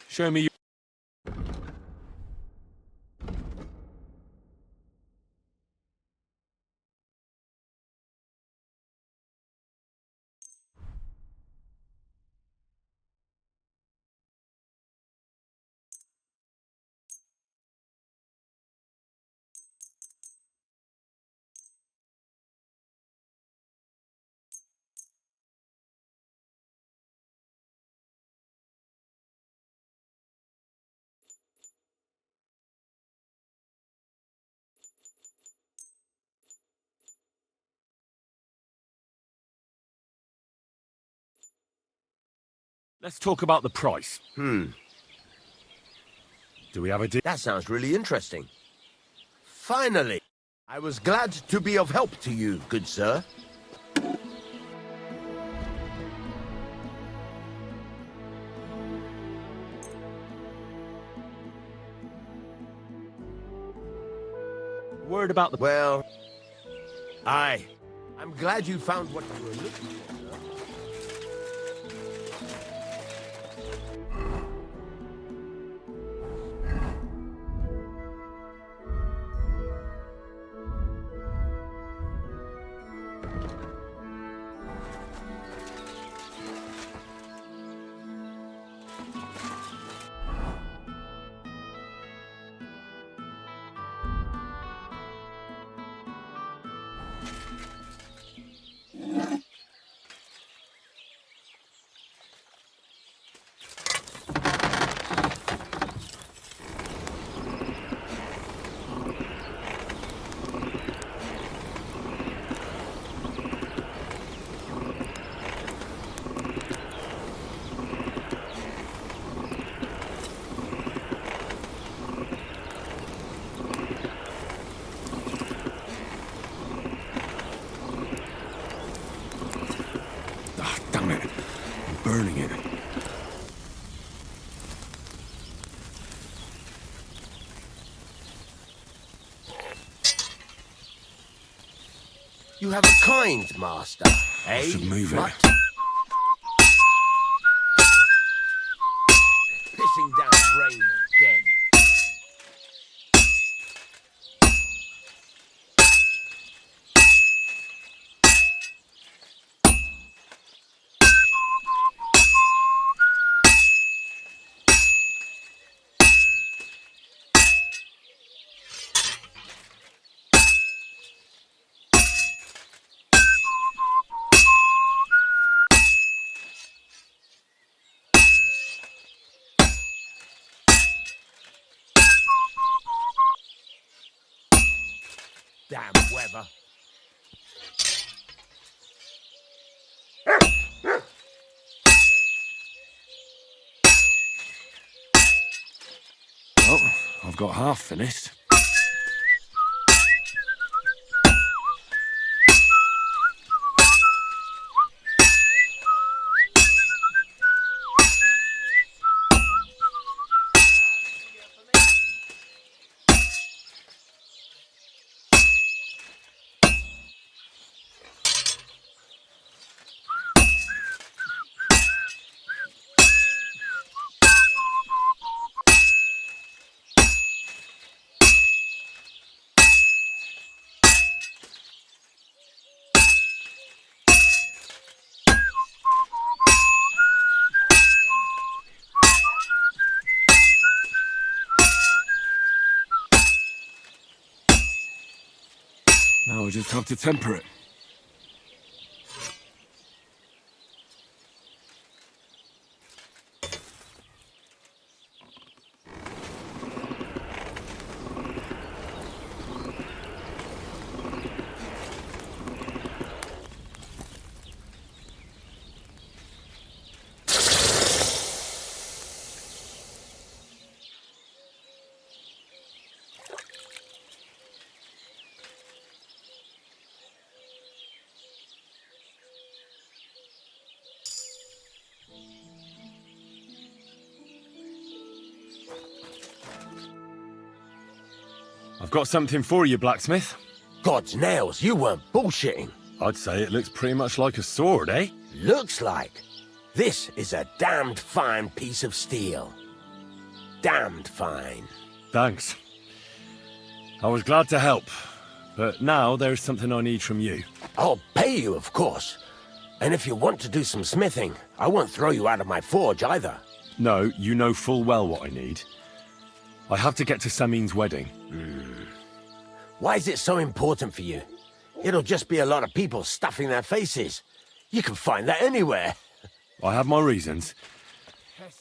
Show me your... Let's talk about the price. Do we have a deal? That sounds really interesting. Finally! I was glad to be of help to you, good sir. Word about the... Well... Aye. I'm glad you found what you were looking for, sir. burning it. You have a kind master, eh? should move it. Mutt? Pissing down rain again. Damn weather. Well, I've got half finished. Now I just have to temper it. I've got something for you, blacksmith. God's nails, you weren't bullshitting. I'd say it looks pretty much like a sword, eh? Looks like. This is a damned fine piece of steel. Damned fine. Thanks. I was glad to help, but now there's something I need from you. I'll pay you, of course. And if you want to do some smithing, I won't throw you out of my forge either. No, you know full well what I need. I have to get to Samin's wedding. Why is it so important for you? It'll just be a lot of people stuffing their faces. You can find that anywhere. I have my reasons,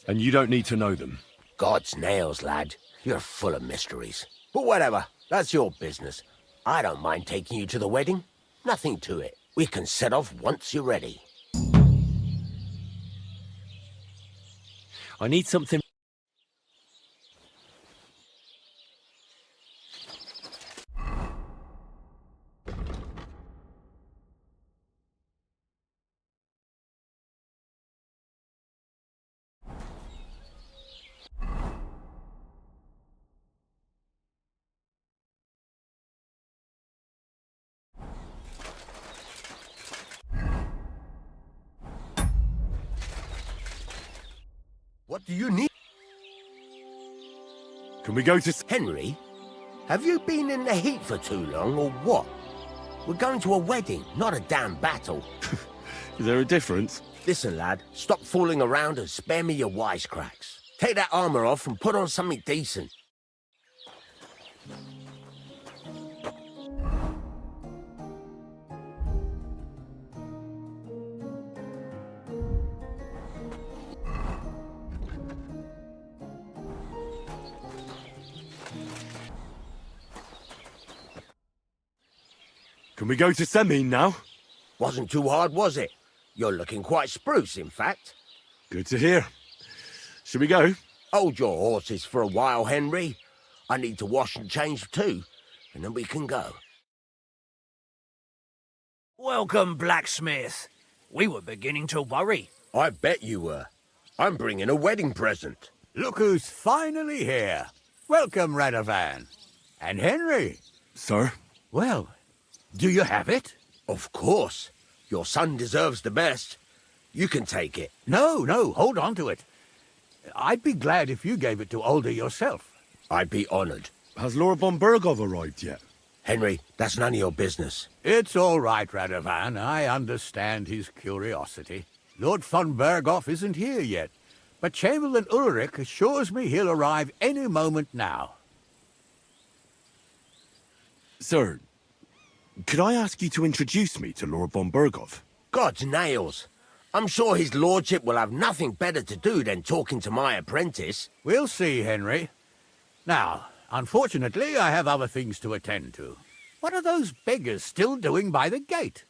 and you don't need to know them. God's nails, lad. You're full of mysteries. But whatever, that's your business. I don't mind taking you to the wedding. Nothing to it. We can set off once you're ready. I need something... What do you need? Can we go to... Henry, have you been in the heat for too long, or what? We're going to a wedding, not a damn battle. Is there a difference? Listen, lad, stop fooling around and spare me your wisecracks. Take that armor off and put on something decent. Can we go to Samin now? Wasn't too hard, was it? You're looking quite spruce, in fact. Good to hear. Should we go? Hold your horses for a while, Henry. I need to wash and change too, and then we can go. Welcome, blacksmith. We were beginning to worry. I bet you were. I'm bringing a wedding present. Look who's finally here. Welcome, Radovan. And Henry. Sir? Well, do you have it? Of course. Your son deserves the best. You can take it. No, hold on to it. I'd be glad if you gave it to Older yourself. I'd be honored. Has Lord von Bergov arrived yet? Henry, that's none of your business. It's all right, Radovan. I understand his curiosity. Lord von Bergov isn't here yet, but Chamberlain Ulrich assures me he'll arrive any moment now. Sir, could I ask you to introduce me to Lord von Bergov? God's nails. I'm sure his lordship will have nothing better to do than talking to my apprentice. We'll see, Henry. Now, unfortunately, I have other things to attend to. What are those beggars still doing by the gate?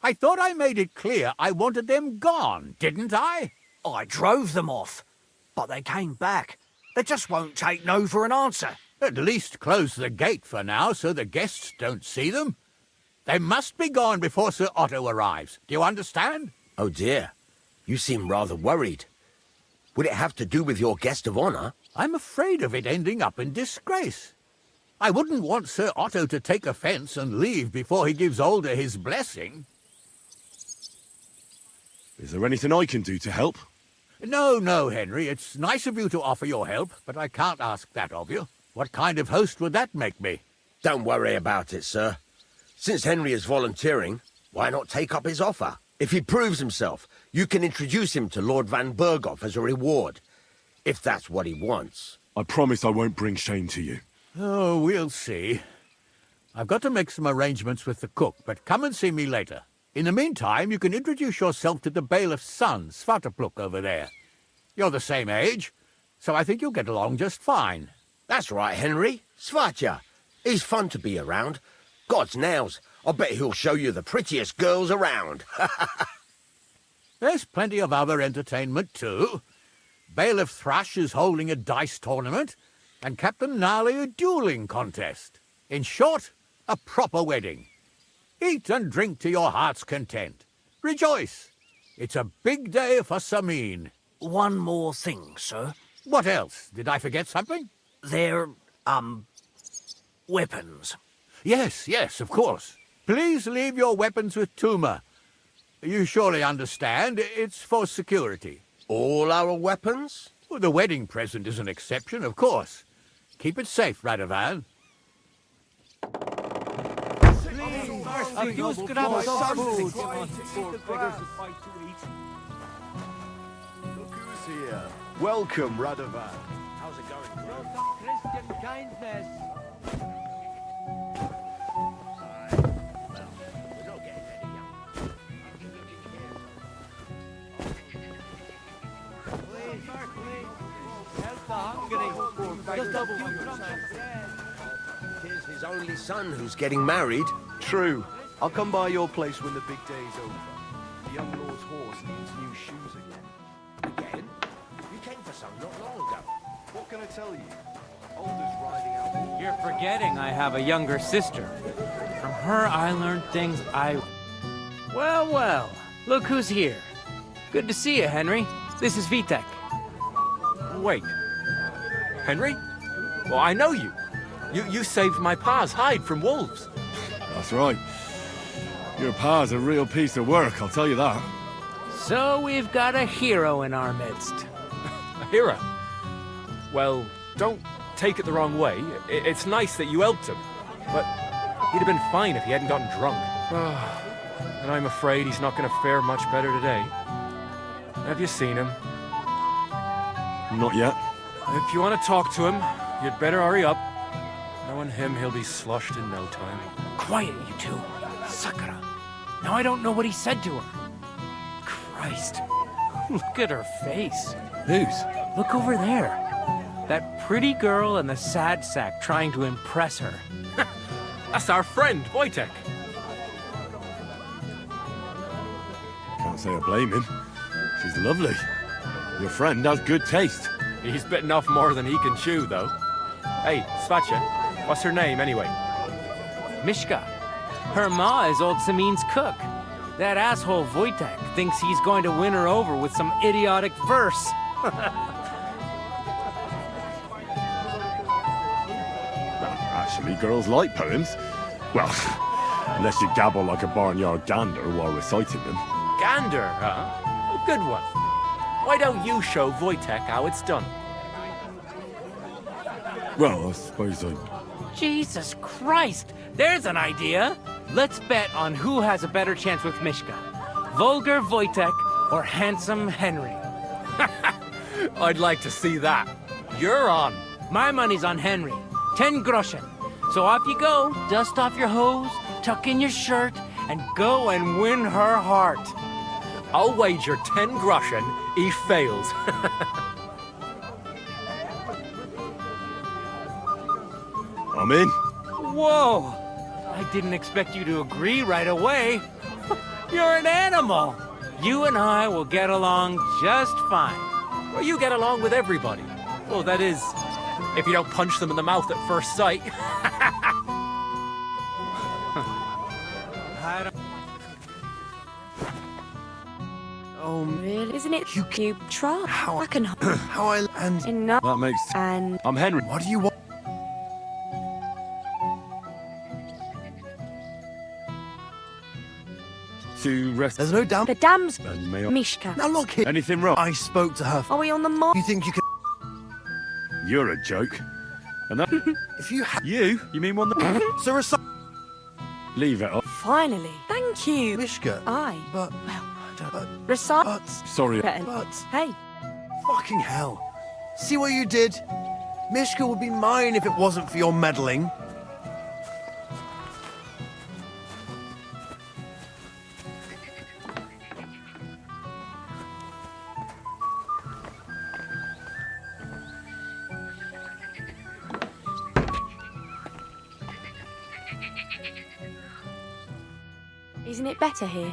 I thought I made it clear I wanted them gone, didn't I? I drove them off, but they came back. They just won't take no for an answer. At least close the gate for now so the guests don't see them. They must be gone before Sir Otto arrives. Do you understand? Oh dear. You seem rather worried. Would it have to do with your guest of honor? I'm afraid of it ending up in disgrace. I wouldn't want Sir Otto to take offense and leave before he gives Older his blessing. Is there anything I can do to help? No, Henry. It's nice of you to offer your help, but I can't ask that of you. What kind of host would that make me? Don't worry about it, sir. Since Henry is volunteering, why not take up his offer? If he proves himself, you can introduce him to Lord Van Bergov as a reward, if that's what he wants. I promise I won't bring shame to you. Oh, we'll see. I've got to make some arrangements with the cook, but come and see me later. In the meantime, you can introduce yourself to the bailiff's son, Svatopluk, over there. You're the same age, so I think you'll get along just fine. That's right, Henry. Svatja. He's fun to be around. God's nails. I bet he'll show you the prettiest girls around. There's plenty of other entertainment, too. Bailiff Thrush is holding a dice tournament, and Captain Gnarly a dueling contest. In short, a proper wedding. Eat and drink to your heart's content. Rejoice. It's a big day for Samin. One more thing, sir. What else? Did I forget something? They're, weapons. Yes, of course. Please leave your weapons with Tuma. You surely understand, it's for security. All our weapons? Well, the wedding present is an exception, of course. Keep it safe, Radovan. You could have some food. Look who's here. Welcome, Radovan. How's it going? Christian kindness. Here's his only son who's getting married. True. I'll come by your place when the big day's over. The young lord's horse needs new shoes again. Again? You came for some not long ago. What can I tell you? Older's riding out. You're forgetting I have a younger sister. From her I learned things I... Well, look who's here. Good to see you, Henry. This is Vitek. Wait. Henry? Well, I know you. You saved my pa's hide from wolves. That's right. Your pa's a real piece of work, I'll tell you that. So we've got a hero in our midst. A hero? Well, don't take it the wrong way. It's nice that you helped him. But he'd have been fine if he hadn't gotten drunk. And I'm afraid he's not going to fare much better today. Have you seen him? Not yet. If you want to talk to him, you'd better hurry up. Knowing him, he'll be sloshed in no time. Quiet, you two. Sakura. Now I don't know what he said to her. Christ. Look at her face. Whose? Look over there. That pretty girl and the sad sack trying to impress her. That's our friend, Wojtek. Can't say I blame him. She's lovely. Your friend has good taste. He's bitten off more than he can chew, though. Hey, Svatja, what's her name, anyway? Mishka. Her ma is old Samin's cook. That asshole Wojtek thinks he's going to win her over with some idiotic verse. Actually, girls like poems. Well, unless you gabble like a barnyard gander while reciting them. Gander, huh? A good one. Why don't you show Wojtek how it's done? Well, I suppose I... Jesus Christ! There's an idea! Let's bet on who has a better chance with Mishka. Vulgar Wojtek or handsome Henry. I'd like to see that. You're on. My money's on Henry. 10 groschen. So off you go, dust off your hose, tuck in your shirt, and go and win her heart. I'll wager 10 groschen he fails. I'm in. Whoa! I didn't expect you to agree right away. You're an animal. You and I will get along just fine. Well, you get along with everybody. Well, that is, if you don't punch them in the mouth at first sight. Oh, really? Isn't it? You try. How I can. How I and enough. That makes... And I'm Henry. What do you want? To rest... There's no damn. the dam's And may I... Mishka. Now look here. Anything wrong? I spoke to her. Are we on the mark? You think you can? You're a joke. And that... If you had. You? You mean one that... So recite. Leave it off. Finally. Thank you. Mishka. Aye. But. Well, I don't. But. recite. But. Sorry. But. Hey. Fucking hell. See what you did? Mishka would be mine if it wasn't for your meddling. Isn't it better here?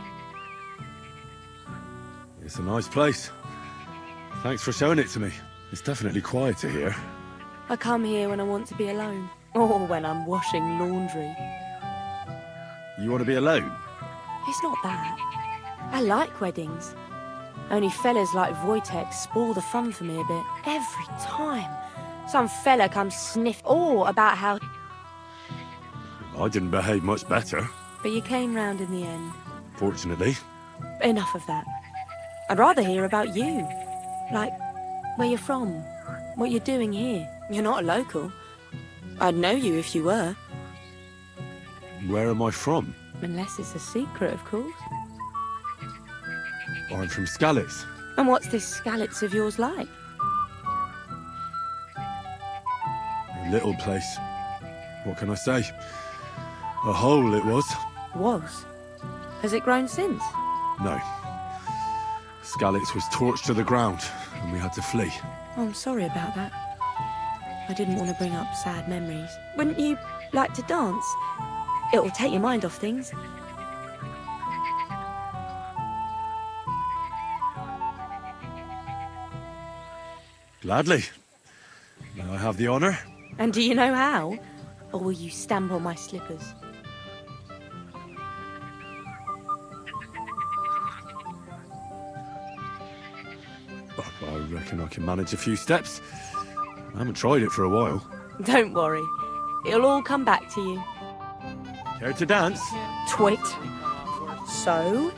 It's a nice place. Thanks for showing it to me. It's definitely quieter here. I come here when I want to be alone. Or when I'm washing laundry. You want to be alone? It's not that. I like weddings. Only fellas like Wojtek spoil the fun for me a bit. Every time. Some fella comes sniff all about how... I didn't behave much better, But you came round in the end. fortunately. Enough of that. I'd rather hear about you. Like, where you're from. What you're doing here. You're not a local. I'd know you if you were. Where am I from? Unless it's a secret, of course. I'm from Skalitz. And what's this Skalitz of yours like? A little place. What can I say? A hole it was. Was? Has it grown since? No. Skalitz was torched to the ground, and we had to flee. Oh, I'm sorry about that. I didn't want to bring up sad memories. Wouldn't you like to dance? It'll take your mind off things. Gladly. May I have the honor? And do you know how? Or will you stamp on my slippers? I reckon I can manage a few steps. I haven't tried it for a while. Don't worry. It'll all come back to you. Care to dance? Twit. So.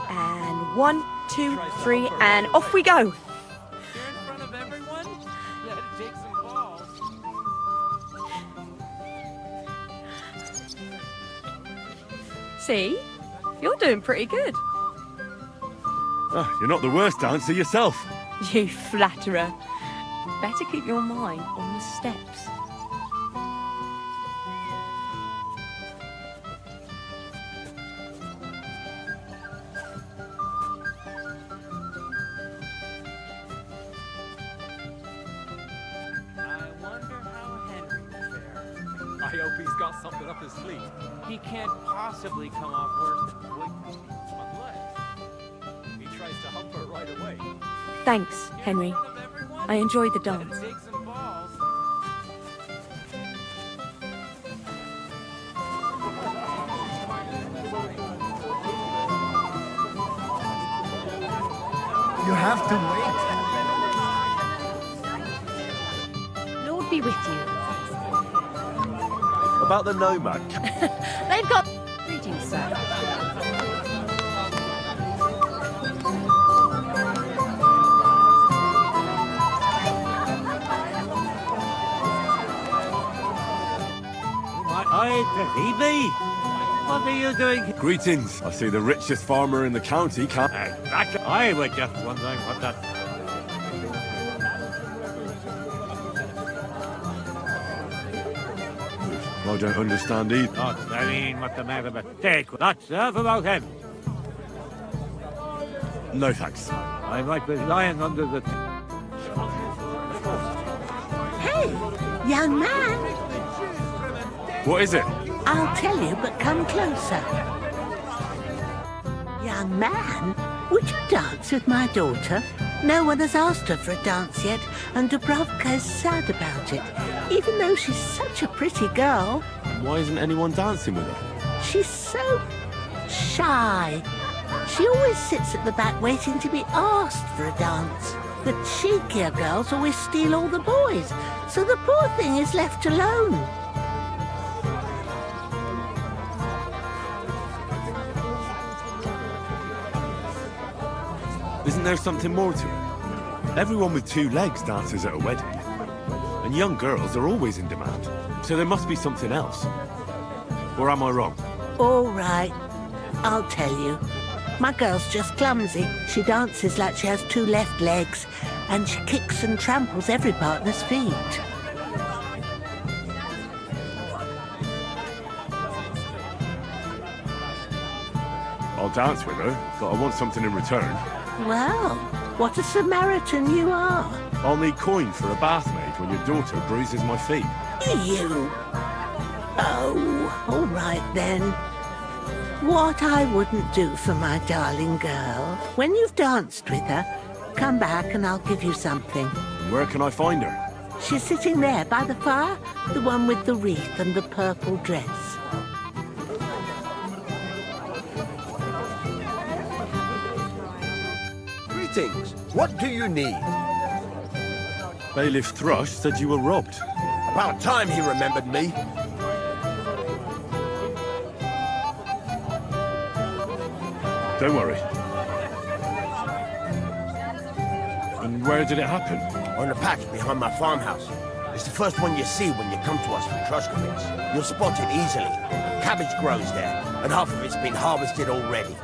And 1, 2, 3, and off we go. See? You're doing pretty good. Ah, you're not the worst dancer yourself. You flatterer. Better keep your mind on the steps. I hope he's got something up his sleeve. He can't possibly come off worse than Wojtek. Unless he tries to hump her right away. Thanks, Henry. I enjoyed the dance. You have to wait. Lord be with you. About the nomad. They've got... Greetings, sir. Phoebe! What are you doing here? Greetings. I see the richest farmer in the county can't... I was just wondering what that... I don't understand either. I mean, what's the matter with take? Not serve about him. No thanks. I might be lying under the... Hey, young man. What is it? I'll tell you, but come closer. Young man, would you dance with my daughter? No one has asked her for a dance yet, and Dubravka is sad about it, even though she's such a pretty girl. Why isn't anyone dancing with her? She's so shy. She always sits at the back waiting to be asked for a dance. The cheekier girls always steal all the boys, so the poor thing is left alone. Isn't there something more to it? Everyone with two legs dances at a wedding. And young girls are always in demand. So there must be something else. Or am I wrong? All right, I'll tell you. My girl's just clumsy. She dances like she has two left legs, and she kicks and tramples every partner's feet. I'll dance with her, but I want something in return. Well, what a Samaritan you are. I'll need coin for a bathmaid when your daughter bruises my feet. You? Oh, all right then. What I wouldn't do for my darling girl. When you've danced with her, come back and I'll give you something. Where can I find her? She's sitting there by the fire, the one with the wreath and the purple dress. Greetings. What do you need? Bailiff Thrush said you were robbed. About time he remembered me. Don't worry. And where did it happen? On the patch behind my farmhouse. It's the first one you see when you come to us from Truskowitz. You'll spot it easily. Cabbage grows there, and half of it's been harvested already.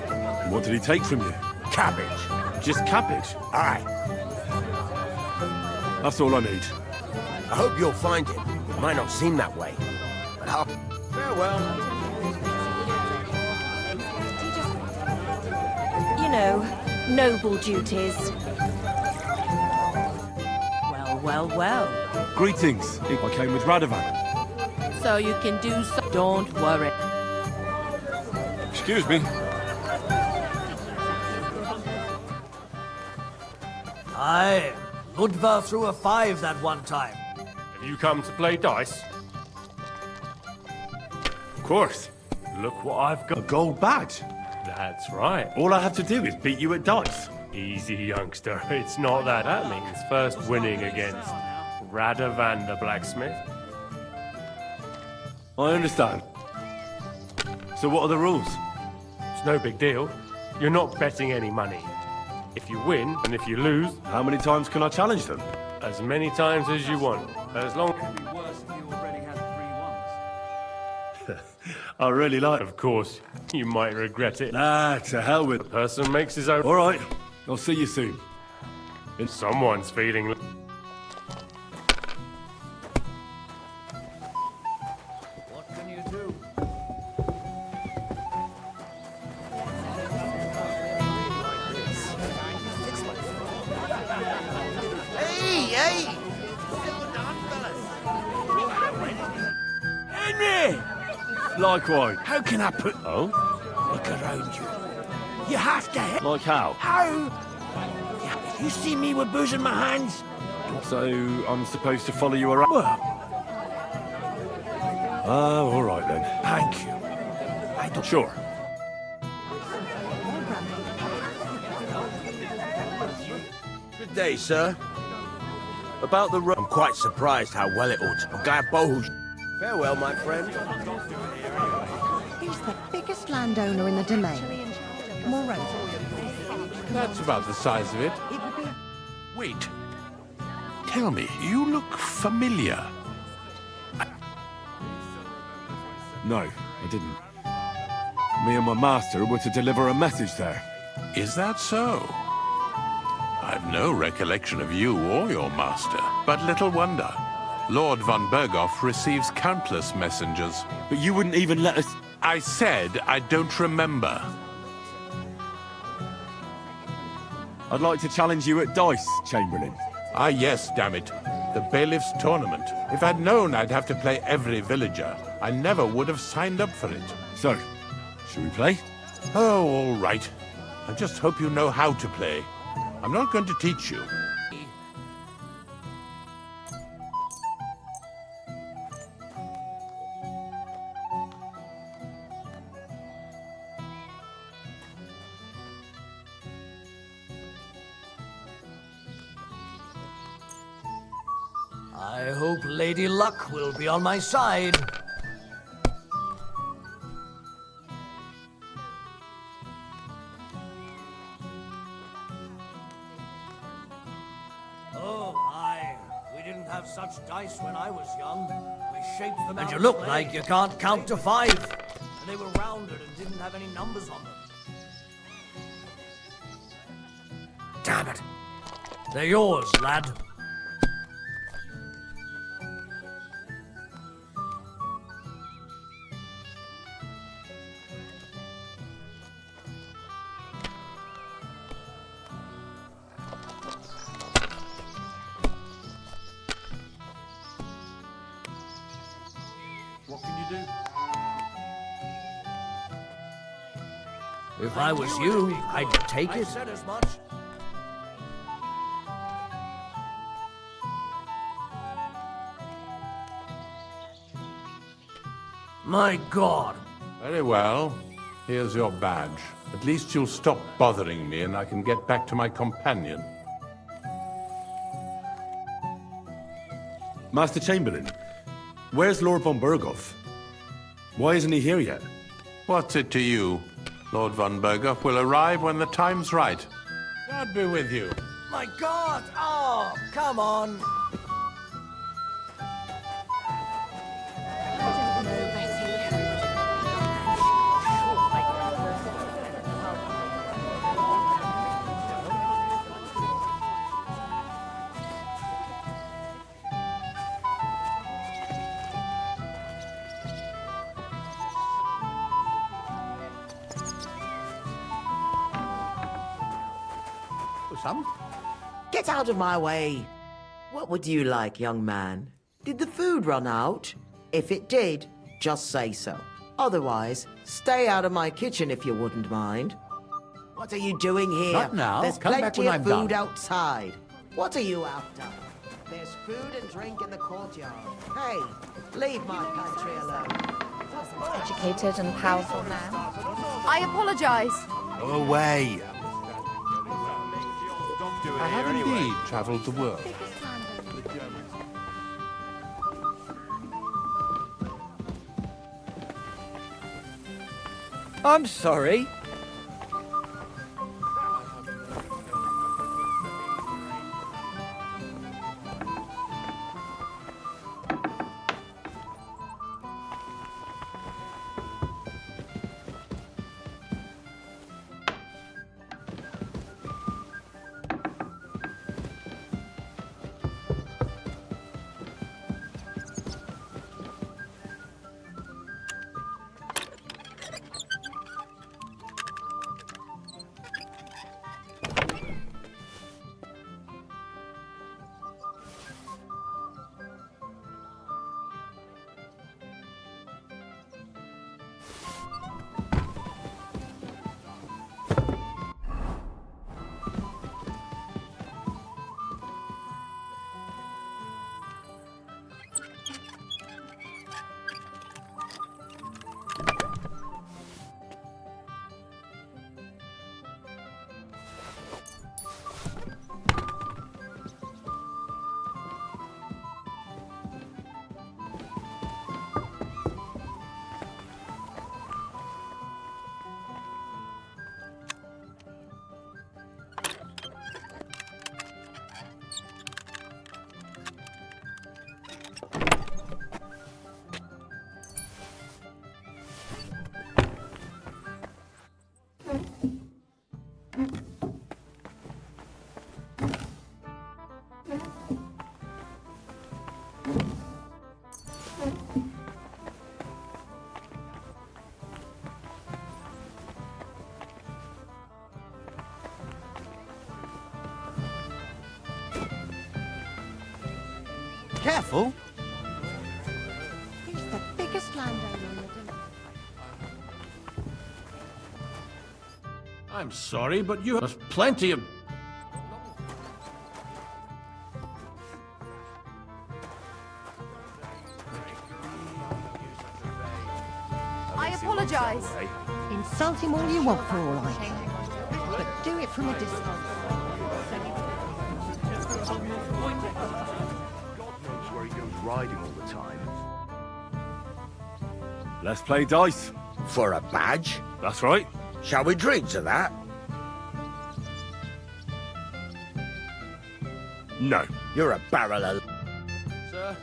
And what did he take from you? Cabbage. Just cabbage? Aye. That's all I need. I hope you'll find it. It might not seem that way, but I'll... Farewell. You know, noble duties. Well, well. Greetings. I came with Radovan. So you can do so. Don't worry. Excuse me. Aye, Ludva threw a 5 that one time. Have you come to play dice? Of course. Look what I've got. A gold badge. That's right. All I have to do is beat you at dice. Easy, youngster. It's not that. That means first winning against Radovan the blacksmith. I understand. So what are the rules? It's no big deal. You're not betting any money. If you win, and if you lose... How many times can I challenge them? As many times as you want. As long... It'd be worse if you already had 3 ones. I really like... Of course, you might regret it. Nah, to hell with... The person makes his own... All right, I'll see you soon. And someone's feeling... What can you do? Hey! Henry! Likewise. How can I put... Oh? Look around you. You have to... Like how? How? Yeah, you see me with booze in my hands? So I'm supposed to follow you around? Well... Oh, all right then. Thank you. I don't... Sure. day, sir. About the I'm quite surprised how well it ought. I'm glad Bohu's... Farewell, my friend. He's the biggest landowner in the domain. Moreover, That's about the size of it. Wait. Tell me, you look familiar. No, I didn't. Me and my master were to deliver a message there. Is that so? I've no recollection of you or your master, but little wonder. Lord von Berghoff receives countless messengers. But you wouldn't even let us... I said I don't remember. I'd like to challenge you at dice, Chamberlain. Ah, yes, damn it. The bailiff's tournament. If I'd known I'd have to play every villager, I never would have signed up for it. So, should we play? Oh, all right. I just hope you know how to play. I'm not going to teach you. I hope Lady Luck will be on my side. Oh, aye. We didn't have such dice when I was young. We shaped them out. And you look like you can't count to 5. And they were rounded and didn't have any numbers on them. Damn it. They're yours, lad. What can you do? If I was you, I'd take it. I said as much. My God. Very well. Here's your badge. At least you'll stop bothering me and I can get back to my companion. Master Chamberlain, where's Lord von Berghoff? Why isn't he here yet? What's it to you? Lord von Berghoff will arrive when the time's right. God be with you. My God! Oh, come on! Get out of my way. What would you like, young man? Did the food run out? If it did, just say so. Otherwise, stay out of my kitchen if you wouldn't mind. What are you doing here? Not now. There's Come back plenty when of I'm food done. outside. What are you after? There's food and drink in the courtyard. Hey, leave my pantry alone. Educated and powerful man. I apologize. Go away. I have indeed travelled the world. I'm sorry. Careful. He's the biggest landowner in the I'm sorry, but you have plenty of... I apologize. Insult him all you want for all I care, but do it from a distance. God knows where he goes riding all the time. Let's play dice. For a badge? That's right. Shall we drink to that? No. You're a barrel of... Sir,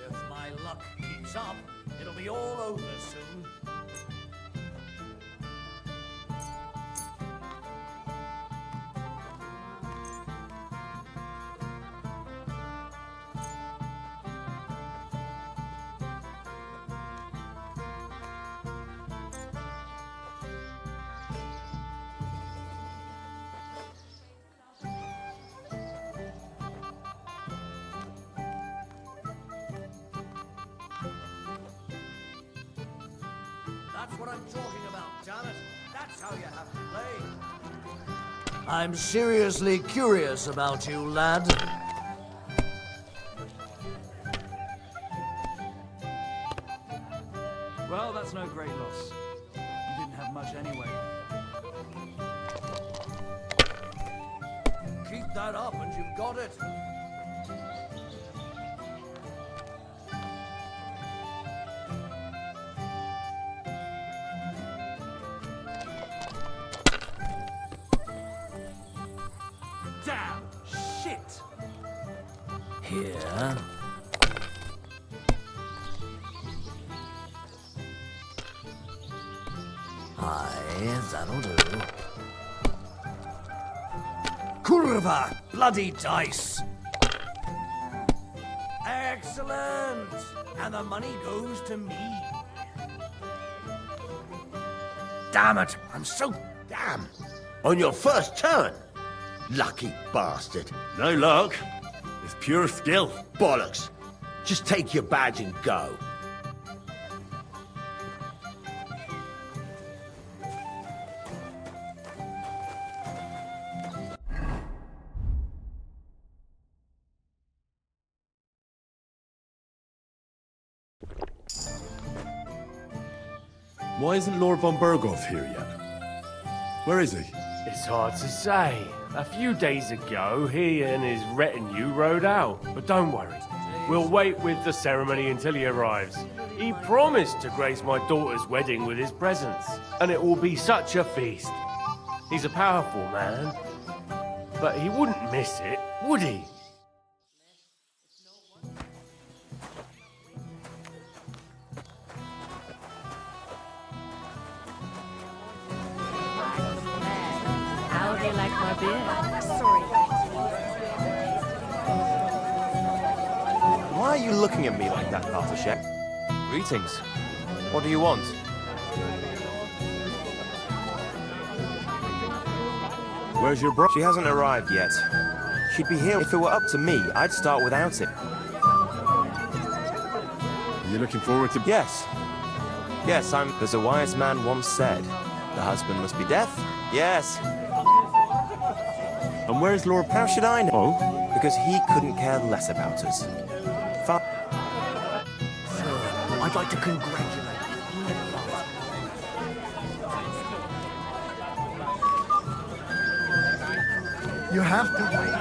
if my luck keeps up, it'll be all over soon. That's what I'm talking about, damn it. That's how you have to play. I'm seriously curious about you, lad. Well, that's no great loss. You didn't have much anyway. Keep that up and you've got it. Damn! Shit! Here. Aye, that'll do. Kurva! Bloody dice! Excellent! And the money goes to me. Damn it! I'm so... Damn! On your first turn! Lucky bastard. No luck. It's pure skill. Bollocks. Just take your badge and go. Why isn't Lord von Berghoff here yet? Where is he? It's hard to say. A few days ago, he and his retinue rode out. But don't worry. We'll wait with the ceremony until he arrives. He promised to grace my daughter's wedding with his presence. And it will be such a feast. He's a powerful man. But he wouldn't miss it, would he? How do you like my beer? Sorry. Why are you looking at me like that, Artashek? Greetings. What do you want? Where's your bro? She hasn't arrived yet. She'd be here. If it were up to me, I'd start without it. Are you looking forward to... Yes. Yes, As a wise man once said, the husband must be deaf. Yes. And where's Lord... How should I know? Oh? Because he couldn't care less about us. Sir, I'd like to congratulate You have to wait.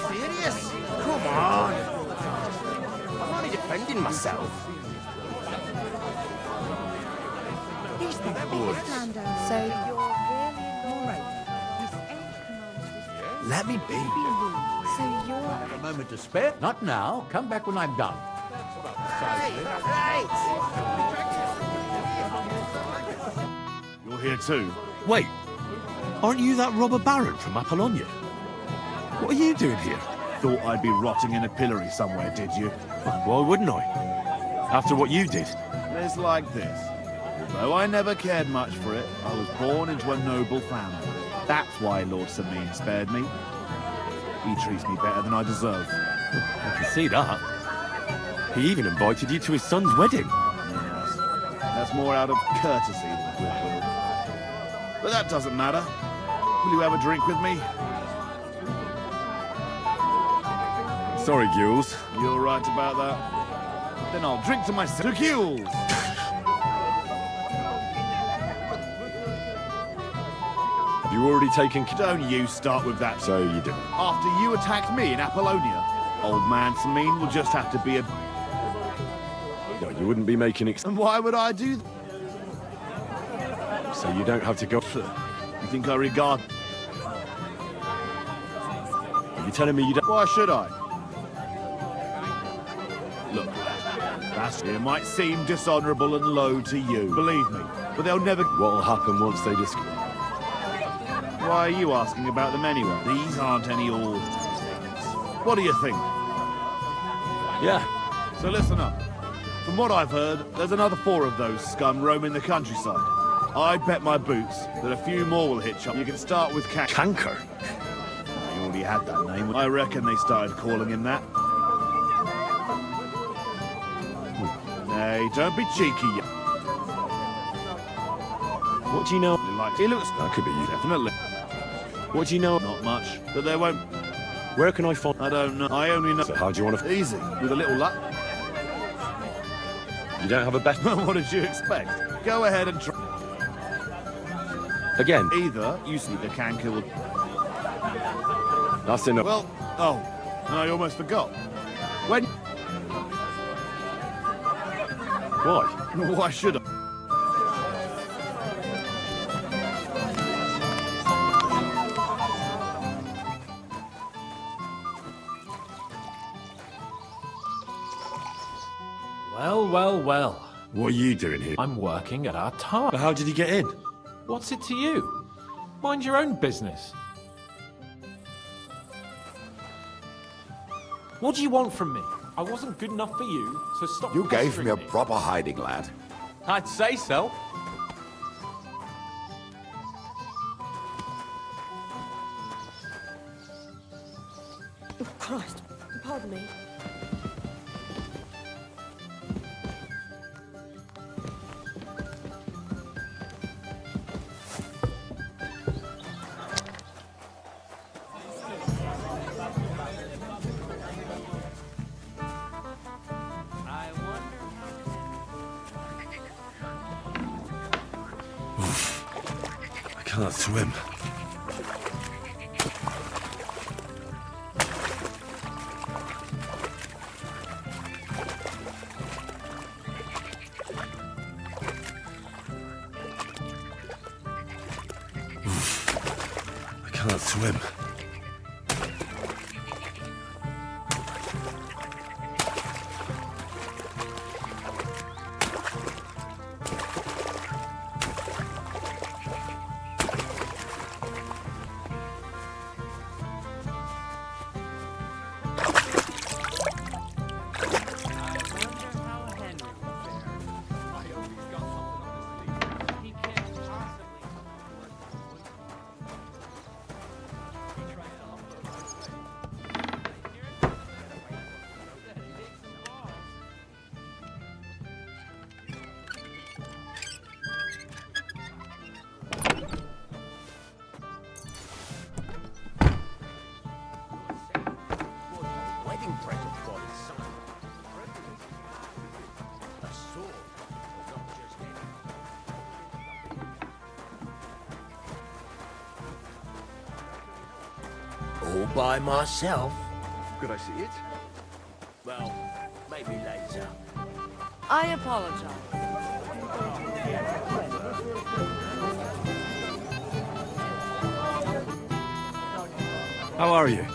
Serious? Come on. I'm only defending myself. He's the biggest landowner. So you're Let me be. So you're... Have a moment to spare? Not now. Come back when I'm done. You're here too. Wait, aren't you that robber baron from Apollonia? What are you doing here? Thought I'd be rotting in a pillory somewhere, did you? Why wouldn't I? After what you did. It's like this. Although I never cared much for it, I was born into a noble family. That's why Lord Sameen spared me. He treats me better than I deserve. I can see that. He even invited you to his son's wedding. Yes, that's more out of courtesy than goodwill. But that doesn't matter. Will you have a drink with me? Sorry, Gules. You're right about that. Then I'll drink to myself. To Gules! Have you already taken... Don't you start with that. So you didn't. After you attacked me in Apollonia, old man Sameen will just have to be a... No, you wouldn't be making... And why would I do that? So you don't have to go... You think I regard... Are you telling me you don't... Why should I? Look, it might seem dishonorable and low to you, believe me, but they'll never... What'll happen once they discover... Why are you asking about them anyway? These aren't any orders. What do you think? Yeah. So listen up. From what I've heard, there's another 4 of those scum roaming the countryside. I bet my boots that a few more will hitch up. You can start with Canker? He already had that name. I reckon they started calling him that. Hey, don't be cheeky. What do you know? He looks... That could be you. Definitely. What do you know? Not much. But they won't... Where can I find... I don't know. I only know... So how do you want to... Easy. With a little luck. You don't have a bet? What did you expect? Go ahead and try. Again? Either you see the canker will... That's enough. Well, oh, I almost forgot. When... Why? Why should I? Well, well, well. What are you doing here? I'm working at our tower. But how did he get in? What's it to you? Mind your own business. What do you want from me? I wasn't good enough for you, so stop You gave pestering me a proper hiding, lad. I'd say so. Oh, Christ. Pardon me. I can't swim. I can't swim. Wedding present for his son. A sword was not just any. All by myself. Could I see it? Well, maybe later. I apologize. How are you?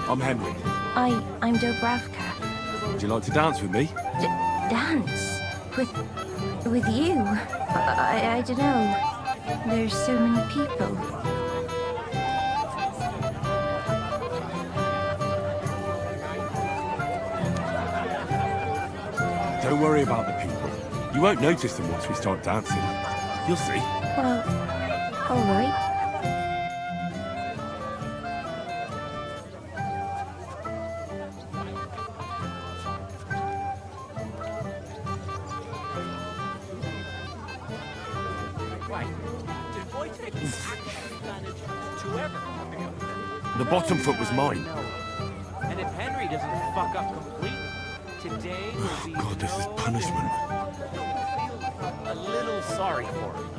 I'm Henry. I'm Dobravka. Would you like to dance with me? Dance? With you? I don't know. There's so many people. Don't worry about the people. You won't notice them once we start dancing. You'll see. Well, all right. The bottom foot was mine. And if Henry doesn't fuck up completely, today will be God, this is punishment. a little sorry for him.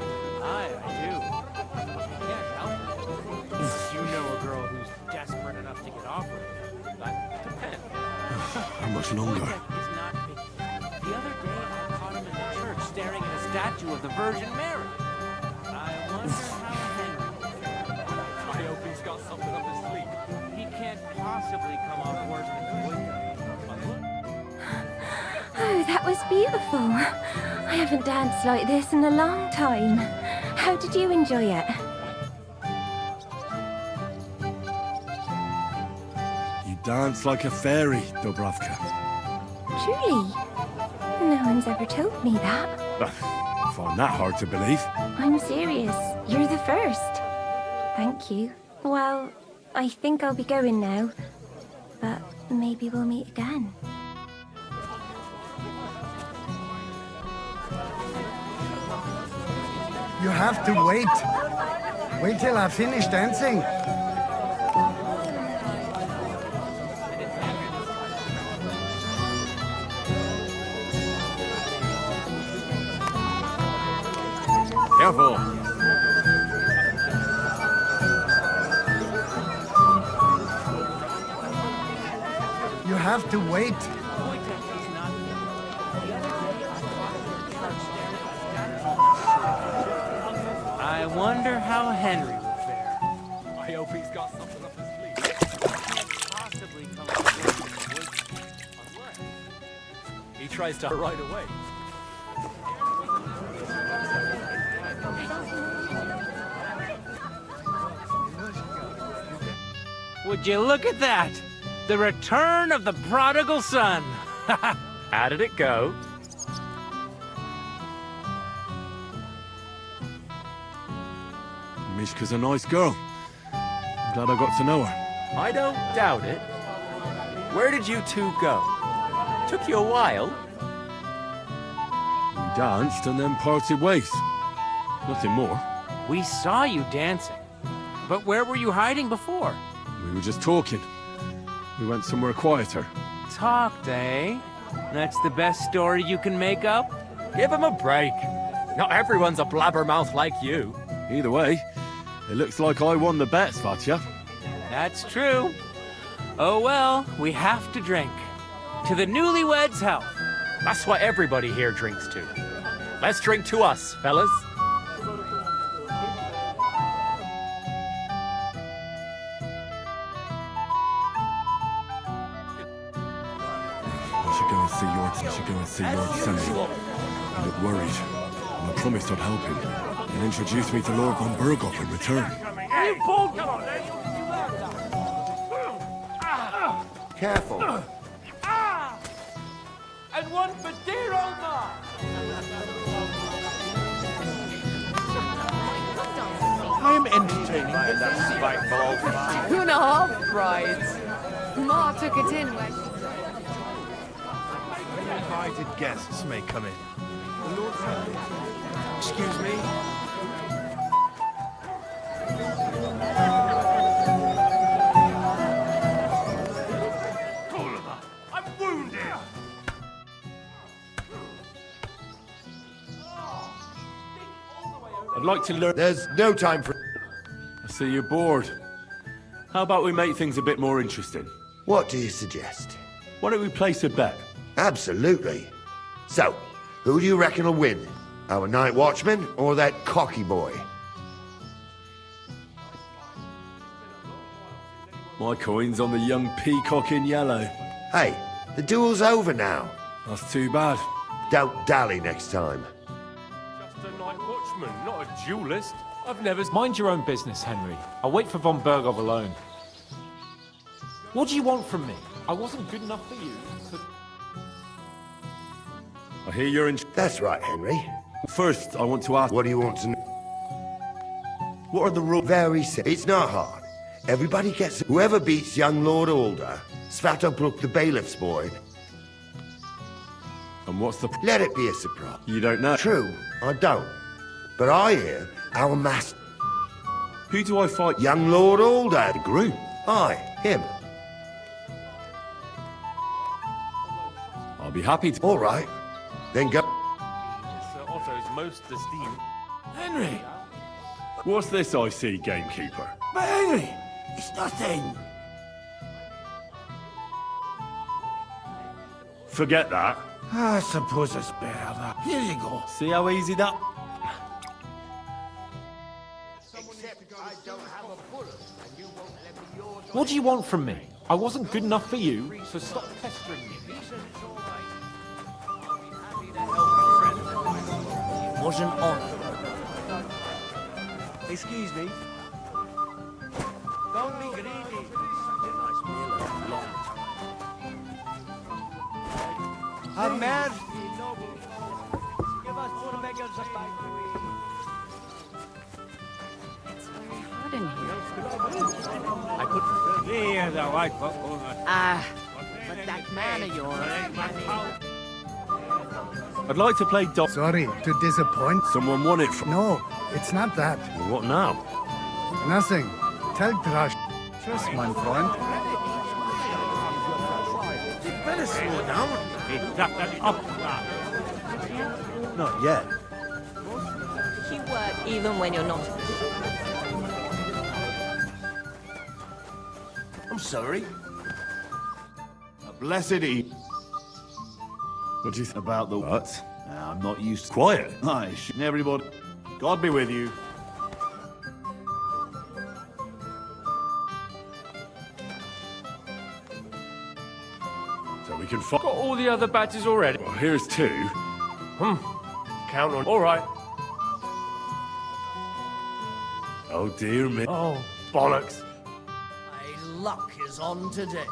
I do. Can't help it. You know a girl who's desperate enough to get off with him. That depends. How much longer? Is not picky. The other day I caught him in the church staring at a statue of the Virgin Mary. I wonder how Henry will fare. I hope he's got something up his sleeve. He can't possibly come off worse than he would. Oh, that was beautiful. I haven't danced like this in a long time. How did you enjoy it? You dance like a fairy, Dubravka. Truly? No one's ever told me that. I find that hard to believe. I'm serious. You're the first. Thank you. Well, I think I'll be going now. But maybe we'll meet again. You have to wait. Wait till I finish dancing. Careful. You have to wait. I wonder how Henry will fare. I hope he's got something up his sleeve. He can't possibly come up with unless He tries to right away. Would you look at that? The return of the prodigal son. How did it go? Mishka's a nice girl. I'm glad I got to know her. I don't doubt it. Where did you two go? Took you a while. We danced and then parted ways. Nothing more. We saw you dancing. But where were you hiding before? We were just talking. We went somewhere quieter. Talked, eh? That's the best story you can make up? Give him a break. Not everyone's a blabbermouth like you. Either way, it looks like I won the bet, Svatya. That's true. Oh well, we have to drink. To the newlyweds' health. That's what everybody here drinks to. Let's drink to us, fellas. I should go and see Lord Sammy. He looked worried, and I promised I'd help him. He'll introduce me to Lord von Berghoff in return. You both come on, then. Careful. And one for dear old Mark. I am entertaining that spiteful old fire. 2.5 brides. Ma took it in when Invited guests may come in. Excuse me? I'm wounded! I'd like to learn... There's no time for... I see you're bored. How about we make things a bit more interesting? What do you suggest? Why don't we place a bet? Absolutely. So, who do you reckon will win? Our night watchman or that cocky boy? My coin's on the young peacock in yellow. Hey, the duel's over now. That's too bad. Don't dally next time. Just a night watchman, not a duelist. I've never... Mind your own business, Henry. I'll wait for von Berghoff alone. What do you want from me? I wasn't good enough for you, so... I hear you're in... That's right, Henry. First, I want to ask... What do you want to know? What are the rules? Very simple. It's not hard. Everybody gets... Whoever beats young Lord Alder, Svatobrook the bailiff's boy... And what's the... Let it be a surprise. You don't know? True, I don't. But I hear our master... Who do I fight? Young Lord Alder. The groom? Aye, him. I'll be happy to... All right. Then go... Sir Otto's most esteemed. Henry! What's this I see, gamekeeper? But Henry! It's nothing! Forget that. I suppose it's better that. Here you go. See how easy that... What do you want from me? I wasn't good enough for you, so stop pestering me. It was an honor. Excuse me. Don't be greedy. Have mercy, noble. Give us poor beggars a bite to eat. It's very hot in here. I could hear the white book. Ah, but that man of yours. I'd like to play dog... Sorry to disappoint. Someone won it from... No, it's not that. Well, what now? Nothing. Tell Trash. Just, my friend. You better slow down. Not yet. You work even when you're not. I'm sorry. A blessed eve. What do you think? About the... What? I'm not used to... Quiet. Aye, everybody. God be with you. So we can fight... Got all the other badges already? Well, here's two. Count on. All right. Oh, dear me. Oh, bollocks. My luck is on today.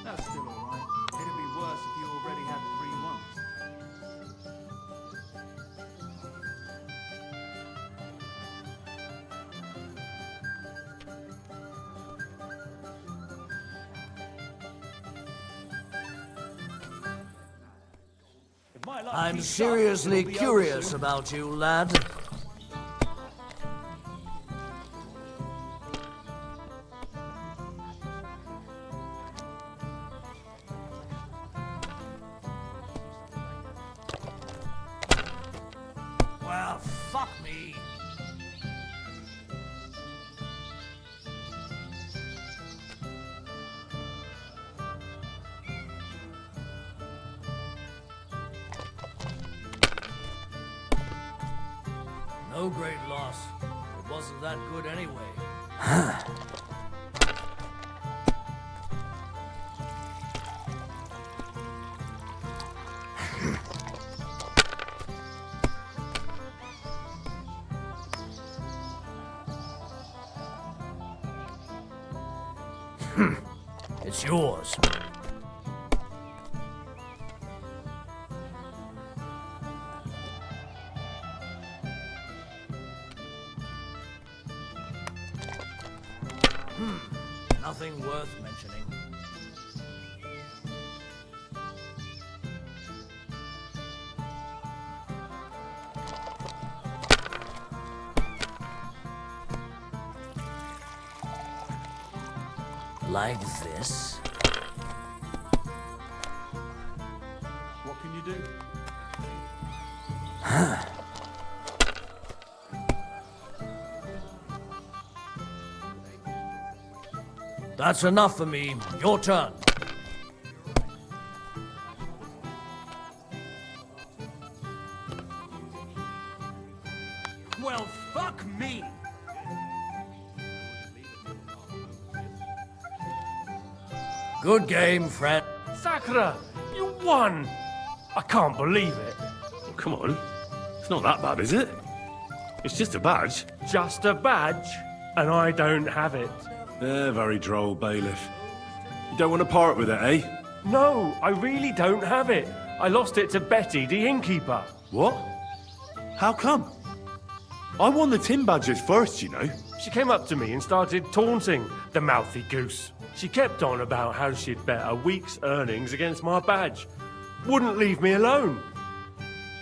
That's still all right. It'd be worse if you already had 3 ones. I'm seriously curious about you, lad. Well, fuck me. No great loss. It wasn't that good anyway. It's yours. Nothing worth mentioning. Like this. What can you do? That's enough for me. Your turn. Well, fuck me. Good game, friend. Sakura, you won! I can't believe it. come on. It's not that bad, is it? It's just a badge. Just a badge? And I don't have it. Very droll, bailiff. You don't want to part with it, eh? No, I really don't have it. I lost it to Betty, the innkeeper. What? How come? I won the tin badges first, you know. She came up to me and started taunting, the mouthy goose. She kept on about how she'd bet a week's earnings against my badge. Wouldn't leave me alone.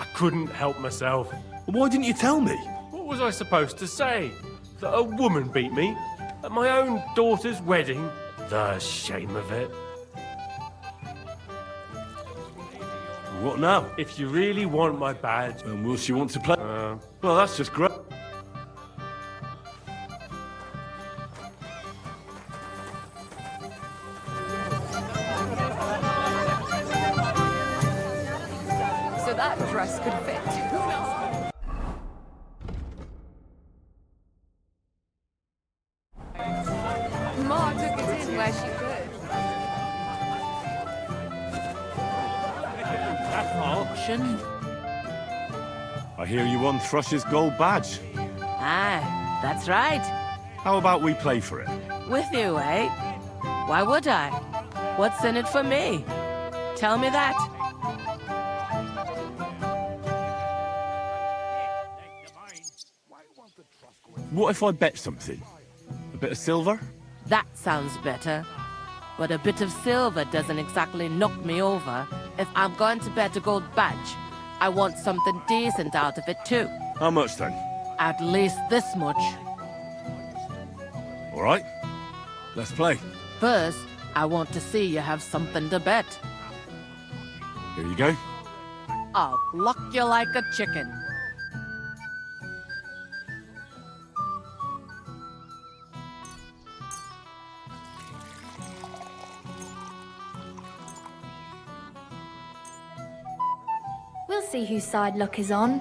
I couldn't help myself. Why didn't you tell me? What was I supposed to say? That a woman beat me? At my own daughter's wedding? The shame of it. What now? If you really want my badge... And will she want to play? Well, that's just great. So that dress could fit. Who knows? Ma took it in where she could. Auction? I hear you won Thrush's gold badge. Ah, that's right. How about we play for it? With you, eh? Why would I? What's in it for me? Tell me that. What if I bet something? A bit of silver? That sounds better. But a bit of silver doesn't exactly knock me over. If I'm going to bet a gold badge, I want something decent out of it too. How much then? At least this much. All right. Let's play. First, I want to see you have something to bet. Here you go. I'll pluck you like a chicken. We'll see whose side luck is on.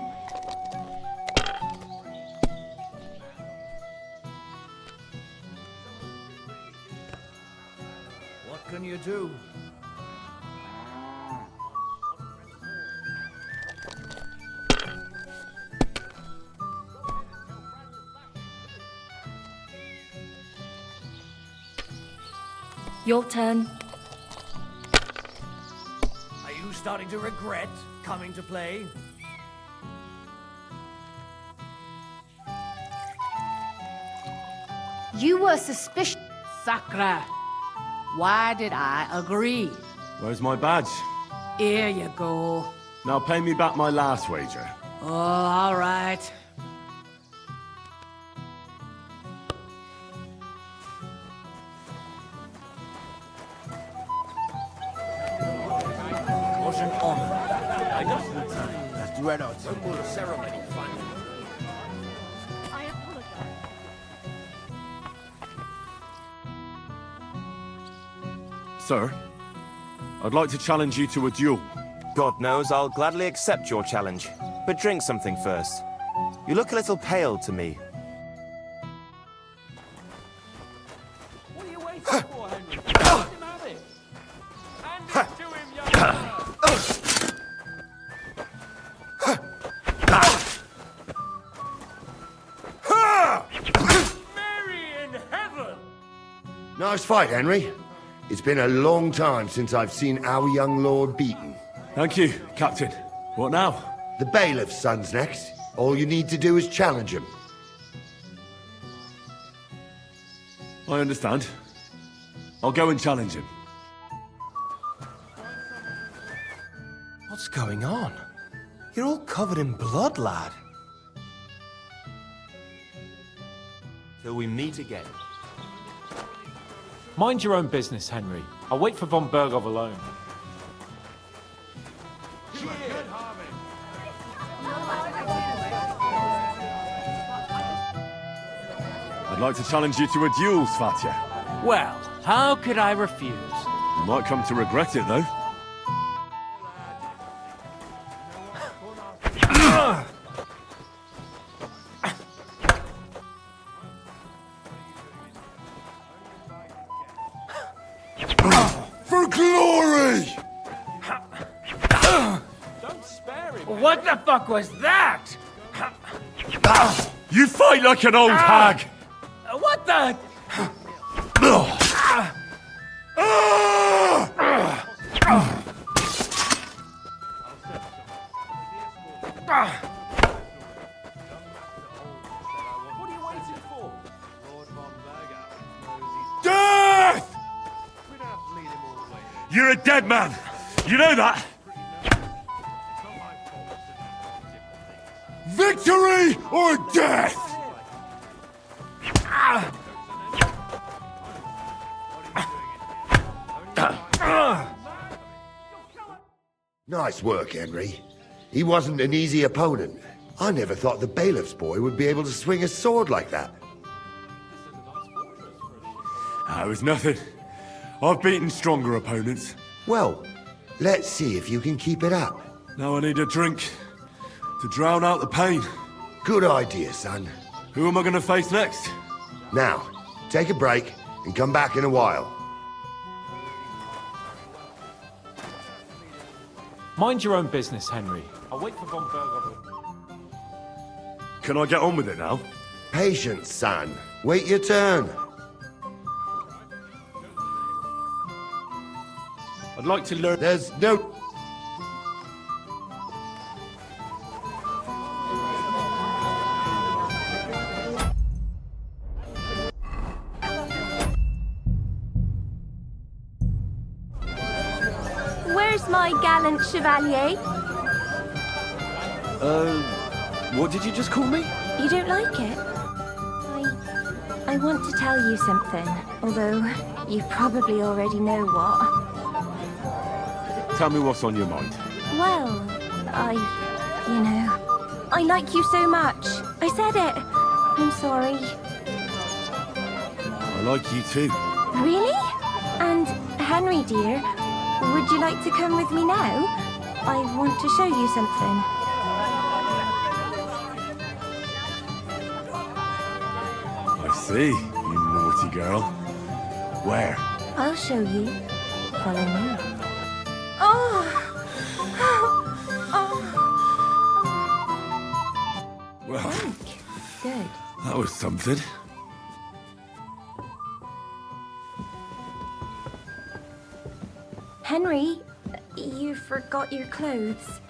What can you do? Your turn. Are you starting to regret coming to play? You were suspicious. Sakra. Why did I agree? Where's my badge? Here you go. Now pay me back my last wager. Oh, all right. Was an honor. I just the time. Let's do it out. When will the ceremony finally? I apologize. Sir, I'd like to challenge you to a duel. God knows I'll gladly accept your challenge. But drink something first. You look a little pale to me. What are you waiting for, Henry? Let him have it. Hand it to him, young Mary in heaven! Nice fight, Henry. It's been a long time since I've seen our young lord beaten. Thank you, Captain. What now? The bailiff's son's next. All you need to do is challenge him. I understand. I'll go and challenge him. What's going on? You're all covered in blood, lad. Till we meet again. Mind your own business, Henry. I'll wait for von Bergov alone. I'd like to challenge you to a duel, Svatya. Well, how could I refuse? You might come to regret it, though. For glory! Don't spare him. What the fuck was that? You fight like an old hag! What the? What are you waiting for? Death! You're a dead man. You know that? Victory or death? Nice work, Henry. He wasn't an easy opponent. I never thought the bailiff's boy would be able to swing a sword like that. That was nothing. I've beaten stronger opponents. Well, let's see if you can keep it up. Now I need a drink to drown out the pain. Good idea, son. Who am I going to face next? Now, take a break and come back in a while. Mind your own business, Henry. I'll wait for Von Berger. Can I get on with it now? Patience, son. Wait your turn. I'd like to learn... There's no... Where's my gallant chevalier? What did you just call me? You don't like it? I want to tell you something, although you probably already know what. Tell me what's on your mind. Well, I like you so much. I said it. I'm sorry. I like you too. Really? And Henry, dear, would you like to come with me now? I want to show you something. I see, you naughty girl. Where? I'll show you. Follow me. Oh! Well, Good. that was something. Henry, you forgot your clothes.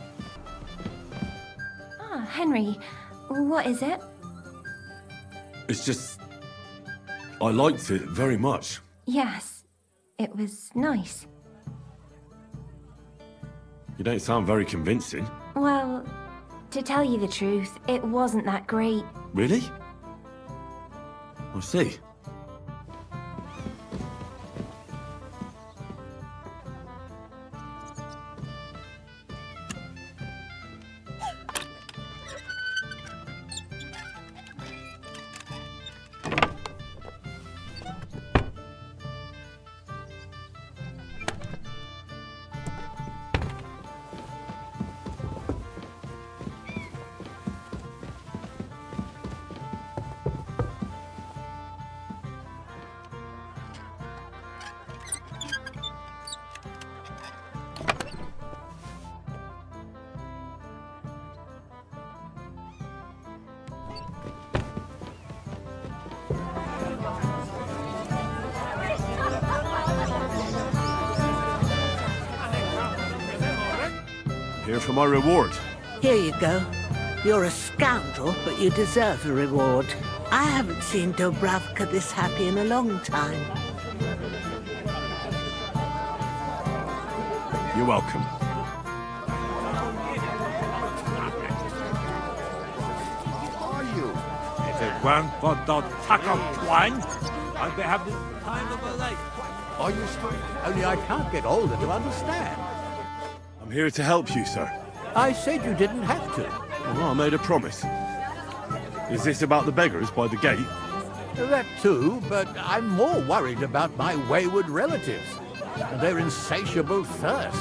Ah, Henry, what is it? It's just... I liked it very much. Yes, it was nice. You don't sound very convincing. Well, to tell you the truth, it wasn't that great. Really? I see. Here for my reward. Here you go. You're a scoundrel, but you deserve a reward. I haven't seen Dobravka this happy in a long time. You're welcome. If it weren't for the tackle twang, I'd be having the time of my life. Are you straight? Only I can't get older to understand. I'm here to help you, sir. I said you didn't have to. Well, I made a promise. Is this about the beggars by the gate? That too, but I'm more worried about my wayward relatives and their insatiable thirst.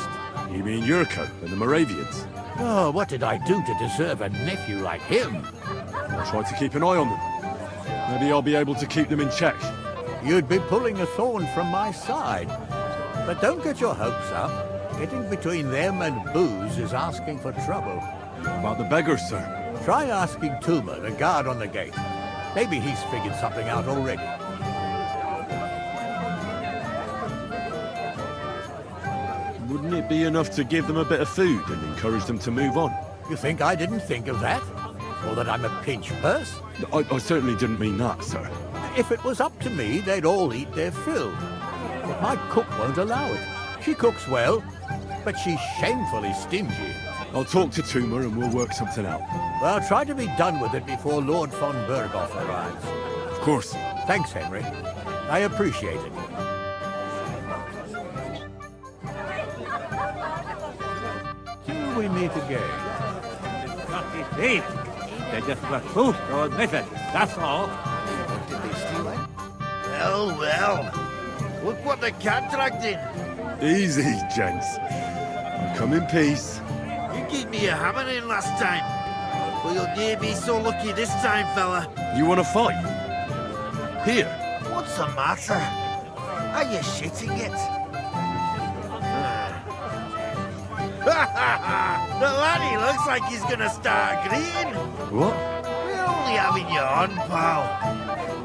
You mean Yurko and the Moravians? Oh, what did I do to deserve a nephew like him? I'll try to keep an eye on them. Maybe I'll be able to keep them in check. You'd be pulling a thorn from my side. But don't get your hopes up. Getting between them and booze is asking for trouble. About the beggars, sir? Try asking Tuma, the guard on the gate. Maybe he's figured something out already. Wouldn't it be enough to give them a bit of food and encourage them to move on? You think I didn't think of that? Or that I'm a pinch purse? I certainly didn't mean that, sir. If it was up to me, they'd all eat their fill. But my cook won't allow it. She cooks well, but she's shamefully stingy. I'll talk to Tuma and we'll work something out. Well, try to be done with it before Lord von Berghoff arrives. Of course. Thanks, Henry. I appreciate it. Till we meet again. They just refused to admit it, that's all. Did they steal it? Well, well. Look what the cat dragged in. Easy, gents. I come in peace. You gave me a hammer in last time. Well, you'll near be so lucky this time, fella. You want to fight? Here. What's the matter? Are you shitting it? The laddie looks like he's gonna start agreeing. What? We're only having you on, pal.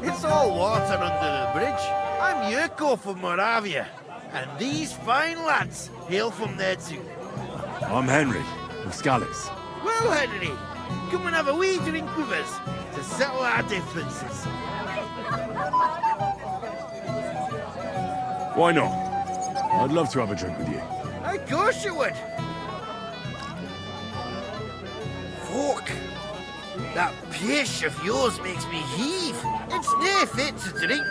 It's all water under the bridge. I'm Yurko from Moravia, and these fine lads hail from there too. I'm Henry, from Scalix. Well, Henry, come and have a wee drink with us to settle our differences. Why not? I'd love to have a drink with you. Of course you would. Fuck. That pish of yours makes me heave. It's near fit to drink.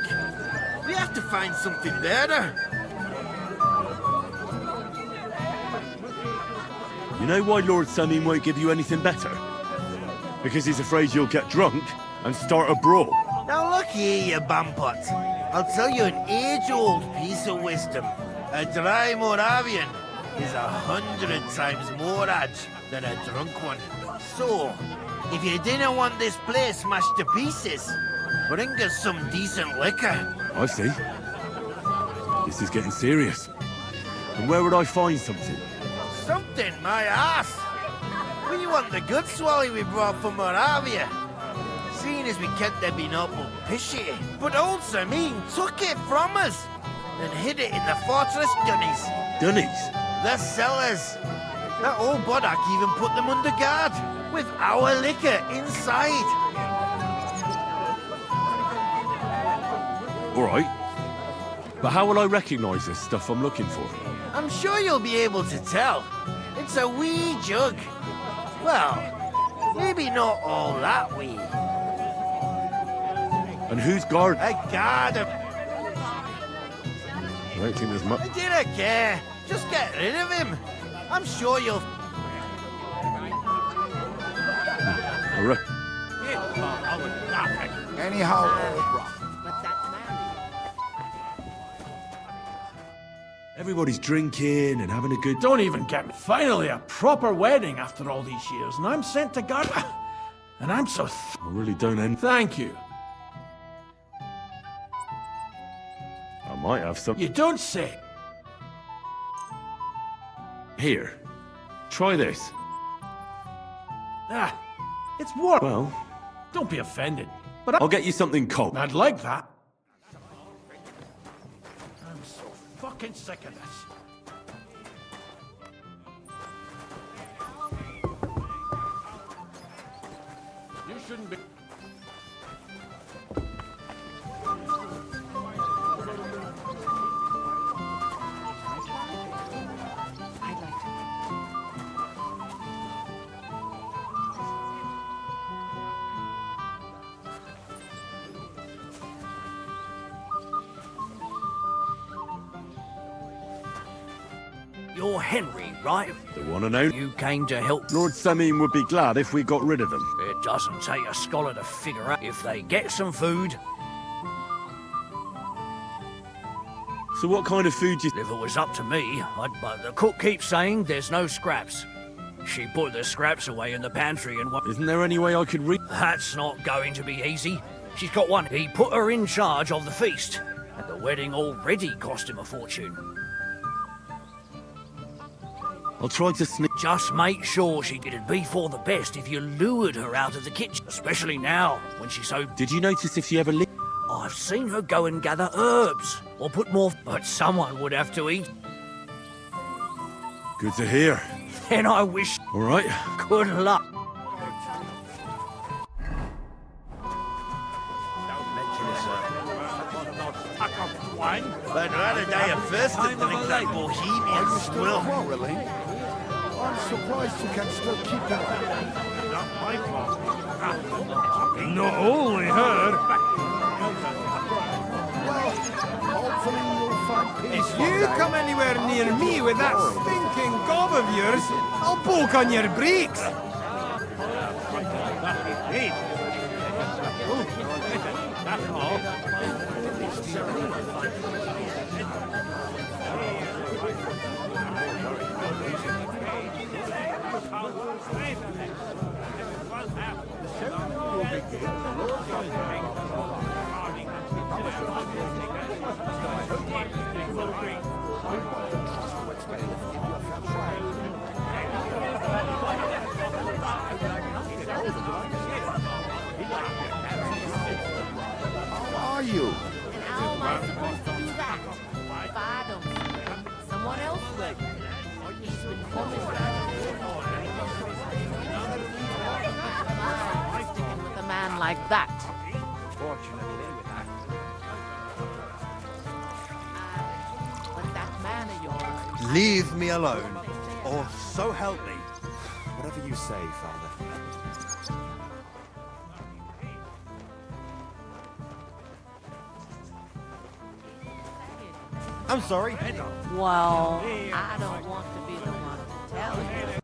We have to find something better. You know why Lord Samin won't give you anything better? Because he's afraid you'll get drunk and start a brawl. Now look here, you bampot. I'll tell you an age-old piece of wisdom. A dry Moravian is 100 times more edge than a drunk one. So, if you didn't want this place smashed to pieces, bring us some decent liquor. I see. This is getting serious. And where would I find something? Something, my ass. We want the good swally we brought from Moravia. Seeing as we can't there be no but pishy. But old Samin took it from us and hid it in the fortress dunnies. Dunnies? The cellars. That old Boddock even put them under guard with our liquor inside. All right. But how will I recognize this stuff I'm looking for? I'm sure you'll be able to tell. It's a wee jug. Well, maybe not all that wee. And who's guard? A guard of... I don't think there's much. I didn't care. Just get rid of him. I'm sure you'll... I reckon. Anyhow, Everybody's drinking and having a good... Don't even get me. Finally, a proper wedding after all these years, and I'm sent to guard... And I'm so... I really don't end... Thank you. I might have some... You don't say. Here. Try this. Ah, it's warm. Well... Don't be offended, but I'll get you something cold. I'd like that. I'm so fucking sick of this. You shouldn't be... You're Henry, right? The one and only. You came to help. Lord Samin would be glad if we got rid of them. It doesn't take a scholar to figure out if they get some food. So what kind of food do you... If it was up to me, but the cook keeps saying there's no scraps. She put the scraps away in the pantry and... Isn't there any way I could read... That's not going to be easy. She's got one. He put her in charge of the feast. And the wedding already cost him a fortune. I'll try to sneak... Just make sure she did be for the best if you lured her out of the kitchen, especially now, when she's so... Did you notice if she ever... I've seen her go and gather herbs, or put more... But someone would have to eat. Good to hear. Then I wish... All right. Good luck. I'd rather die of thirst than drink that bohemian swill. I'm surprised you can still keep it up. Not my fault. Not only her. Well, hopefully you'll find peace. If you come anywhere near me with that stinking gob of yours, I'll poke on your brakes. Hey. That's all. How are you? And how am I supposed to do that? If I don't see him, someone else will. He's been coming sticking with a man like that. But that man of yours... Leave me alone, or so help me. Whatever you say, Father. I'm sorry. Well, I don't want to be the one to tell you.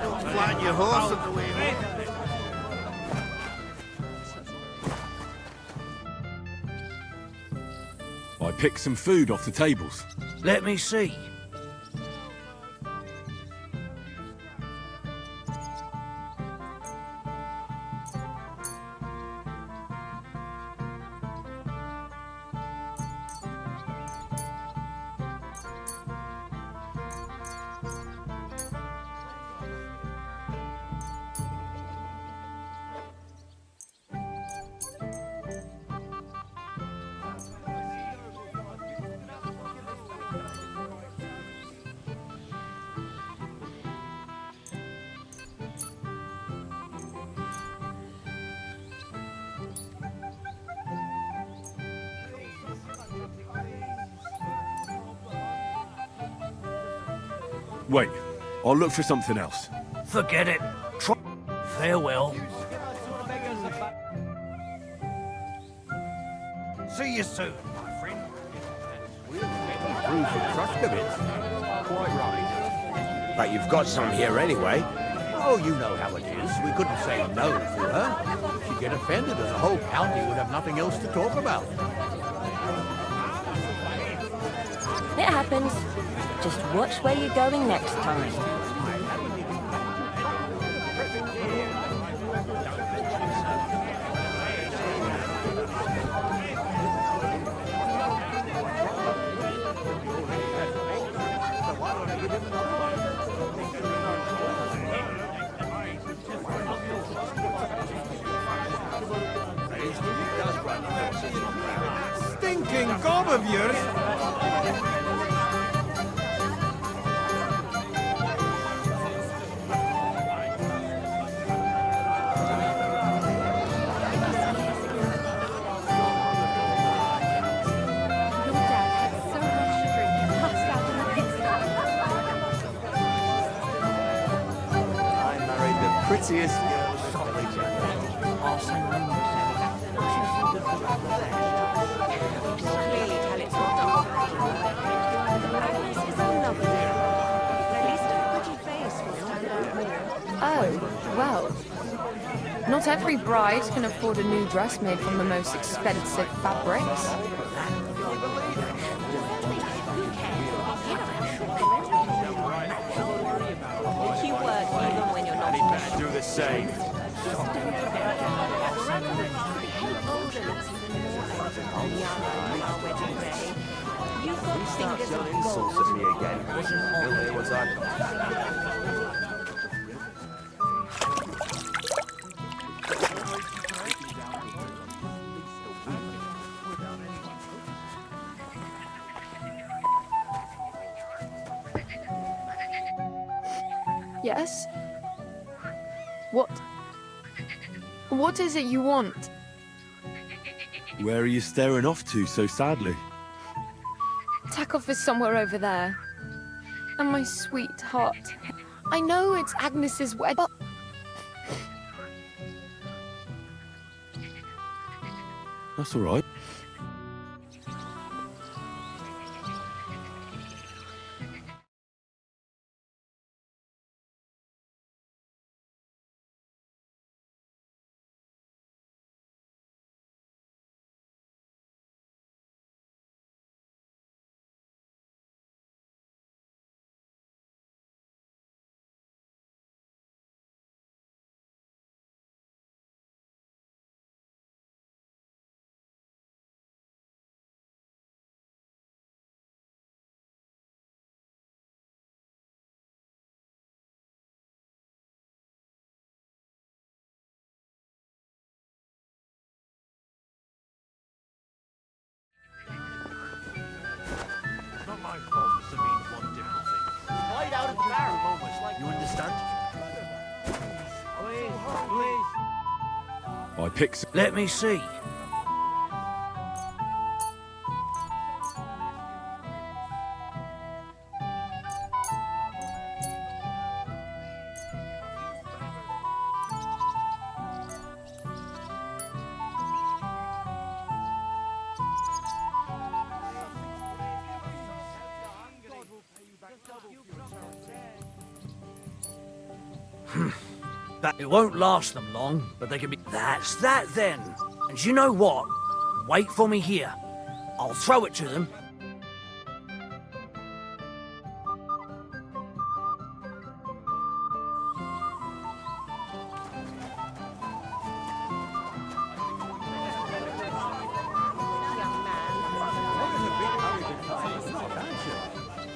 Don't flatten your horse on the way home. I picked some food off the tables. Let me see. Wait, I'll look for something else. Forget it. Try. Farewell. See you soon, my friend. Improve your trust of it. Quite right. But you've got some here anyway. Oh, you know how it is. We couldn't say no to her. She'd get offended and the whole county would have nothing else to talk about. It happens. Just watch where you're going next time. Stinking gob of yours! Prettiest girl. Clearly tell it's not Agnes is a lovely girl. At least a pretty face will stand out more. Oh, well. Not every bride can afford a new dress made from the most expensive fabrics. You weren't even safe. You start yelling insults at me again, you'll hear what I've got. Yes? What is it you want? Where are you staring off to so sadly? Takeoff is somewhere over there. And my sweetheart. I know it's Agnes's wedding, but... That's all right. Not my fault the means want different things. Hide out of the barrel almost like you understand? Please. I picked. Let me see. It won't last them long, but they can be... That's that then. And you know what? Wait for me here. I'll throw it to them.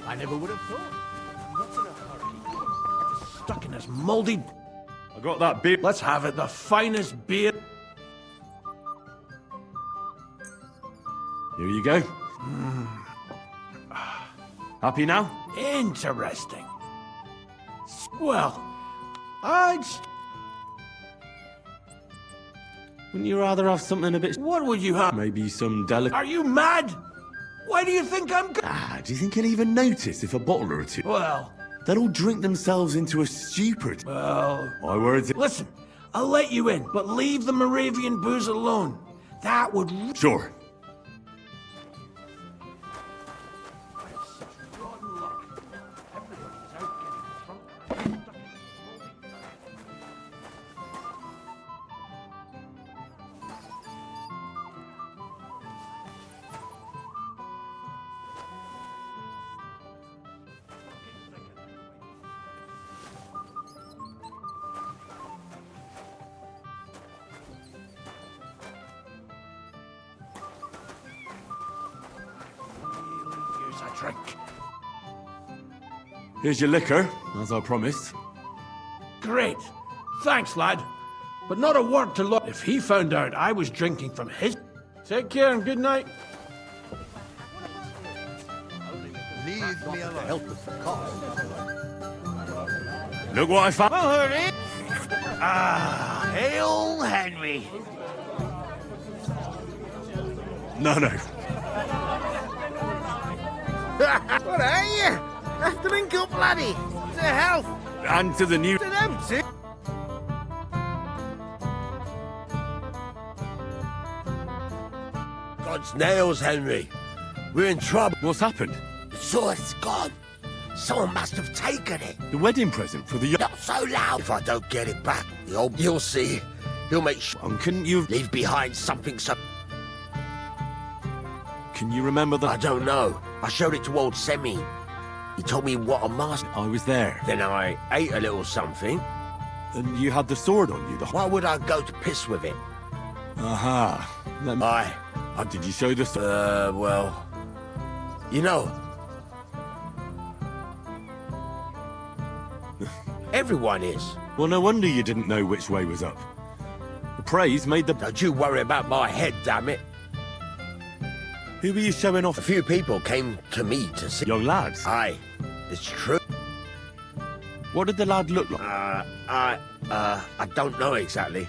I never would have thought. What's in a hurry? Just stuck in this moldy... I got that beer. Let's have it, the finest beer. Here you go. Happy now? Interesting. Well, I'd... Wouldn't you rather have something a bit... What would you have? Maybe some delicate... Are you mad? Why do you think I'm... Do you think he'll even notice if a bottle or two... Well... They'll all drink themselves into a stupor. Well... My words... Listen, I'll let you in, but leave the Moravian booze alone. That would... Sure. Drink. Here's your liquor, as I promised. Great. Thanks, lad. But not a word to look. If he found out I was drinking from his... Take care and good night. Leave me alone. Help with the cost. Look what I found. Well, hurry. Ah, hail Henry. No. What are you? After drink up, laddie. To health. And to the new... To them too. God's nails, Henry. We're in trouble. What's happened? The sword's gone. Someone must have taken it. The wedding present for the... Not so loud. If I don't get it back, you'll see. He'll make sure. And couldn't you... Leave behind something so... Can you remember the... I don't know. I showed it to old Semi. He told me what a master... I was there. Then I ate a little something. And you had the sword on you the Why would I go to piss with it? Aha. Let me... Did you show the sword? Well... You know... Everyone is. Well, no wonder you didn't know which way was up. The praise made the... Don't you worry about my head, damn it. Who were you showing off? A few people came to me to see... Young lads? Aye, it's true. What did the lad look like? I don't know exactly.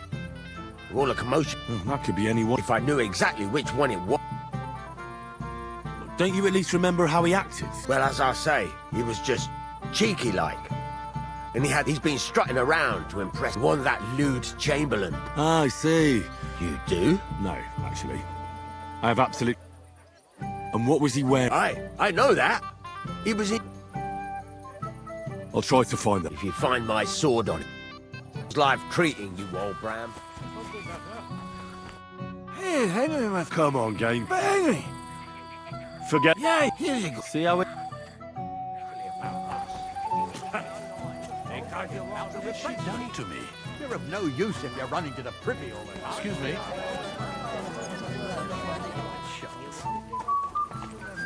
With all the commotion... that could be anyone. If I knew exactly which one it was... Don't you at least remember how he acted? Well, as I say, he was just cheeky-like. And he's been strutting around to impress one that lewd Chamberlain. Ah, I see. You do? No, actually. I have absolute... And what was he wearing? I know that. He was in... I'll try to find them. If you find my sword on it, it's life treating you, old Bram. Hey, hang on, my... Come on, game. Henry! Forget... Yeah, here you go. See how it... What's she done to me? You're of no use if you're running to the privy all the time. Excuse me.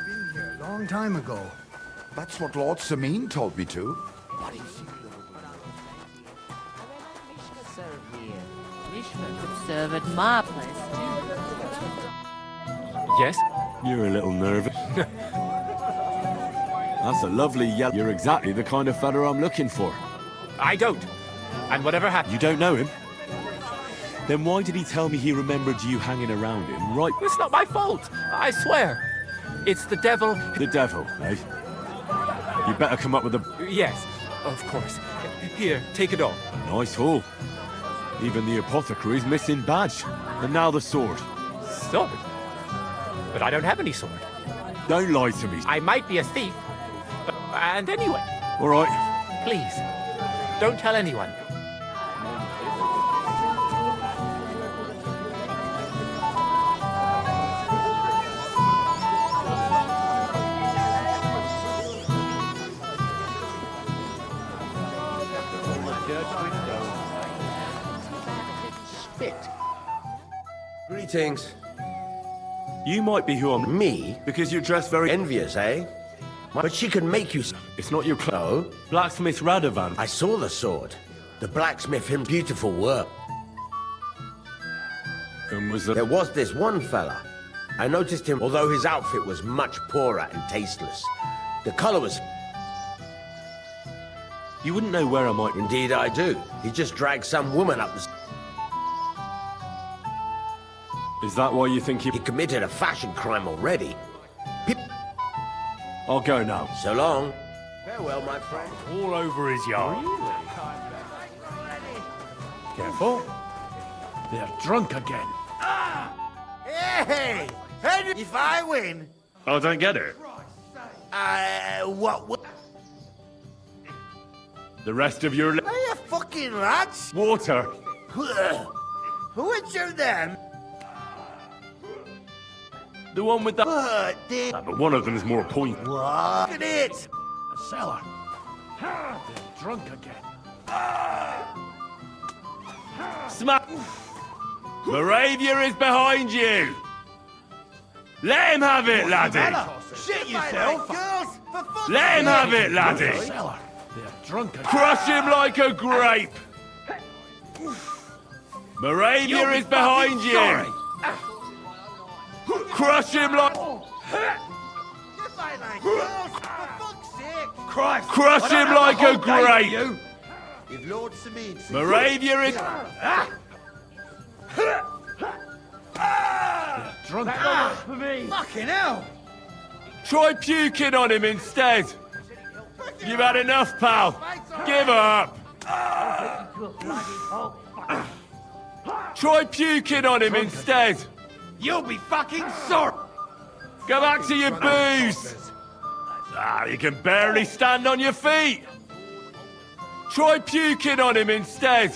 Been here a long time ago. That's what Lord Samine told me to. Mishka could serve at my place, too. Yes? You're a little nervous. That's a lovely yellow... You're exactly the kind of fella I'm looking for. I don't. And whatever happened... You don't know him? Then why did he tell me he remembered you hanging around him, right? It's not my fault, I swear. It's the devil... The devil, eh? You better come up with a... Yes, of course. Here, take it all. Nice haul. Even the apothecary's missing badge. And now the sword. Sword? But I don't have any sword. Don't lie to me. I might be a thief. And anyway... All right. Please, don't tell anyone. Spit. Greetings. You might be who I'm... Me? Because you're dressed very... Envious, eh? But she can make you... It's not your No. Blacksmith Radovan. I saw the sword. The blacksmith him beautiful work. And was There was this one fella. I noticed him, although his outfit was much poorer and tasteless. The color was... You wouldn't know where I might... Indeed I do. He just dragged some woman up the... Is that why you think he... He committed a fashion crime already. I'll go now. So long. Farewell, my friend. All over his yard. Careful. They're drunk again. Hey! If I win... I don't get it. What? The rest of your... Are you fucking rats? Water. Which of them? The one with the... They... But one of them is more point. What? Look at it! A cellar. They're drunk again. Smack! Moravia is behind you! Let him have it, laddie! Shit yourself! Girls, for fuck's Let him have it, laddie! Cellar. They're drunk again. Crush him like a grape! Moravia is behind you! sorry. Crush him like... Crush him like a grape! If Lord Samine... Moravia is... Drunk for me! Fucking hell! Try puking on him instead! You've had enough, pal! Give up! Try puking on him instead! You'll be fucking sorry! Go back to your booze! Ah, you can barely stand on your feet! Try puking on him instead!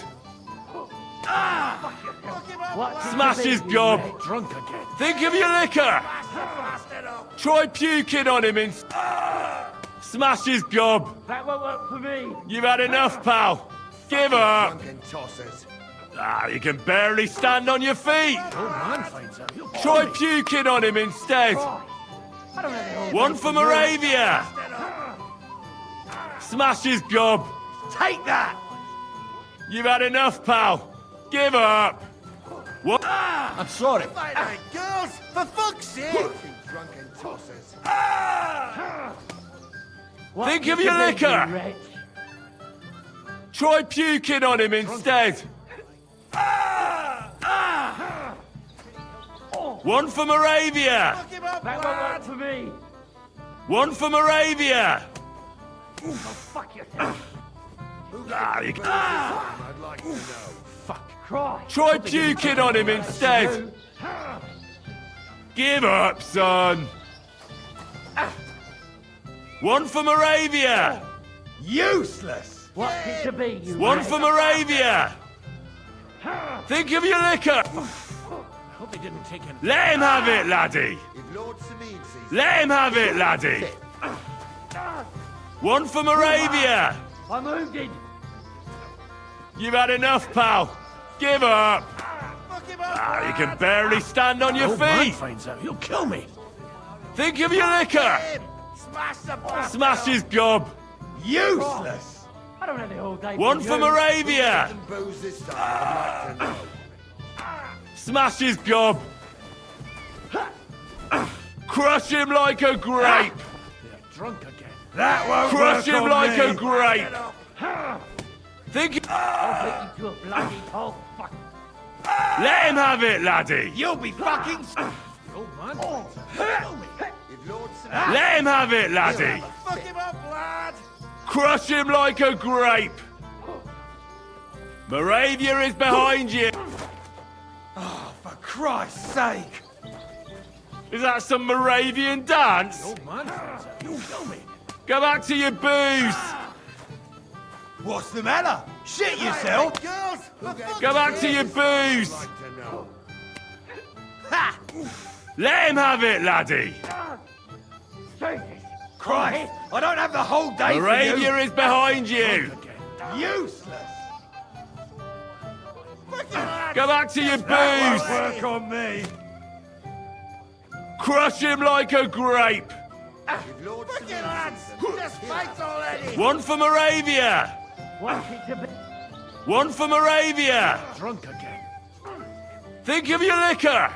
Smash his gob! Drunk again. Think of your liquor! Try puking on him instead! Smash his gob! That won't work for me! You've had enough, pal! Give up! Drunken tossers. Ah, you can barely stand on your feet! Old man finds out. He'll Try kill me. puking on him instead! I don't have the whole One day for you. Moravia! Smash his gob! Take that! You've had enough, pal! Give up! What? I'm sorry. Fight like girls, for fuck's sake! Drunken tossers. Think of your liquor! Try puking on him instead! One for Moravia! Fuck him up, That won't work for me. One for Moravia! Oh, fuck yourself. Ah, you can... I'd like to know. Fuck. Christ. Try puking on him instead! Give up, son! One for Moravia! Useless! What's it to be, you One rat? for Moravia! Think of your liquor! Hope they didn't take him. Let him have it, laddie! If Lord Sameen sees Let him have it, laddie! One for Moravia! I'm wounded. You've had enough, pal! Give up! Fuck him up! Ah, you can barely stand on your Old man feet! finds out. He'll kill me. Think of your liquor! Smash the bastard! Smash his gob! Useless! I don't have the whole day. One for Moravia! and booze this time, I'd like to know. Smash his gob! Crush him like a grape! They're drunk again. That won't Crush work him on like me. a grape! Think... I'll beat you to a bloody pulp. Fuck. Let him have it, laddie! You'll be fucking... Old man finds out. He'll kill me. If Lord Sameen... Let him have it, laddie! Fuck him up, lad! Crush him like a grape! Moravia is behind you! Oh, for Christ's sake! Is that some Moravian dance? Old man finds out. He'll kill me. Go back to your booze! What's the matter? Shit yourself! Girls! Go back to your booze! I'd like to know. Ha! Let him have it, laddie! Jesus. Christ! I don't have the whole day for Moravia is behind you! you! Useless! Fucking lad! Go back to your That booze! won't work on me! Crush him like a grape! If Lord Fucking Sameen lads! sees them, Just fight already! One for Moravia! What's it to be? One for Moravia! Drunk again. Think of your liquor!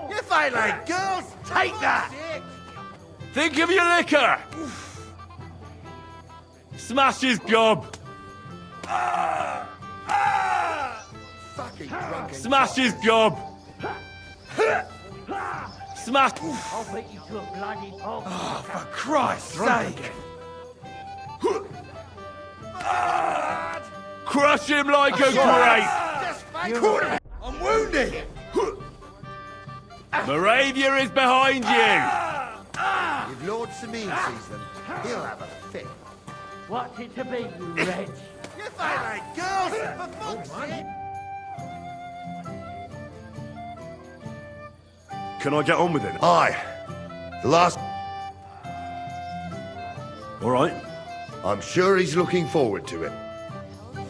You fight like girls! Take that! Think of your liquor! Smash his gob! fucking drunken Smash his gob! Smash... I'll beat you to a bloody pulp. Oh, for Christ's Drunk sake! again. Crush him like a grape! Just fight! I'm wounded! Moravia is behind you! If Lord Sameen sees them, he'll have a fit. What's it to be, you wretch? You fight like girls! For fuck's sake! Can I get on with it? Aye. The last... All right. I'm sure he's looking forward to it.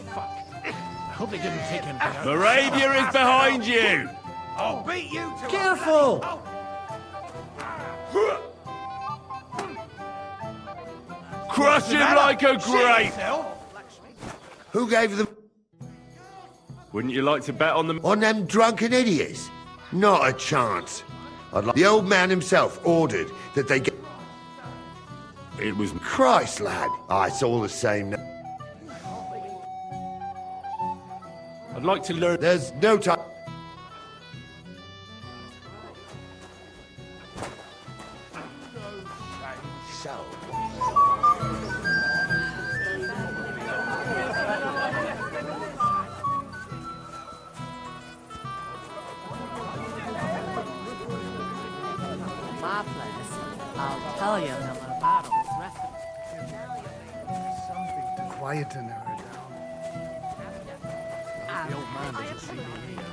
Fuck. I hope they didn't take him down. Moravia is behind you! I'll beat you to Careful! Crush him like a grape! Who gave them... Wouldn't you like to bet on them? On them drunken idiots? Not a chance. The old man himself ordered that they get... It was... Christ, lad. Ah, it's all the same now. I'd like to learn... There's no time... My place, I'll tell you another about this restaurant. Something to quieten her down. The old man doesn't see me here.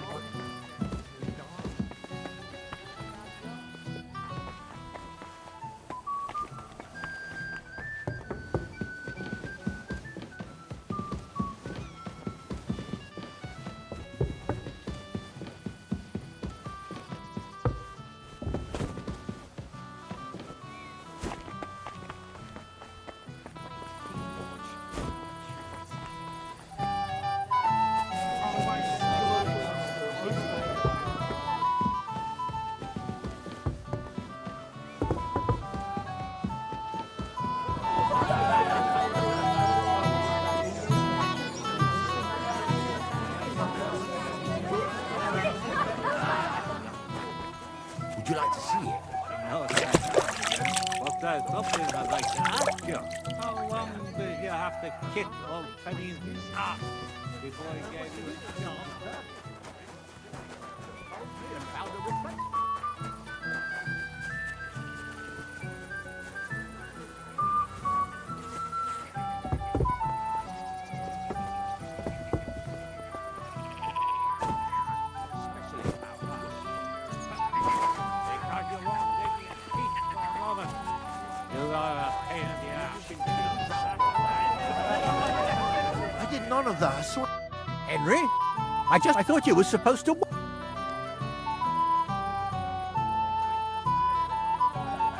you like to see it? No, thanks. But there's something I'd like to ask you. How long did you have to kick old Penny's ass before he gave you a job? You found a request. I did none of that, I swear. Henry? I thought you were supposed to...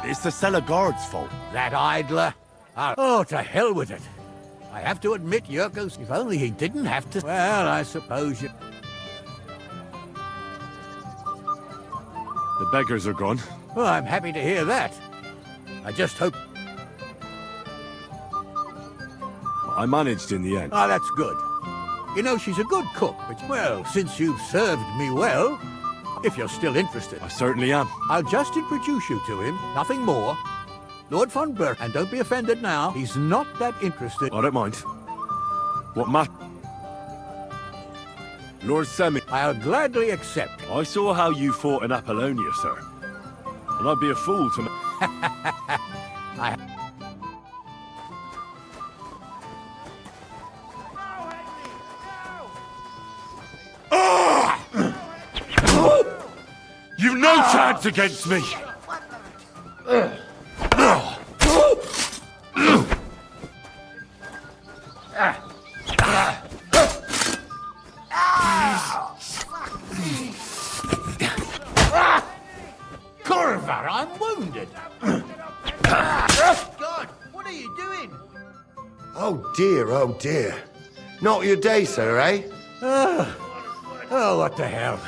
It's the cellar guard's fault. That idler? Oh, to hell with it. I have to admit, Yurko's... If only he didn't have to... Well, I suppose you... The beggars are gone. Well, I'm happy to hear that. I just hope... I managed in the end. Ah, that's good. You know, she's a good cook, but, well, since you've served me well, if you're still interested... I certainly am. I'll just introduce you to him, nothing more. Lord von Berg, and don't be offended now, he's not that interested. I don't mind. What matter? Lord Semi. I'll gladly accept. I saw how you fought in Apollonia, sir. And I'd be a fool to... You've no chance against me! Corvar, I'm wounded. God, what are you doing? Oh dear. Not your day, sir, eh? Oh, what the hell.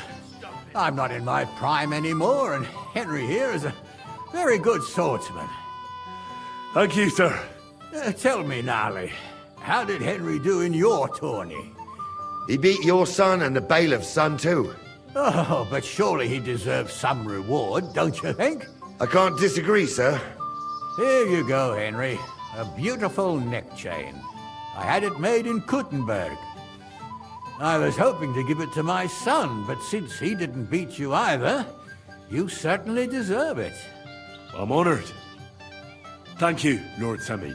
I'm not in my prime anymore, and Henry here is a very good swordsman. Thank you, sir. Tell me, Gnarly, how did Henry do in your tourney? He beat your son and the bailiff's son, too. Oh, but surely he deserves some reward, don't you think? I can't disagree, sir. Here you go, Henry. A beautiful neck chain. I had it made in Kuttenberg. I was hoping to give it to my son, but since he didn't beat you either, you certainly deserve it. I'm honored. Thank you, Lord Semi.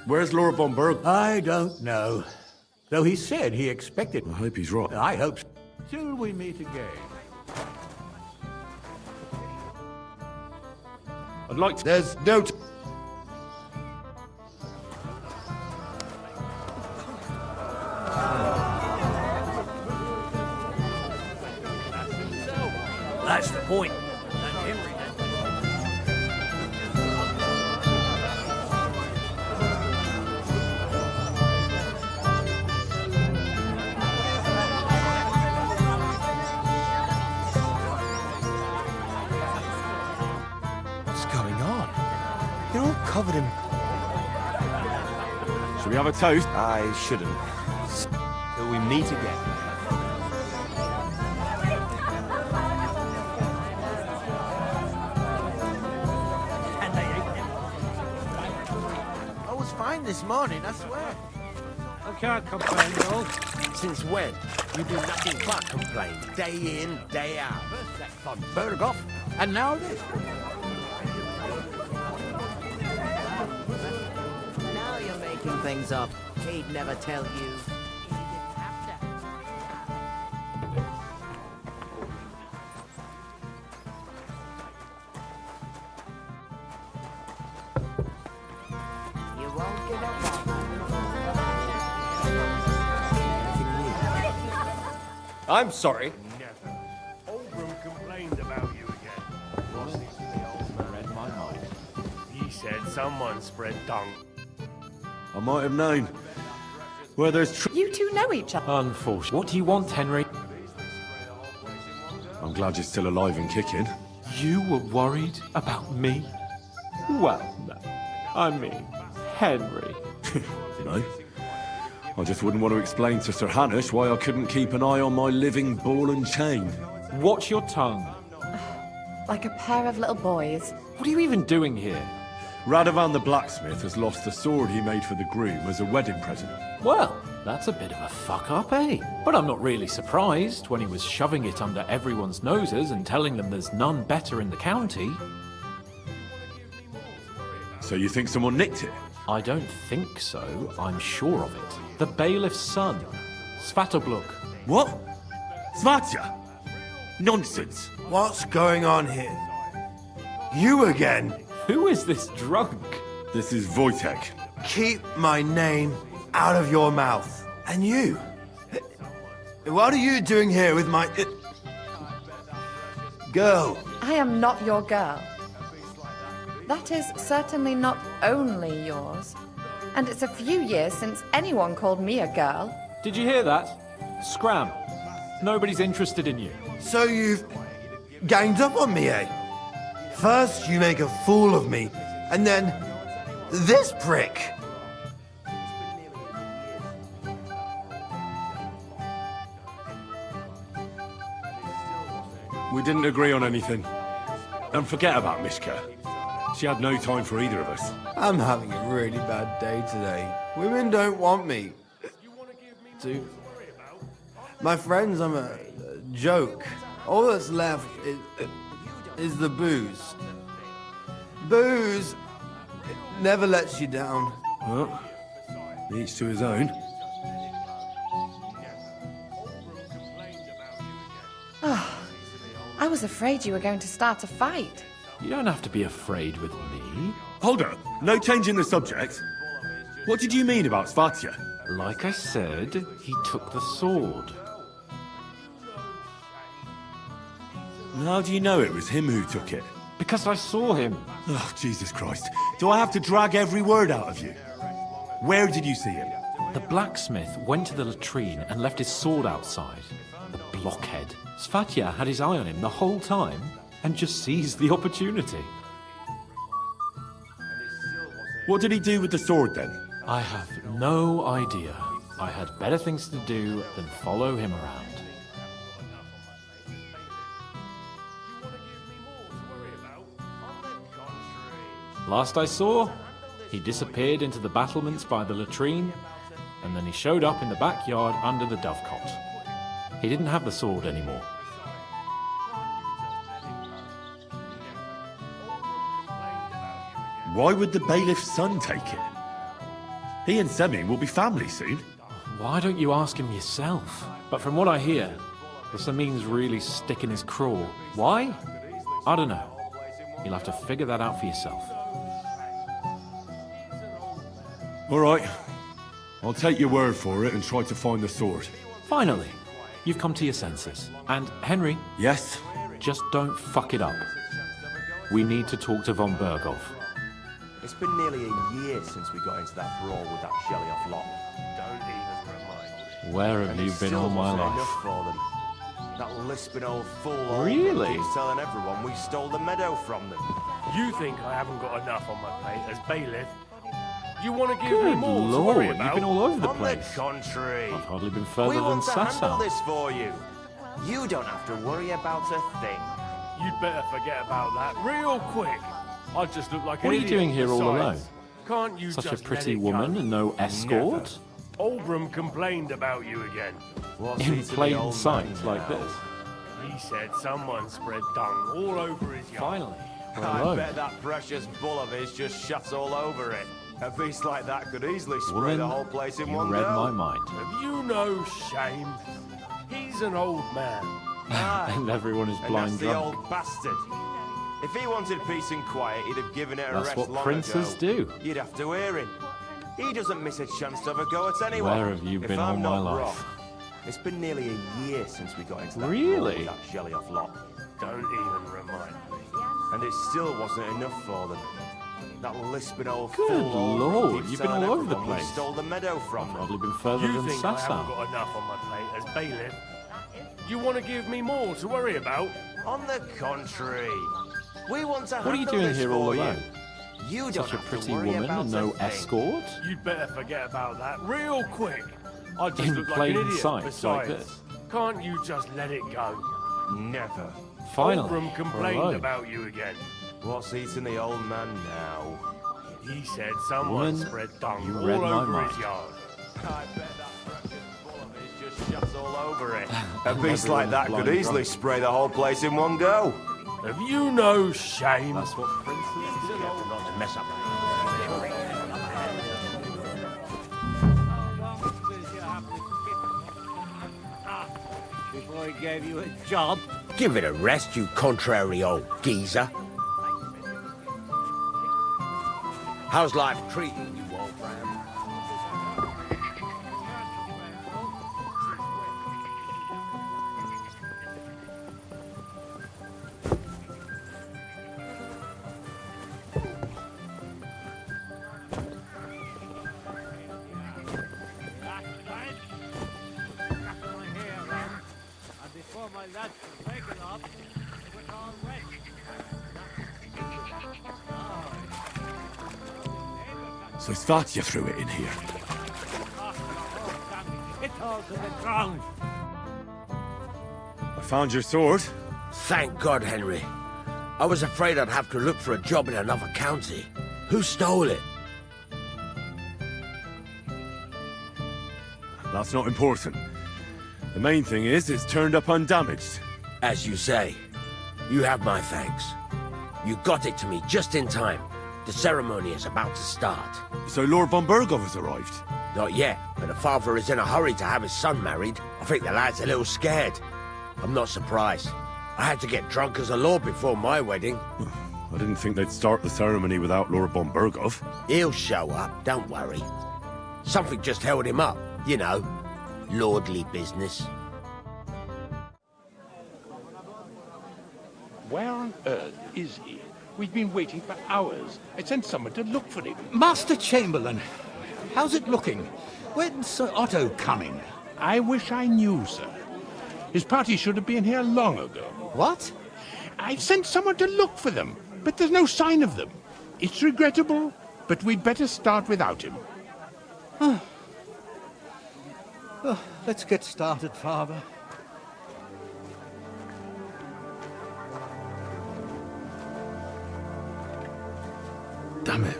Where's Lord von Berg? I don't know. Though he said he expected... I hope he's right. I hope so. Till we meet again. I'd like to... There's no... That's the point. And Henry... Covered in... Shall we have a toast? I shouldn't. Till we meet again. I was fine this morning, I swear. I can't complain, though. Since when? You do nothing but complain, day in, day out. First that von Berghoff, and now this. Now you're making things up. He'd never tell you. You won't give up on I'm sorry. Never. Oldham complained about you again. Read my mind. He said someone spread dung. I might have known. Where there's You two know each other. Unfortunately. What do you want, Henry? I'm glad you're still alive and kicking. You were worried about me? Well, no. I mean, Henry. No. I just wouldn't want to explain to Sir Hanush why I couldn't keep an eye on my living ball and chain. Watch your tongue. Like a pair of little boys. What are you even doing here? Radovan the blacksmith has lost the sword he made for the groom as a wedding present. Well, that's a bit of a fuck-up, eh? But I'm not really surprised when he was shoving it under everyone's noses and telling them there's none better in the county. So you think someone nicked it? I don't think so. I'm sure of it. The bailiff's son, Svatobluk. What? Svatya? Nonsense. What's going on here? You again? Who is this drunk? This is Wojtek. Keep my name out of your mouth. And you? What are you doing here with my... girl? I am not your girl. That is certainly not only yours. And it's a few years since anyone called me a girl. Did you hear that? Scram. Nobody's interested in you. So you've ganged up on me, eh? First you make a fool of me, and then this prick. We didn't agree on anything. And forget about Mishka. She had no time for either of us. I'm having a really bad day today. Women don't want me. To my friends, I'm a joke. All that's left is the booze. Booze never lets you down. Well, each to his own. I was afraid you were going to start a fight. You don't have to be afraid with me. Hold up. No change in the subject. What did you mean about Svatya? Like I said, he took the sword. How do you know it was him who took it? Because I saw him. Oh, Jesus Christ. Do I have to drag every word out of you? Where did you see him? The blacksmith went to the latrine and left his sword outside. The blockhead. Svatya had his eye on him the whole time and just seized the opportunity. What did he do with the sword then? I have no idea. I had better things to do than follow him around. Last I saw, he disappeared into the battlements by the latrine, and then he showed up in the backyard under the dovecot. He didn't have the sword anymore. Why would the bailiff's son take it? He and Semyon will be family soon. Why don't you ask him yourself? But from what I hear, the Samin's really sticking his craw. Why? I don't know. You'll have to figure that out for yourself. All right. I'll take your word for it and try to find the sword. Finally, you've come to your senses. And, Henry... Yes? Just don't fuck it up. We need to talk to von Berghoff. It's been nearly a year since we got into that brawl with that Shelly-off lot. Don't even remind me. Where have you been all my life? Enough for them. That lisping old fool Really? keeps telling everyone we stole the meadow from them. You think I haven't got enough on my plate as bailiff? You want to give me Good more to lord, worry you've about? been all over the On place. the contrary. I've hardly been We further than want to handle Sasau. this for you. You don't have to worry about a thing. You'd better forget about that real quick. I just look like What an are you idiot doing here all besides. alone? Can't you Such a just pretty let it woman go? and no escort? Never. Oldram complained about you again. What's he In to the plain old sight man like now? this. He said someone spread dung all over his yard. Finally, we're I alone. bet that precious bull of his just shuts all over it. A beast like that could easily spray Well, then, the whole place in you one read go. my mind. Have you no shame? He's an old man. Aye. And everyone is And blind that's the drunk. old bastard. If he wanted peace and quiet, he'd have given it a That's rest what long princes ago. do. You'd have to hear him. He doesn't miss a chance to have a go at anyone. Where have you if been I'm all my not life? wrong. It's been nearly a year since we got into that Really? brawl with that Shelly-off lot. Don't even remind me. And it still wasn't enough for them. That lisping old Good fool. lord, Keeps you've been telling all over the everyone we place. stole the meadow from I've them. hardly been further You than think I haven't Sasau. got enough on my plate as bailiff? You want to give me more to worry about? On the contrary, we want to What are you handle doing this here all for you. alone? You don't Such a have pretty to worry woman about and a no thing. escort? You'd better forget about that real quick. I just In look like plain an idiot. sight, Besides, like this? can't you just let it go? Never. Finally, Oldham we're complained alone. about you again. What's eating the old man now? He said someone Woman, spread dung you all read my over mind. his yard. I bet that breakfast full of his just shuts all over it. A beast Everyone's like that blind could easily drunk. spray the whole place in one go. Have you no shame? That's what princes do. Careful not to mess up. Before he gave you a job. Give it a rest, you contrary old geezer. How's life treating you, old ram? Before my lads were taken off, it was all wet. So it's that you threw it in here. It all to the ground. I found your sword. Thank God, Henry. I was afraid I'd have to look for a job in another county. Who stole it? That's not important. The main thing is it's turned up undamaged. As you say, you have my thanks. You got it to me just in time. The ceremony is about to start. So Lord von Burgov has arrived? Not yet, but the father is in a hurry to have his son married. I think the lad's a little scared. I'm not surprised. I had to get drunk as a lord before my wedding. I didn't think they'd start the ceremony without Lord von Burgov. He'll show up, don't worry. Something just held him up, you know. Lordly business. Where on earth is he? We've been waiting for hours. I sent someone to look for him. Master Chamberlain, how's it looking? When's Sir Otto coming? I wish I knew, sir. His party should have been here long ago. What? I've sent someone to look for them, but there's no sign of them. It's regrettable, but we'd better start without him. Oh, let's get started, Father. Damn it.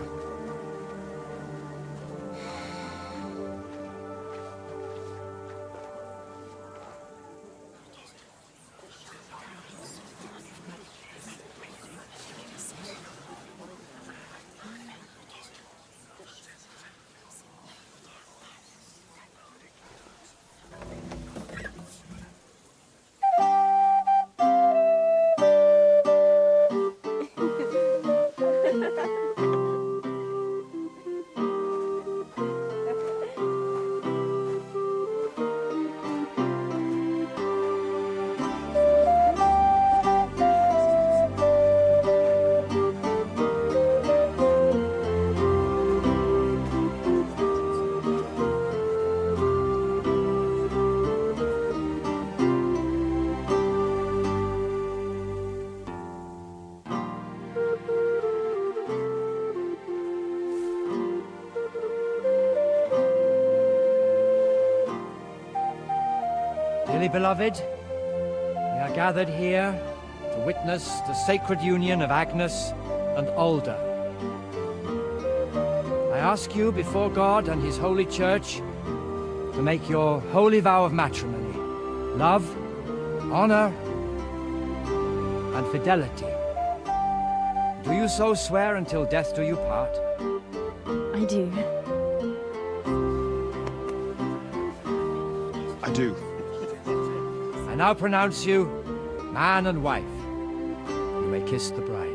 Dearly beloved, we are gathered here to witness the sacred union of Agnes and Alda. I ask you before God and His holy church to make your holy vow of matrimony, love, honor, and fidelity. Do you so swear until death do you part? I do. I do. I now pronounce you man and wife. You may kiss the bride.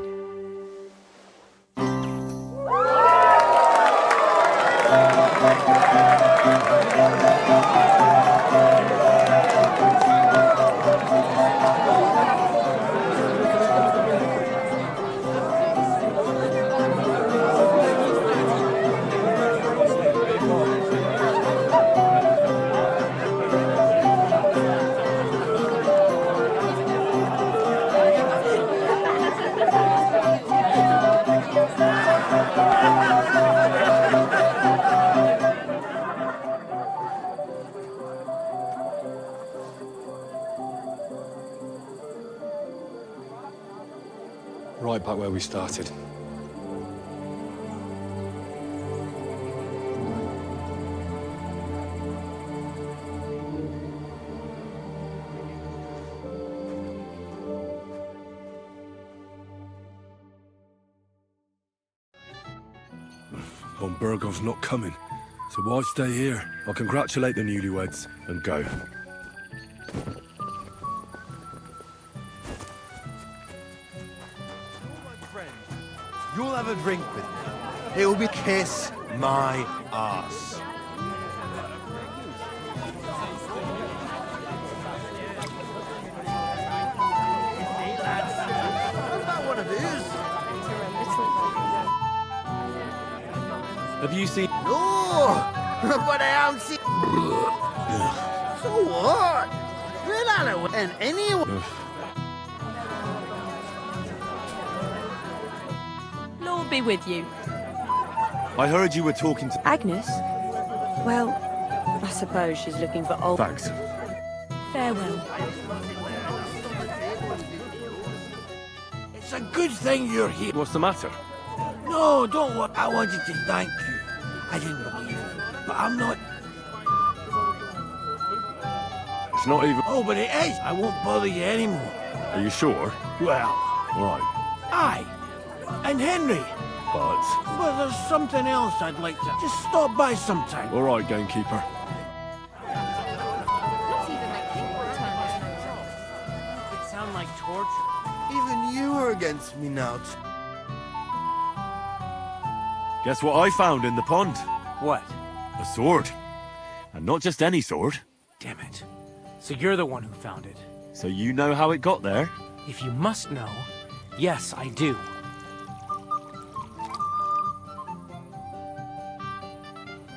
we started. Von Burgov's not coming, so why stay here? I'll congratulate the newlyweds and go. You'll have a drink with me. It will be kiss my ass. What it is? Have you seen... No, but I am see. So what? Well, I don't and anyone. Lord be with you. I heard you were talking to... Agnes? Well, I suppose she's looking for old... Thanks. Farewell. It's a good thing you're here. What's the matter? No, don't worry. I wanted to thank you. I didn't believe it, but I'm not... It's not even... Oh, but it is. I won't bother you anymore. Are you sure? Well, Right. aye. And Henry. But... Well, there's something else I'd like to... Just stop by sometime. All right, gamekeeper. It sound like torture. Even you are against me now. Guess what I found in the pond? What? A sword. And not just any sword. Damn it. So you're the one who found it. So you know how it got there? If you must know, yes, I do.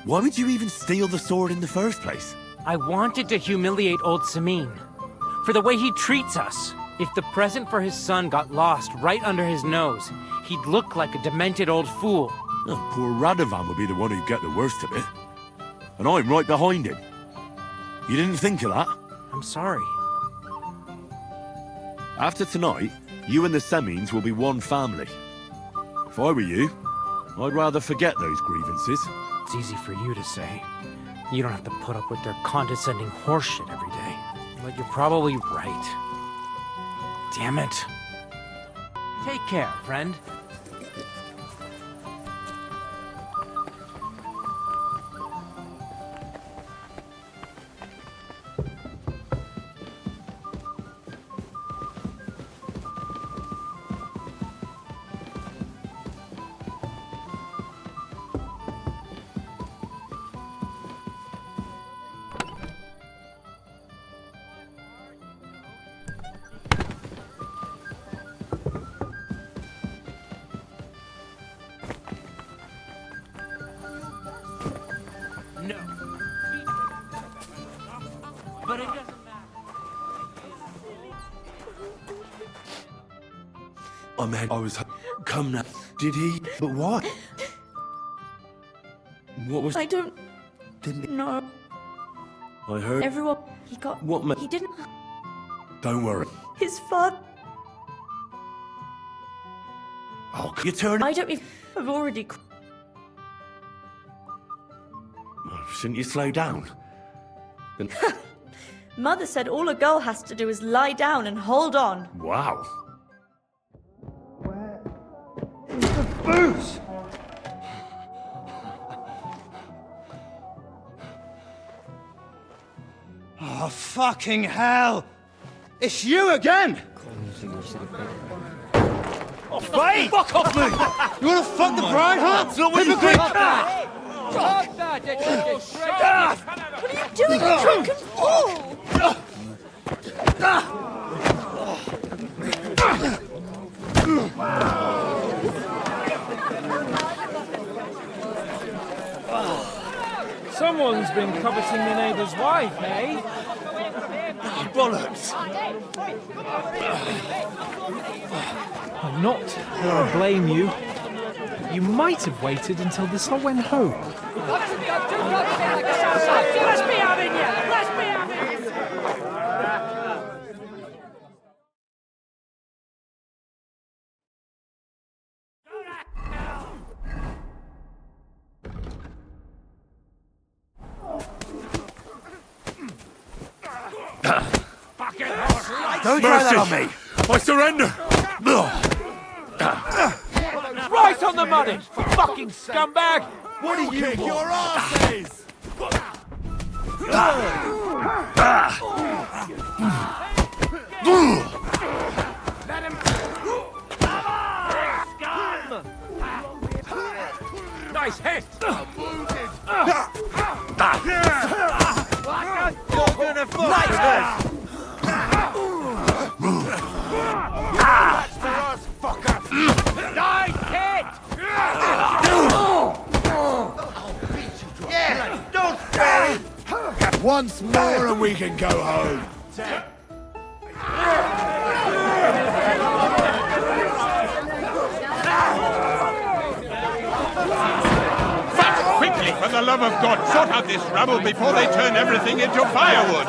Why would you even steal the sword in the first place? I wanted to humiliate old Samin for the way he treats us. If the present for his son got lost right under his nose, he'd look like a demented old fool. Oh, poor Radovan would be the one who'd get the worst of it. And I'm right behind him. You didn't think of that? I'm sorry. After tonight, you and the Semines will be one family. If I were you, I'd rather forget those grievances. It's easy for you to say. You don't have to put up with their condescending horseshit every day. But you're probably right. Damn it. Take care, friend. No. But it doesn't matter. I mean, I was... Come now. Did he? But why? What was... I don't... Didn't... know. I heard... Everyone... He got... What ma... He didn't... Don't worry. His father... Oh, you turn... I don't even... I've already... Shouldn't you slow down? Then... Mother said all a girl has to do is lie down and hold on. Wow. Booze! Oh, fucking hell! It's you again! Oh, Faye! Fuck off me! You wanna fuck the bride, huh? It's not what you think! Stop that! What are you doing, you drunken fool? Someone's been coveting the neighbour's wife, eh? Bollocks! I'm not going to blame you. You might have waited until this all went home. Let's be having you! Don't try that on me. I surrender! Right on the money! Fucking scumbag! What do you Kick want? your asses! Let him... Nice hit! You're gonna fuck Nice hit! Yeah, don't spare it! Once more and we can go home. Quickly, for the love of God, sort out this rabble before they turn everything into firewood!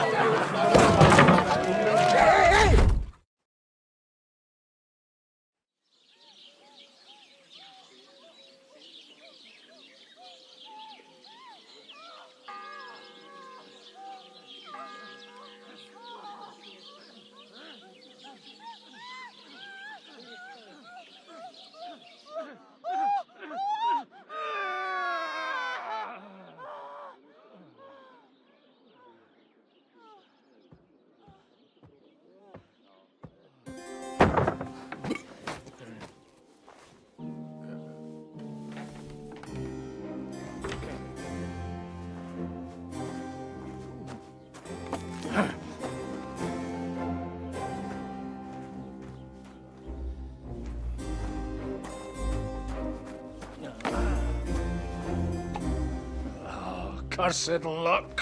Cursed luck.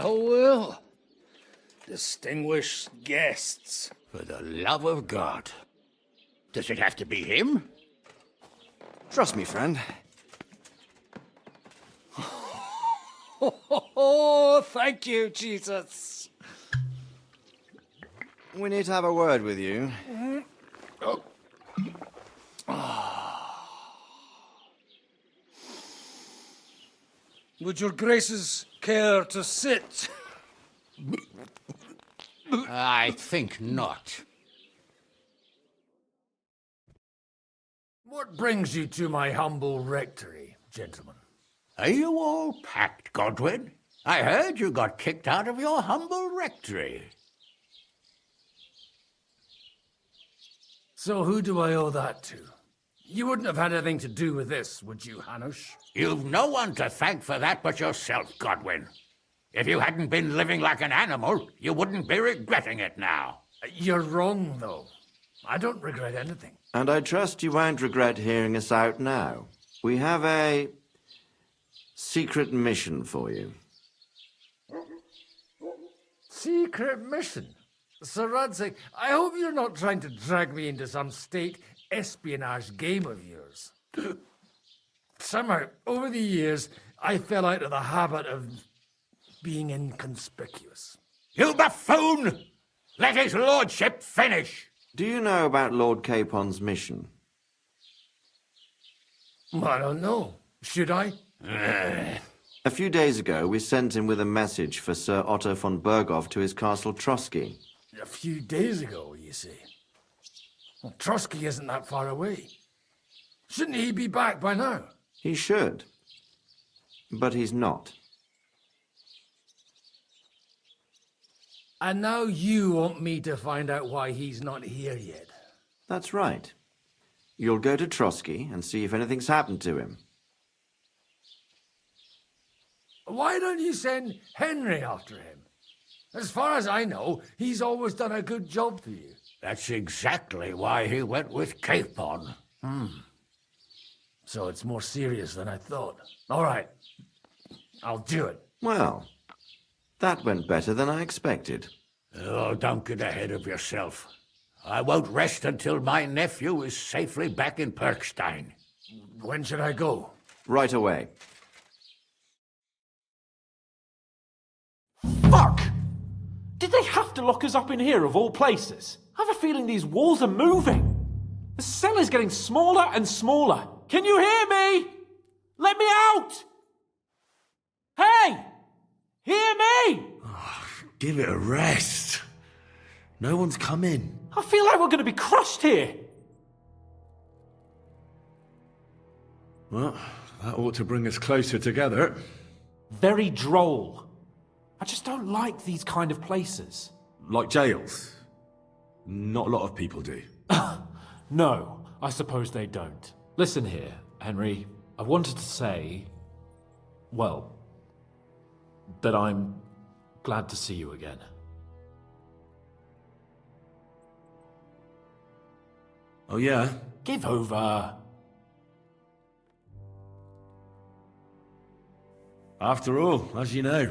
Well. Distinguished guests. For the love of God. Does it have to be him? Trust me, friend. Oh, thank you, Jesus. We need to have a word with you. Would your graces care to sit? I think not. What brings you to my humble rectory, gentlemen? Are you all packed, Godwin? I heard you got kicked out of your humble rectory. So who do I owe that to? You wouldn't have had anything to do with this, would you, Hanush? You've no one to thank for that but yourself, Godwin. If you hadn't been living like an animal, you wouldn't be regretting it now. You're wrong, though. I don't regret anything. And I trust you won't regret hearing us out now. We have a secret mission for you. Secret mission? Sir Radzig, I hope you're not trying to drag me into some state espionage game of yours. Somehow, over the years, I fell out of the habit of being inconspicuous. You buffoon! Let his lordship finish! Do you know about Lord Capon's mission? I don't know. Should I? A few days ago, we sent him with a message for Sir Otto von Berghoff to his castle Trotsky. A few days ago, you see. Well, Trotsky isn't that far away. Shouldn't he be back by now? He should. But he's not. And now you want me to find out why he's not here yet. That's right. You'll go to Trotsky and see if anything's happened to him. Why don't you send Henry after him? As far as I know, he's always done a good job for you. That's exactly why he went with Capon. So it's more serious than I thought. All right. I'll do it. Well, that went better than I expected. Oh, don't get ahead of yourself. I won't rest until my nephew is safely back in Perkstein. When should I go? Right away. Fuck! Did they have to lock us up in here of all places? I have a feeling these walls are moving. The cell is getting smaller and smaller. Can you hear me? Let me out! Hey! Hear me! Give it a rest. No one's coming. I feel like we're going to be crushed here. Well, that ought to bring us closer together. Very droll. I just don't like these kind of places. Like jails. Not a lot of people do. No, I suppose they don't. Listen here, Henry. I wanted to say, well, that I'm glad to see you again. Oh, yeah? Give over. After all, as you know,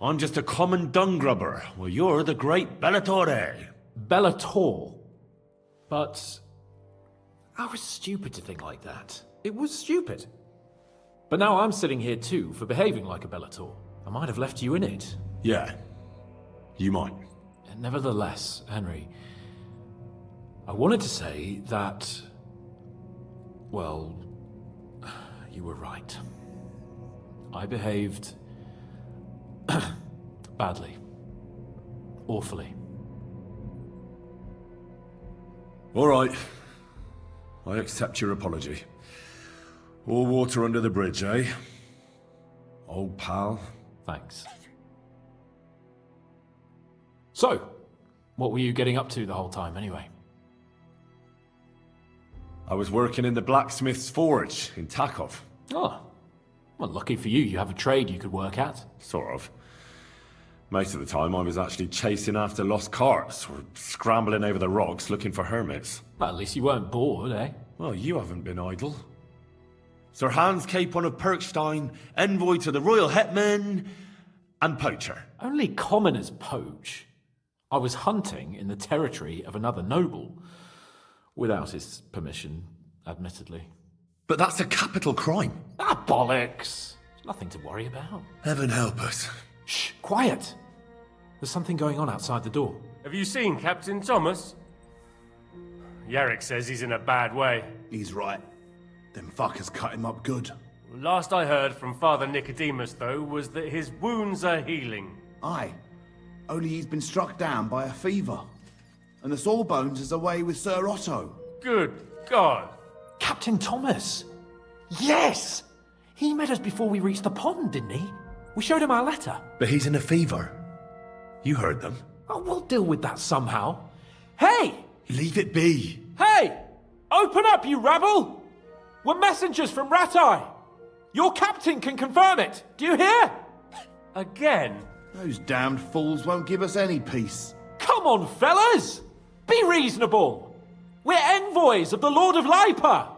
I'm just a common dung grubber, while you're the great Bellatore. Bellator? But I was stupid to think like that. It was stupid. But now I'm sitting here too for behaving like a Bellator. I might have left you in it. Yeah, you might. Nevertheless, Henry, I wanted to say that, well, you were right. I behaved badly. Awfully. All right. I accept your apology. All water under the bridge, eh? Old pal. Thanks. So, what were you getting up to the whole time, anyway? I was working in the blacksmith's forge in Takov. Oh. Well, lucky for you, you have a trade you could work at. Sort of. Most of the time I was actually chasing after lost carts, or scrambling over the rocks looking for hermits. Well, at least you weren't bored, eh? Well, you haven't been idle. Sir Hans Capon of Perkstein, envoy to the royal hetman, and poacher. Only commoners poach. I was hunting in the territory of another noble. Without his permission, admittedly. But that's a capital crime. Ah, bollocks! Nothing to worry about. Heaven help us. Shh, quiet! There's something going on outside the door. Have you seen Captain Thomas? Yarrick says he's in a bad way. He's right. Them fuckers cut him up good. Last I heard from Father Nicodemus, though, was that his wounds are healing. Aye. Only he's been struck down by a fever. And the Sawbones is away with Sir Otto. Good God! Captain Thomas! Yes! He met us before we reached the pond, didn't he? We showed him our letter. But he's in a fever. You heard them. Oh, we'll deal with that somehow. Hey! Leave it be. Hey! Open up, you rabble! We're messengers from Ratai. Your captain can confirm it. Do you hear? Again? Those damned fools won't give us any peace. Come on, fellas! Be reasonable! We're envoys of the Lord of Lipa!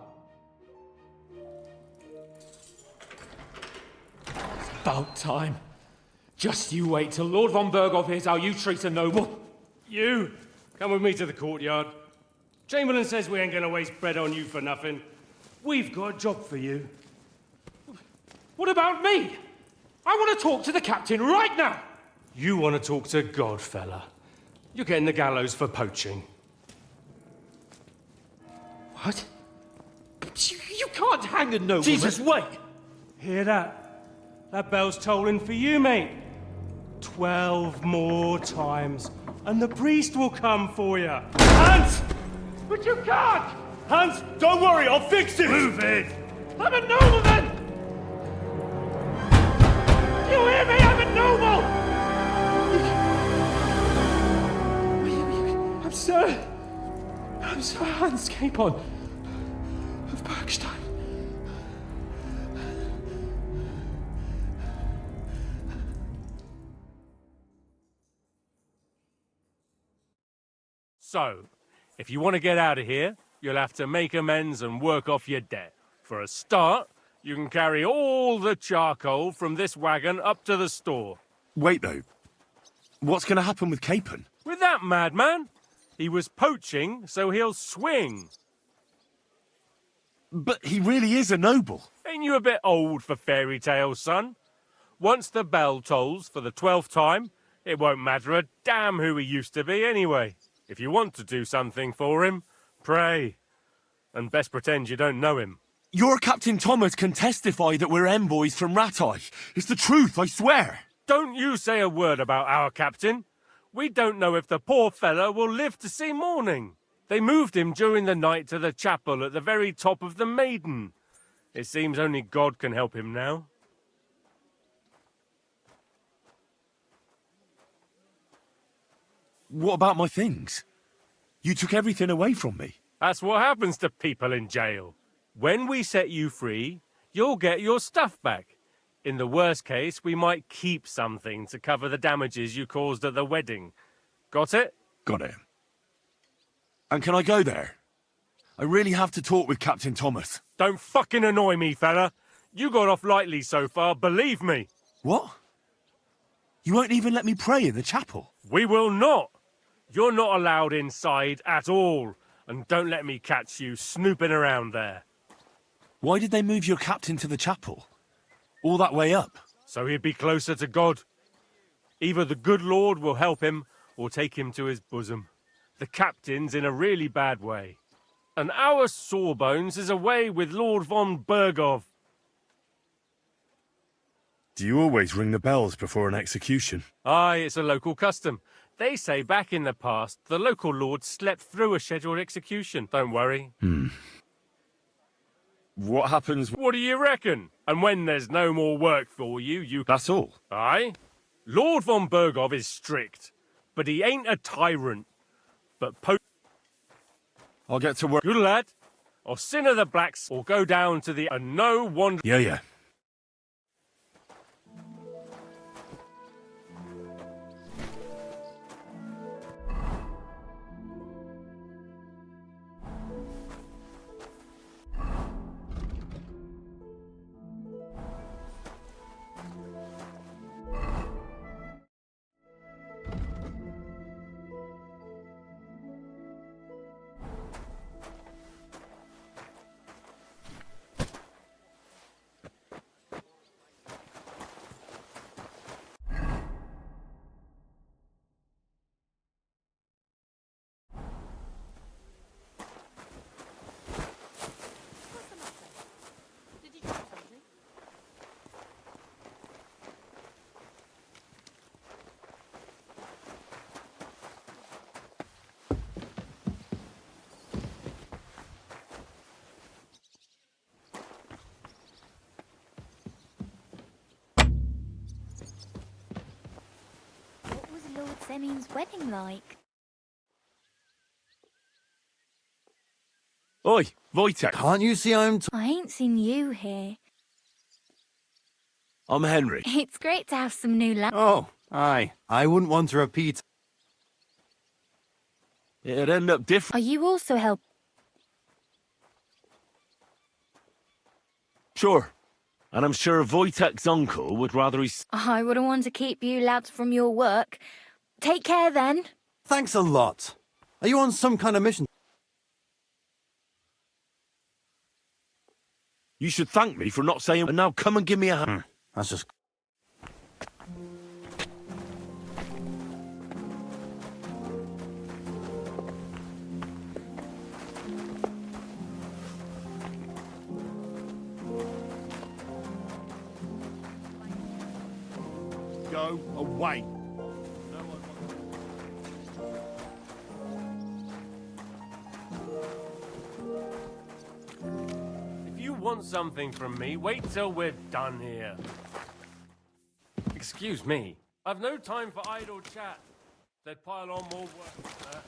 It's about time. Just you wait till Lord von Berghoff hears how you treat a noble. You! Come with me to the courtyard. Chamberlain says we ain't gonna waste bread on you for nothing. We've got a job for you. What about me? I want to talk to the captain right now. You want to talk to God, fella. You're getting the gallows for poaching. What? You can't hang a nobleman. Jesus, wait! Hear that? That bell's tolling for you, mate. 12 more times, and the priest will come for you. Hans! But you can't! Hans, don't worry, I'll fix it! Move it! I'm a nobleman! You hear me? I'm a noble! I'm Sir Hans Capon of Bergstein. So, if you want to get out of here, you'll have to make amends and work off your debt. For a start, you can carry all the charcoal from this wagon up to the store. Wait, though. What's going to happen with Capon? With that madman? He was poaching, so he'll swing. But he really is a noble. Ain't you a bit old for fairy tales, son? Once the bell tolls for the 12th time, It won't matter a damn who he used to be anyway. If you want to do something for him, pray. And best pretend you don't know him. Your Captain Thomas can testify that we're envoys from Rattay. It's the truth, I swear. Don't you say a word about our captain. We don't know if the poor fellow will live to see morning. They moved him during the night to the chapel at the very top of the Maiden. It seems only God can help him now. What about my things? You took everything away from me. That's what happens to people in jail. When we set you free, you'll get your stuff back. In the worst case, we might keep something to cover the damages you caused at the wedding. Got it? Got it. And can I go there? I really have to talk with Captain Thomas. Don't fucking annoy me, fella. You got off lightly so far, believe me. What? You won't even let me pray in the chapel? We will not. You're not allowed inside at all. And don't let me catch you snooping around there. Why did they move your captain to the chapel? All that way up? So he'd be closer to God. Either the good Lord will help him, or take him to his bosom. The captain's in a really bad way. And our Sawbones is away with Lord von Bergov. Do you always ring the bells before an execution? Aye, it's a local custom. They say back in the past, the local lord slept through a scheduled execution. Don't worry. What happens? What do you reckon? And when there's no more work for you, you... That's all? Aye. Lord von Bergov is strict, but he ain't a tyrant. But I'll get to work. Good lad. Or sin of the blacks, or go down to the... And no one... Yeah. Lord Seming's wedding like? Oi, Wojtek. Can't you see I'm... I ain't seen you here. I'm Henry. It's great to have some new lads. Oh, aye. I wouldn't want to repeat. It'd end up different. Are you also help? Sure. And I'm sure Wojtek's uncle would rather he's... I wouldn't want to keep you lads from your work. Take care then. Thanks a lot. Are you on some kind of mission? You should thank me for not saying... And now come and give me a hand. That's just... Go away. If you want something from me, wait till we're done here. Excuse me. I've no time for idle chat. They'd pile on more work.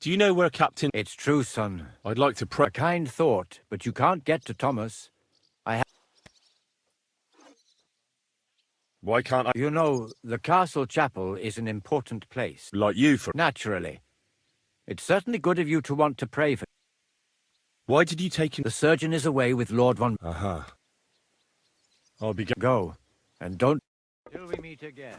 Do you know where Captain... It's true, son. I'd like to pray... A kind thought, but you can't get to Thomas. Why can't I... You know, the castle chapel is an important place. Like you for... Naturally. It's certainly good of you to want to pray for... Why did you take him... The surgeon is away with Lord von... Uh-huh. I'll be... Go, and don't... Till we meet again.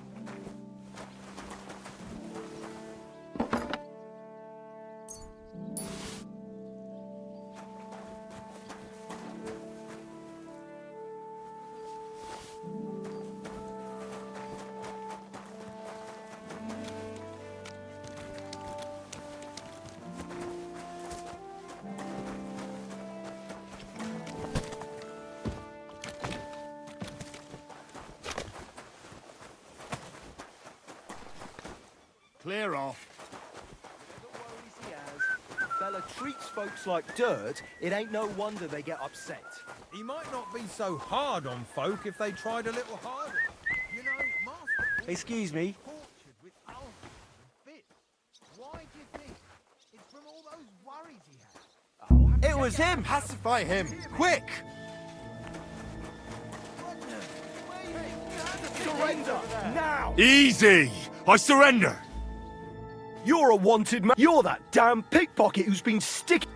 Clear off. Fella treats folks like dirt, it ain't no wonder they get upset. He might not be so hard on folk if they tried a little harder. You know, Master... Excuse me? Tortured with ulcers and fits. Why do you think? It's from all those worries he had. It was him! Pacify him, quick! Surrender! Now! Easy! I surrender! You're a wanted man. You're that damn pickpocket who's been sticking...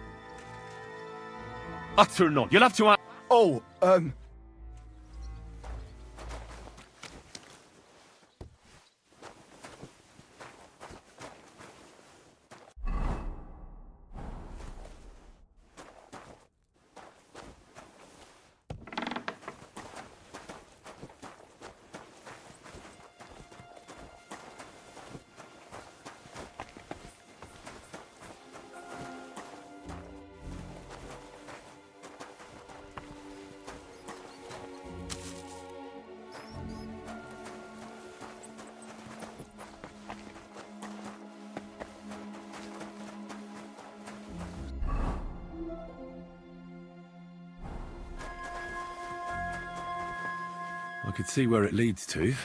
Utter not. You'll have to... Oh, I could see where it leads to.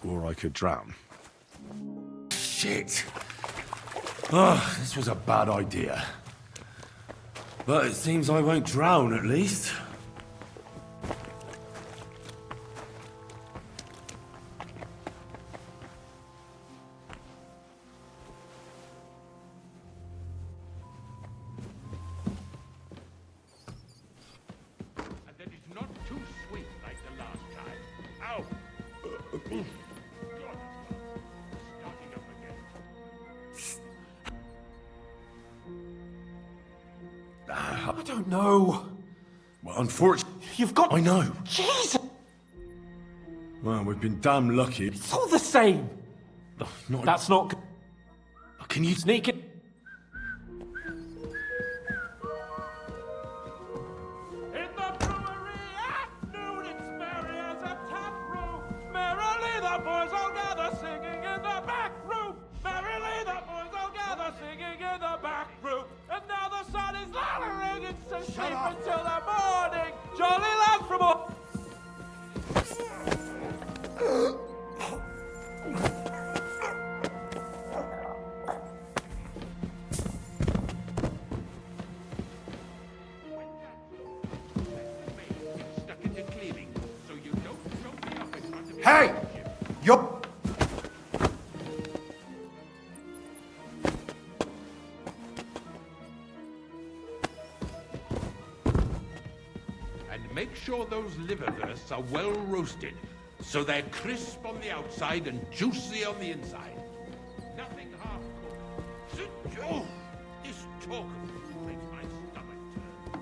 Or I could drown. Shit! Oh, this was a bad idea. But it seems I won't drown, at least. I don't know. Well, unfortunately... You've got... I know. Jesus! Well, we've been damn lucky. It's all the same. That's not... Can you... Sneak it? Until the morning! Jolly lad from up! Hey! You're... Make sure those liverwursts are well roasted, so they're crisp on the outside and juicy on the inside. Nothing half-cooked. Oh, this talk of food makes my stomach turn.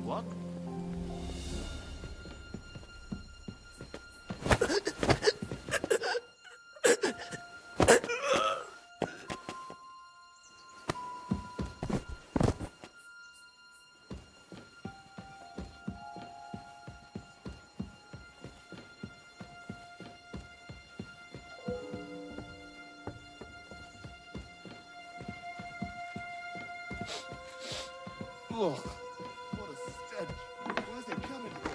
What? Ugh, what a stench. Where's it coming from?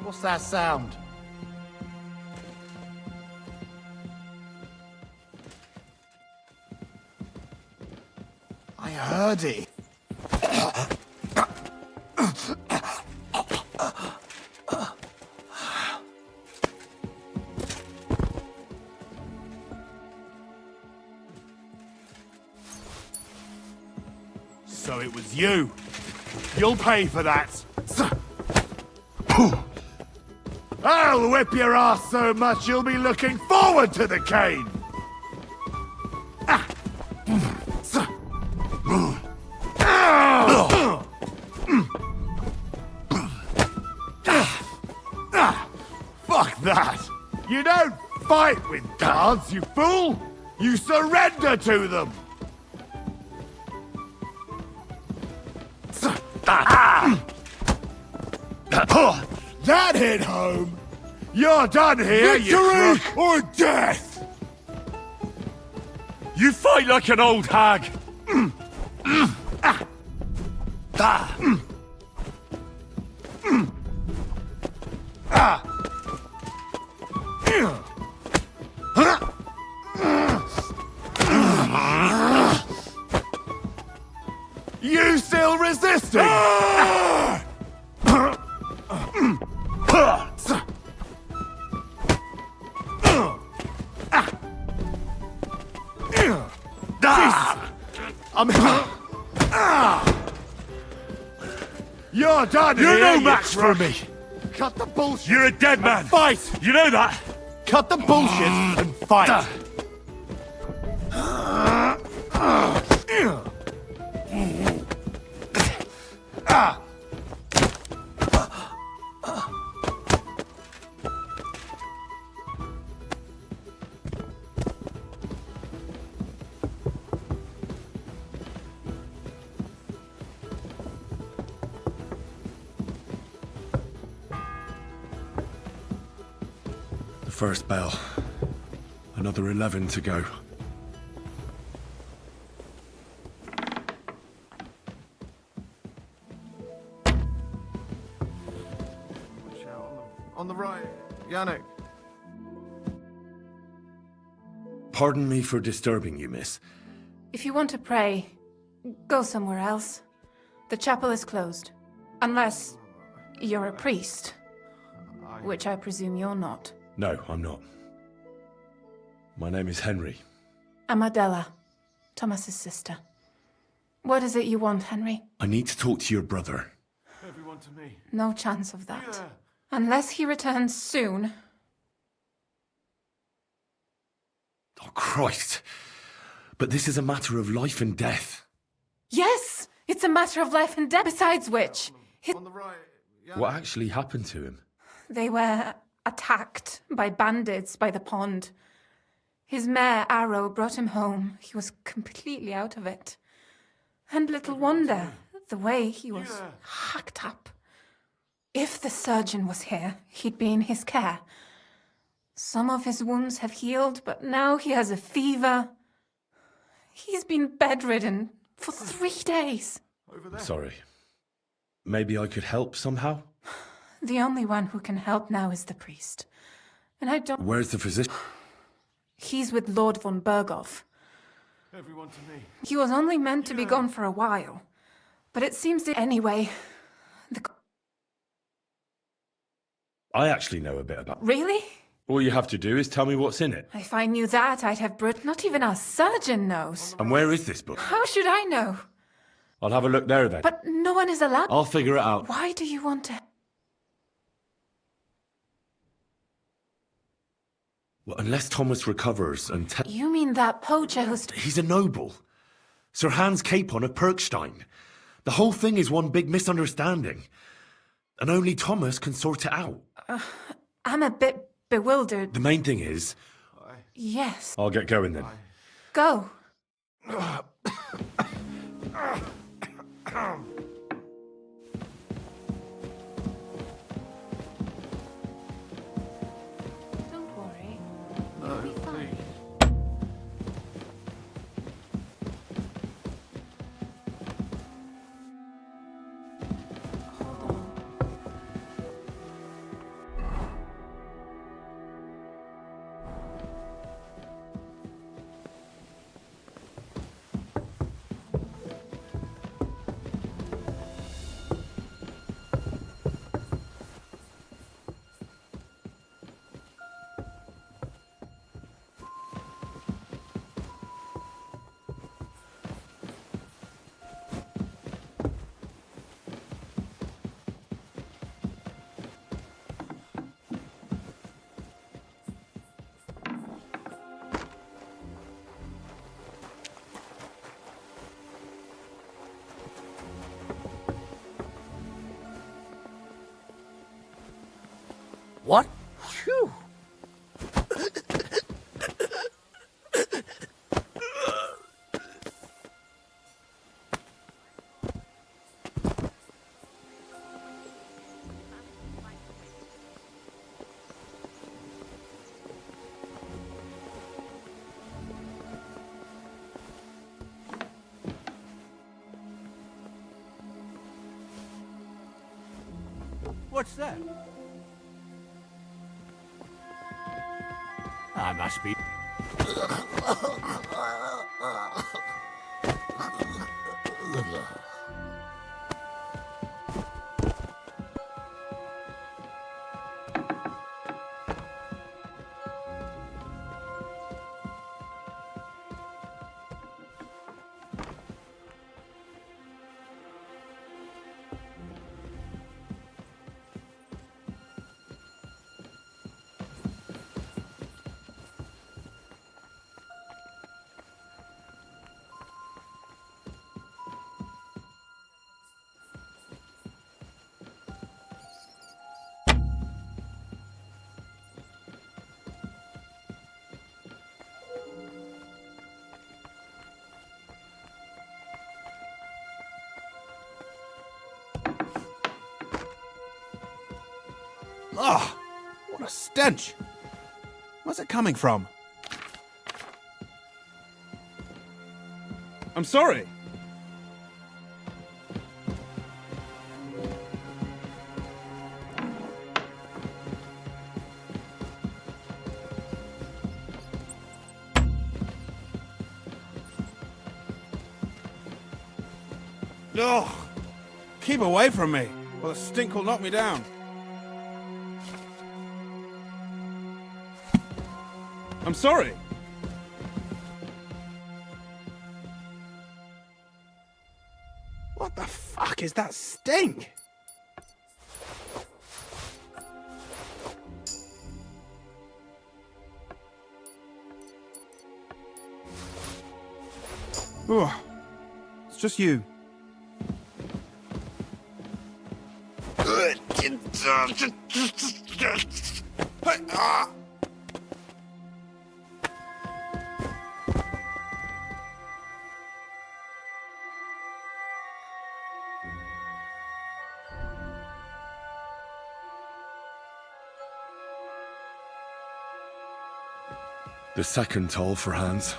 What's that sound? I heard it. So it was you. You'll pay for that. I'll whip your ass so much you'll be looking forward to the cane. Fuck that. You don't fight with guards, you fool. You surrender to them. That hit home. You're done here, Victory you or death! You fight like an old hag! You still resisting? You're done You're here, no you match for crook. me! Cut the bullshit. You're a dead man! And fight! You know that? Cut the bullshit and fight! The first bell. Another 11 to go. On the right, Yannick. Pardon me for disturbing you, miss. If you want to pray, go somewhere else. The chapel is closed. Unless you're a priest. Which I presume you're not. No, I'm not. My name is Henry. I'm Adela, Thomas's sister. What is it you want, Henry? I need to talk to your brother. Everyone to me. No chance of that. Unless he returns soon. Oh, Christ. But this is a matter of life and death. Yes! It's a matter of life and death, besides which... What actually happened to him? They were attacked by bandits by the pond. His mare, Arrow, brought him home. He was completely out of it. And little wonder, the way he was hacked up. If the surgeon was here, he'd be in his care. Some of his wounds have healed, but now he has a fever. He's been bedridden for 3 days. Sorry. Maybe I could help somehow? The only one who can help now is the priest. And I don't... Where's the physician? He's with Lord von Berghoff. Everyone to me. He was only meant to be gone for a while. But it seems that... Anyway, I actually know a bit about... Really? All you have to do is tell me what's in it. If I knew that, I'd have Not even our surgeon knows. And where is this book? How should I know? I'll have a look there then. But no one is allowed... I'll figure it out. Why do you want to... Well, unless Thomas recovers and You mean that poacher who's... He's a noble. Sir Hans Capon of Perkstein. The whole thing is one big misunderstanding. And only Thomas can sort it out. I'm a bit bewildered. The main thing is... Yes. I'll get going then. Go. Don't worry. You'll be fine. What? Phew. What's that? I must be... Ugh! What a stench! Where's it coming from? I'm sorry. Ugh! Keep away from me, or the stink will knock me down. I'm sorry. What the fuck is that stink? Ugh. It's just you. The second toll for Hans.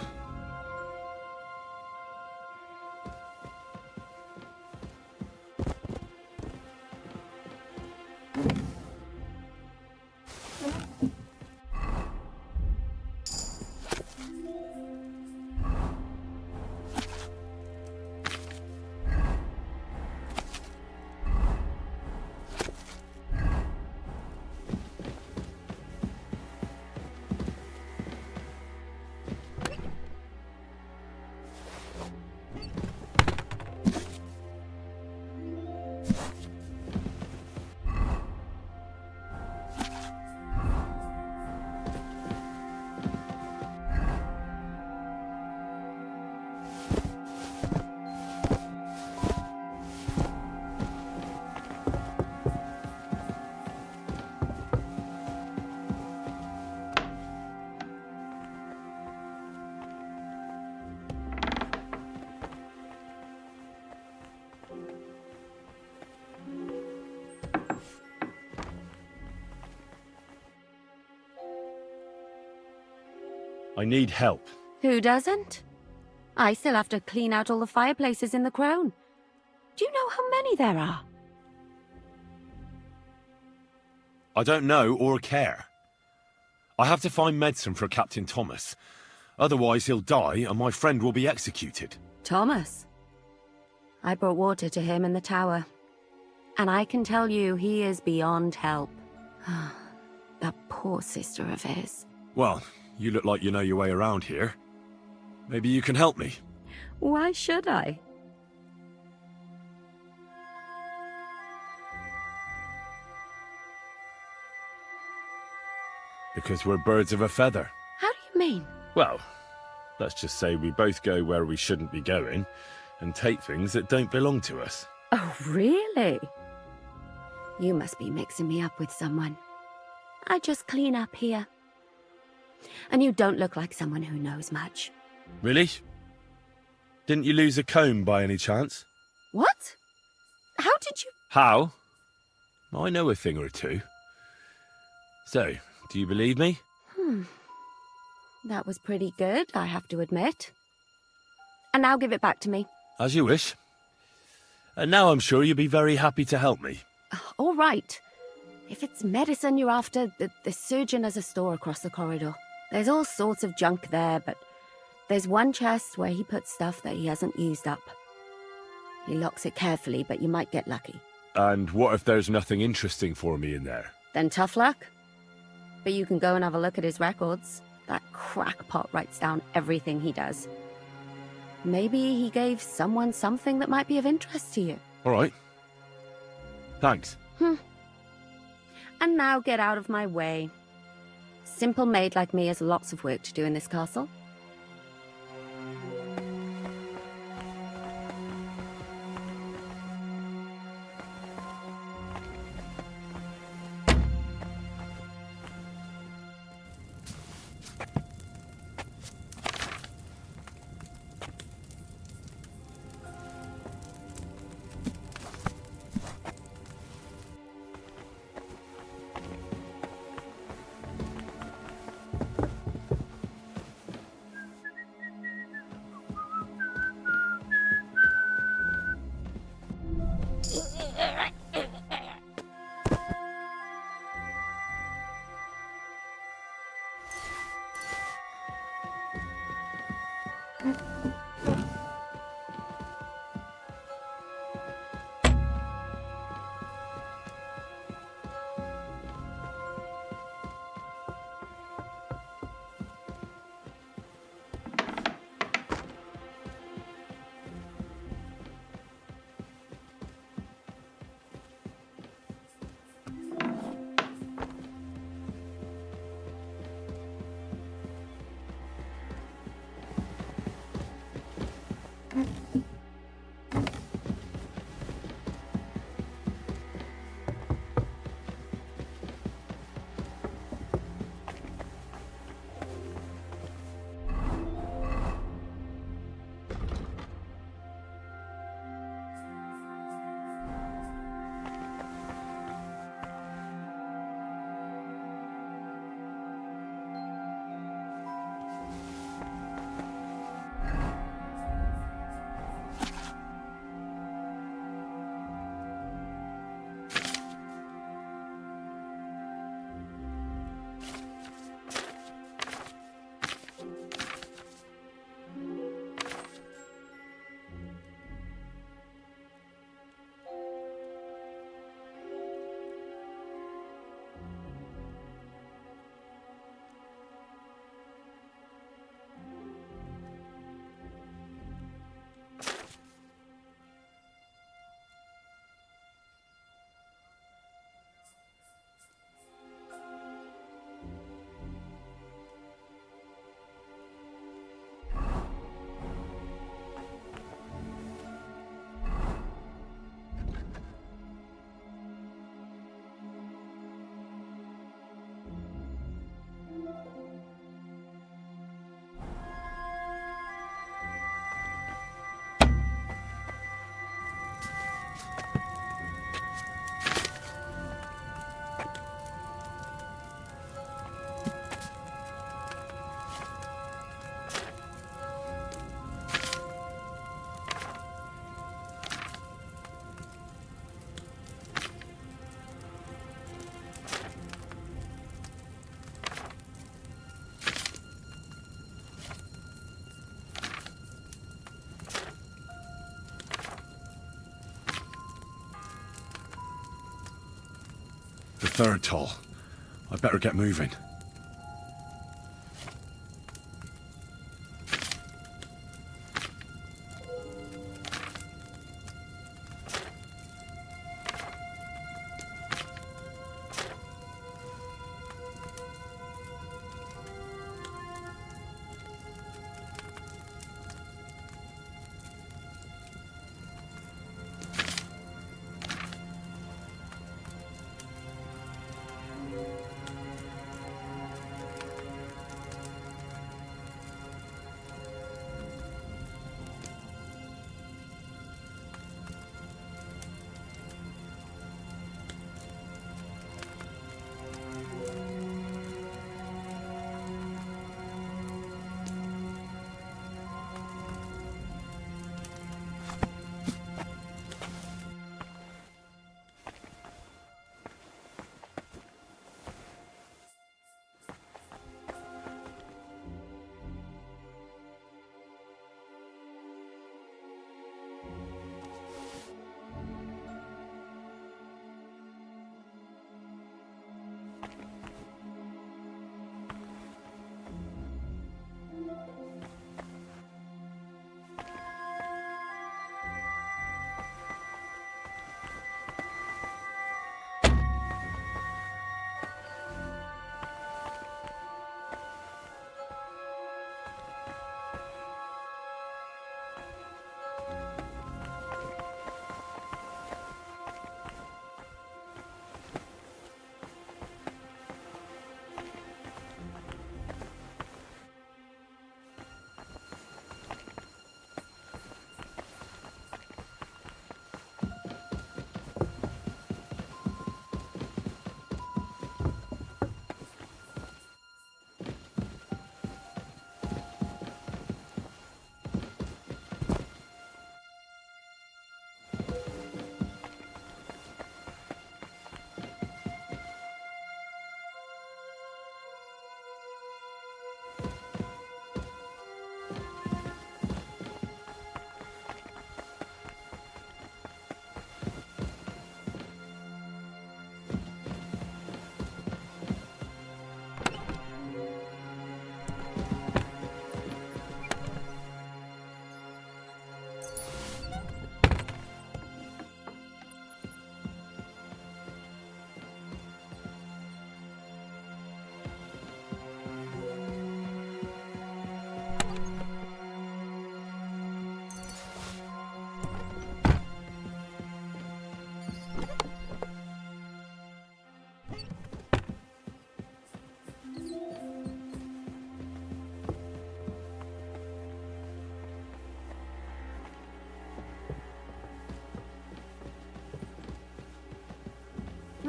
I need help. Who doesn't? I still have to clean out all the fireplaces in the crown. Do you know how many there are? I don't know or care. I have to find medicine for Captain Thomas. Otherwise he'll die and my friend will be executed. Thomas? I brought water to him in the tower. And I can tell you he is beyond help. That poor sister of his. Well, you look like you know your way around here. Maybe you can help me. Why should I? Because we're birds of a feather. How do you mean? Well, let's just say we both go where we shouldn't be going and take things that don't belong to us. Oh, really? You must be mixing me up with someone. I just clean up here. And you don't look like someone who knows much. Really? Didn't you lose a comb by any chance? What? How did you... How? I know a thing or two. So, do you believe me? That was pretty good, I have to admit. And now give it back to me. As you wish. And now I'm sure you'll be very happy to help me. All right. If it's medicine you're after, the surgeon has a store across the corridor. There's all sorts of junk there, but there's one chest where he puts stuff that he hasn't used up. He locks it carefully, but you might get lucky. And what if there's nothing interesting for me in there? Then tough luck. But you can go and have a look at his records. That crackpot writes down everything he does. Maybe he gave someone something that might be of interest to you. All right. Thanks. And now get out of my way. Simple maid like me has lots of work to do in this castle. third toll. I'd better get moving.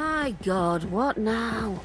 My God, what now?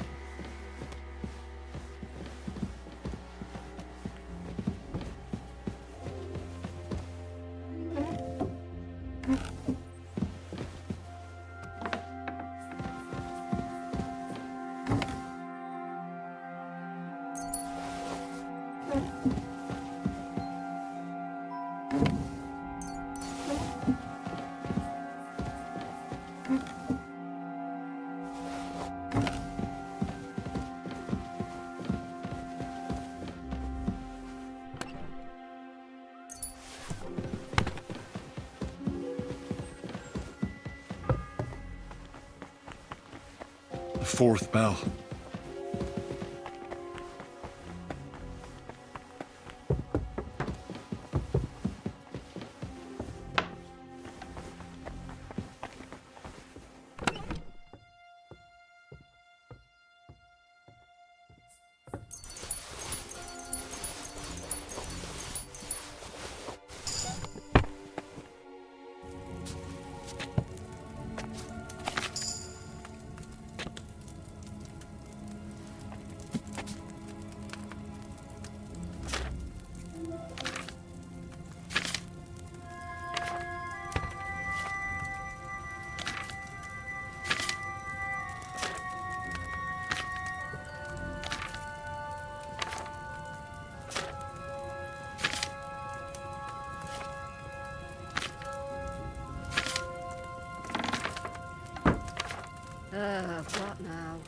The fourth bell. What now?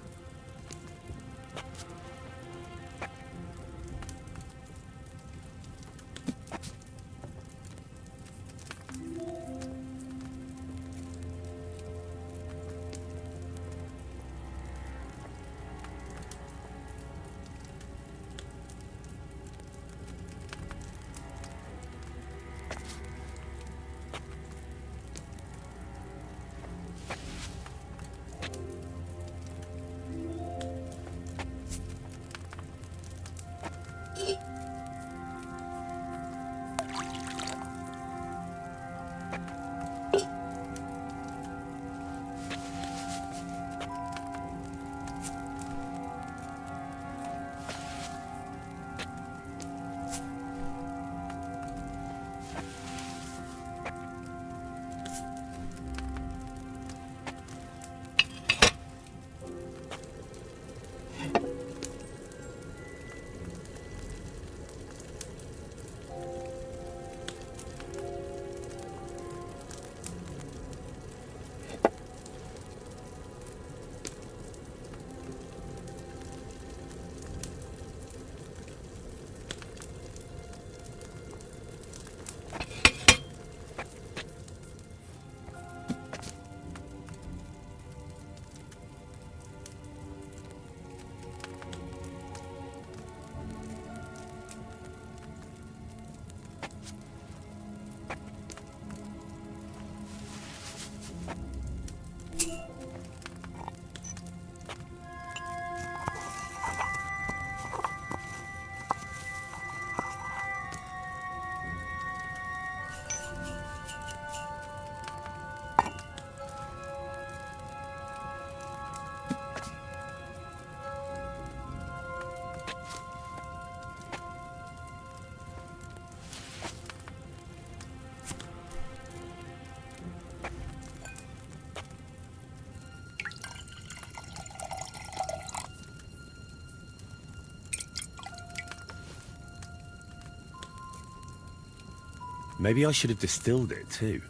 Maybe I should have distilled it too.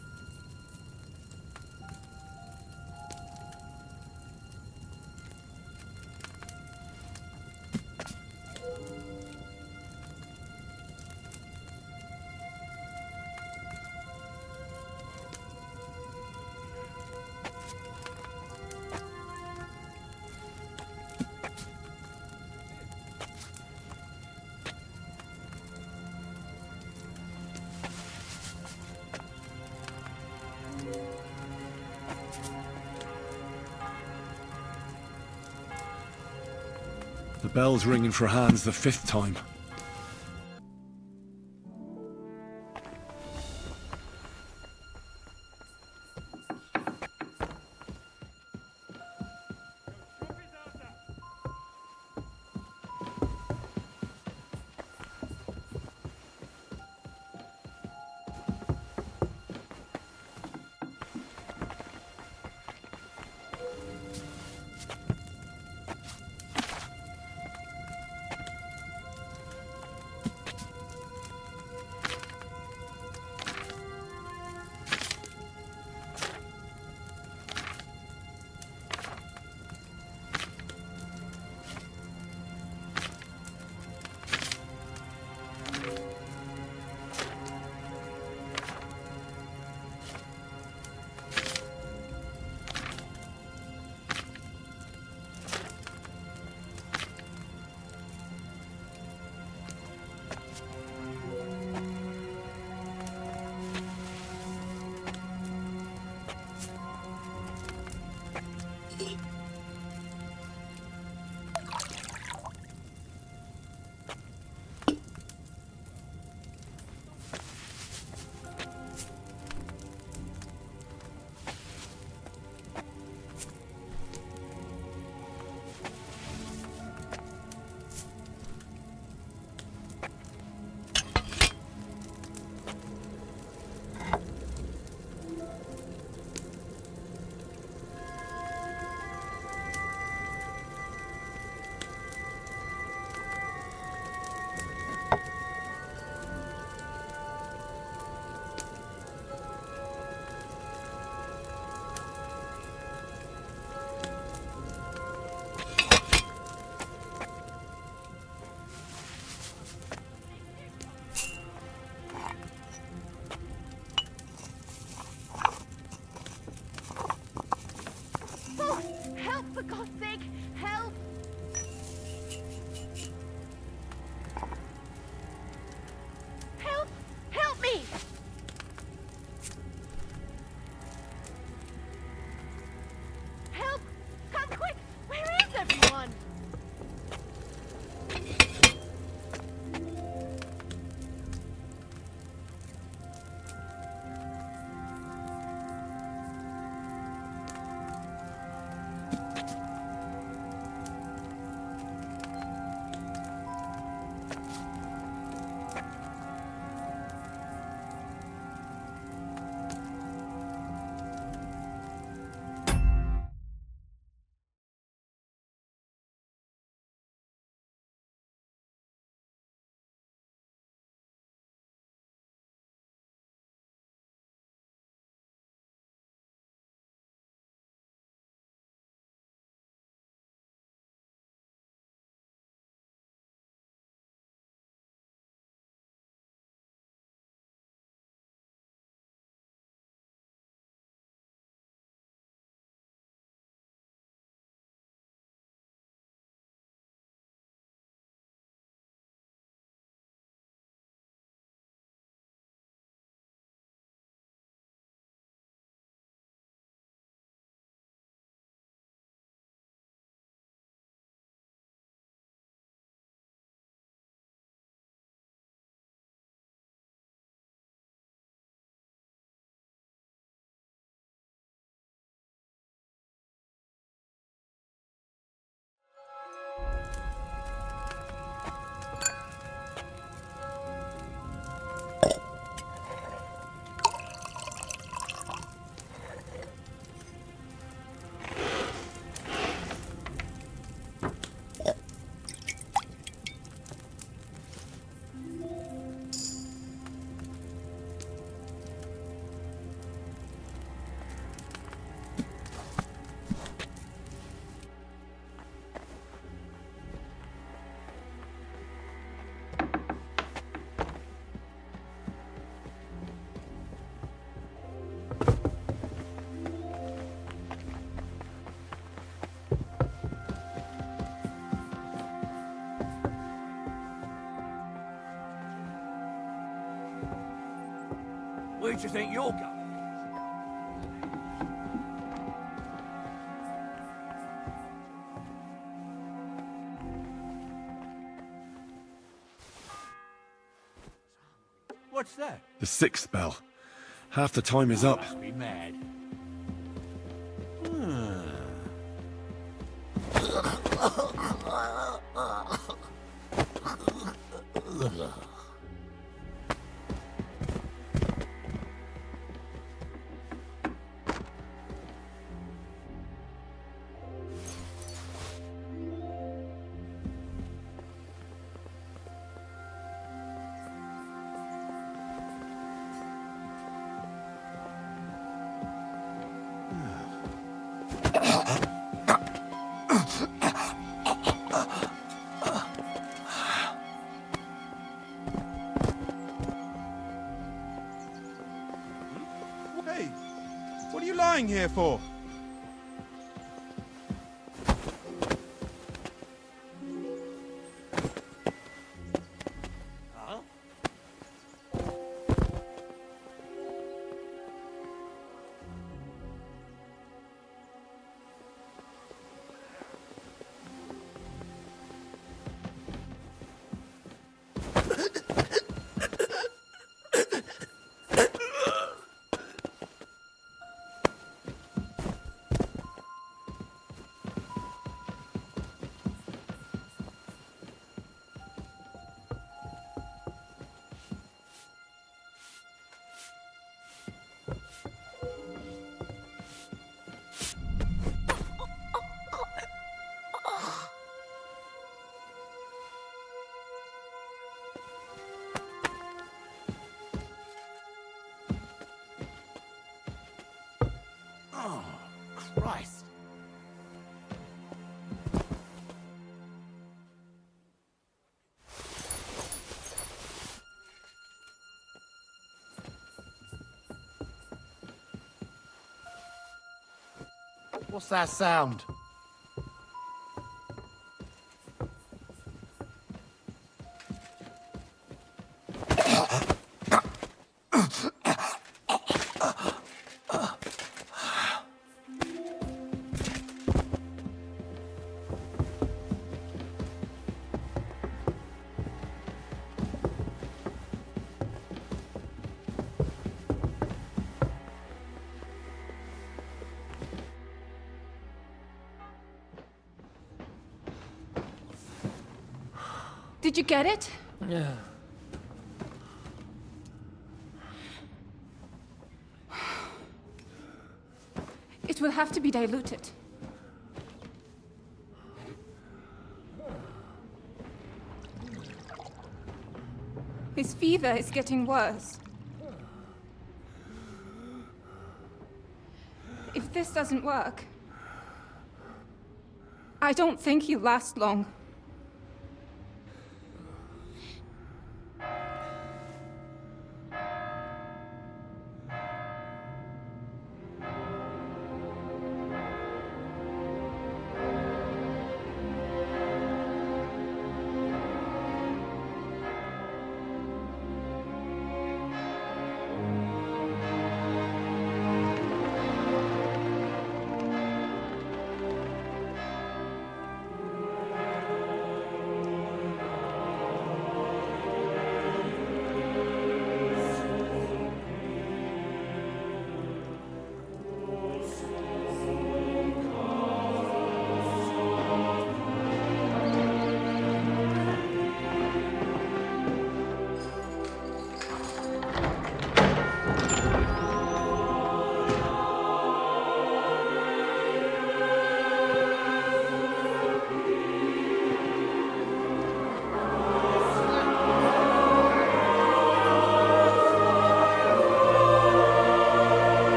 The bell's ringing for Hans the 5th time. Where do you think you're going? What's that? The sixth bell. Half the time is up. Must be mad. Hey, what are you lying here for? Oh, Christ. What's that sound? Did you get it? Yeah. It will have to be diluted. His fever is getting worse. If this doesn't work, I don't think he'll last long.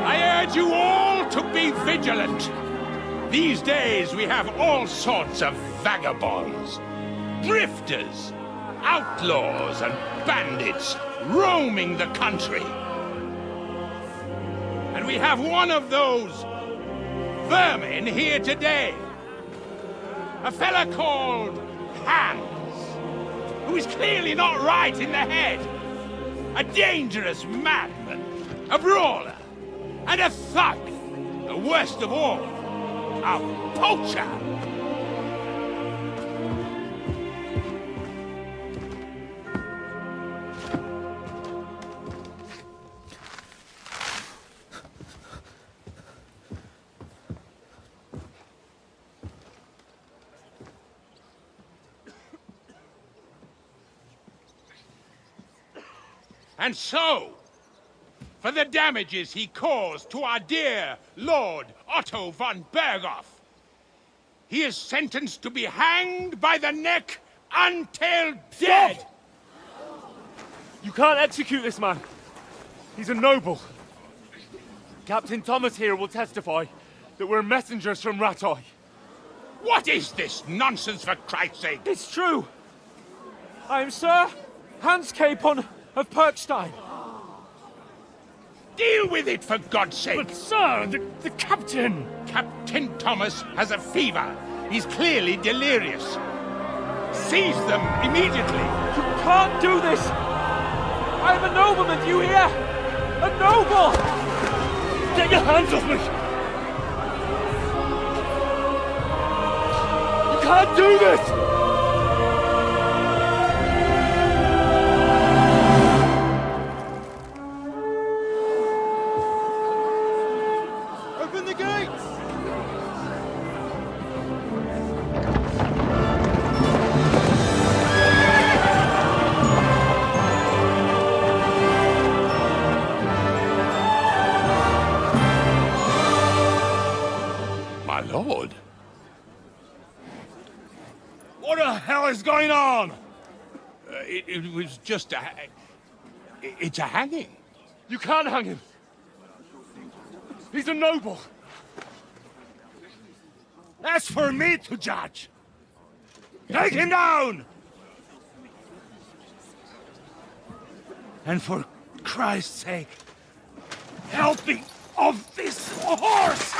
I urge you all to be vigilant. These days we have all sorts of vagabonds, drifters, outlaws and bandits roaming the country. And we have one of those vermin here today. A fella called Hans, who is clearly not right in the head. A dangerous madman, a brawler, and a thug. The worst of all, a poacher. And so, for the damages he caused to our dear Lord Otto von Berghoff, he is sentenced to be hanged by the neck until dead! You can't execute this man. He's a noble. Captain Thomas here will testify that we're messengers from Ratoi. What is this nonsense, for Christ's sake? It's true. I am Sir Hans Capon of Perkstein. Deal with it, for God's sake! But, sir, the captain... Captain Thomas has a fever. He's clearly delirious. Seize them immediately. You can't do this! I'm a nobleman, do you hear? A noble! Get your hands off me! You can't do this! Lord. What the hell is going on? It was just a... It's a hanging. You can't hang him. He's a noble. That's for me to judge. Take him down! And for Christ's sake, help me off this horse!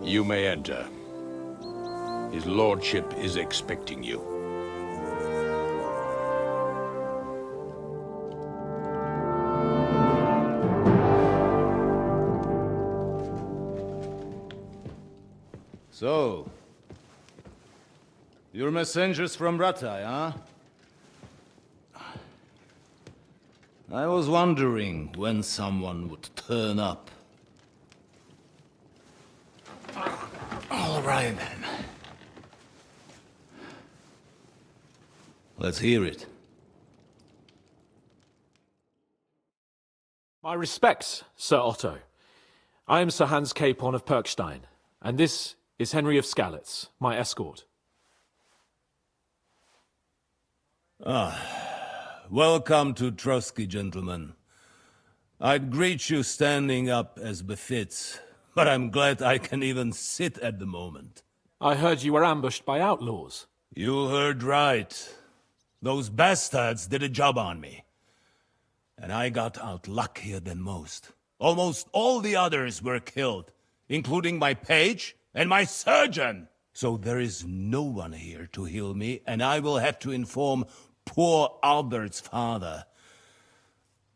You may enter. His lordship is expecting you. So, you're messengers from Ratai, huh? I was wondering when someone would turn up. All right, then. Let's hear it. My respects, Sir Otto. I am Sir Hans Capon of Perkstein, and this is Henry of Skalitz, my escort. Welcome to Trotsky, gentlemen. I'd greet you standing up as befits, but I'm glad I can even sit at the moment. I heard you were ambushed by outlaws. You heard right. Those bastards did a job on me. And I got out luckier than most. Almost all the others were killed, including my page and my surgeon. So there is no one here to heal me, and I will have to inform poor Albert's father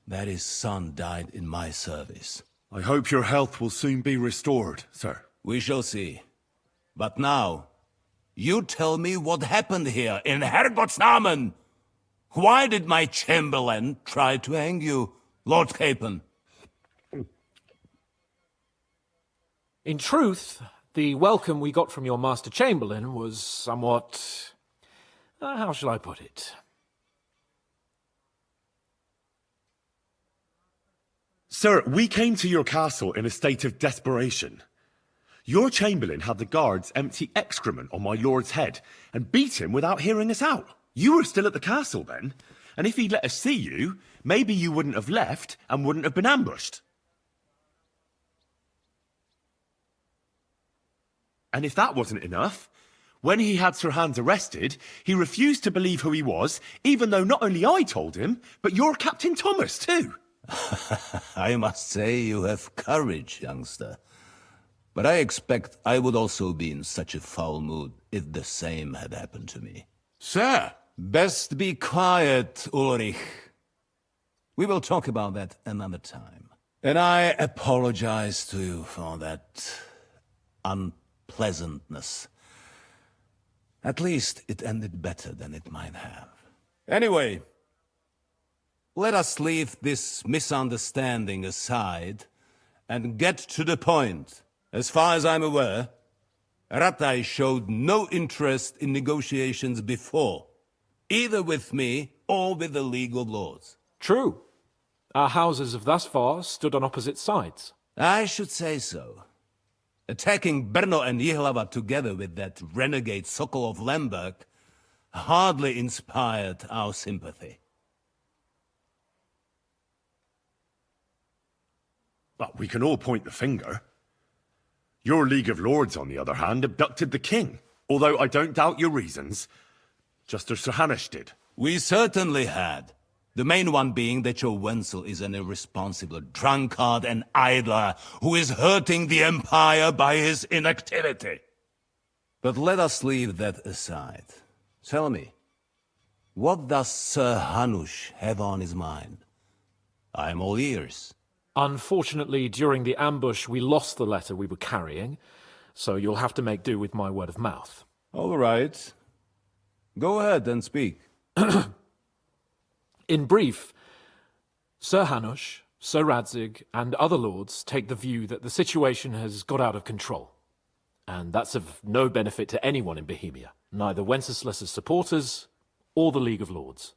that his son died in my service. I hope your health will soon be restored, sir. We shall see. But now, you tell me what happened here in Herrgottsnamen. Why did my chamberlain try to hang you, Lord Capon? In truth, the welcome we got from your Master Chamberlain was somewhat... how shall I put it? Sir, we came to your castle in a state of desperation. Your Chamberlain had the guards empty excrement on my lord's head and beat him without hearing us out. You were still at the castle then, and if he'd let us see you, maybe you wouldn't have left and wouldn't have been ambushed. And if that wasn't enough, when he had Sir Hans arrested, he refused to believe who he was, even though not only I told him, but your Captain Thomas too. I must say you have courage, youngster. But I expect I would also be in such a foul mood if the same had happened to me. Sir! Best be quiet, Ulrich. We will talk about that another time. And I apologize to you for that unpleasantness. At least it ended better than it might have. Anyway, let us leave this misunderstanding aside and get to the point. As far as I'm aware, Ratai showed no interest in negotiations before, either with me or with the League of Lords. True. Our houses have thus far stood on opposite sides. I should say so. Attacking Brno and Jihlava together with that renegade Sokol of Lemberg hardly inspired our sympathy. But we can all point the finger. Your League of Lords, on the other hand, abducted the king, although I don't doubt your reasons, just as Sir Hanush did. We certainly had. The main one being that your Wenzel is an irresponsible drunkard and idler who is hurting the Empire by his inactivity. But let us leave that aside. Tell me, what does Sir Hanush have on his mind? I am all ears. Unfortunately, during the ambush, we lost the letter we were carrying, so you'll have to make do with my word of mouth. All right. Go ahead and speak. In brief, Sir Hanush, Sir Radzig, and other lords take the view that the situation has got out of control. And that's of no benefit to anyone in Bohemia, neither Wenceslas's supporters or the League of Lords.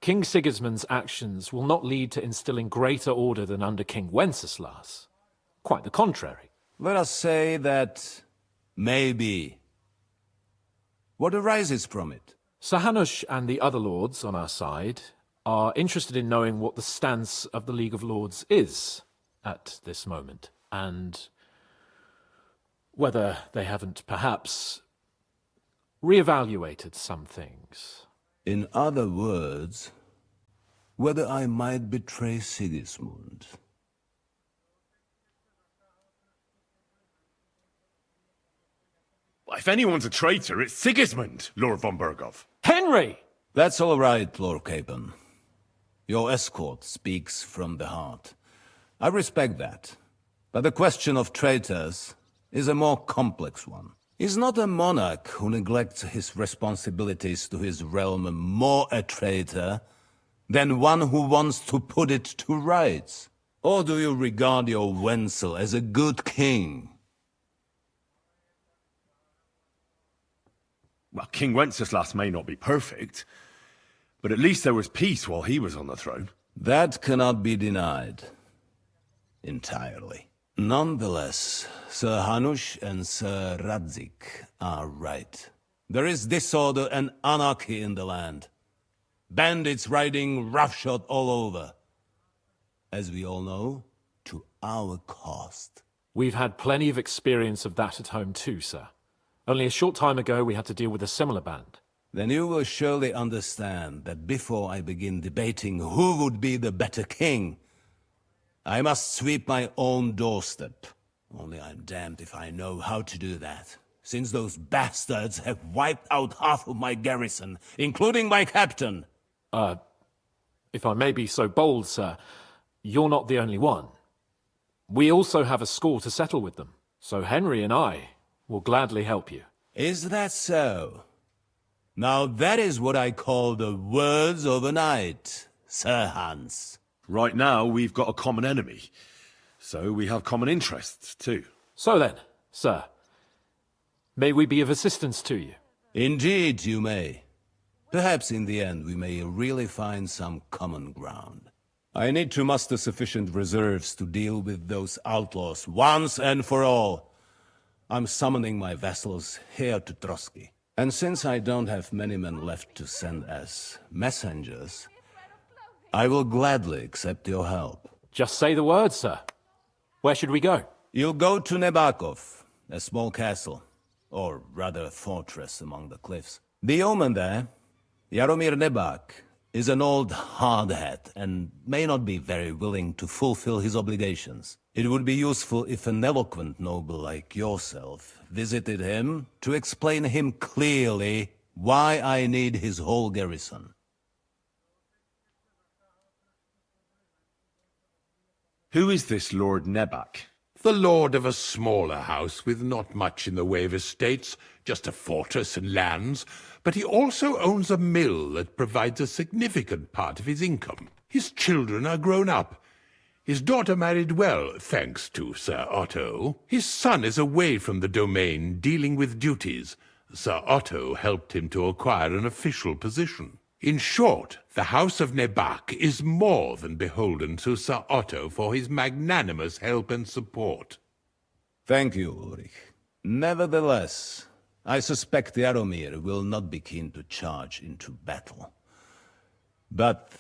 King Sigismund's actions will not lead to instilling greater order than under King Wenceslas. Quite the contrary. Let us say that maybe. What arises from it? Sir Hanush and the other lords on our side are interested in knowing what the stance of the League of Lords is at this moment, and whether they haven't perhaps reevaluated some things. In other words, whether I might betray Sigismund. If anyone's a traitor, it's Sigismund, Lord von Berghoff. Henry! That's all right, Lord Capon. Your escort speaks from the heart. I respect that. But the question of traitors is a more complex one. Is not a monarch who neglects his responsibilities to his realm more a traitor than one who wants to put it to rights? Or do you regard your Wenzel as a good king? Well, King Wenceslas may not be perfect, but at least there was peace while he was on the throne. That cannot be denied. Entirely. Nonetheless, Sir Hanush and Sir Radzig are right. There is disorder and anarchy in the land. Bandits riding roughshod all over. As we all know, to our cost. We've had plenty of experience of that at home too, sir. Only a short time ago we had to deal with a similar band. Then you will surely understand that before I begin debating who would be the better king, I must sweep my own doorstep. Only I'm damned if I know how to do that, since those bastards have wiped out half of my garrison, including my captain. If I may be so bold, sir, you're not the only one. We also have a score to settle with them, so Henry and I will gladly help you. Is that so? Now that is what I call the words of a knight, Sir Hans. Right now, we've got a common enemy. So we have common interests, too. So then, sir, may we be of assistance to you? Indeed, you may. Perhaps in the end we may really find some common ground. I need to muster sufficient reserves to deal with those outlaws once and for all. I'm summoning my vassals here to Trotsky. And since I don't have many men left to send as messengers, I will gladly accept your help. Just say the word, sir. Where should we go? You'll go to Nebakov, a small castle, or rather a fortress among the cliffs. The yeoman there, Jaromir Nebak, is an old hardhat and may not be very willing to fulfill his obligations. It would be useful if an eloquent noble like yourself visited him to explain him clearly why I need his whole garrison. Who is this Lord Nebak? The lord of a smaller house with not much in the way of estates, just a fortress and lands, but he also owns a mill that provides a significant part of his income. His children are grown up. His daughter married well, thanks to Sir Otto. His son is away from the domain, dealing with duties. Sir Otto helped him to acquire an official position. In short, the House of Nebak is more than beholden to Sir Otto for his magnanimous help and support. Thank you, Ulrich. Nevertheless, I suspect Jaromir will not be keen to charge into battle. But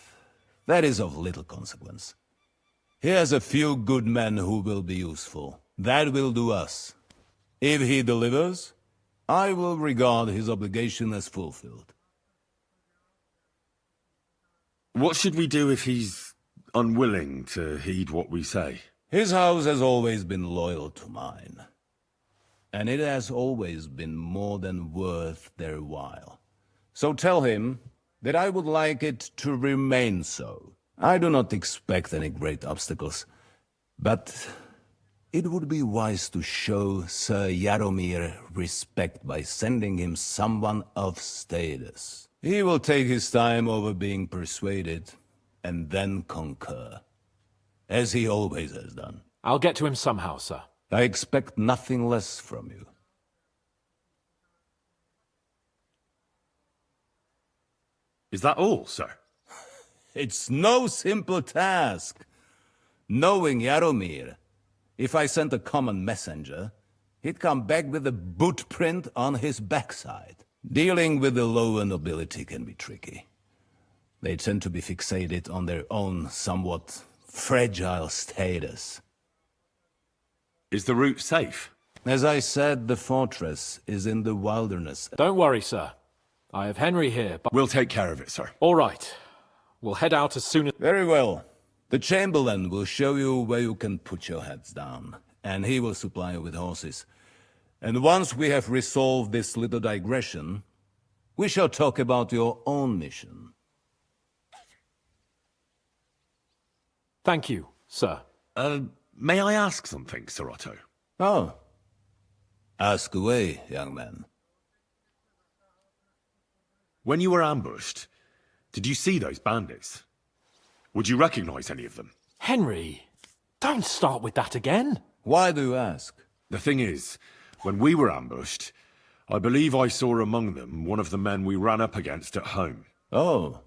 that is of little consequence. He has a few good men who will be useful. That will do us. If he delivers, I will regard his obligation as fulfilled. What should we do if he's unwilling to heed what we say? His house has always been loyal to mine. And it has always been more than worth their while. So tell him that I would like it to remain so. I do not expect any great obstacles, but it would be wise to show Sir Jaromir respect by sending him someone of status. He will take his time over being persuaded, and then concur, as he always has done. I'll get to him somehow, sir. I expect nothing less from you. Is that all, sir? It's no simple task. Knowing Jaromir, if I sent a common messenger, he'd come back with a boot print on his backside. Dealing with the lower nobility can be tricky. They tend to be fixated on their own somewhat fragile status. Is the route safe? As I said, the fortress is in the wilderness. Don't worry, sir. I have Henry here, but... We'll take care of it, sir. All right. We'll head out as soon as... Very well. The Chamberlain will show you where you can put your heads down, and he will supply you with horses. And once we have resolved this little digression, we shall talk about your own mission. Thank you, sir. May I ask something, Sir Otto? Oh. Ask away, young man. When you were ambushed, did you see those bandits? Would you recognize any of them? Henry, don't start with that again. Why do you ask? The thing is, when we were ambushed, I believe I saw among them one of the men we ran up against at home. Oh.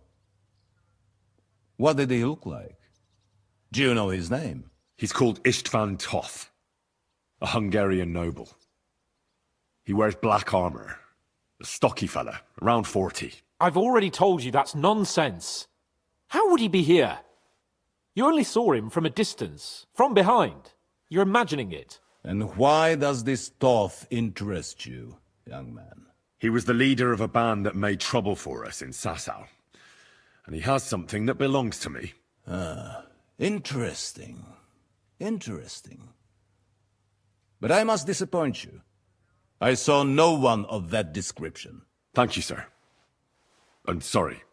What did he look like? Do you know his name? He's called Istvan Toth, a Hungarian noble. He wears black armor. A stocky fella, around 40. I've already told you that's nonsense. How would he be here? You only saw him from a distance, from behind. You're imagining it. And why does this Toth interest you, young man? He was the leader of a band that made trouble for us in Sasau. And he has something that belongs to me. Ah, interesting. Interesting. But I must disappoint you. I saw no one of that description. Thank you, sir. I'm sorry.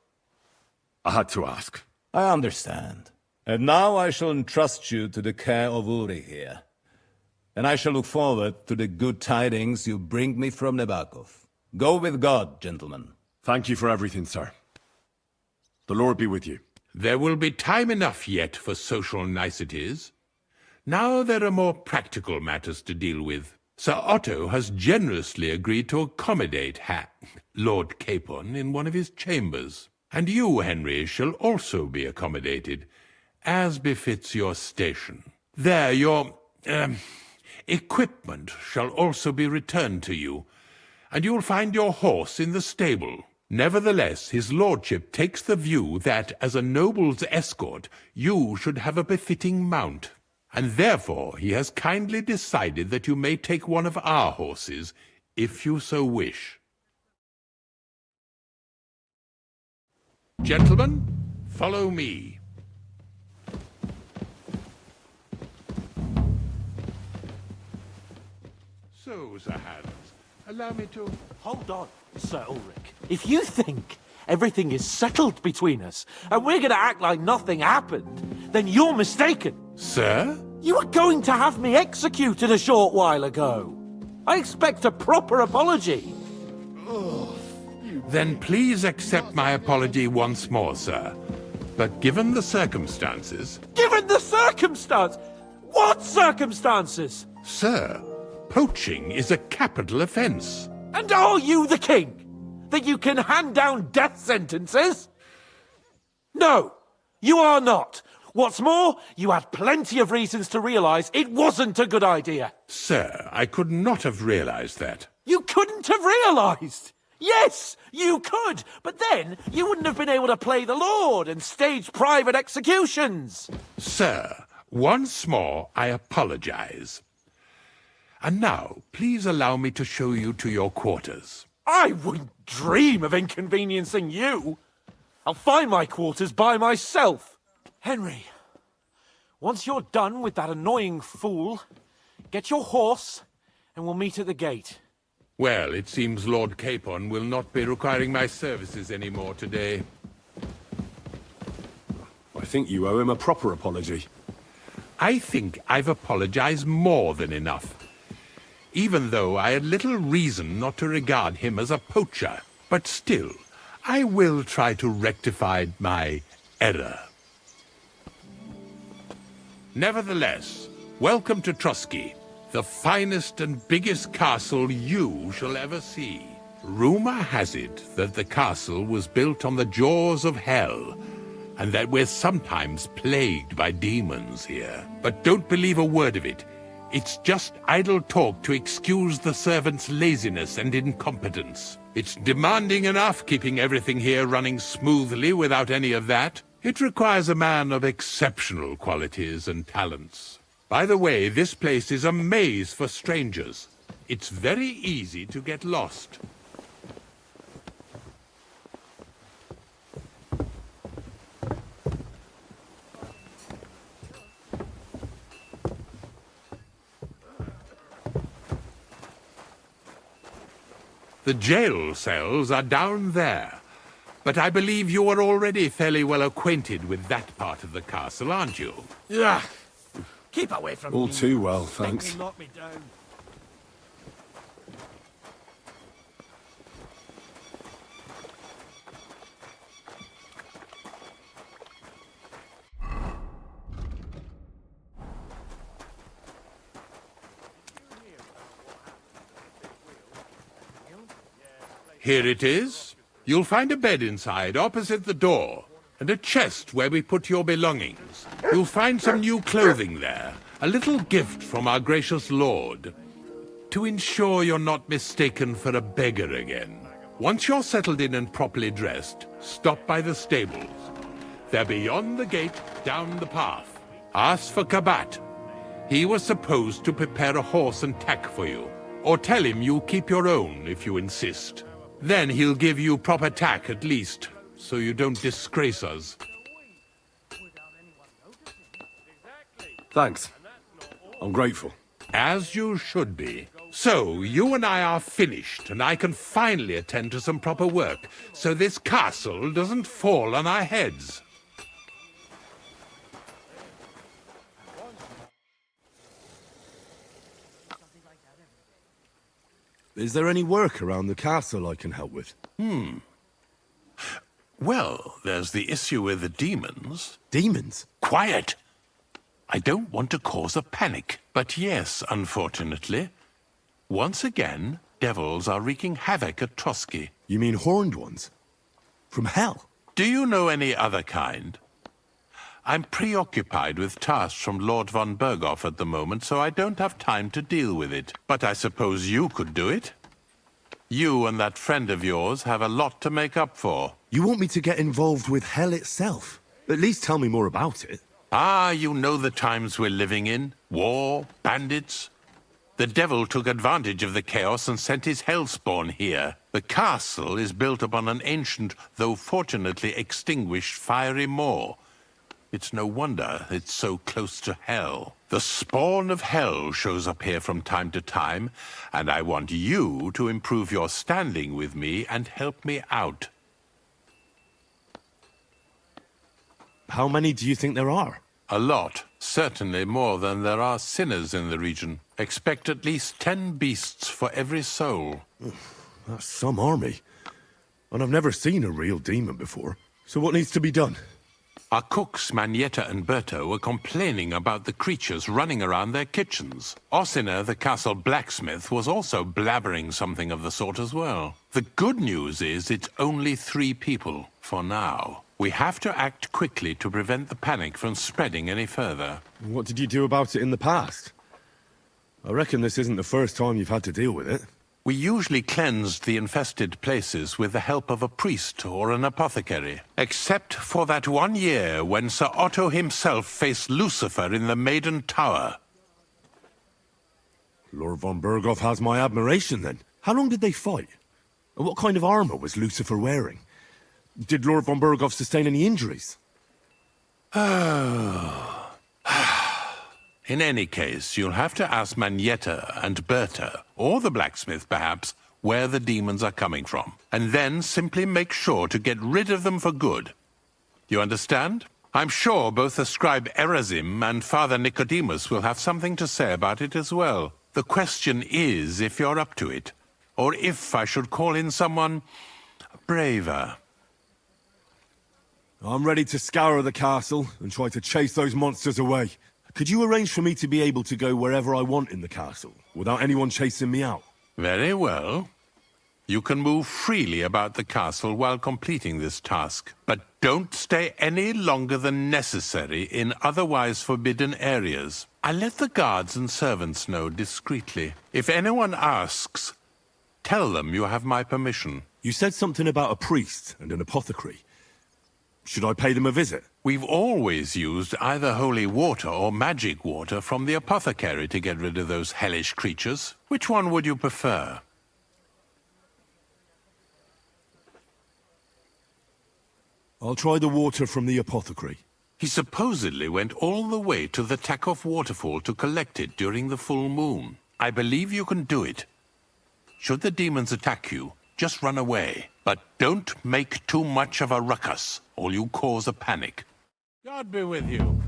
I had to ask. I understand. And now I shall entrust you to the care of Uri here. And I shall look forward to the good tidings you bring me from Nebakov. Go with God, gentlemen. Thank you for everything, sir. The Lord be with you. There will be time enough yet for social niceties. Now there are more practical matters to deal with. Sir Otto has generously agreed to accommodate Lord Capon in one of his chambers. And you, Henry, shall also be accommodated, as befits your station. There, your equipment shall also be returned to you, and you will find your horse in the stable. Nevertheless, his lordship takes the view that, as a noble's escort, you should have a befitting mount, and therefore he has kindly decided that you may take one of our horses, if you so wish. Gentlemen, follow me. So, Sir Hans, allow me to... Hold on, Sir Ulrich. If you think everything is settled between us, and we're going to act like nothing happened, then you're mistaken. Sir? You were going to have me executed a short while ago. I expect a proper apology. Then please accept my apology once more, sir. But given the circumstances... Given the circumstance? What circumstances? Sir, poaching is a capital offence. And are you the king? That you can hand down death sentences? No, you are not. What's more, you had plenty of reasons to realise it wasn't a good idea. Sir, I could not have realised that. You couldn't have realised? Yes, you could, but then you wouldn't have been able to play the Lord and stage private executions. Sir, once more I apologise. And now, please allow me to show you to your quarters. I wouldn't dream of inconveniencing you. I'll find my quarters by myself. Henry, once you're done with that annoying fool, get your horse and we'll meet at the gate. Well, it seems Lord Capon will not be requiring my services anymore today. I think you owe him a proper apology. I think I've apologized more than enough. Even though I had little reason not to regard him as a poacher. But still, I will try to rectify my error. Nevertheless, welcome to Trusky, the finest and biggest castle you shall ever see. Rumor has it that the castle was built on the jaws of hell, and that we're sometimes plagued by demons here. But don't believe a word of it. It's just idle talk to excuse the servants' laziness and incompetence. It's demanding enough keeping everything here running smoothly without any of that. It requires a man of exceptional qualities and talents. By the way, this place is a maze for strangers. It's very easy to get lost. The jail cells are down there, but I believe you are already fairly well acquainted with that part of the castle, aren't you? Yeah. Keep away from me. All too well, thanks. Knock me down. Here it is. You'll find a bed inside, opposite the door, and a chest where we put your belongings. You'll find some new clothing there, a little gift from our gracious lord, to ensure you're not mistaken for a beggar again. Once you're settled in and properly dressed, stop by the stables. They're beyond the gate, down the path. Ask for Kabat. He was supposed to prepare a horse and tack for you, or tell him you'll keep your own if you insist. Then he'll give you proper tack at least, so you don't disgrace us. Thanks. I'm grateful. As you should be. So, you and I are finished, and I can finally attend to some proper work, so this castle doesn't fall on our heads. Is there any work around the castle I can help with? Well, there's the issue with the demons. Demons? Quiet! I don't want to cause a panic, but yes, unfortunately, once again, devils are wreaking havoc at Trotsky. You mean horned ones? From hell? Do you know any other kind? I'm preoccupied with tasks from Lord von Berghoff at the moment, so I don't have time to deal with it. But I suppose you could do it? You and that friend of yours have a lot to make up for. You want me to get involved with hell itself? At least tell me more about it. Ah, you know the times we're living in. War, bandits. The devil took advantage of the chaos and sent his hellspawn here. The castle is built upon an ancient, though fortunately extinguished, fiery moor. It's no wonder it's so close to hell. The spawn of hell shows up here from time to time, and I want you to improve your standing with me and help me out. How many do you think there are? A lot. Certainly more than there are sinners in the region. Expect at least 10 beasts for every soul. That's some army. And I've never seen a real demon before. So what needs to be done? Our cooks, Manietta and Berta, were complaining about the creatures running around their kitchens. Ossina, the castle blacksmith, was also blabbering something of the sort as well. The good news is it's only 3 people, for now. We have to act quickly to prevent the panic from spreading any further. What did you do about it in the past? I reckon this isn't the first time you've had to deal with it. We usually cleansed the infested places with the help of a priest or an apothecary. Except for that one year when Sir Otto himself faced Lucifer in the Maiden Tower. Lord von Berghoff has my admiration, then. How long did they fight? And what kind of armor was Lucifer wearing? Did Lord von Berghoff sustain any injuries? Oh. In any case, you'll have to ask Manietta and Berta, or the blacksmith perhaps, where the demons are coming from. And then simply make sure to get rid of them for good. You understand? I'm sure both the scribe Erazim and Father Nicodemus will have something to say about it as well. The question is if you're up to it, or if I should call in someone braver. I'm ready to scour the castle and try to chase those monsters away. Could you arrange for me to be able to go wherever I want in the castle, without anyone chasing me out? Very well. You can move freely about the castle while completing this task, but don't stay any longer than necessary in otherwise forbidden areas. I'll let the guards and servants know discreetly. If anyone asks, tell them you have my permission. You said something about a priest and an apothecary. Should I pay them a visit? We've always used either holy water or magic water from the apothecary to get rid of those hellish creatures. Which one would you prefer? I'll try the water from the apothecary. He supposedly went all the way to the Takoff waterfall to collect it during the full moon. I believe you can do it. Should the demons attack you, just run away. But don't make too much of a ruckus, or you cause a panic. God be with you.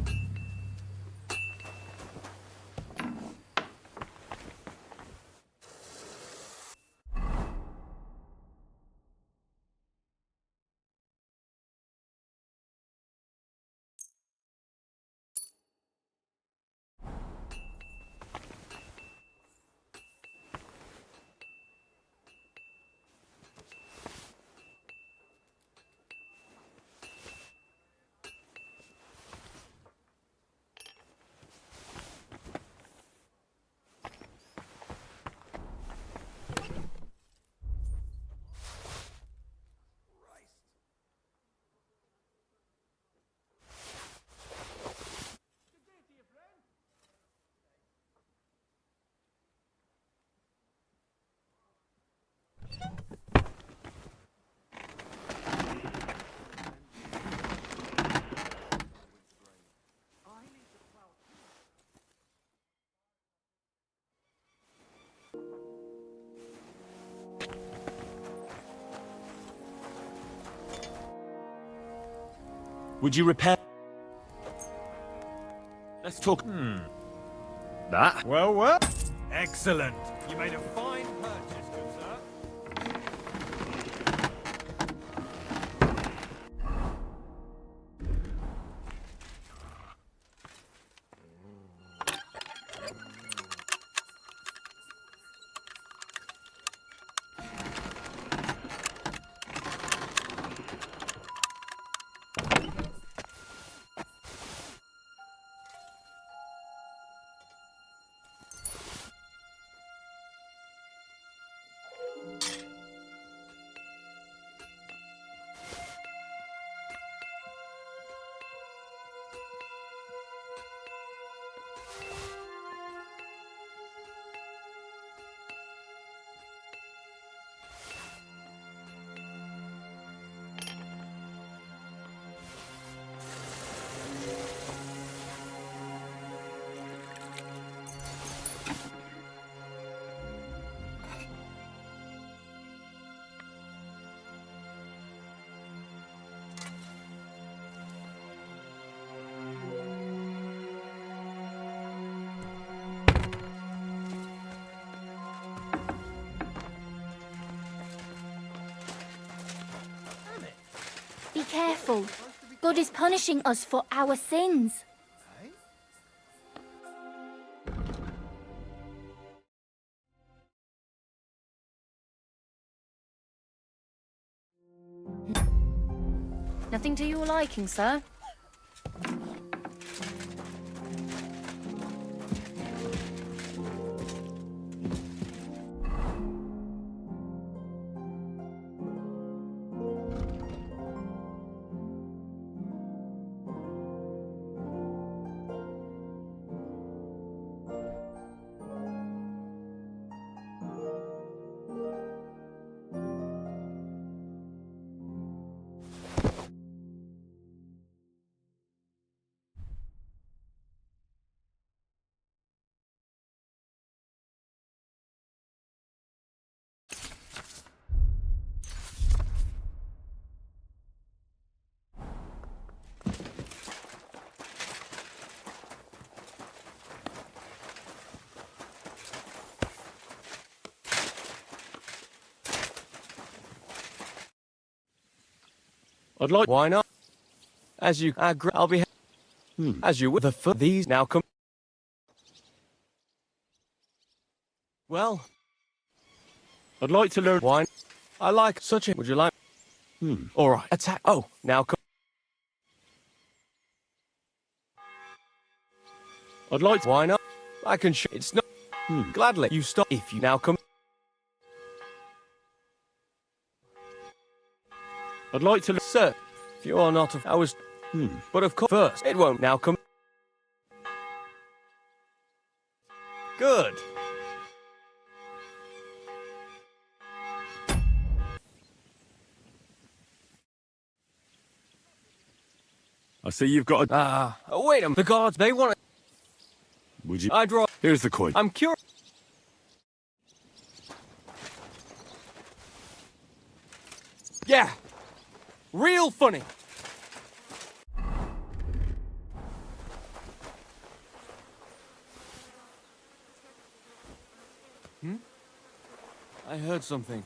Would you repair? Let's talk. That? Well. Excellent. You made a fine purchase, good sir. careful. God is punishing us for our sins. Nothing to your liking, sir? I'd like. Why not? As you agree, I'll be. As you with the foot. These now come. Well, I'd like to learn wine. I like such a. Would you like? All right. Attack. Oh, now come. I'd like. Why not? I can. It's not. Gladly. You stop if you now come. I'd like to. Sir, if you are not. I was. But of course, first it won't now come. Good. I see you've got a... wait a minute. The guards, they want it. Would you... I draw... Here's the coin. I'm curious. Yeah. Real funny. I heard something.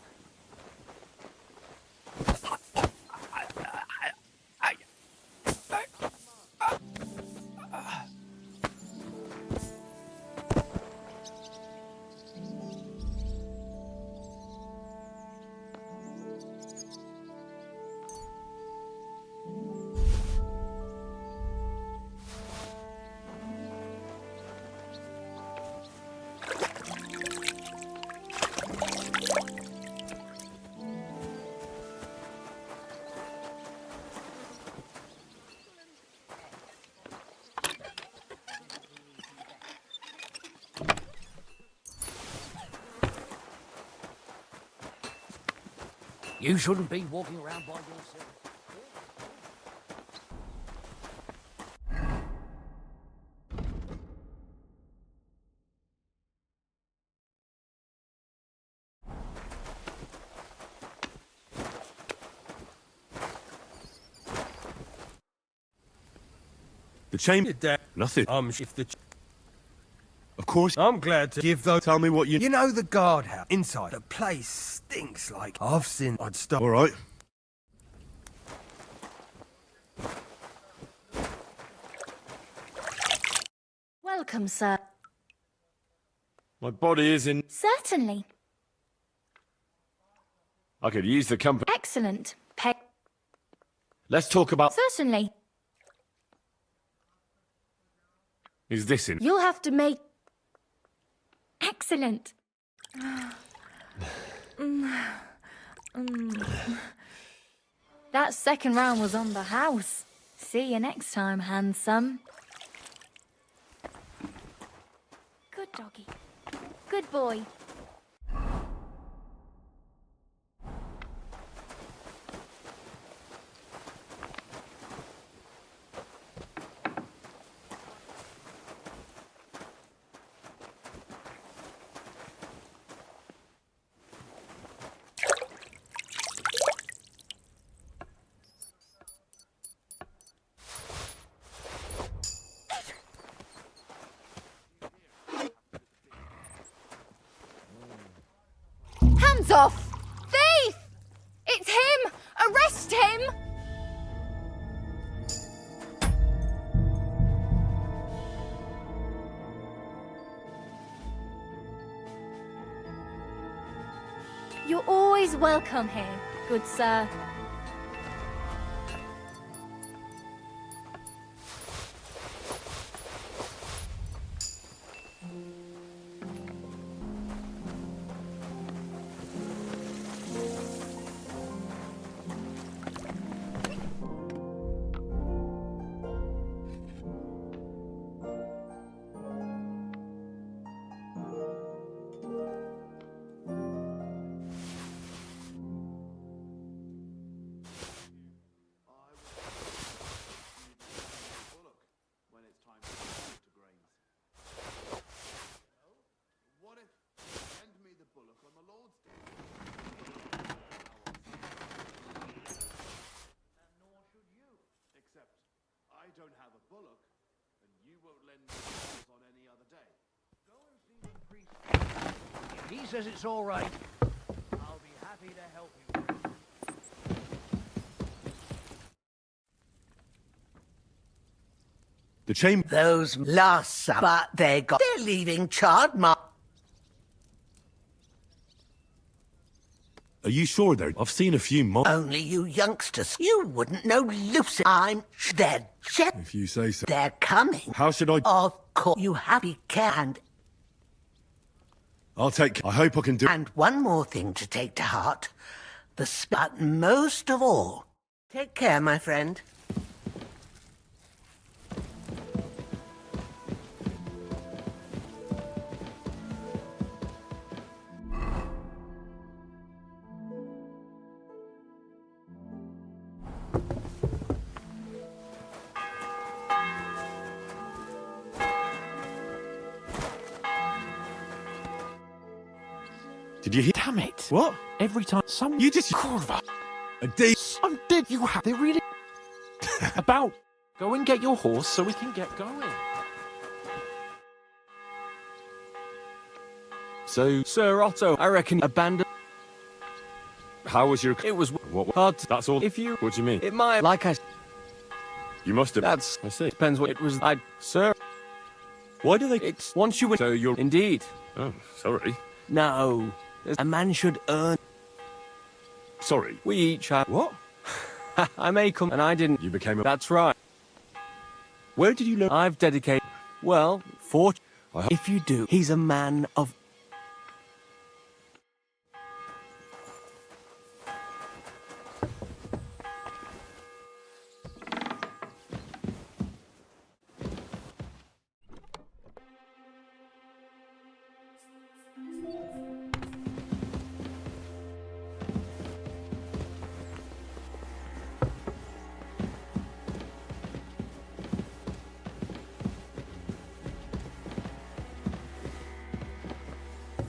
You shouldn't be walking around by yourself. The chamber... Nothing. If the... Of course. I'm glad to give those... Tell me what you... You know the guardhouse inside. The place stinks like... I've seen... I'd stop... All right. Welcome, sir. My body is in... Certainly. I could use the company. Excellent. Pay. Let's talk about... Certainly. Is this in? You'll have to make... Excellent. That second round was on the house. See you next time, handsome. Good doggy. Good boy. Hands off! Thief! It's him! Arrest him! always welcome here, good sir. I don't have a bullock, and you won't lend me yours on any other day. Go and see the priest. If he says it's all right, I'll be happy to help you. The chamber. Those last but they're leaving charred mark. Are you sure though? I've seen a few more. Only you youngsters. You wouldn't know Lucy. They're If you say so. They're coming. How should I? Of course, you have to care. And I'll take. I hope I can do. And one more thing to take to heart. But most of all, take care, my friend. Did you hear? Damn it! What? Every time some You just. Kurva. A day. Some did you have? They really about. Go and get your horse so we can get going. So, Sir Otto, I reckon abandoned. How was your? It was what hard. That's all. If you, what do you mean? It might. Like I. You must have. That's. I see. Depends what it was. Sir. Why do they? It's once you win. So you're indeed. Oh, sorry. No, a man should earn. Sorry. We each have. What? I may come, and I didn't. You became a. That's right. Where did you learn? I've dedicated. Well, if you do, he's a man of.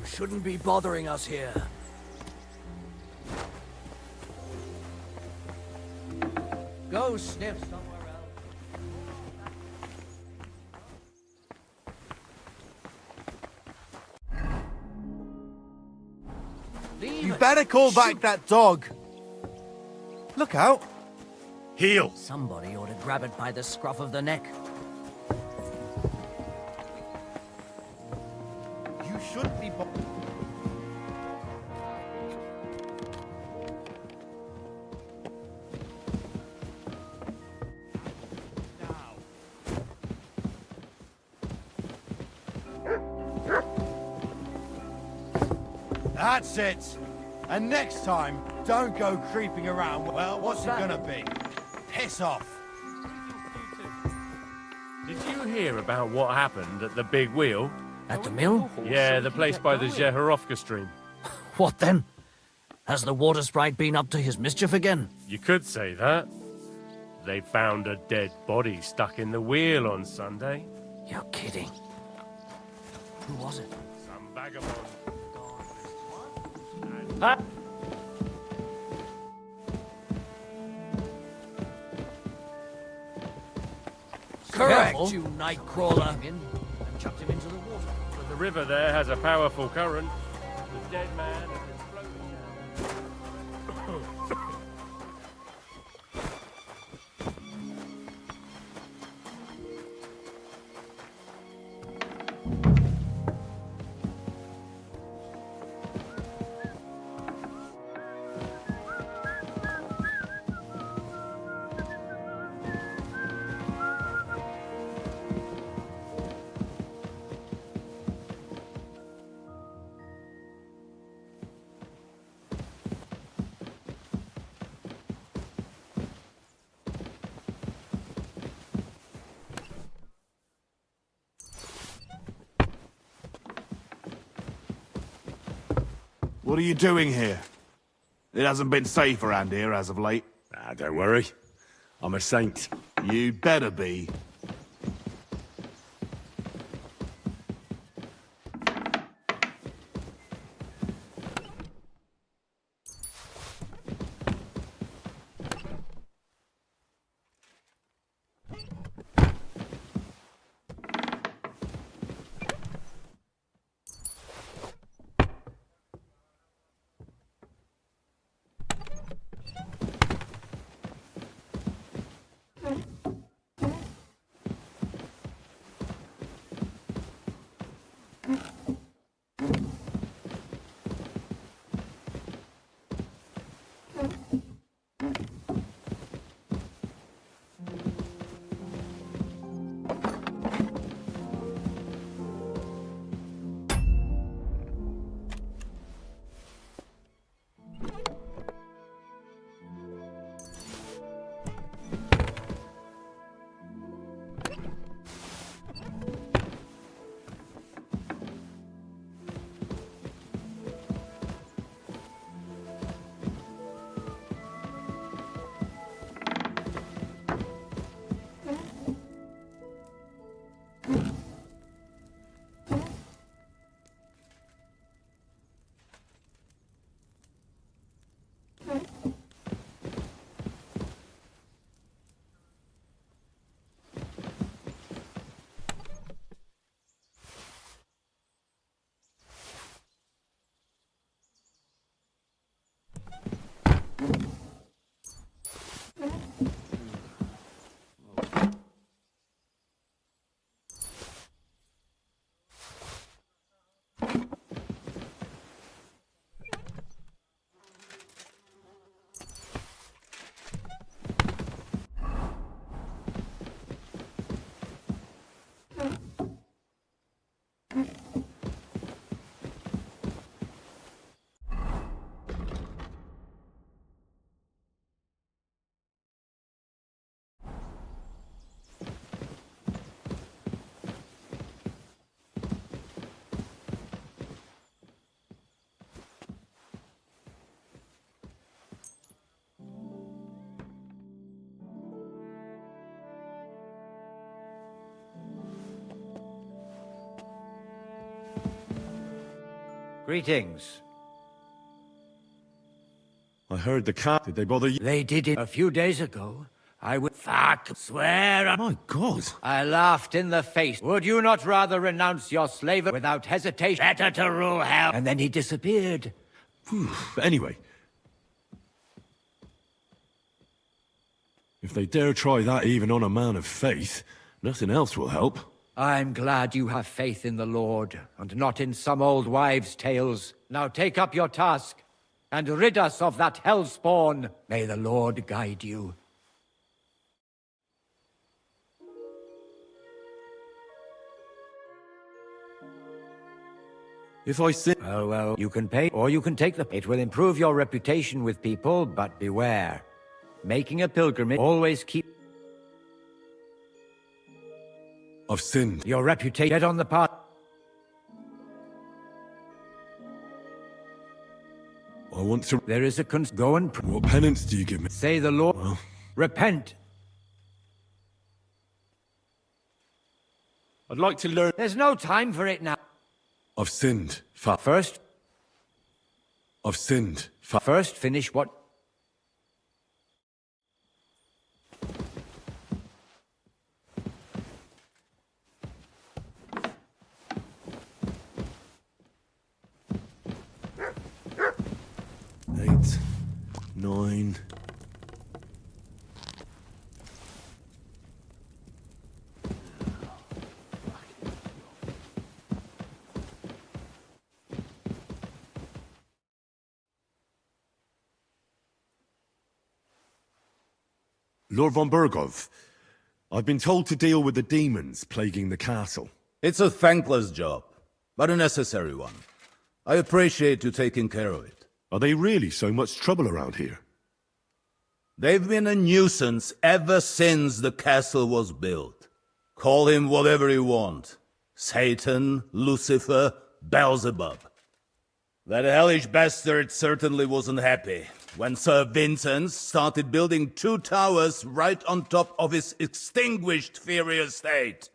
Shouldn't be bothering us here. Go sniff somewhere else. You better call back that dog. Look out. Heel. Somebody ought to grab it by the scruff of the neck. You shouldn't be. That's it. And next time, don't go creeping around. Well, what's it gonna be? Piss off. Did you hear about what happened at the big wheel? At the mill? Yeah, the place by the Zehorovka stream. What then? Has the water sprite been up to his mischief again? You could say that. They found a dead body stuck in the wheel on Sunday. You're kidding. Who was it? Some vagabond. Huh? Correct, you nightcrawler. And chucked him into the water. But the river there has a powerful current. The dead man has been floating down. What are you doing here? It hasn't been safe around here as of late. Ah, don't worry. I'm a saint. You'd better be. Greetings. I heard the cat. Did they bother you? They did it a few days ago. I would swear. My God. I laughed in the face. Would you not rather renounce your slavery without hesitation? Better to rule hell. And then he disappeared. But anyway. If they dare try that even on a man of faith, nothing else will help. I'm glad you have faith in the Lord, and not in some old wives' tales. Now take up your task, and rid us of that hellspawn. May the Lord guide you. If I sin... Well, you can pay, or you can take the... It will improve your reputation with people, but beware. Making a pilgrimage, always keep... I've sinned. Your reputation, get on the path. I want to... There is a go and... What penance do you give me? Say the Lord. Well... Repent. I'd like to learn... There's no time for it now. I've sinned. First... I've sinned. First, finish what... Eight, 9... Lord von Bergov, I've been told to deal with the demons plaguing the castle. It's a thankless job, but a necessary one. I appreciate you taking care of it. Are they really so much trouble around here? They've been a nuisance ever since the castle was built. Call him whatever you want. Satan, Lucifer, Beelzebub. That hellish bastard certainly wasn't happy when Sir Vincent started building 2 towers right on top of his extinguished fairy estate.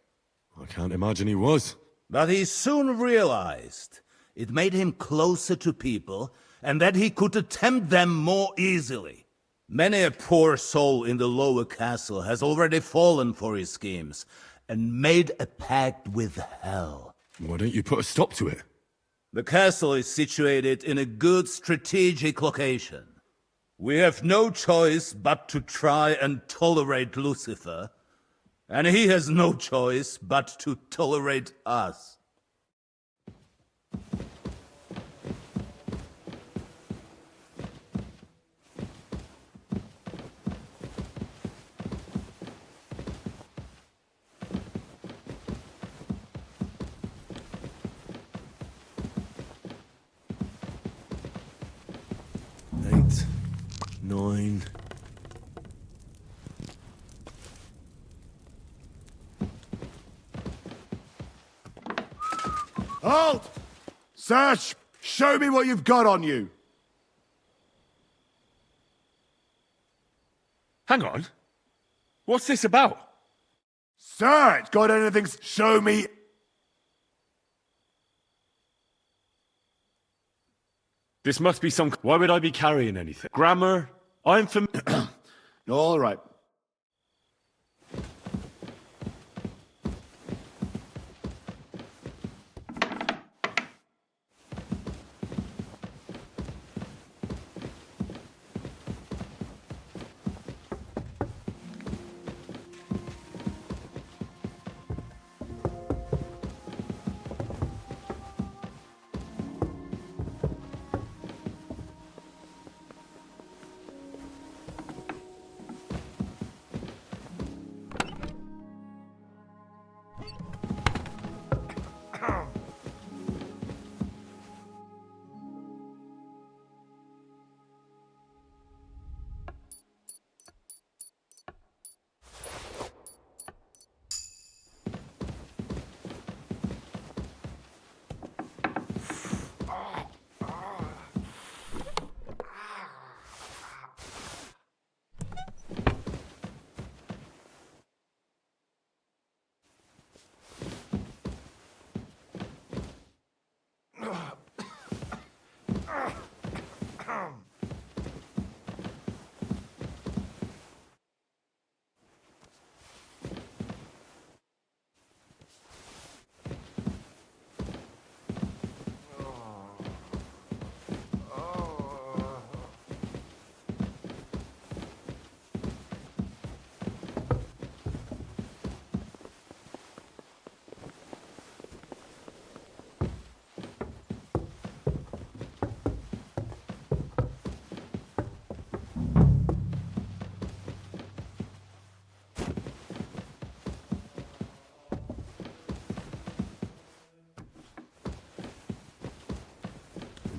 I can't imagine he was. But he soon realized it made him closer to people and that he could tempt them more easily. Many a poor soul in the lower castle has already fallen for his schemes and made a pact with hell. Why don't you put a stop to it? The castle is situated in a good strategic location. We have no choice but to try and tolerate Lucifer, and he has no choice but to tolerate us. Eight, 9. Halt! Search! Show me what you've got on you! Hang on. What's this about? Search! Got anything? Show me! This must be some... Why would I be carrying anything? Grammar? I'm familiar... All right.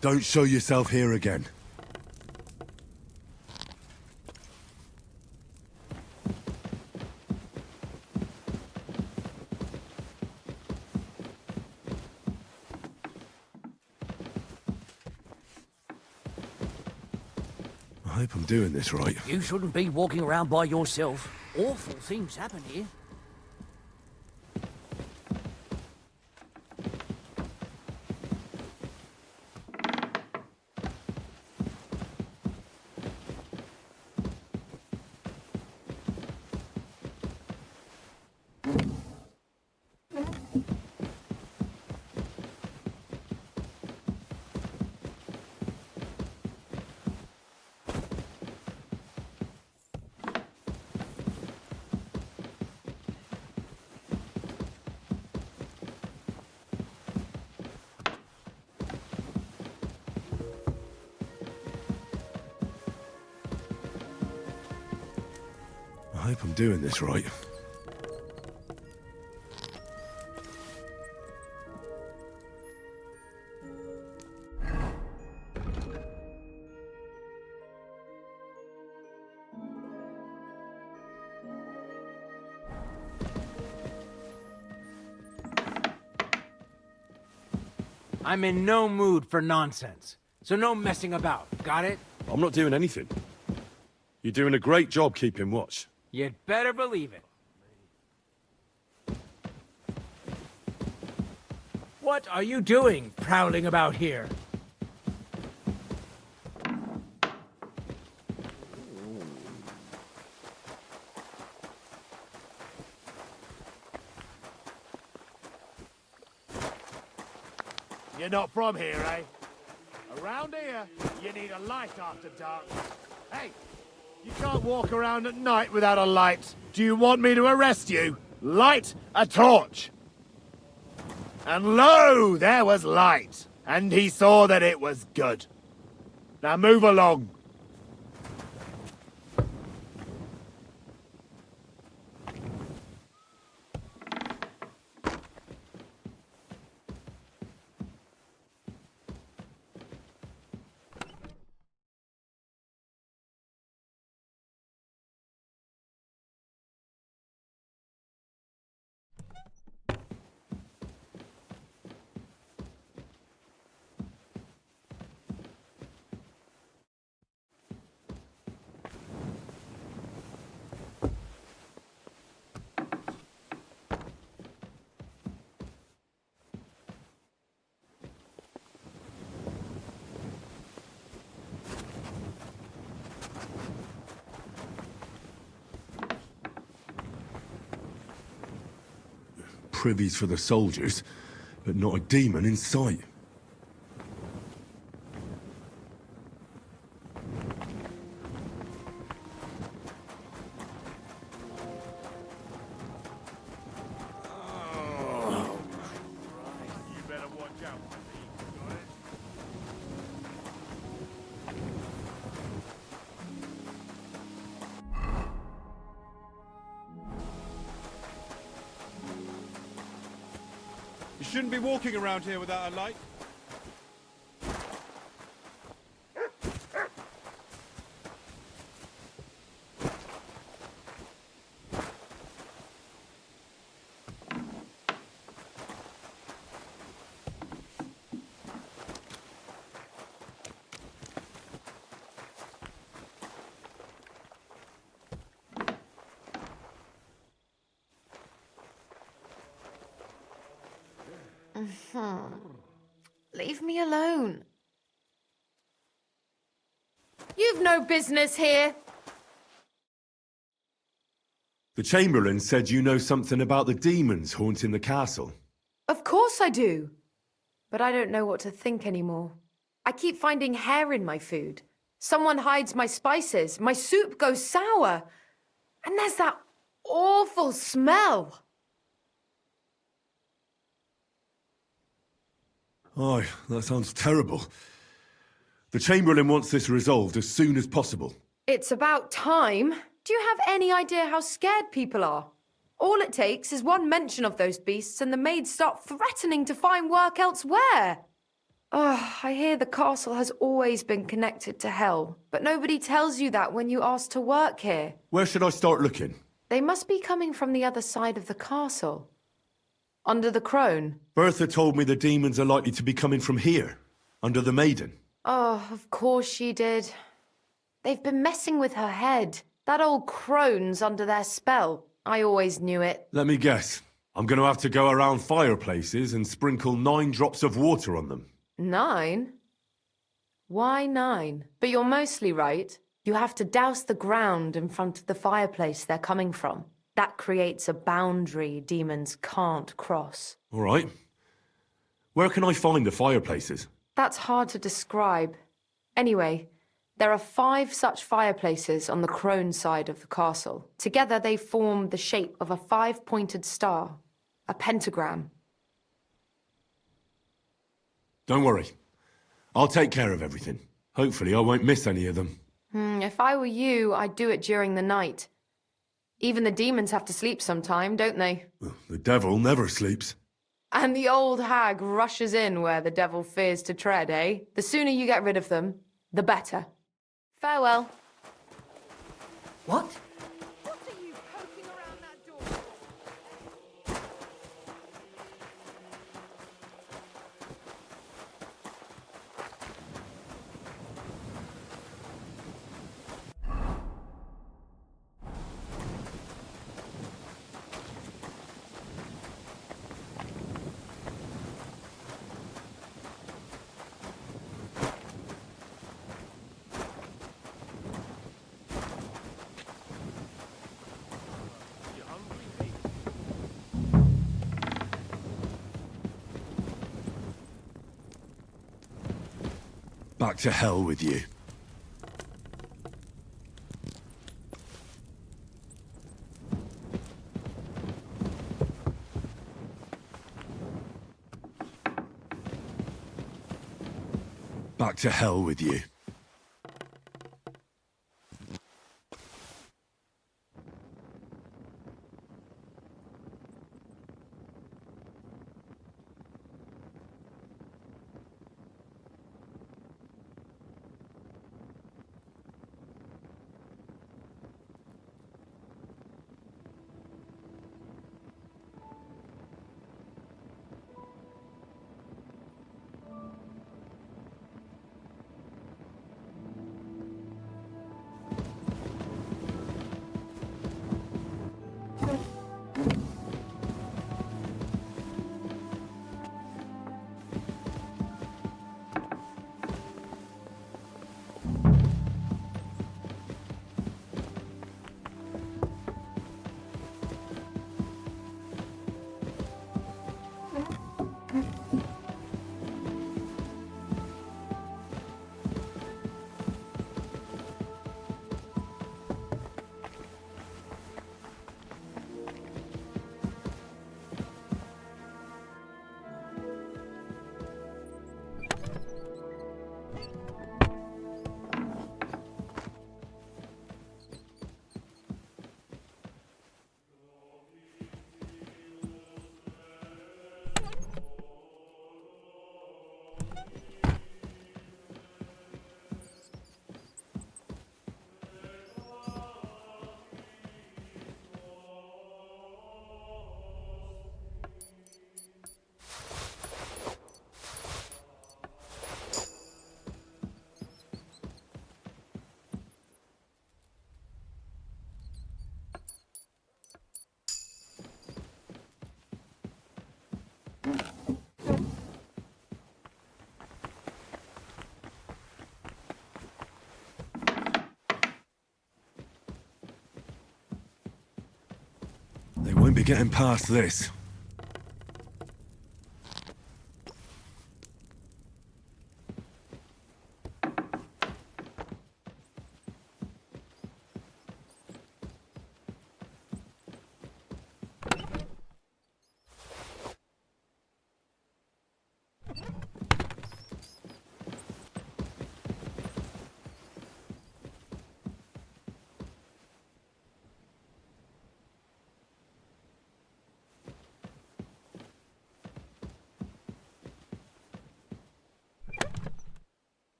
Don't show yourself here again. I hope I'm doing this right. You shouldn't be walking around by yourself. Awful things happen here. I hope I'm doing this right. I'm in no mood for nonsense. So no messing about, got it? I'm not doing anything. You're doing a great job keeping watch. You'd better believe it. What are you doing, prowling about here? You're not from here, eh? Around here, you need a light after dark. Hey, you can't walk around at night without a light. Do you want me to arrest you? Light a torch. And lo, there was light. And he saw that it was good. Now move along. Privies for the soldiers, but not a demon in sight. You shouldn't be walking around here without a light. Leave me alone. You've no business here. The Chamberlain said you know something about the demons haunting the castle. Of course I do. But I don't know what to think anymore. I keep finding hair in my food. Someone hides my spices. My soup goes sour. And there's that awful smell. Oh, that sounds terrible. The Chamberlain wants this resolved as soon as possible. It's about time. Do you have any idea how scared people are? All it takes is one mention of those beasts and the maids start threatening to find work elsewhere. Oh, I hear the castle has always been connected to hell, but nobody tells you that when you ask to work here. Where should I start looking? They must be coming from the other side of the castle. Under the crone. Bertha told me the demons are likely to be coming from here, under the Maiden. Oh, of course she did. They've been messing with her head. That old crone's under their spell. I always knew it. Let me guess. I'm going to have to go around fireplaces and sprinkle 9 drops of water on them. 9? Why 9? But you're mostly right. You have to douse the ground in front of the fireplace they're coming from. That creates a boundary demons can't cross. All right. Where can I find the fireplaces? That's hard to describe. Anyway, there are 5 such fireplaces on the crone side of the castle. Together they form the shape of a 5-pointed star, a pentagram. Don't worry. I'll take care of everything. Hopefully I won't miss any of them. If I were you, I'd do it during the night. Even the demons have to sleep sometime, don't they? The devil never sleeps. And the old hag rushes in where the devil fears to tread, eh? The sooner you get rid of them, the better. Farewell. What? What are you poking around that door? Back to hell with you. Back to hell with you. They won't be getting past this.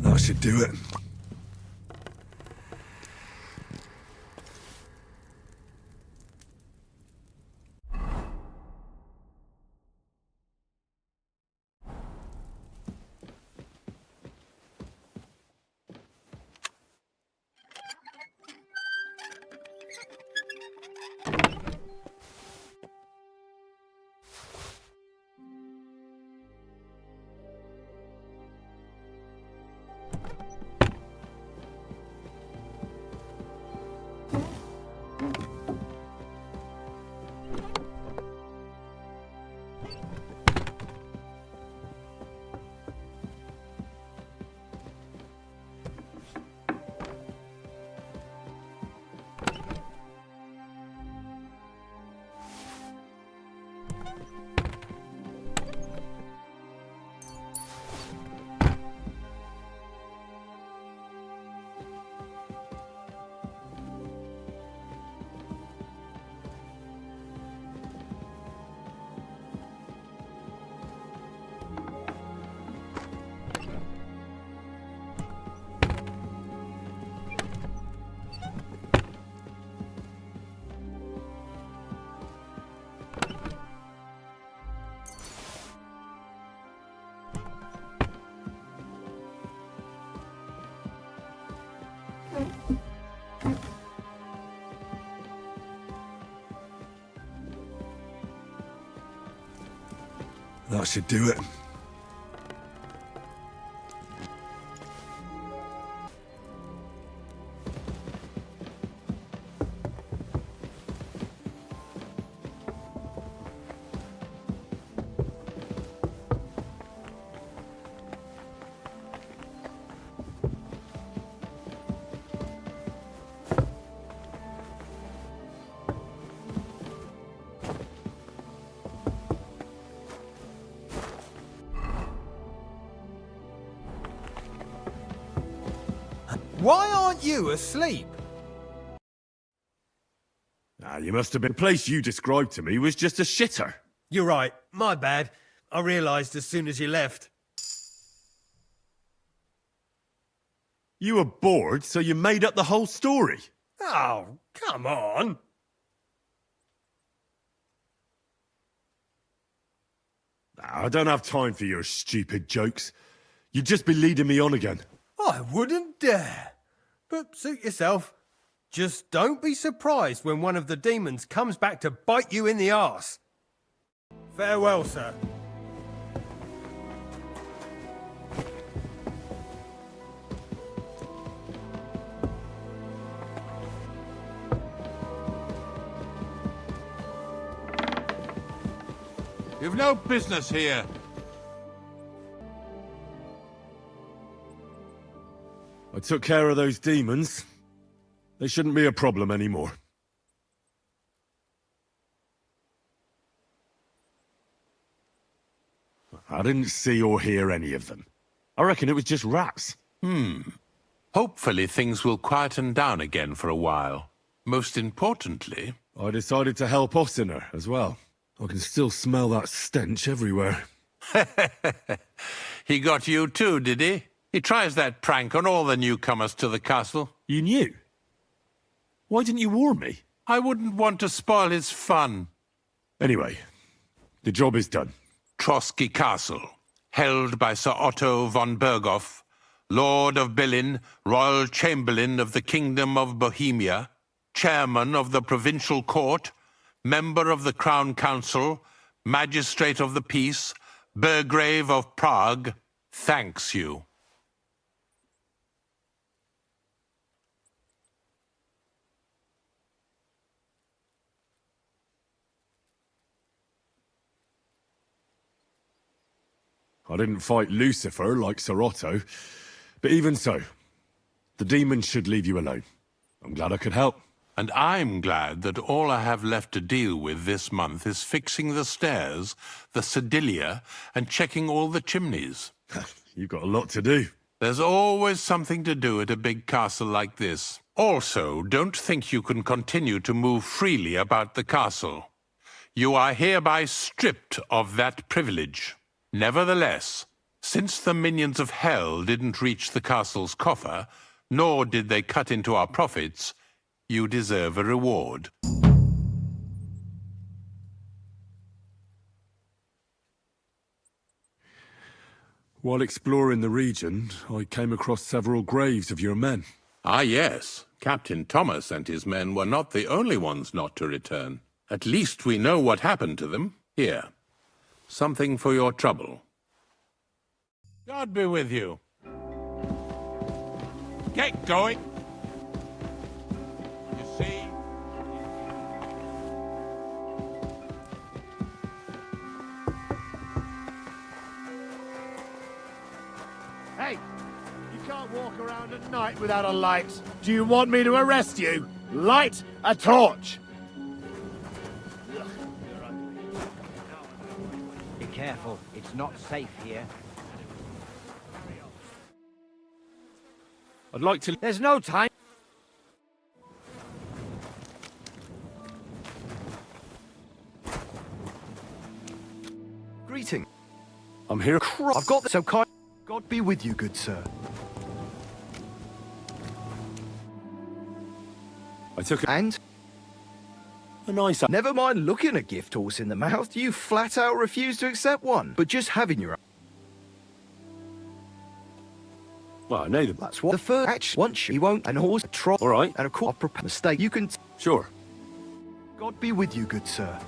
That should do it. That should do it. Why aren't you asleep? Ah, you must have been. The place you described to me was just a shitter. You're right. My bad. I realised as soon as you left. You were bored, so you made up the whole story. Oh, come on. I don't have time for your stupid jokes. You'd just be leading me on again. I wouldn't dare. But suit yourself. Just don't be surprised when one of the demons comes back to bite you in the arse. Farewell, sir. You've no business here. I took care of those demons. They shouldn't be a problem anymore. I didn't see or hear any of them. I reckon it was just rats. Hopefully things will quieten down again for a while. Most importantly... I decided to help Ossiner as well. I can still smell that stench everywhere. He got you too, did he? He tries that prank on all the newcomers to the castle. You knew? Why didn't you warn me? I wouldn't want to spoil his fun. Anyway, the job is done. Trotsky Castle, held by Sir Otto von Berghoff, Lord of Billin, Royal Chamberlain of the Kingdom of Bohemia, Chairman of the Provincial Court, Member of the Crown Council, Magistrate of the Peace, Burgrave of Prague, thanks you. I didn't fight Lucifer like Sir Otto, but even so, the demons should leave you alone. I'm glad I could help. And I'm glad that all I have left to deal with this month is fixing the stairs, the sedilia, and checking all the chimneys. You've got a lot to do. There's always something to do at a big castle like this. Also, don't think you can continue to move freely about the castle. You are hereby stripped of that privilege. Nevertheless, since the minions of hell didn't reach the castle's coffer, nor did they cut into our profits, you deserve a reward. While exploring the region, I came across several graves of your men. Ah, yes. Captain Thomas and his men were not the only ones not to return. At least we know what happened to them. Here. Something for your trouble. God be with you. Get going. You see? Hey, you can't walk around at night without a light. Do you want me to arrest you? Light a torch. Be careful, it's not safe here. I'd like to... There's no time. Greeting. I'm here. I've got so kind. God be with you, good sir. I took And? a nice... Never mind looking a gift horse in the mouth, you flat out refuse to accept one. But just having your... Well, I know them. That's what the first hatch once you won't, and horse, a trot. All right. And a quarter prepare mistake. You can. Sure. God be with you, good sir.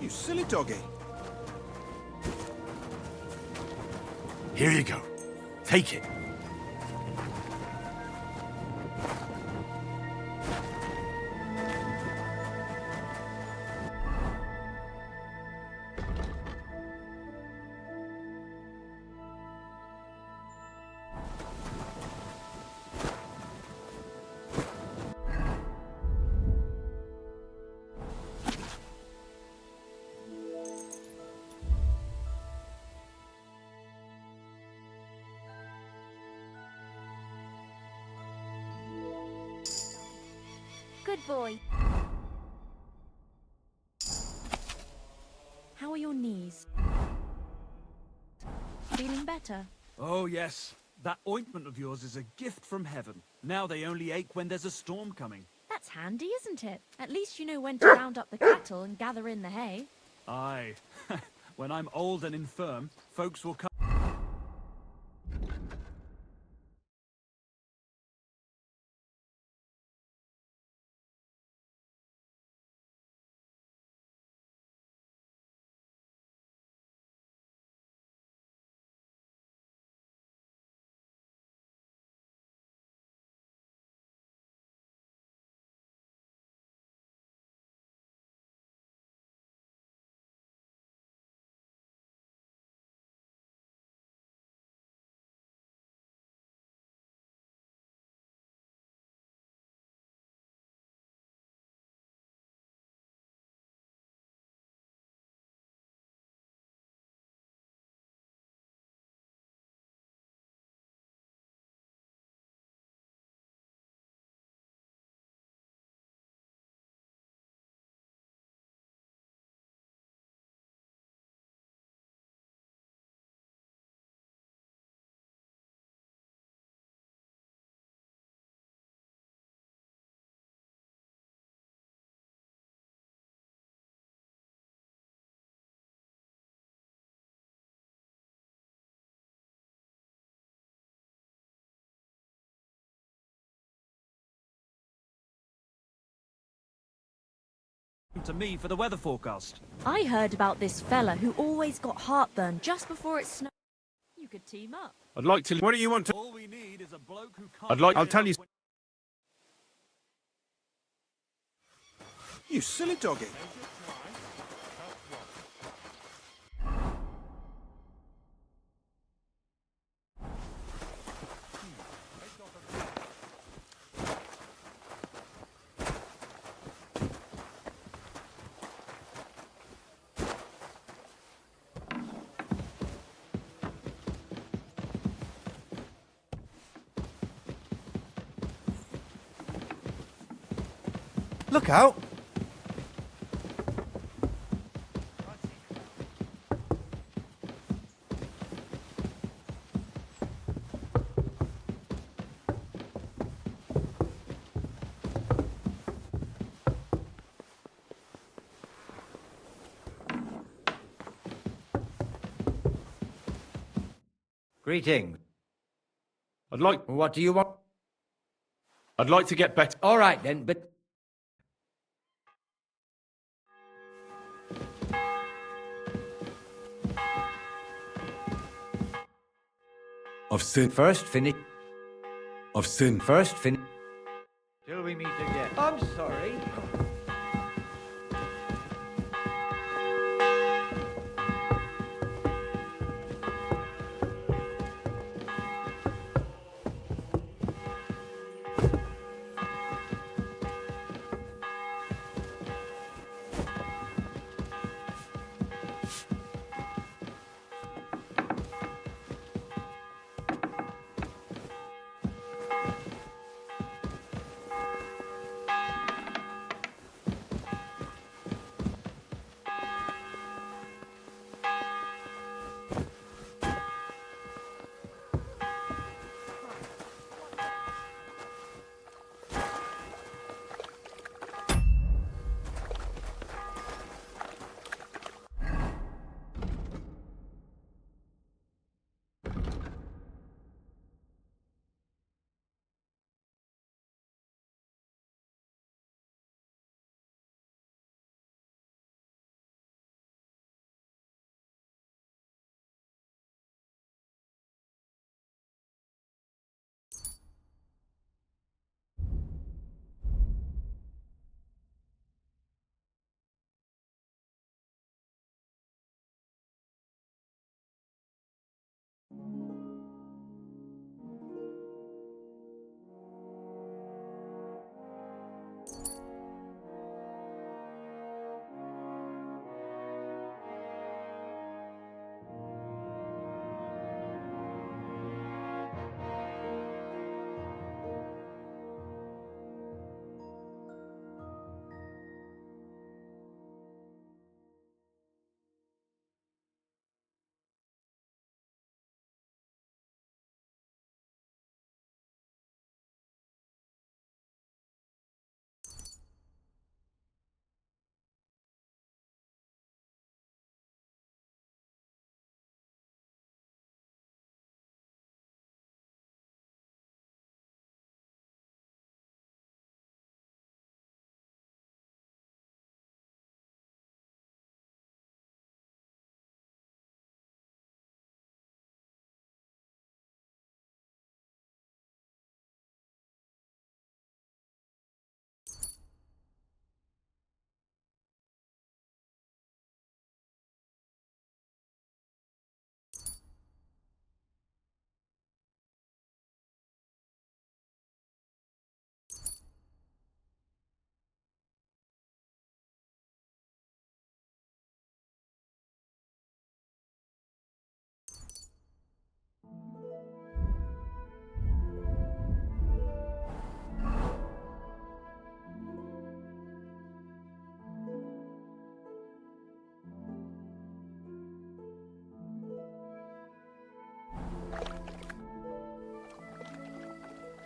You silly doggy. Here you go. Take it. Good boy. How are your knees? Feeling better? Oh, yes. That ointment of yours is a gift from heaven. Now they only ache when there's a storm coming. That's handy, isn't it? At least you know when to round up the cattle and gather in the hay. Aye. When I'm old and infirm, folks will come. To me for the weather forecast. I heard about this fella who always got heartburn just before it snowed. You could team up. I'd like to. What do you want to? All we need is a bloke who can't. I'd like. I'll tell you. You silly doggy. Look out! Greetings. I'd like. What do you want? I'd like to get better. All right then, but I've sinned. first finish. I've sinned. First finish. Till we meet again. I'm sorry.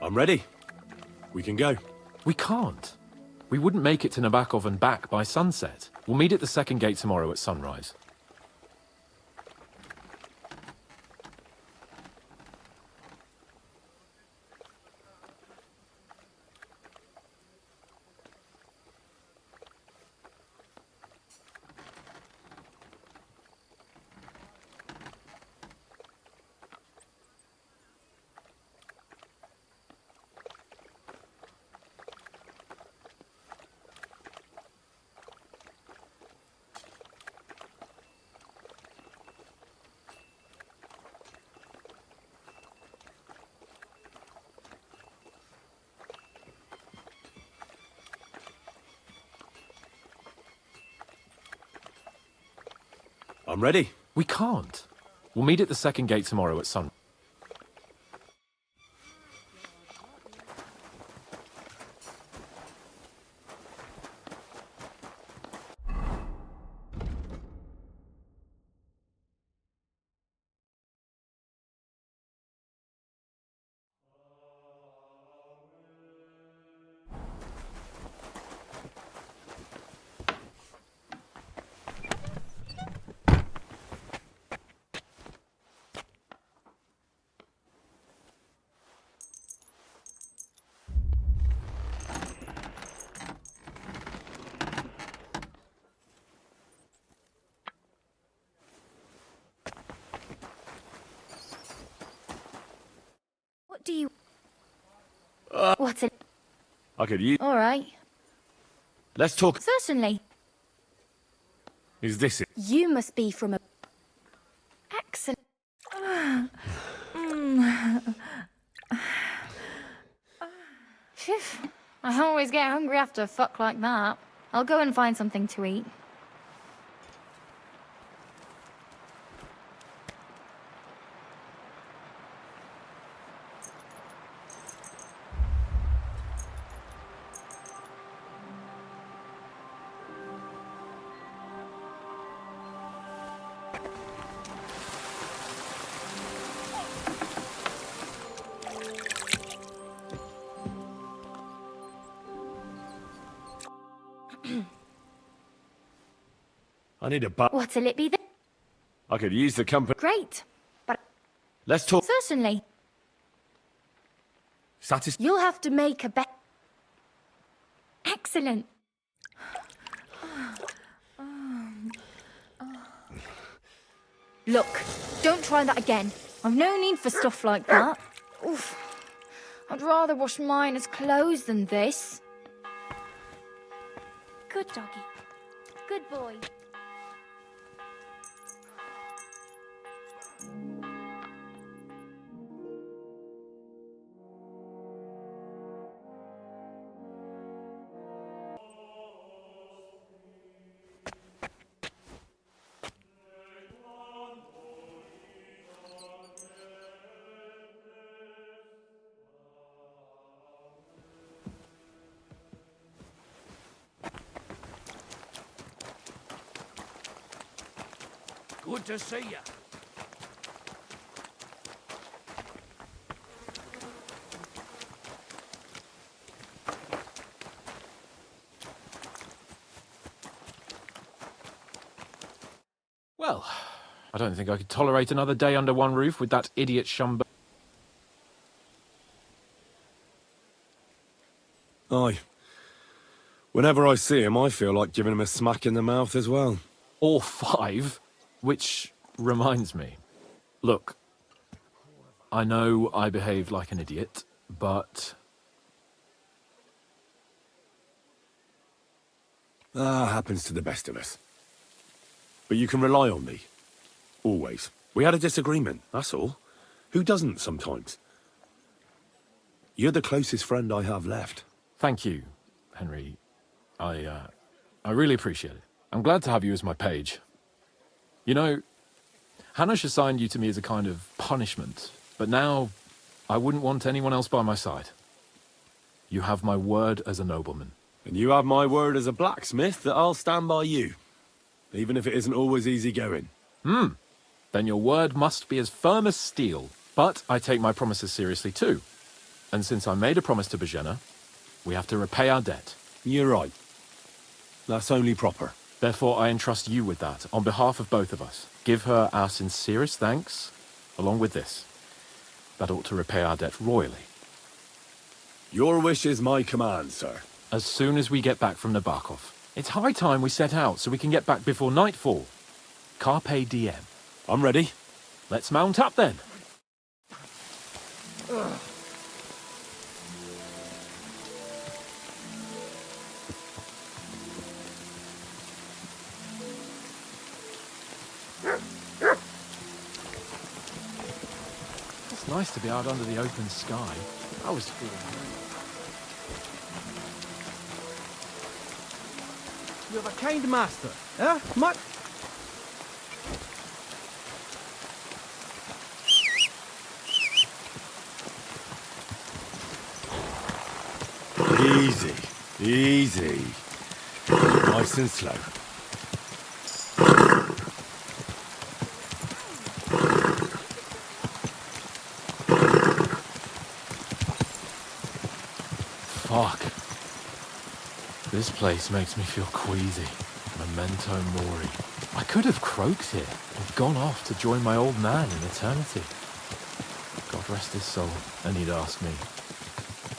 I'm ready. We can go. We can't. We wouldn't make it to Nabokov and back by sunset. We'll meet at the second gate tomorrow at sunrise. I'm ready. We can't. We'll meet at the second gate tomorrow at sun. What do you... What's it? I could use... All right. Let's talk... Certainly. Is this it? You must be from a... Excellent. Phew. I always get hungry after a fuck like that. I'll go and find something to eat. I need a butt. What'll it be then? I could use the company. Great. But... Let's talk. Certainly. You'll have to make a bet. Excellent. Look, don't try that again. I've no need for stuff like that. Oof. I'd rather wash Mina's clothes than this. Good doggy. Good boy. Good to see you. Well, I don't think I could tolerate another day under one roof with that idiot Shumba. Aye. Whenever I see him, I feel like giving him a smack in the mouth as well. Or 5. Which reminds me. Look, I know I behaved like an idiot, but... Happens to the best of us. But you can rely on me. Always. We had a disagreement, that's all. Who doesn't sometimes? You're the closest friend I have left. Thank you, Henry. I really appreciate it. I'm glad to have you as my page. You know, Hanush assigned you to me as a kind of punishment, but now I wouldn't want anyone else by my side. You have my word as a nobleman. And you have my word as a blacksmith that I'll stand by you, even if it isn't always easy going. Then your word must be as firm as steel, but I take my promises seriously too. And since I made a promise to Bajena, we have to repay our debt. You're right. That's only proper. Therefore, I entrust you with that, on behalf of both of us. Give her our sincerest thanks, along with this. That ought to repay our debt royally. Your wish is my command, sir. As soon as we get back from Nabokov. It's high time we set out so we can get back before nightfall. Carpe diem. I'm ready. Let's mount up then. It's nice to be out under the open sky. I was feeling... You have a kind master, eh? Much. Easy, easy. Nice and slow. Fuck. This place makes me feel queasy. Memento mori. I could have croaked here and gone off to join my old man in eternity. God rest his soul, and he'd ask me,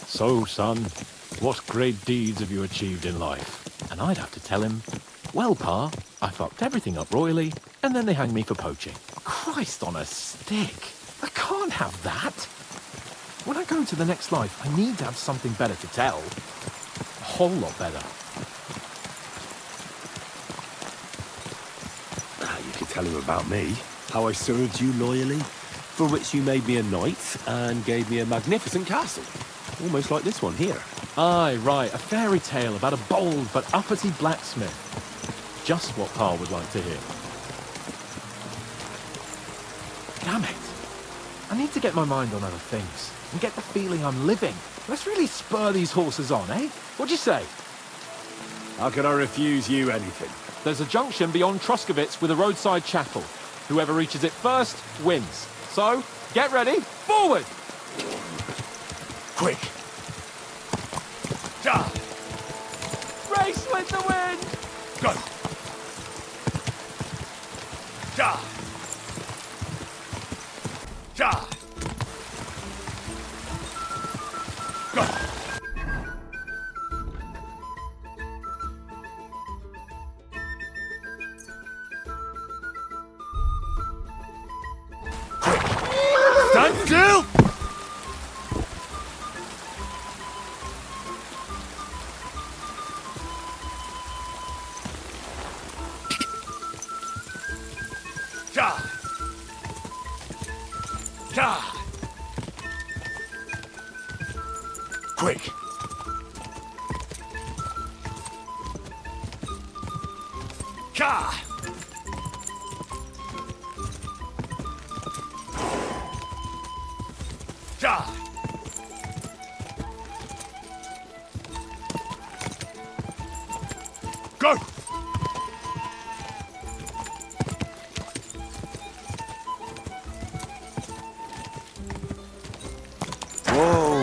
"So, son, what great deeds have you achieved in life?" And I'd have to tell him, "Well, Pa, I fucked everything up royally, and then they hanged me for poaching." Christ on a stick! I can't have that! When I go to the next life, I need to have something better to tell. A whole lot better. You could tell him about me. How I served you loyally, for which you made me a knight and gave me a magnificent castle. Almost like this one here. Aye, right, a fairy tale about a bold but uppity blacksmith. Just what Pa would like to hear. Damn it. I need to get my mind on other things, and get the feeling I'm living. Let's really spur these horses on, eh? What'd you say? How could I refuse you anything? There's a junction beyond Truskovitz with a roadside chapel. Whoever reaches it first, wins. So, get ready, forward! Quick! Ja! Race with the wind! Go! Ja! Ja! Go! Stand still! Ja! Ja! Quick! Ja! Ja! Go! Whoa!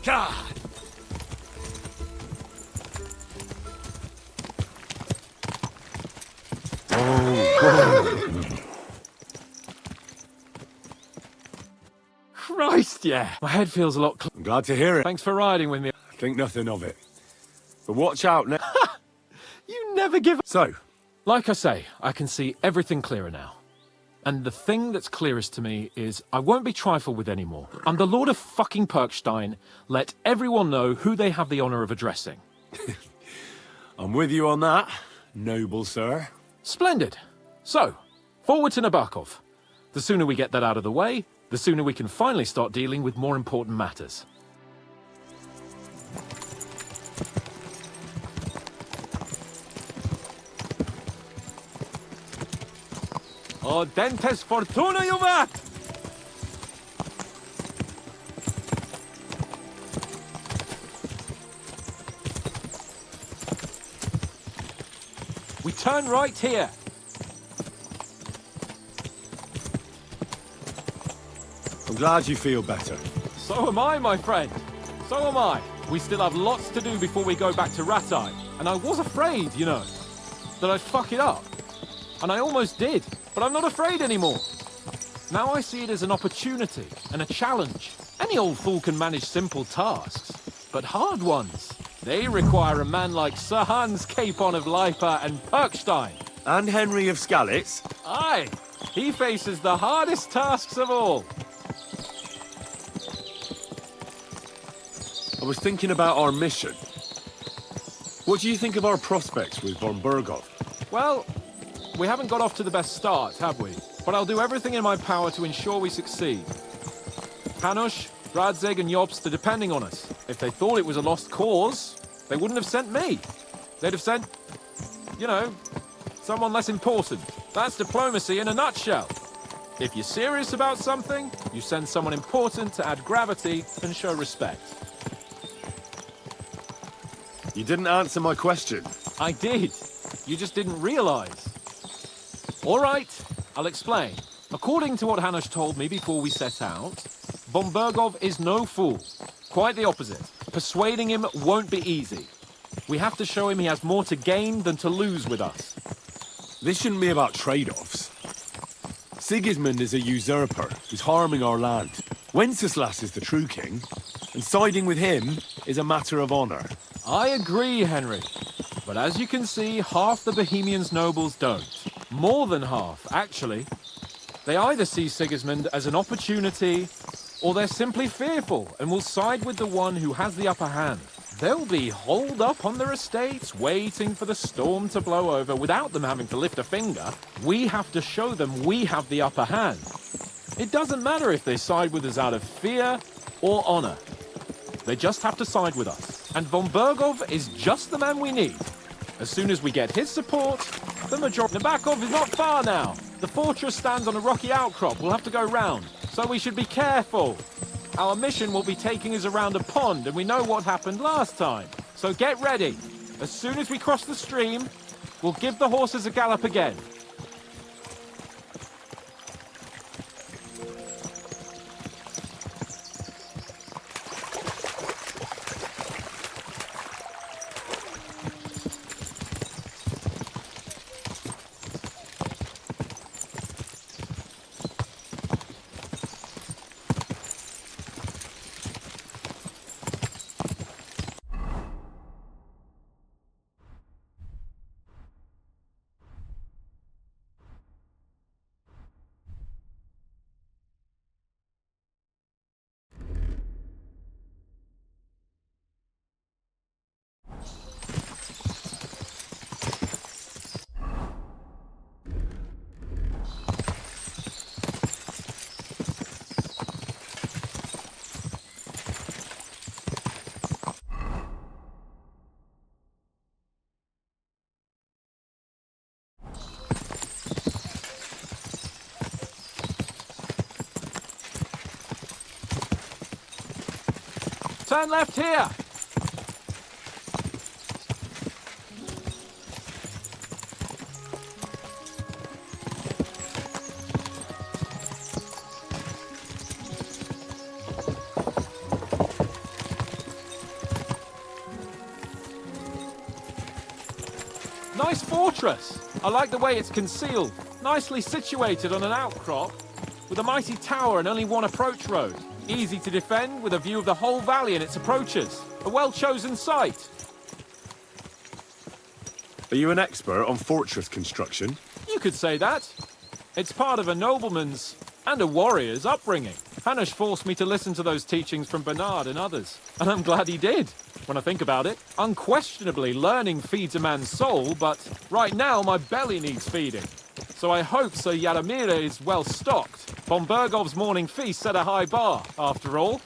Ja! Christ, yeah. My head feels a lot I'm glad to hear it. Thanks for riding with me. Think nothing of it. But watch out now. You never give up. So, like I say, I can see everything clearer now. And the thing that's clearest to me is I won't be trifled with anymore. I'm the Lord of fucking Perkstein. Let everyone know who they have the honor of addressing. I'm with you on that, noble sir. Splendid. So, forward to Nabokov. The sooner we get that out of the way, the sooner we can finally start dealing with more important matters. O dentes fortuna juvat! We turn right here. glad you feel better. So am I, my friend. So am I. We still have lots to do before we go back to Ratai. And I was afraid, you know, that I'd fuck it up. And I almost did, but I'm not afraid anymore. Now I see it as an opportunity and a challenge. Any old fool can manage simple tasks, but hard ones, they require a man like Sir Hans Capon of Leipa and Perkstein. And Henry of Skalitz. Aye, he faces the hardest tasks of all. I was thinking about our mission. What do you think of our prospects with von Berghoff? Well, we haven't got off to the best start, have we? But I'll do everything in my power to ensure we succeed. Hanush, Radzig and Jobst are depending on us. If they thought it was a lost cause, they wouldn't have sent me. They'd have sent, you know, someone less important. That's diplomacy in a nutshell. If you're serious about something, you send someone important to add gravity and show respect. You didn't answer my question. I did. You just didn't realize. All right, I'll explain. According to what Hanush told me before we set out, von Berghoff is no fool. Quite the opposite. Persuading him won't be easy. We have to show him he has more to gain than to lose with us. This shouldn't be about trade-offs. Sigismund is a usurper who's harming our land. Wenceslas is the true king, and siding with him is a matter of honor. I agree, Henry. But as you can see, half the Bohemians' nobles don't. More than half, actually. They either see Sigismund as an opportunity, or they're simply fearful and will side with the one who has the upper hand. They'll be holed up on their estates, waiting for the storm to blow over without them having to lift a finger. We have to show them we have the upper hand. It doesn't matter if they side with us out of fear or honor. They just have to side with us. And von Berghoff is just the man we need. As soon as we get his support, the majority... Nabakov is not far now. The fortress stands on a rocky outcrop. We'll have to go round. So we should be careful. Our mission will be taking us around a pond, and we know what happened last time. So get ready. As soon as we cross the stream, we'll give the horses a gallop again. Turn left here! Nice fortress! I like the way it's concealed. Nicely situated on an outcrop, with a mighty tower and only one approach road. Easy to defend, with a view of the whole valley and its approaches. A well-chosen site. Are you an expert on fortress construction? You could say that. It's part of a nobleman's and a warrior's upbringing. Hanush forced me to listen to those teachings from Bernard and others. And I'm glad he did, when I think about it. Unquestionably, learning feeds a man's soul, but right now my belly needs feeding. So I hope Sir Yaramira is well stocked. Von Berghoff's morning feast set a high bar, after all.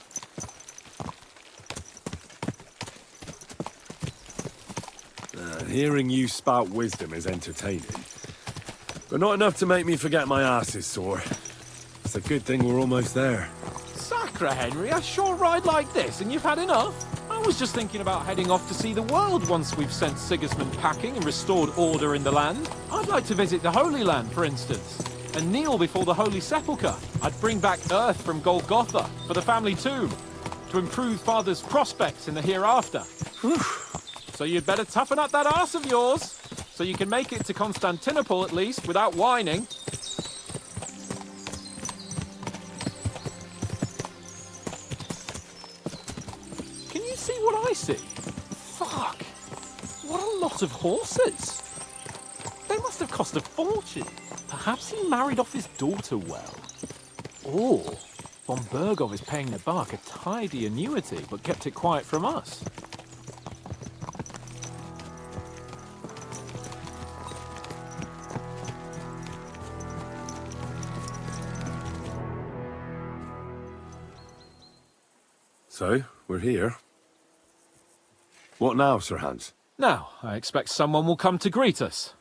Hearing you spout wisdom is entertaining. But not enough to make me forget my ass is sore. It's a good thing we're almost there. Sacre, Henry, a short ride like this and you've had enough? I was just thinking about heading off to see the world once we've sent Sigismund packing and restored order in the land. I'd like to visit the Holy Land, for instance. and kneel before the Holy Sepulchre. I'd bring back earth from Golgotha for the family tomb to improve Father's prospects in the hereafter. So you'd better toughen up that arse of yours so you can make it to Constantinople at least without whining. Can you see what I see? Fuck! What a lot of horses! They must have cost a fortune. Perhaps he married off his daughter well. Or von Bergov is paying the bark a tidy annuity, but kept it quiet from us. So, we're here. What now, Sir Hans? Now, I expect someone will come to greet us.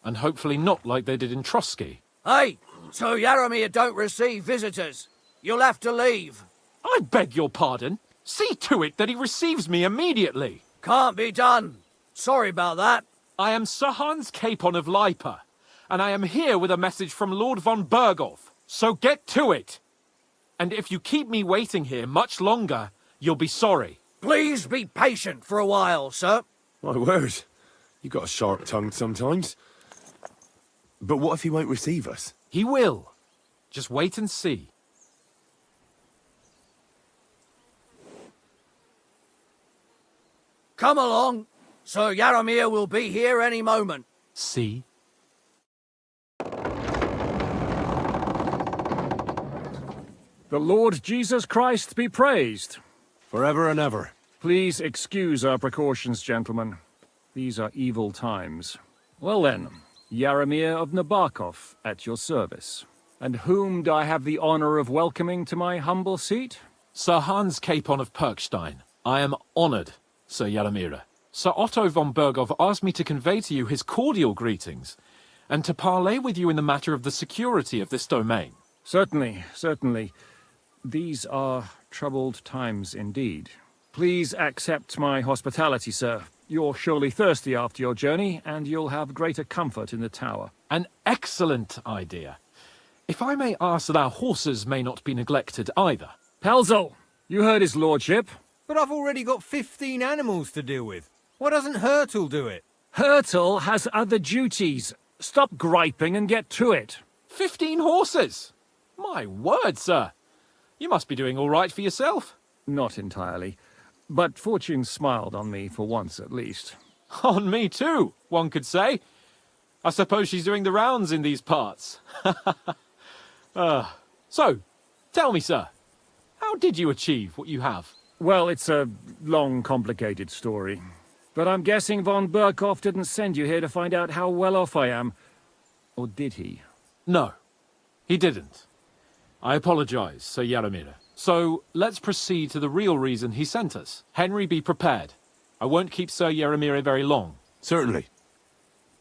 And hopefully not like they did in Trotsky. Hey, so Yaramir don't receive visitors. You'll have to leave. I beg your pardon. See to it that he receives me immediately. Can't be done. Sorry about that. I am Sir Hans Capon of Lipa, and I am here with a message from Lord von Bergov. So get to it. And if you keep me waiting here much longer, you'll be sorry. Please be patient for a while, sir. My word. You got a sharp tongue sometimes. But what if he won't receive us? He will. Just wait and see. Come along. Sir Yaramir will be here any moment. See? The Lord Jesus Christ be praised. Forever and ever. Please excuse our precautions, gentlemen. These are evil times. Well then, Yaramir of Nabokov at your service. And whom do I have the honor of welcoming to my humble seat? Sir Hans Capon of Perkstein. I am honored, Sir Yaramir. Sir Otto von Bergov asked me to convey to you his cordial greetings, and to parley with you in the matter of the security of this domain. Certainly, certainly. These are troubled times indeed. Please accept my hospitality, sir. You're surely thirsty after your journey, and you'll have greater comfort in the tower. An excellent idea. If I may ask that our horses may not be neglected either. Pelzel, you heard his lordship. But I've already got 15 animals to deal with. Why doesn't Hurtle do it? Hurtle has other duties. Stop griping and get to it. 15 horses? My word, sir. You must be doing all right for yourself. Not entirely. But fortune smiled on me for once at least. On me too, one could say. I suppose she's doing the rounds in these parts. So, tell me, sir, how did you achieve what you have? Well, it's a long, complicated story. But I'm guessing von Berghoff didn't send you here to find out how well off I am. Or did he? No, he didn't. I apologize, Sir Yaramir. So, let's proceed to the real reason he sent us. Henry, be prepared. I won't keep Sir Yaramir very long. Certainly.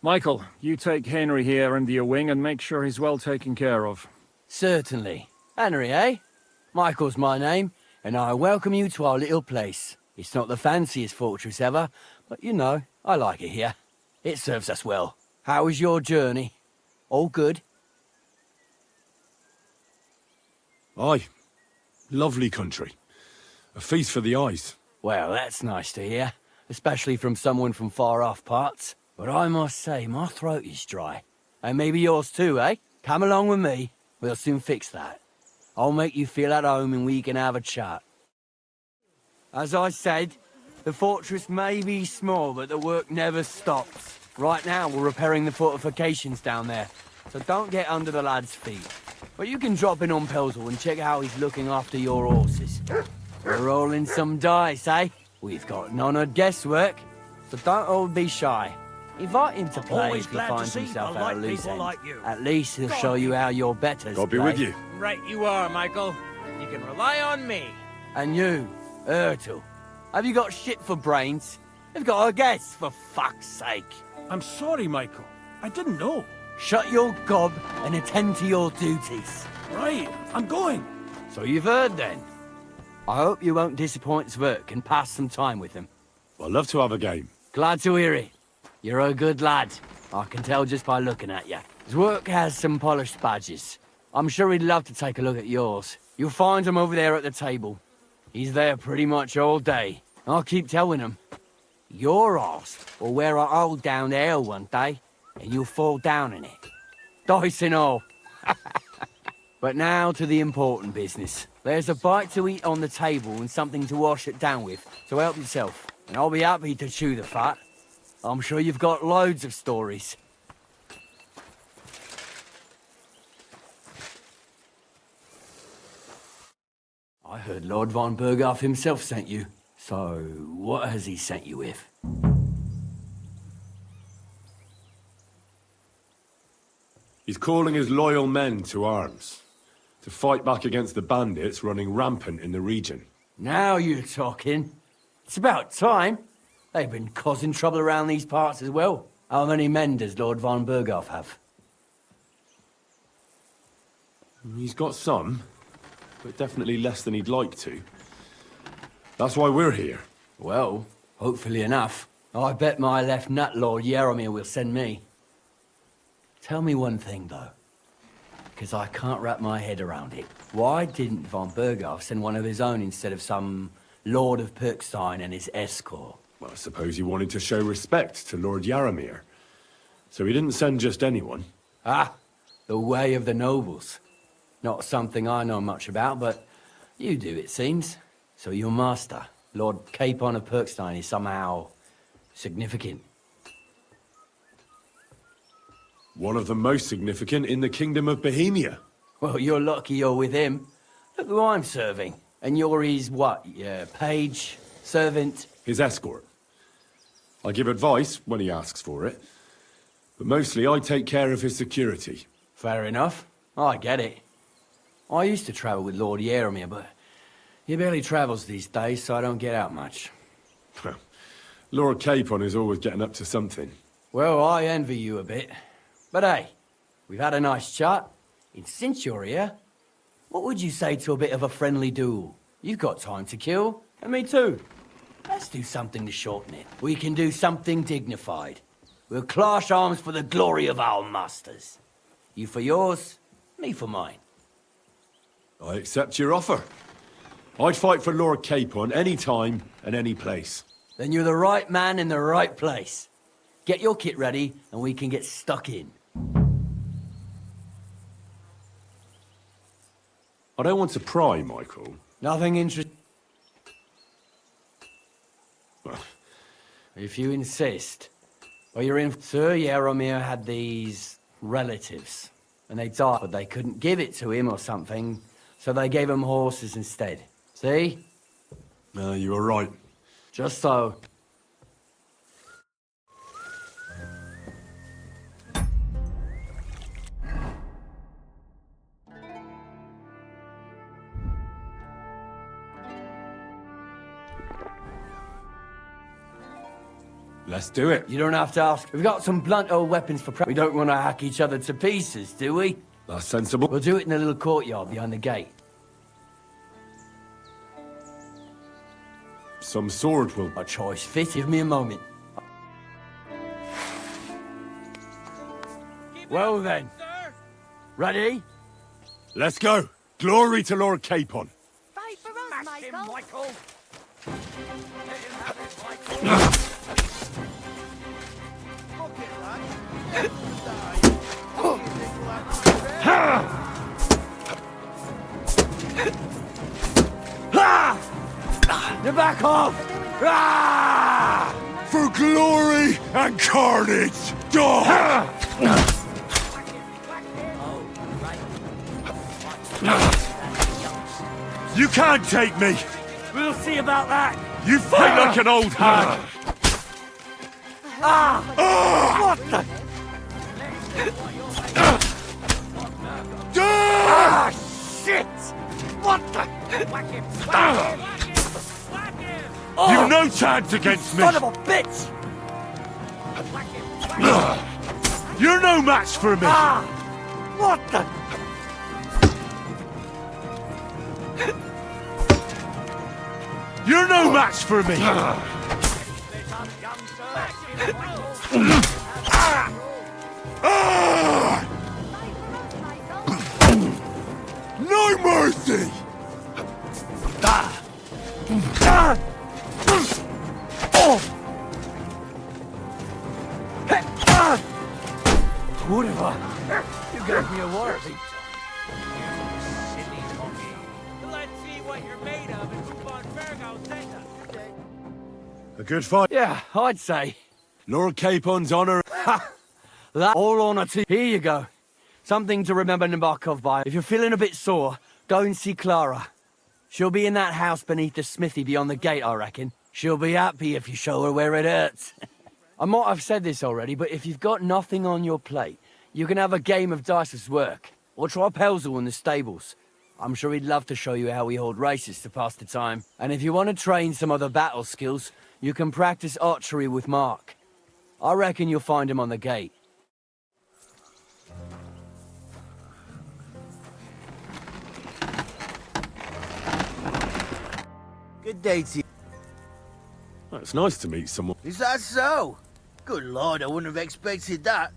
Michael, you take Henry here under your wing and make sure he's well taken care of. Certainly. Henry, eh? Michael's my name, and I welcome you to our little place. It's not the fanciest fortress ever, but you know, I like it here. It serves us well. How was your journey? All good? Aye. Lovely country. A feast for the eyes. Well, that's nice to hear, especially from someone from far-off parts. But I must say, my throat is dry. And maybe yours too, eh? Come along with me. We'll soon fix that. I'll make you feel at home and we can have a chat. As I said, the fortress may be small, but the work never stops. Right now, we're repairing the fortifications down there, so don't get under the lad's feet. But you can drop in on Pelzel and check how he's looking after your horses. We're rolling some dice, eh? We've got none of guesswork, so don't all be shy. Invite him to play if he finds himself at a loose end. At least he'll show you how your betters God be with you. Right you are, Michael. You can rely on me. And you, Ertul, have you got shit for brains? You've got a guess, for fuck's sake. I'm sorry, Michael. I didn't know. Shut your gob and attend to your duties. Right, I'm going. So you've heard then. I hope you won't disappoint Zwerk and pass some time with him. I'd love to have a game. Glad to hear it. You're a good lad. I can tell just by looking at you. His work has some polished badges. I'm sure he'd love to take a look at yours. You'll find him over there at the table. He's there pretty much all day. I'll keep telling him. Your arse will wear a hole down there one day, and you'll fall down in it. Dice and all. But now to the important business. There's a bite to eat on the table and something to wash it down with, so help yourself. And I'll be happy to chew the fat. I'm sure you've got loads of stories. I heard Lord von Berghoff himself sent you. So, what has he sent you with? He's calling his loyal men to arms, to fight back against the bandits running rampant in the region. Now you're talking. It's about time. They've been causing trouble around these parts as well. How many men does Lord von Berghoff have? He's got some, but definitely less than he'd like to. That's why we're here. Well, hopefully enough. I bet my left nut Lord Yaromir will send me. Tell me one thing, though, because I can't wrap my head around it. Why didn't von Berghoff send one of his own instead of some Lord of Pirkstein and his escort? Well, I suppose he wanted to show respect to Lord Yaromir. So he didn't send just anyone. Ah, the way of the nobles. Not something I know much about, but you do, it seems. So your master, Lord Capon of Pirkstein, is somehow significant. One of the most significant in the Kingdom of Bohemia. Well, you're lucky you're with him. Look who I'm serving. And you're his, what, page, servant? His escort. I give advice when he asks for it. But mostly I take care of his security. Fair enough. I get it. I used to travel with Lord Yaromir, but he barely travels these days, so I don't get out much. Lord Capon is always getting up to something. Well, I envy you a bit. But hey, we've had a nice chat. And since you're here, what would you say to a bit of a friendly duel? You've got time to kill, and me too. Let's do something to shorten it. We can do something dignified. We'll clash arms for the glory of our masters. You for yours, me for mine. I accept your offer. I'd fight for Lord Capon any time and any place. Then you're the right man in the right place. Get your kit ready, and we can get stuck in. I don't want to pry, Michael. Nothing interesting. If you insist. Well, you're in. Sir Yaromir had these relatives, and they died, but they couldn't give it to him or something, so they gave him horses instead. See? No, you were right. Just so. Let's do it. You don't have to ask. We've got some blunt old weapons for prep. We don't want to hack each other to pieces, do we? That's sensible. We'll do it in the little courtyard behind the gate. Some sword will... A choice fit. Give me a moment. Well then. Ready? Let's go. Glory to Lord Capon. Fight for us, Michael. They're back off! For glory and carnage! You can't take me! We'll see about that! You fight like an old hag! What the? Shit! What the? You've no chance against me! Son of a bitch! You're no match for me! What the? You're no match for me! What have I? You gave me a worthy. Silly monkey. Let's see what you're made of and move on Virgo Zeta. A good fight. Yeah, I'd say. Lord Capon's honor. Ha! That all honor to you. Here you go. Something to remember Nabokov by. If you're feeling a bit sore, go and see Klara. She'll be in that house beneath the smithy beyond the gate, I reckon. She'll be happy if you show her where it hurts. I might have said this already, but if you've got nothing on your plate, you can have a game of dice's work. Or try Pelzel in the stables. I'm sure he'd love to show you how we hold races to pass the time. And if you want to train some other battle skills, you can practice archery with Mark. I reckon you'll find him on the gate. Good day to you. It's nice to meet someone. Is that so? Good lord, I wouldn't have expected that.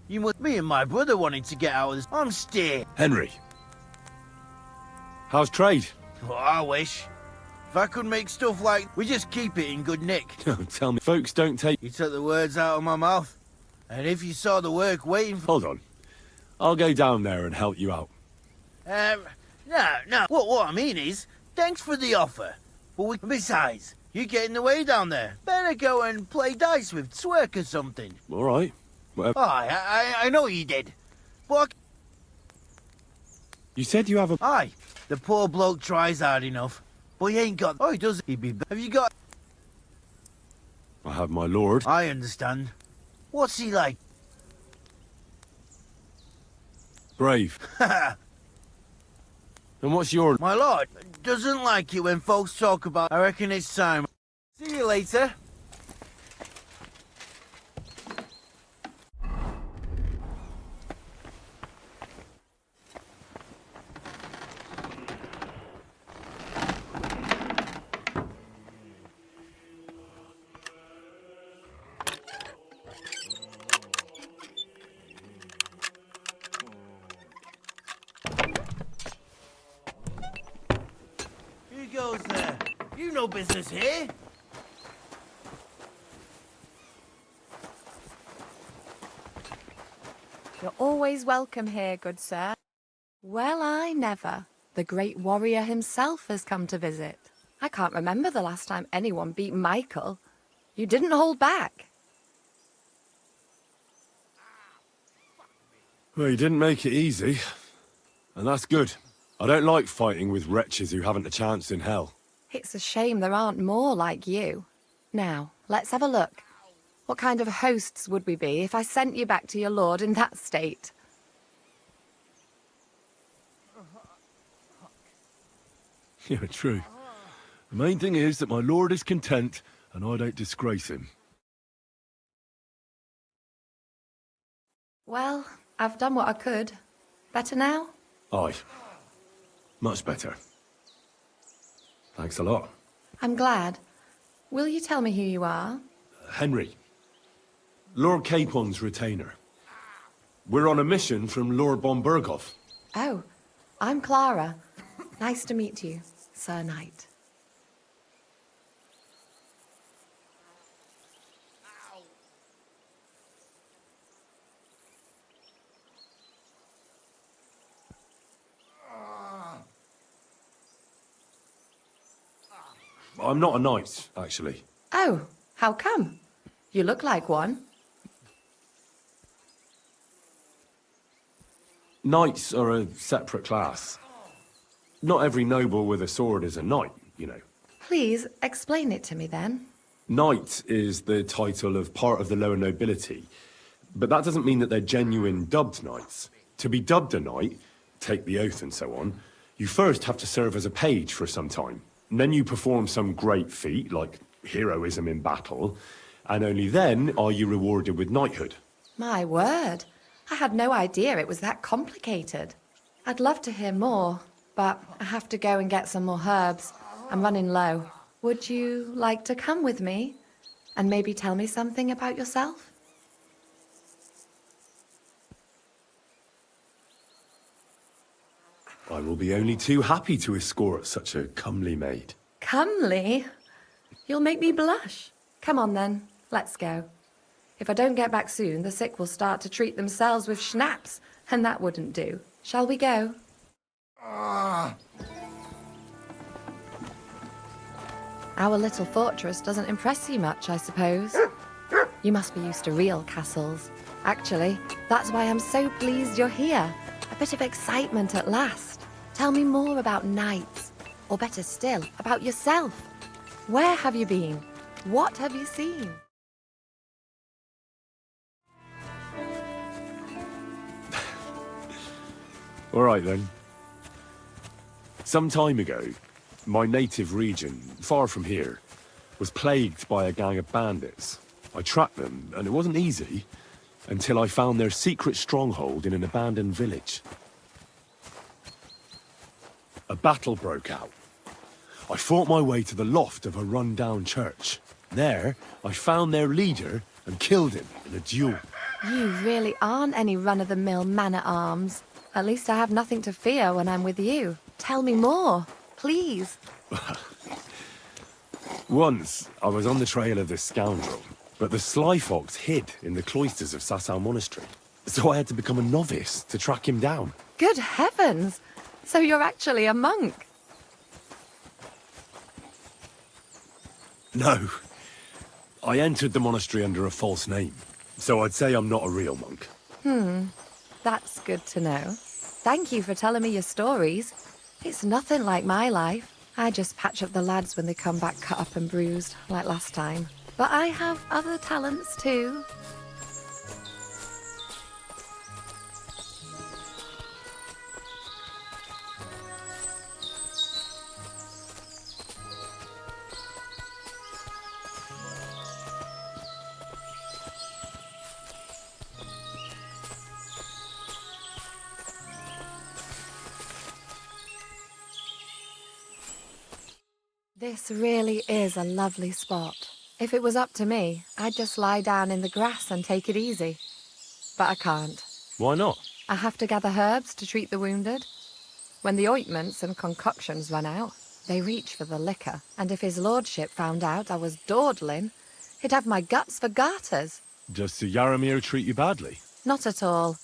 Me and my brother wanted to get out of this. I'm staying. Henry. How's trade? Well, I wish. If I could make stuff like... We just keep it in good nick. Tell me, folks don't take... You took the words out of my mouth. And if you saw the work waiting for... Hold on. I'll go down there and help you out. No. What I mean is, thanks for the offer. But besides, you get in the way down there. Better go and play dice with Twerk or something. All right. Whatever. Aye, I know you did. But... You said you have a... Aye, the poor bloke tries hard enough. But he ain't got... Oh, he does. He'd be... Have you got... I have my lord. I understand. What's he like? Brave. And what's your... My lord doesn't like it when folks talk about... I reckon it's time. See you later. Who goes there? You no business here. You're always welcome here, good sir. Well, I never. The great warrior himself has come to visit. I can't remember the last time anyone beat Michael. You didn't hold back. Well, you didn't make it easy. And that's good. I don't like fighting with wretches who haven't a chance in hell. It's a shame there aren't more like you. Now, let's have a look. What kind of hosts would we be if I sent you back to your lord in that state? Yeah, true. The main thing is that my lord is content and I don't disgrace him. Well, I've done what I could. Better now? Aye. Much better. Thanks a lot. I'm glad. Will you tell me who you are? Henry. Lord Capon's retainer. We're on a mission from Lord Bombergoff. Oh, I'm Klara. Nice to meet you, Sir Knight. I'm not a knight, actually. Oh, how come? You look like one. Knights are a separate class. Not every noble with a sword is a knight, you know. Please, explain it to me then. Knight is the title of part of the lower nobility, but that doesn't mean that they're genuine dubbed knights. To be dubbed a knight, take the oath and so on, you first have to serve as a page for some time. And then you perform some great feat, like heroism in battle, and only then are you rewarded with knighthood. My word. I had no idea it was that complicated. I'd love to hear more, but I have to go and get some more herbs. I'm running low. Would you like to come with me and maybe tell me something about yourself? I will be only too happy to escort such a comely maid. Comely? You'll make me blush. Come on then, let's go. If I don't get back soon, the sick will start to treat themselves with schnapps, and that wouldn't do. Shall we go? Our little fortress doesn't impress you much, I suppose. You must be used to real castles. Actually, that's why I'm so pleased you're here. A bit of excitement at last. Tell me more about knights, or better still, about yourself. Where have you been? What have you seen? All right then. Some time ago, my native region, far from here, was plagued by a gang of bandits. I tracked them, and it wasn't easy, until I found their secret stronghold in an abandoned village. A battle broke out. I fought my way to the loft of a run-down church. There, I found their leader and killed him in a duel. You really aren't any run-of-the-mill man-at-arms. At least I have nothing to fear when I'm with you. Tell me more, please. Once, I was on the trail of this scoundrel, but the sly fox hid in the cloisters of Sasau Monastery. So I had to become a novice to track him down. Good heavens! So you're actually a monk? No. I entered the monastery under a false name, so I'd say I'm not a real monk. That's good to know. Thank you for telling me your stories. It's nothing like my life. I just patch up the lads when they come back cut up and bruised, like last time. But I have other talents too. This really is a lovely spot. If it was up to me, I'd just lie down in the grass and take it easy. But I can't. Why not? I have to gather herbs to treat the wounded. When the ointments and concoctions run out, they reach for the liquor. And if his lordship found out I was dawdling, he'd have my guts for garters. Does Sir Yaramir treat you badly? Not at all.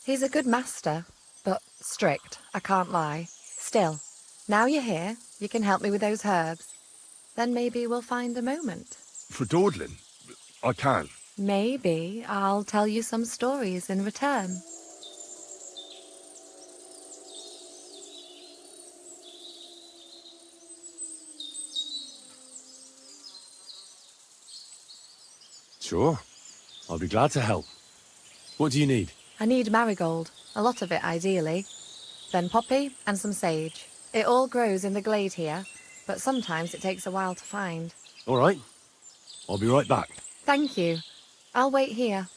He's a good master, but strict, I can't lie. Still, now you're here, you can help me with those herbs. Then maybe we'll find a moment. For dawdling? I can. Maybe I'll tell you some stories in return. Sure. I'll be glad to help. What do you need? I need marigold, a lot of it ideally. Then poppy and some sage. It all grows in the glade here, but sometimes it takes a while to find. All right. I'll be right back. Thank you. I'll wait here.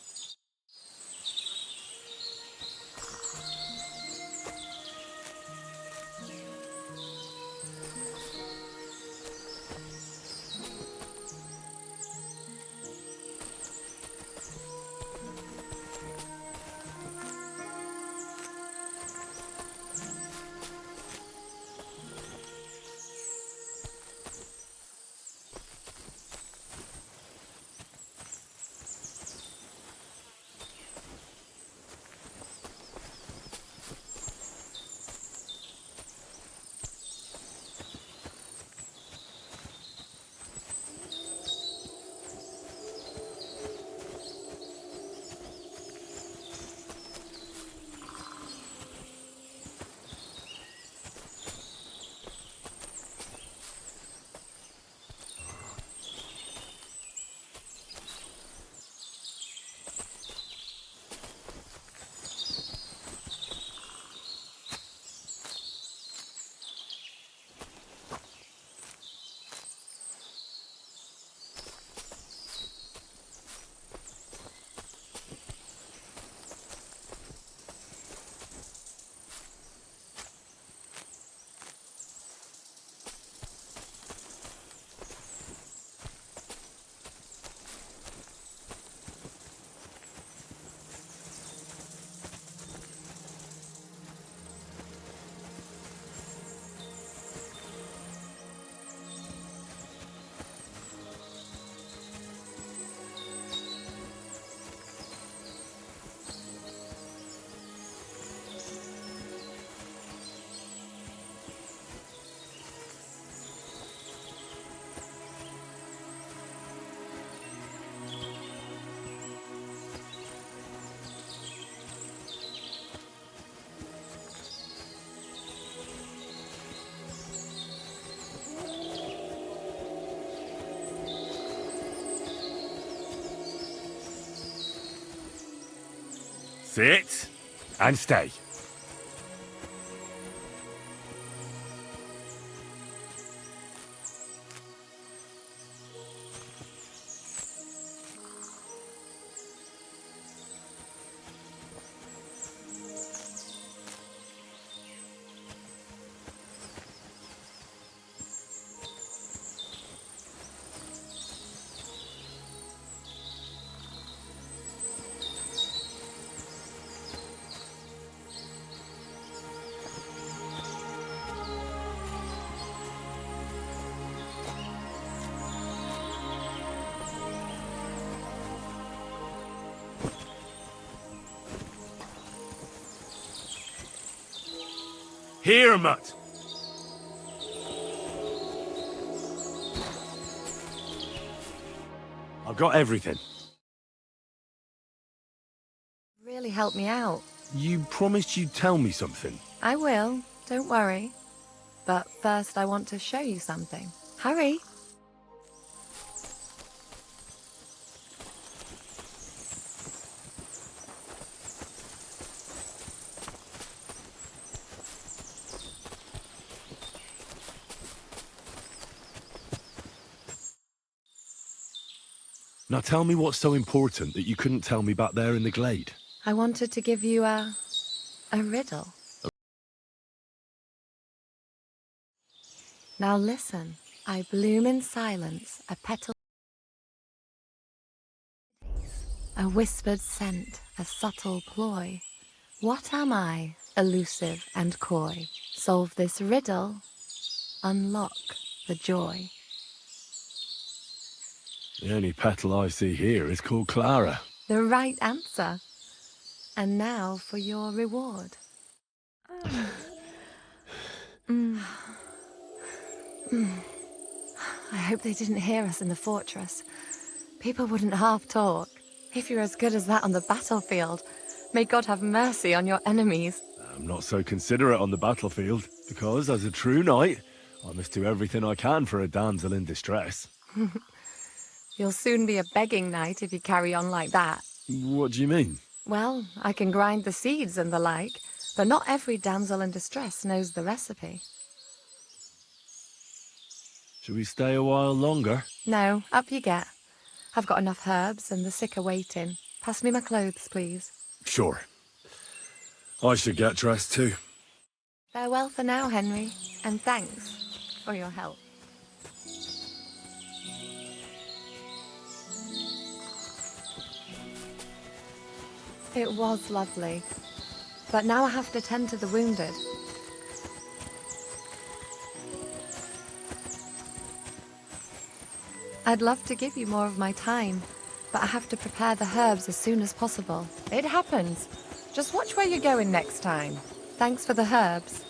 Sit and stay. Here, Mutt. I've got everything. Really helped me out. You promised you'd tell me something. I will, don't worry. But first I want to show you something. Hurry. Now tell me what's so important that you couldn't tell me back there in the glade. I wanted to give you a riddle. Now listen. I bloom in silence, a petal, a whispered scent, a subtle ploy. What am I, elusive and coy? Solve this riddle, unlock the joy. The only petal I see here is called Klara. The right answer. And now for your reward. I hope they didn't hear us in the fortress. People wouldn't half talk. If you're as good as that on the battlefield, may God have mercy on your enemies. I'm not so considerate on the battlefield, because as a true knight, I must do everything I can for a damsel in distress. You'll soon be a begging knight if you carry on like that. What do you mean? Well, I can grind the seeds and the like, but not every damsel in distress knows the recipe. Should we stay a while longer? No, up you get. I've got enough herbs and the sick are waiting. Pass me my clothes, please. Sure. I should get dressed too. Farewell for now, Henry, and thanks for your help. It was lovely, but now I have to tend to the wounded. I'd love to give you more of my time, but I have to prepare the herbs as soon as possible. It happens. Just watch where you're going next time. Thanks for the herbs.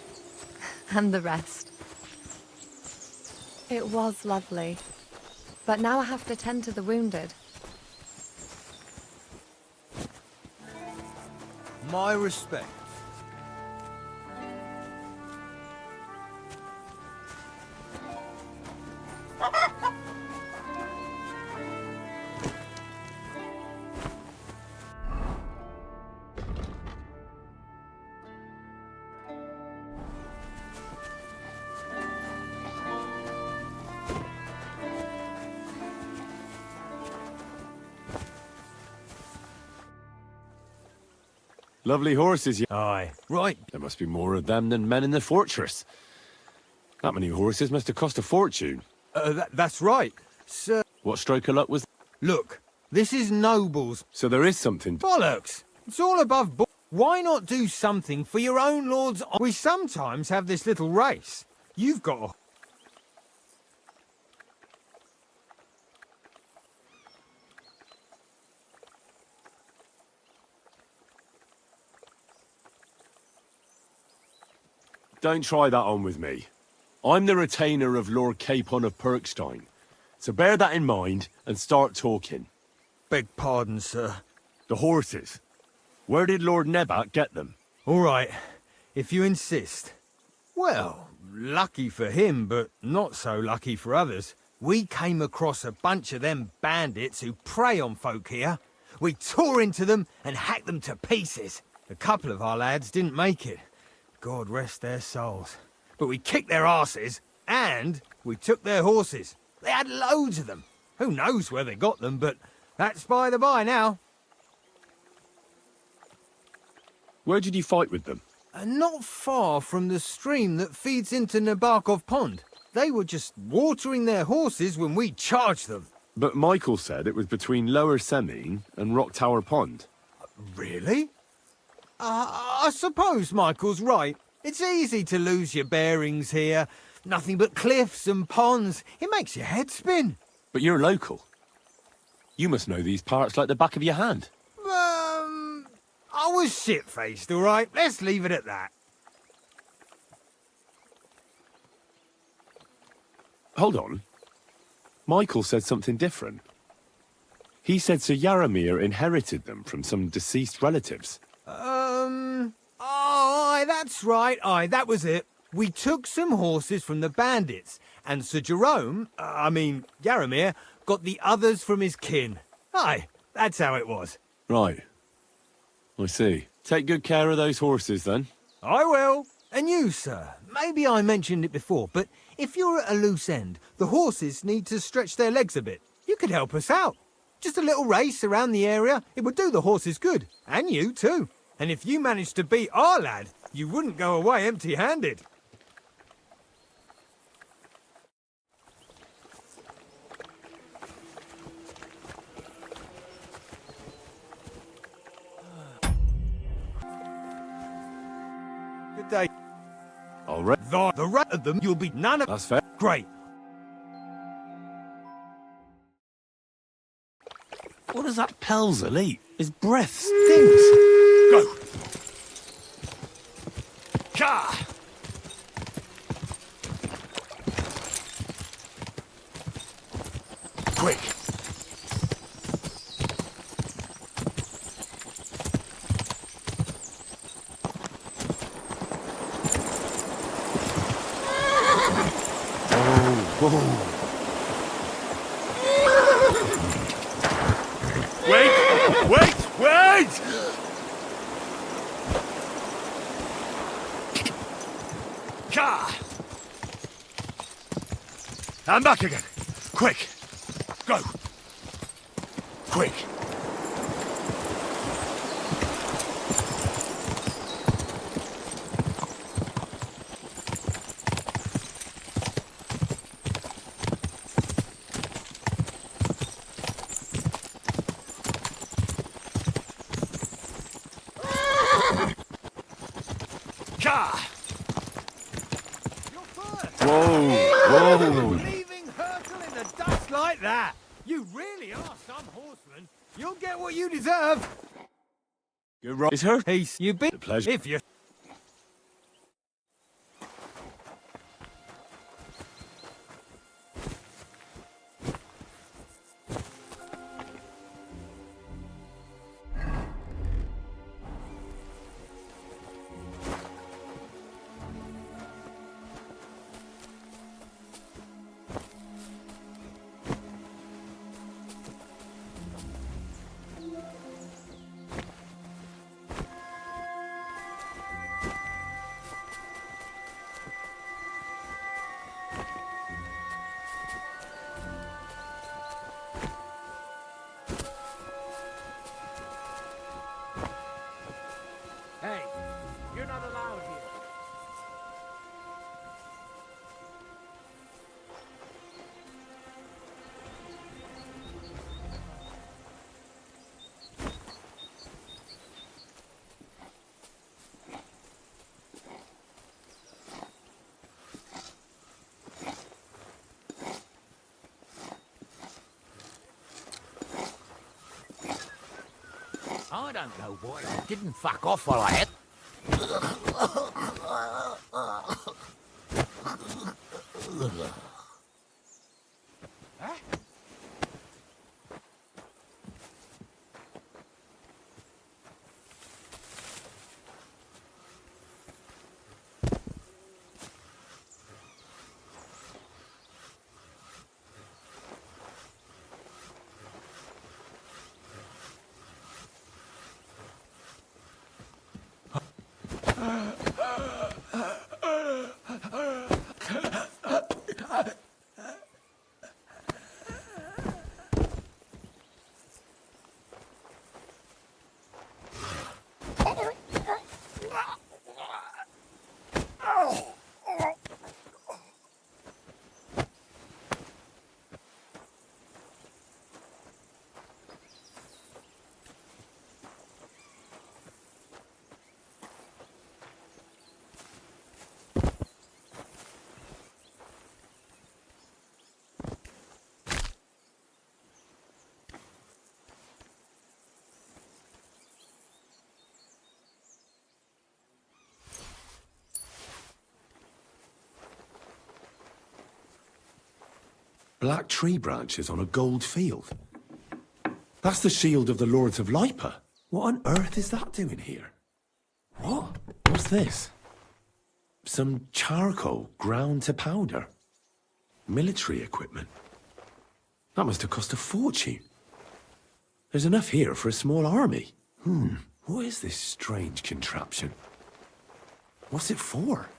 And the rest. It was lovely, but now I have to tend to the wounded. My respect. Lovely horses, yeah. Aye. Right. There must be more of them than men in the fortress. That many horses must have cost a fortune. That's right, sir. What stroke of luck was... Look, this is nobles. So there is something... Bollocks! It's all above board. Why not do something for your own lord's... We sometimes have this little race. You've got a... Don't try that on with me. I'm the retainer of Lord Capon of Perkstein. So bear that in mind and start talking. Beg pardon, sir. The horses. Where did Lord Nebat get them? All right, if you insist. Well, lucky for him, but not so lucky for others. We came across a bunch of them bandits who prey on folk here. We tore into them and hacked them to pieces. A couple of our lads didn't make it. God rest their souls. But we kicked their asses, and we took their horses. They had loads of them. Who knows where they got them, but that's by the by now. Where did you fight with them? Not far from the stream that feeds into Nabokov Pond. They were just watering their horses when we charged them. But Michael said it was between Lower Semine and Rock Tower Pond. Really? I suppose Michael's right. It's easy to lose your bearings here. Nothing but cliffs and ponds. It makes your head spin. But you're local. You must know these parts like the back of your hand. I was shit-faced, all right? Let's leave it at that. Hold on. Michael said something different. He said Sir Yaramir inherited them from some deceased relatives. Oh, aye, that's right. Aye, that was it. We took some horses from the bandits, and Sir Jerome, Yaramir, got the others from his kin. Aye, that's how it was. Right. I see. Take good care of those horses, then. I will. And you, sir. Maybe I mentioned it before, but if you're at a loose end, the horses need to stretch their legs a bit. You could help us out. Just a little race around the area. It would do the horses good. And you, too. And if you managed to beat our lad, you wouldn't go away empty-handed. Good day. All right. The rat of them, you'll be none of... That's fair. Great. What does that Pelzel eat? His breath stinks. Go. Ka! Quick. Whoa. Wait! Ka! I'm back again. Quick. Go. Quick. Whoa. Leaving Hurtle in the dust like that. You really are some horseman. You'll get what you deserve. You're right. Is her? Peace. You be. A pleasure. If you. Hey, you're not allowed here. I don't know why I didn't fuck off while I had. Black tree branches on a gold field. That's the shield of the Lords of Lipa. What on earth is that doing here? What? What's this? Some charcoal ground to powder. Military equipment. That must have cost a fortune. There's enough here for a small army. What is this strange contraption? What's it for?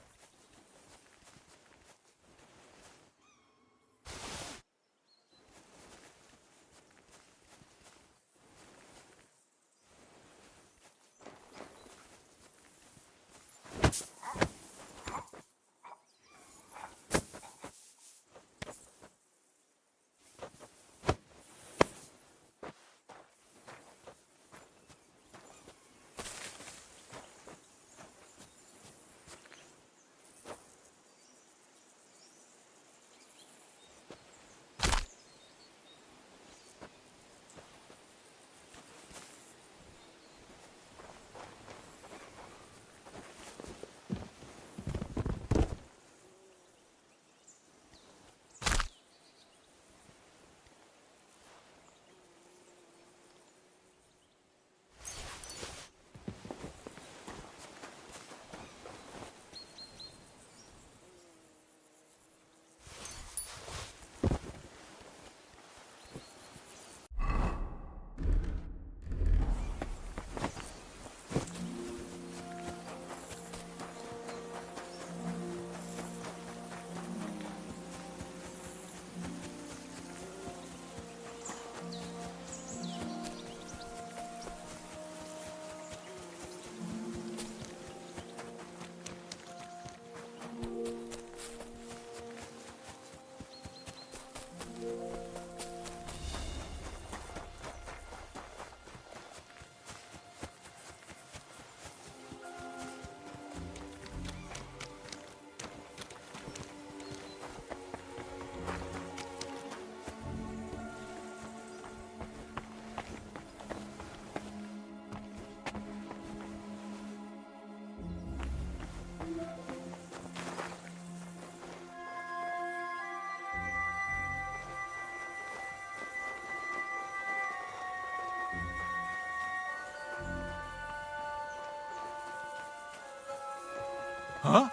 Huh?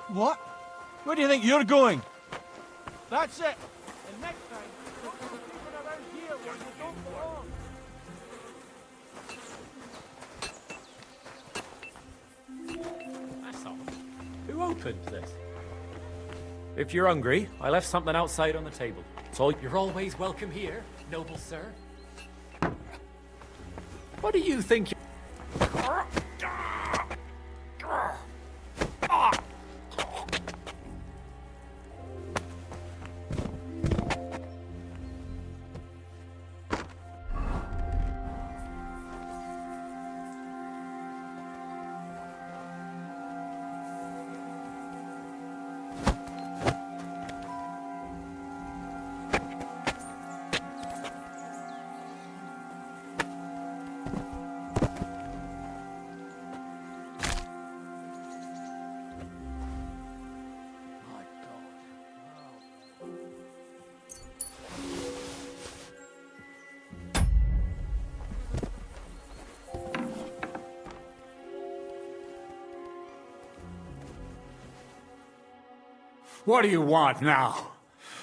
What? Where do you think you're going? That's it. And next time, don't go creeping around here where you don't belong. That's all. Who opened this? If you're hungry, I left something outside on the table. So you're always welcome here, noble sir. What do you think? What do you want now?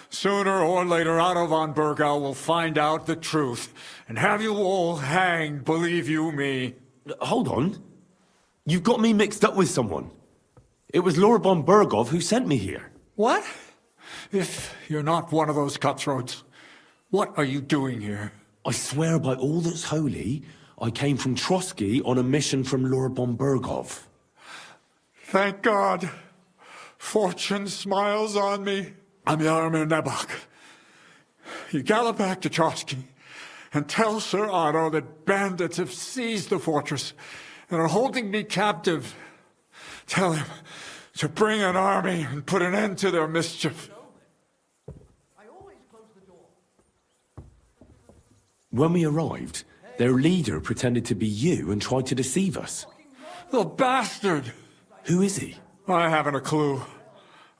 Sooner or later, Otto von Bergau will find out the truth and have you all hanged, believe you me. Hold on. You've got me mixed up with someone. It was Lord von Bergov who sent me here. What? If you're not one of those cutthroats, what are you doing here? I swear by all that's holy, I came from Trotsky on a mission from Lord von Bergov. Thank God. Fortune smiles on me. I'm Yaromir Nebok. You gallop back to Trotsky and tell Sir Otto that bandits have seized the fortress and are holding me captive. Tell him to bring an army and put an end to their mischief. When we arrived, their leader pretended to be you and tried to deceive us. The bastard! Who is he? I haven't a clue.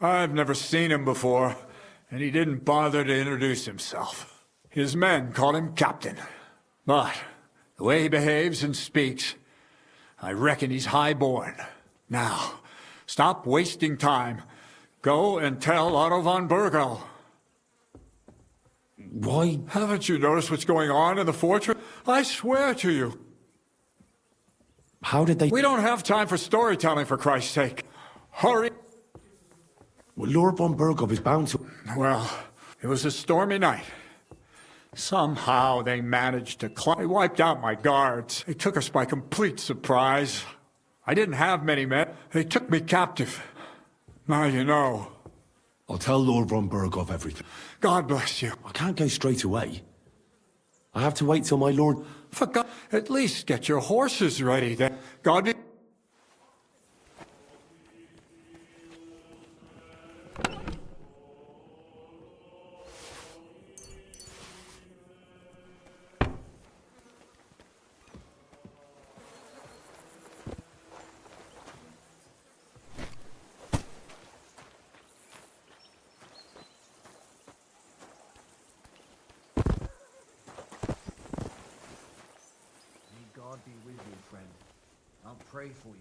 I've never seen him before, and he didn't bother to introduce himself. His men call him Captain. But the way he behaves and speaks, I reckon he's high-born. Now, stop wasting time. Go and tell Otto von Bergau. Why? Haven't you noticed what's going on in the fortress? I swear to you. How did they... We don't have time for storytelling, for Christ's sake. Hurry. Well, Lord von Bergov is bound to... Well, it was a stormy night. Somehow they managed to climb. They wiped out my guards. They took us by complete surprise. I didn't have many men. They took me captive. Now you know. I'll tell Lord von Bergov everything. God bless you. I can't go straight away. I have to wait till my lord... For God, at least get your horses ready then. God... God be with you, friend. I'll pray for you.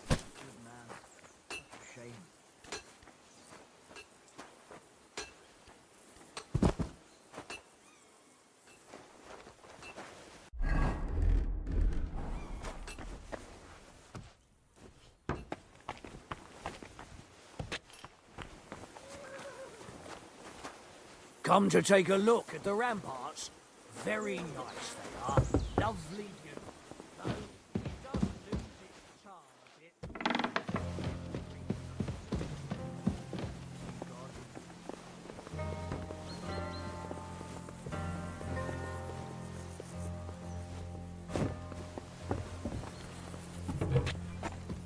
Good man. Shame. Come to take a look at the ramparts. Very nice they are. Lovely view. Though it does lose its charm a bit.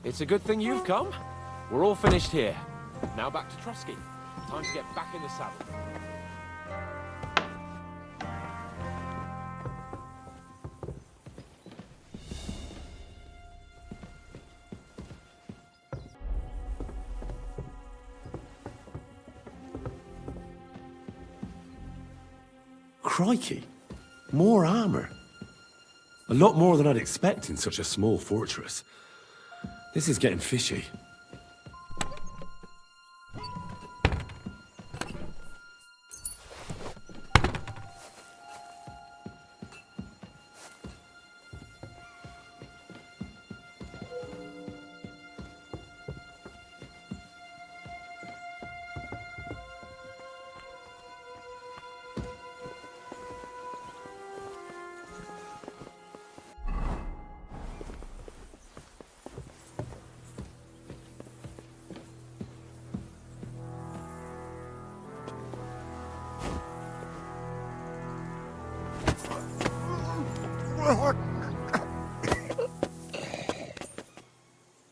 It's a good thing you've come. We're all finished here. Now back to Trusky. Time to get back in the saddle. Crikey, more armor. A lot more than I'd expect in such a small fortress. This is getting fishy.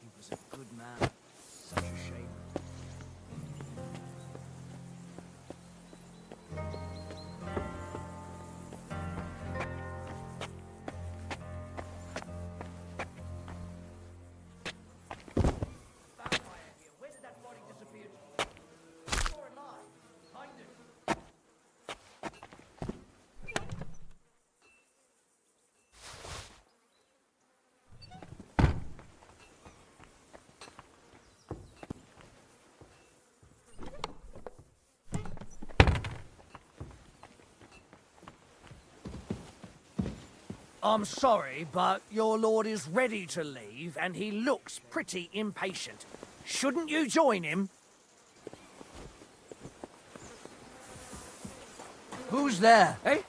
He was a good man. Such a shame. Where did that body disappear to? Saw it alive. Find it. I'm sorry, but your lord is ready to leave, and he looks pretty impatient. Shouldn't you join him? Who's there, eh?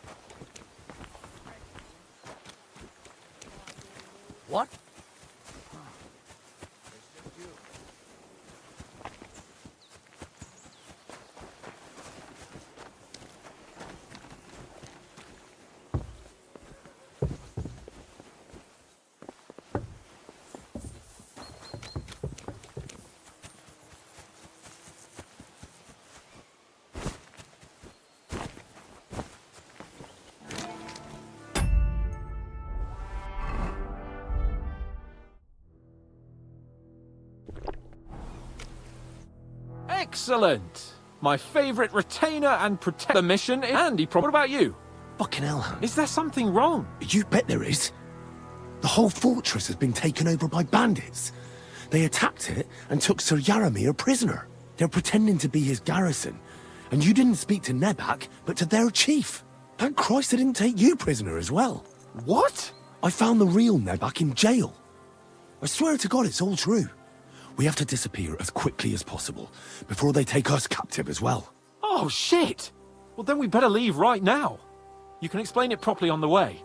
What? Excellent! My favourite retainer and protect the mission. And what about you? Fucking hell, Hans. Is there something wrong? You bet there is. The whole fortress has been taken over by bandits. They attacked it and took Sir Yaramir prisoner. They're pretending to be his garrison. And you didn't speak to Nebak, but to their chief. Thank Christ they didn't take you prisoner as well. What? I found the real Nebak in jail. I swear to God it's all true. We have to disappear as quickly as possible, before they take us captive as well. Oh, shit! Well, then we better leave right now. You can explain it properly on the way.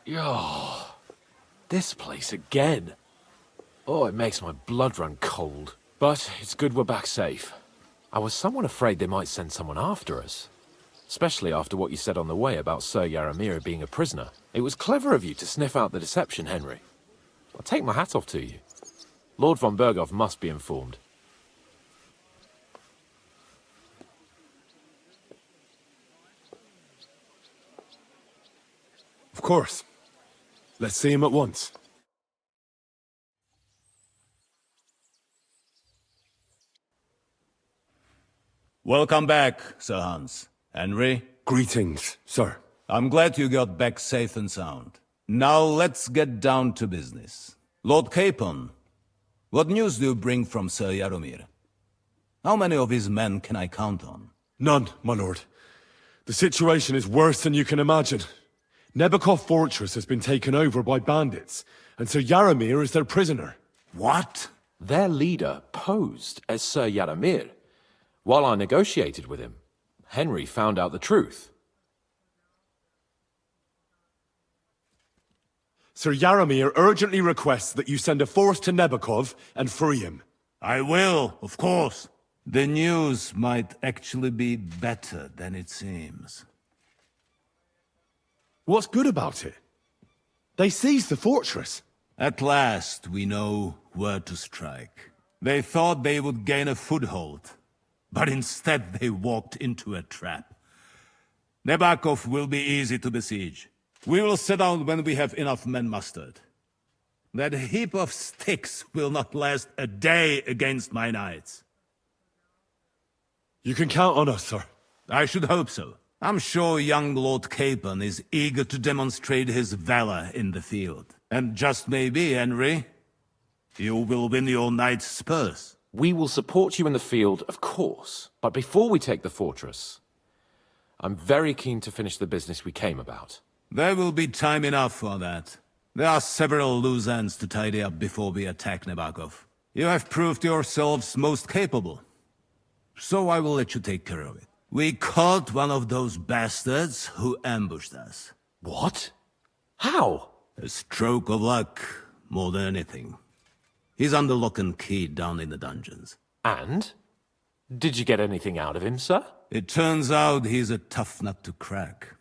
Yo, this place again. Oh, it makes my blood run cold. But it's good we're back safe. I was somewhat afraid they might send someone after us. Especially after what you said on the way about Sir Yaramir being a prisoner. It was clever of you to sniff out the deception, Henry. I'll take my hat off to you. Lord von Berghoff must be informed. Of course. Let's see him at once. Welcome back, Sir Hans. Henry? Greetings, sir. I'm glad you got back safe and sound. Now let's get down to business. Lord Capon, what news do you bring from Sir Yaramir? How many of his men can I count on? None, my lord. The situation is worse than you can imagine. Nebakov Fortress has been taken over by bandits, and Sir Yaramir is their prisoner. What? Their leader posed as Sir Yaramir. While I negotiated with him, Henry found out the truth. Sir Yaramir urgently requests that you send a force to Nebakov and free him. I will, of course. The news might actually be better than it seems. What's good about it? They seized the fortress. At last, we know where to strike. They thought they would gain a foothold, but instead they walked into a trap. Nebakov will be easy to besiege. We will set out when we have enough men mustered. That heap of sticks will not last a day against my knights. You can count on us, sir. I should hope so. I'm sure young Lord Capon is eager to demonstrate his valor in the field. And just maybe, Henry, you will win your knight's spurs. We will support you in the field, of course. But before we take the fortress, I'm very keen to finish the business we came about. There will be time enough for that. There are several loose ends to tidy up before we attack Nebakov. You have proved yourselves most capable. So I will let you take care of it. We caught one of those bastards who ambushed us. What? How? A stroke of luck, more than anything. He's under lock and key down in the dungeons. And? Did you get anything out of him, sir? It turns out he's a tough nut to crack.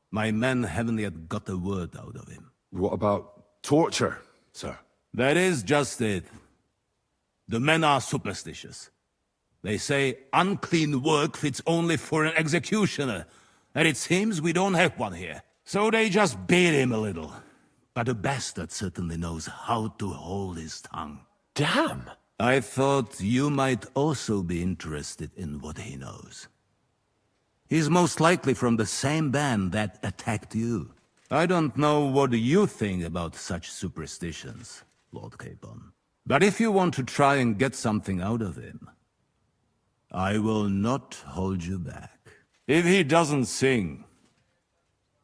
My men haven't yet got a word out of him. What about torture, sir? That is just it. The men are superstitious. They say unclean work fits only for an executioner, and it seems we don't have one here. So they just beat him a little. But a bastard certainly knows how to hold his tongue. Damn! I thought you might also be interested in what he knows. He's most likely from the same band that attacked you. I don't know what you think about such superstitions, Lord Capon. But if you want to try and get something out of him, I will not hold you back. If he doesn't sing,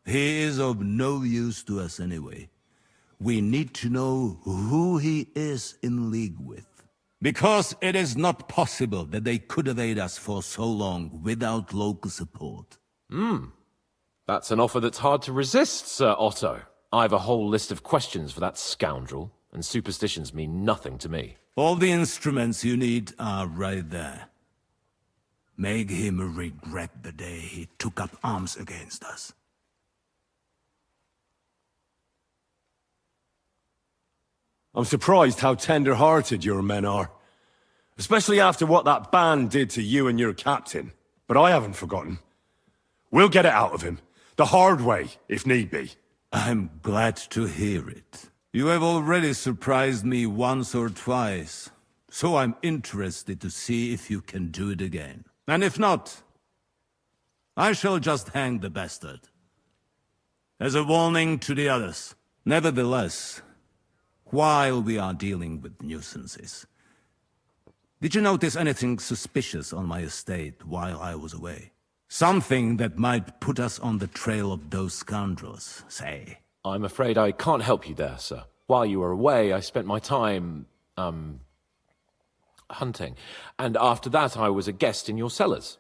he is of no use to us anyway. We need to know who he is in league with. Because it is not possible that they could evade us for so long without local support. That's an offer that's hard to resist, Sir Otto. I've a whole list of questions for that scoundrel, and superstitions mean nothing to me. All the instruments you need are right there. Make him regret the day he took up arms against us. I'm surprised how tender-hearted your men are. Especially after what that band did to you and your captain. But I haven't forgotten. We'll get it out of him. The hard way, if need be. I'm glad to hear it. You have already surprised me once or twice, so I'm interested to see if you can do it again. And if not, I shall just hang the bastard. As a warning to the others. Nevertheless, while we are dealing with nuisances, did you notice anything suspicious on my estate while I was away? Something that might put us on the trail of those scoundrels, say. I'm afraid I can't help you there, sir. While you were away, I spent my time, hunting. And after that, I was a guest in your cellars.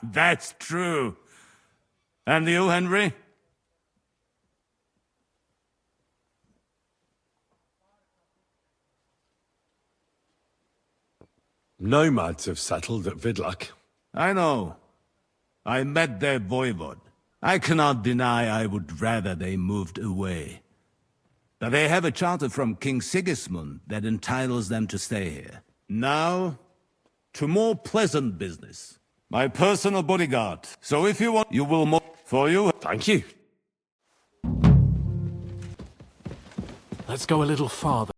That's true. And you, Henry? Nomads have settled at Vidlak. I know. I met their voivod. I cannot deny I would rather they moved away. But they have a charter from King Sigismund that entitles them to stay here. Now, to more pleasant business. My personal bodyguard. So if you want, you will more for you. Thank you. Let's go a little farther.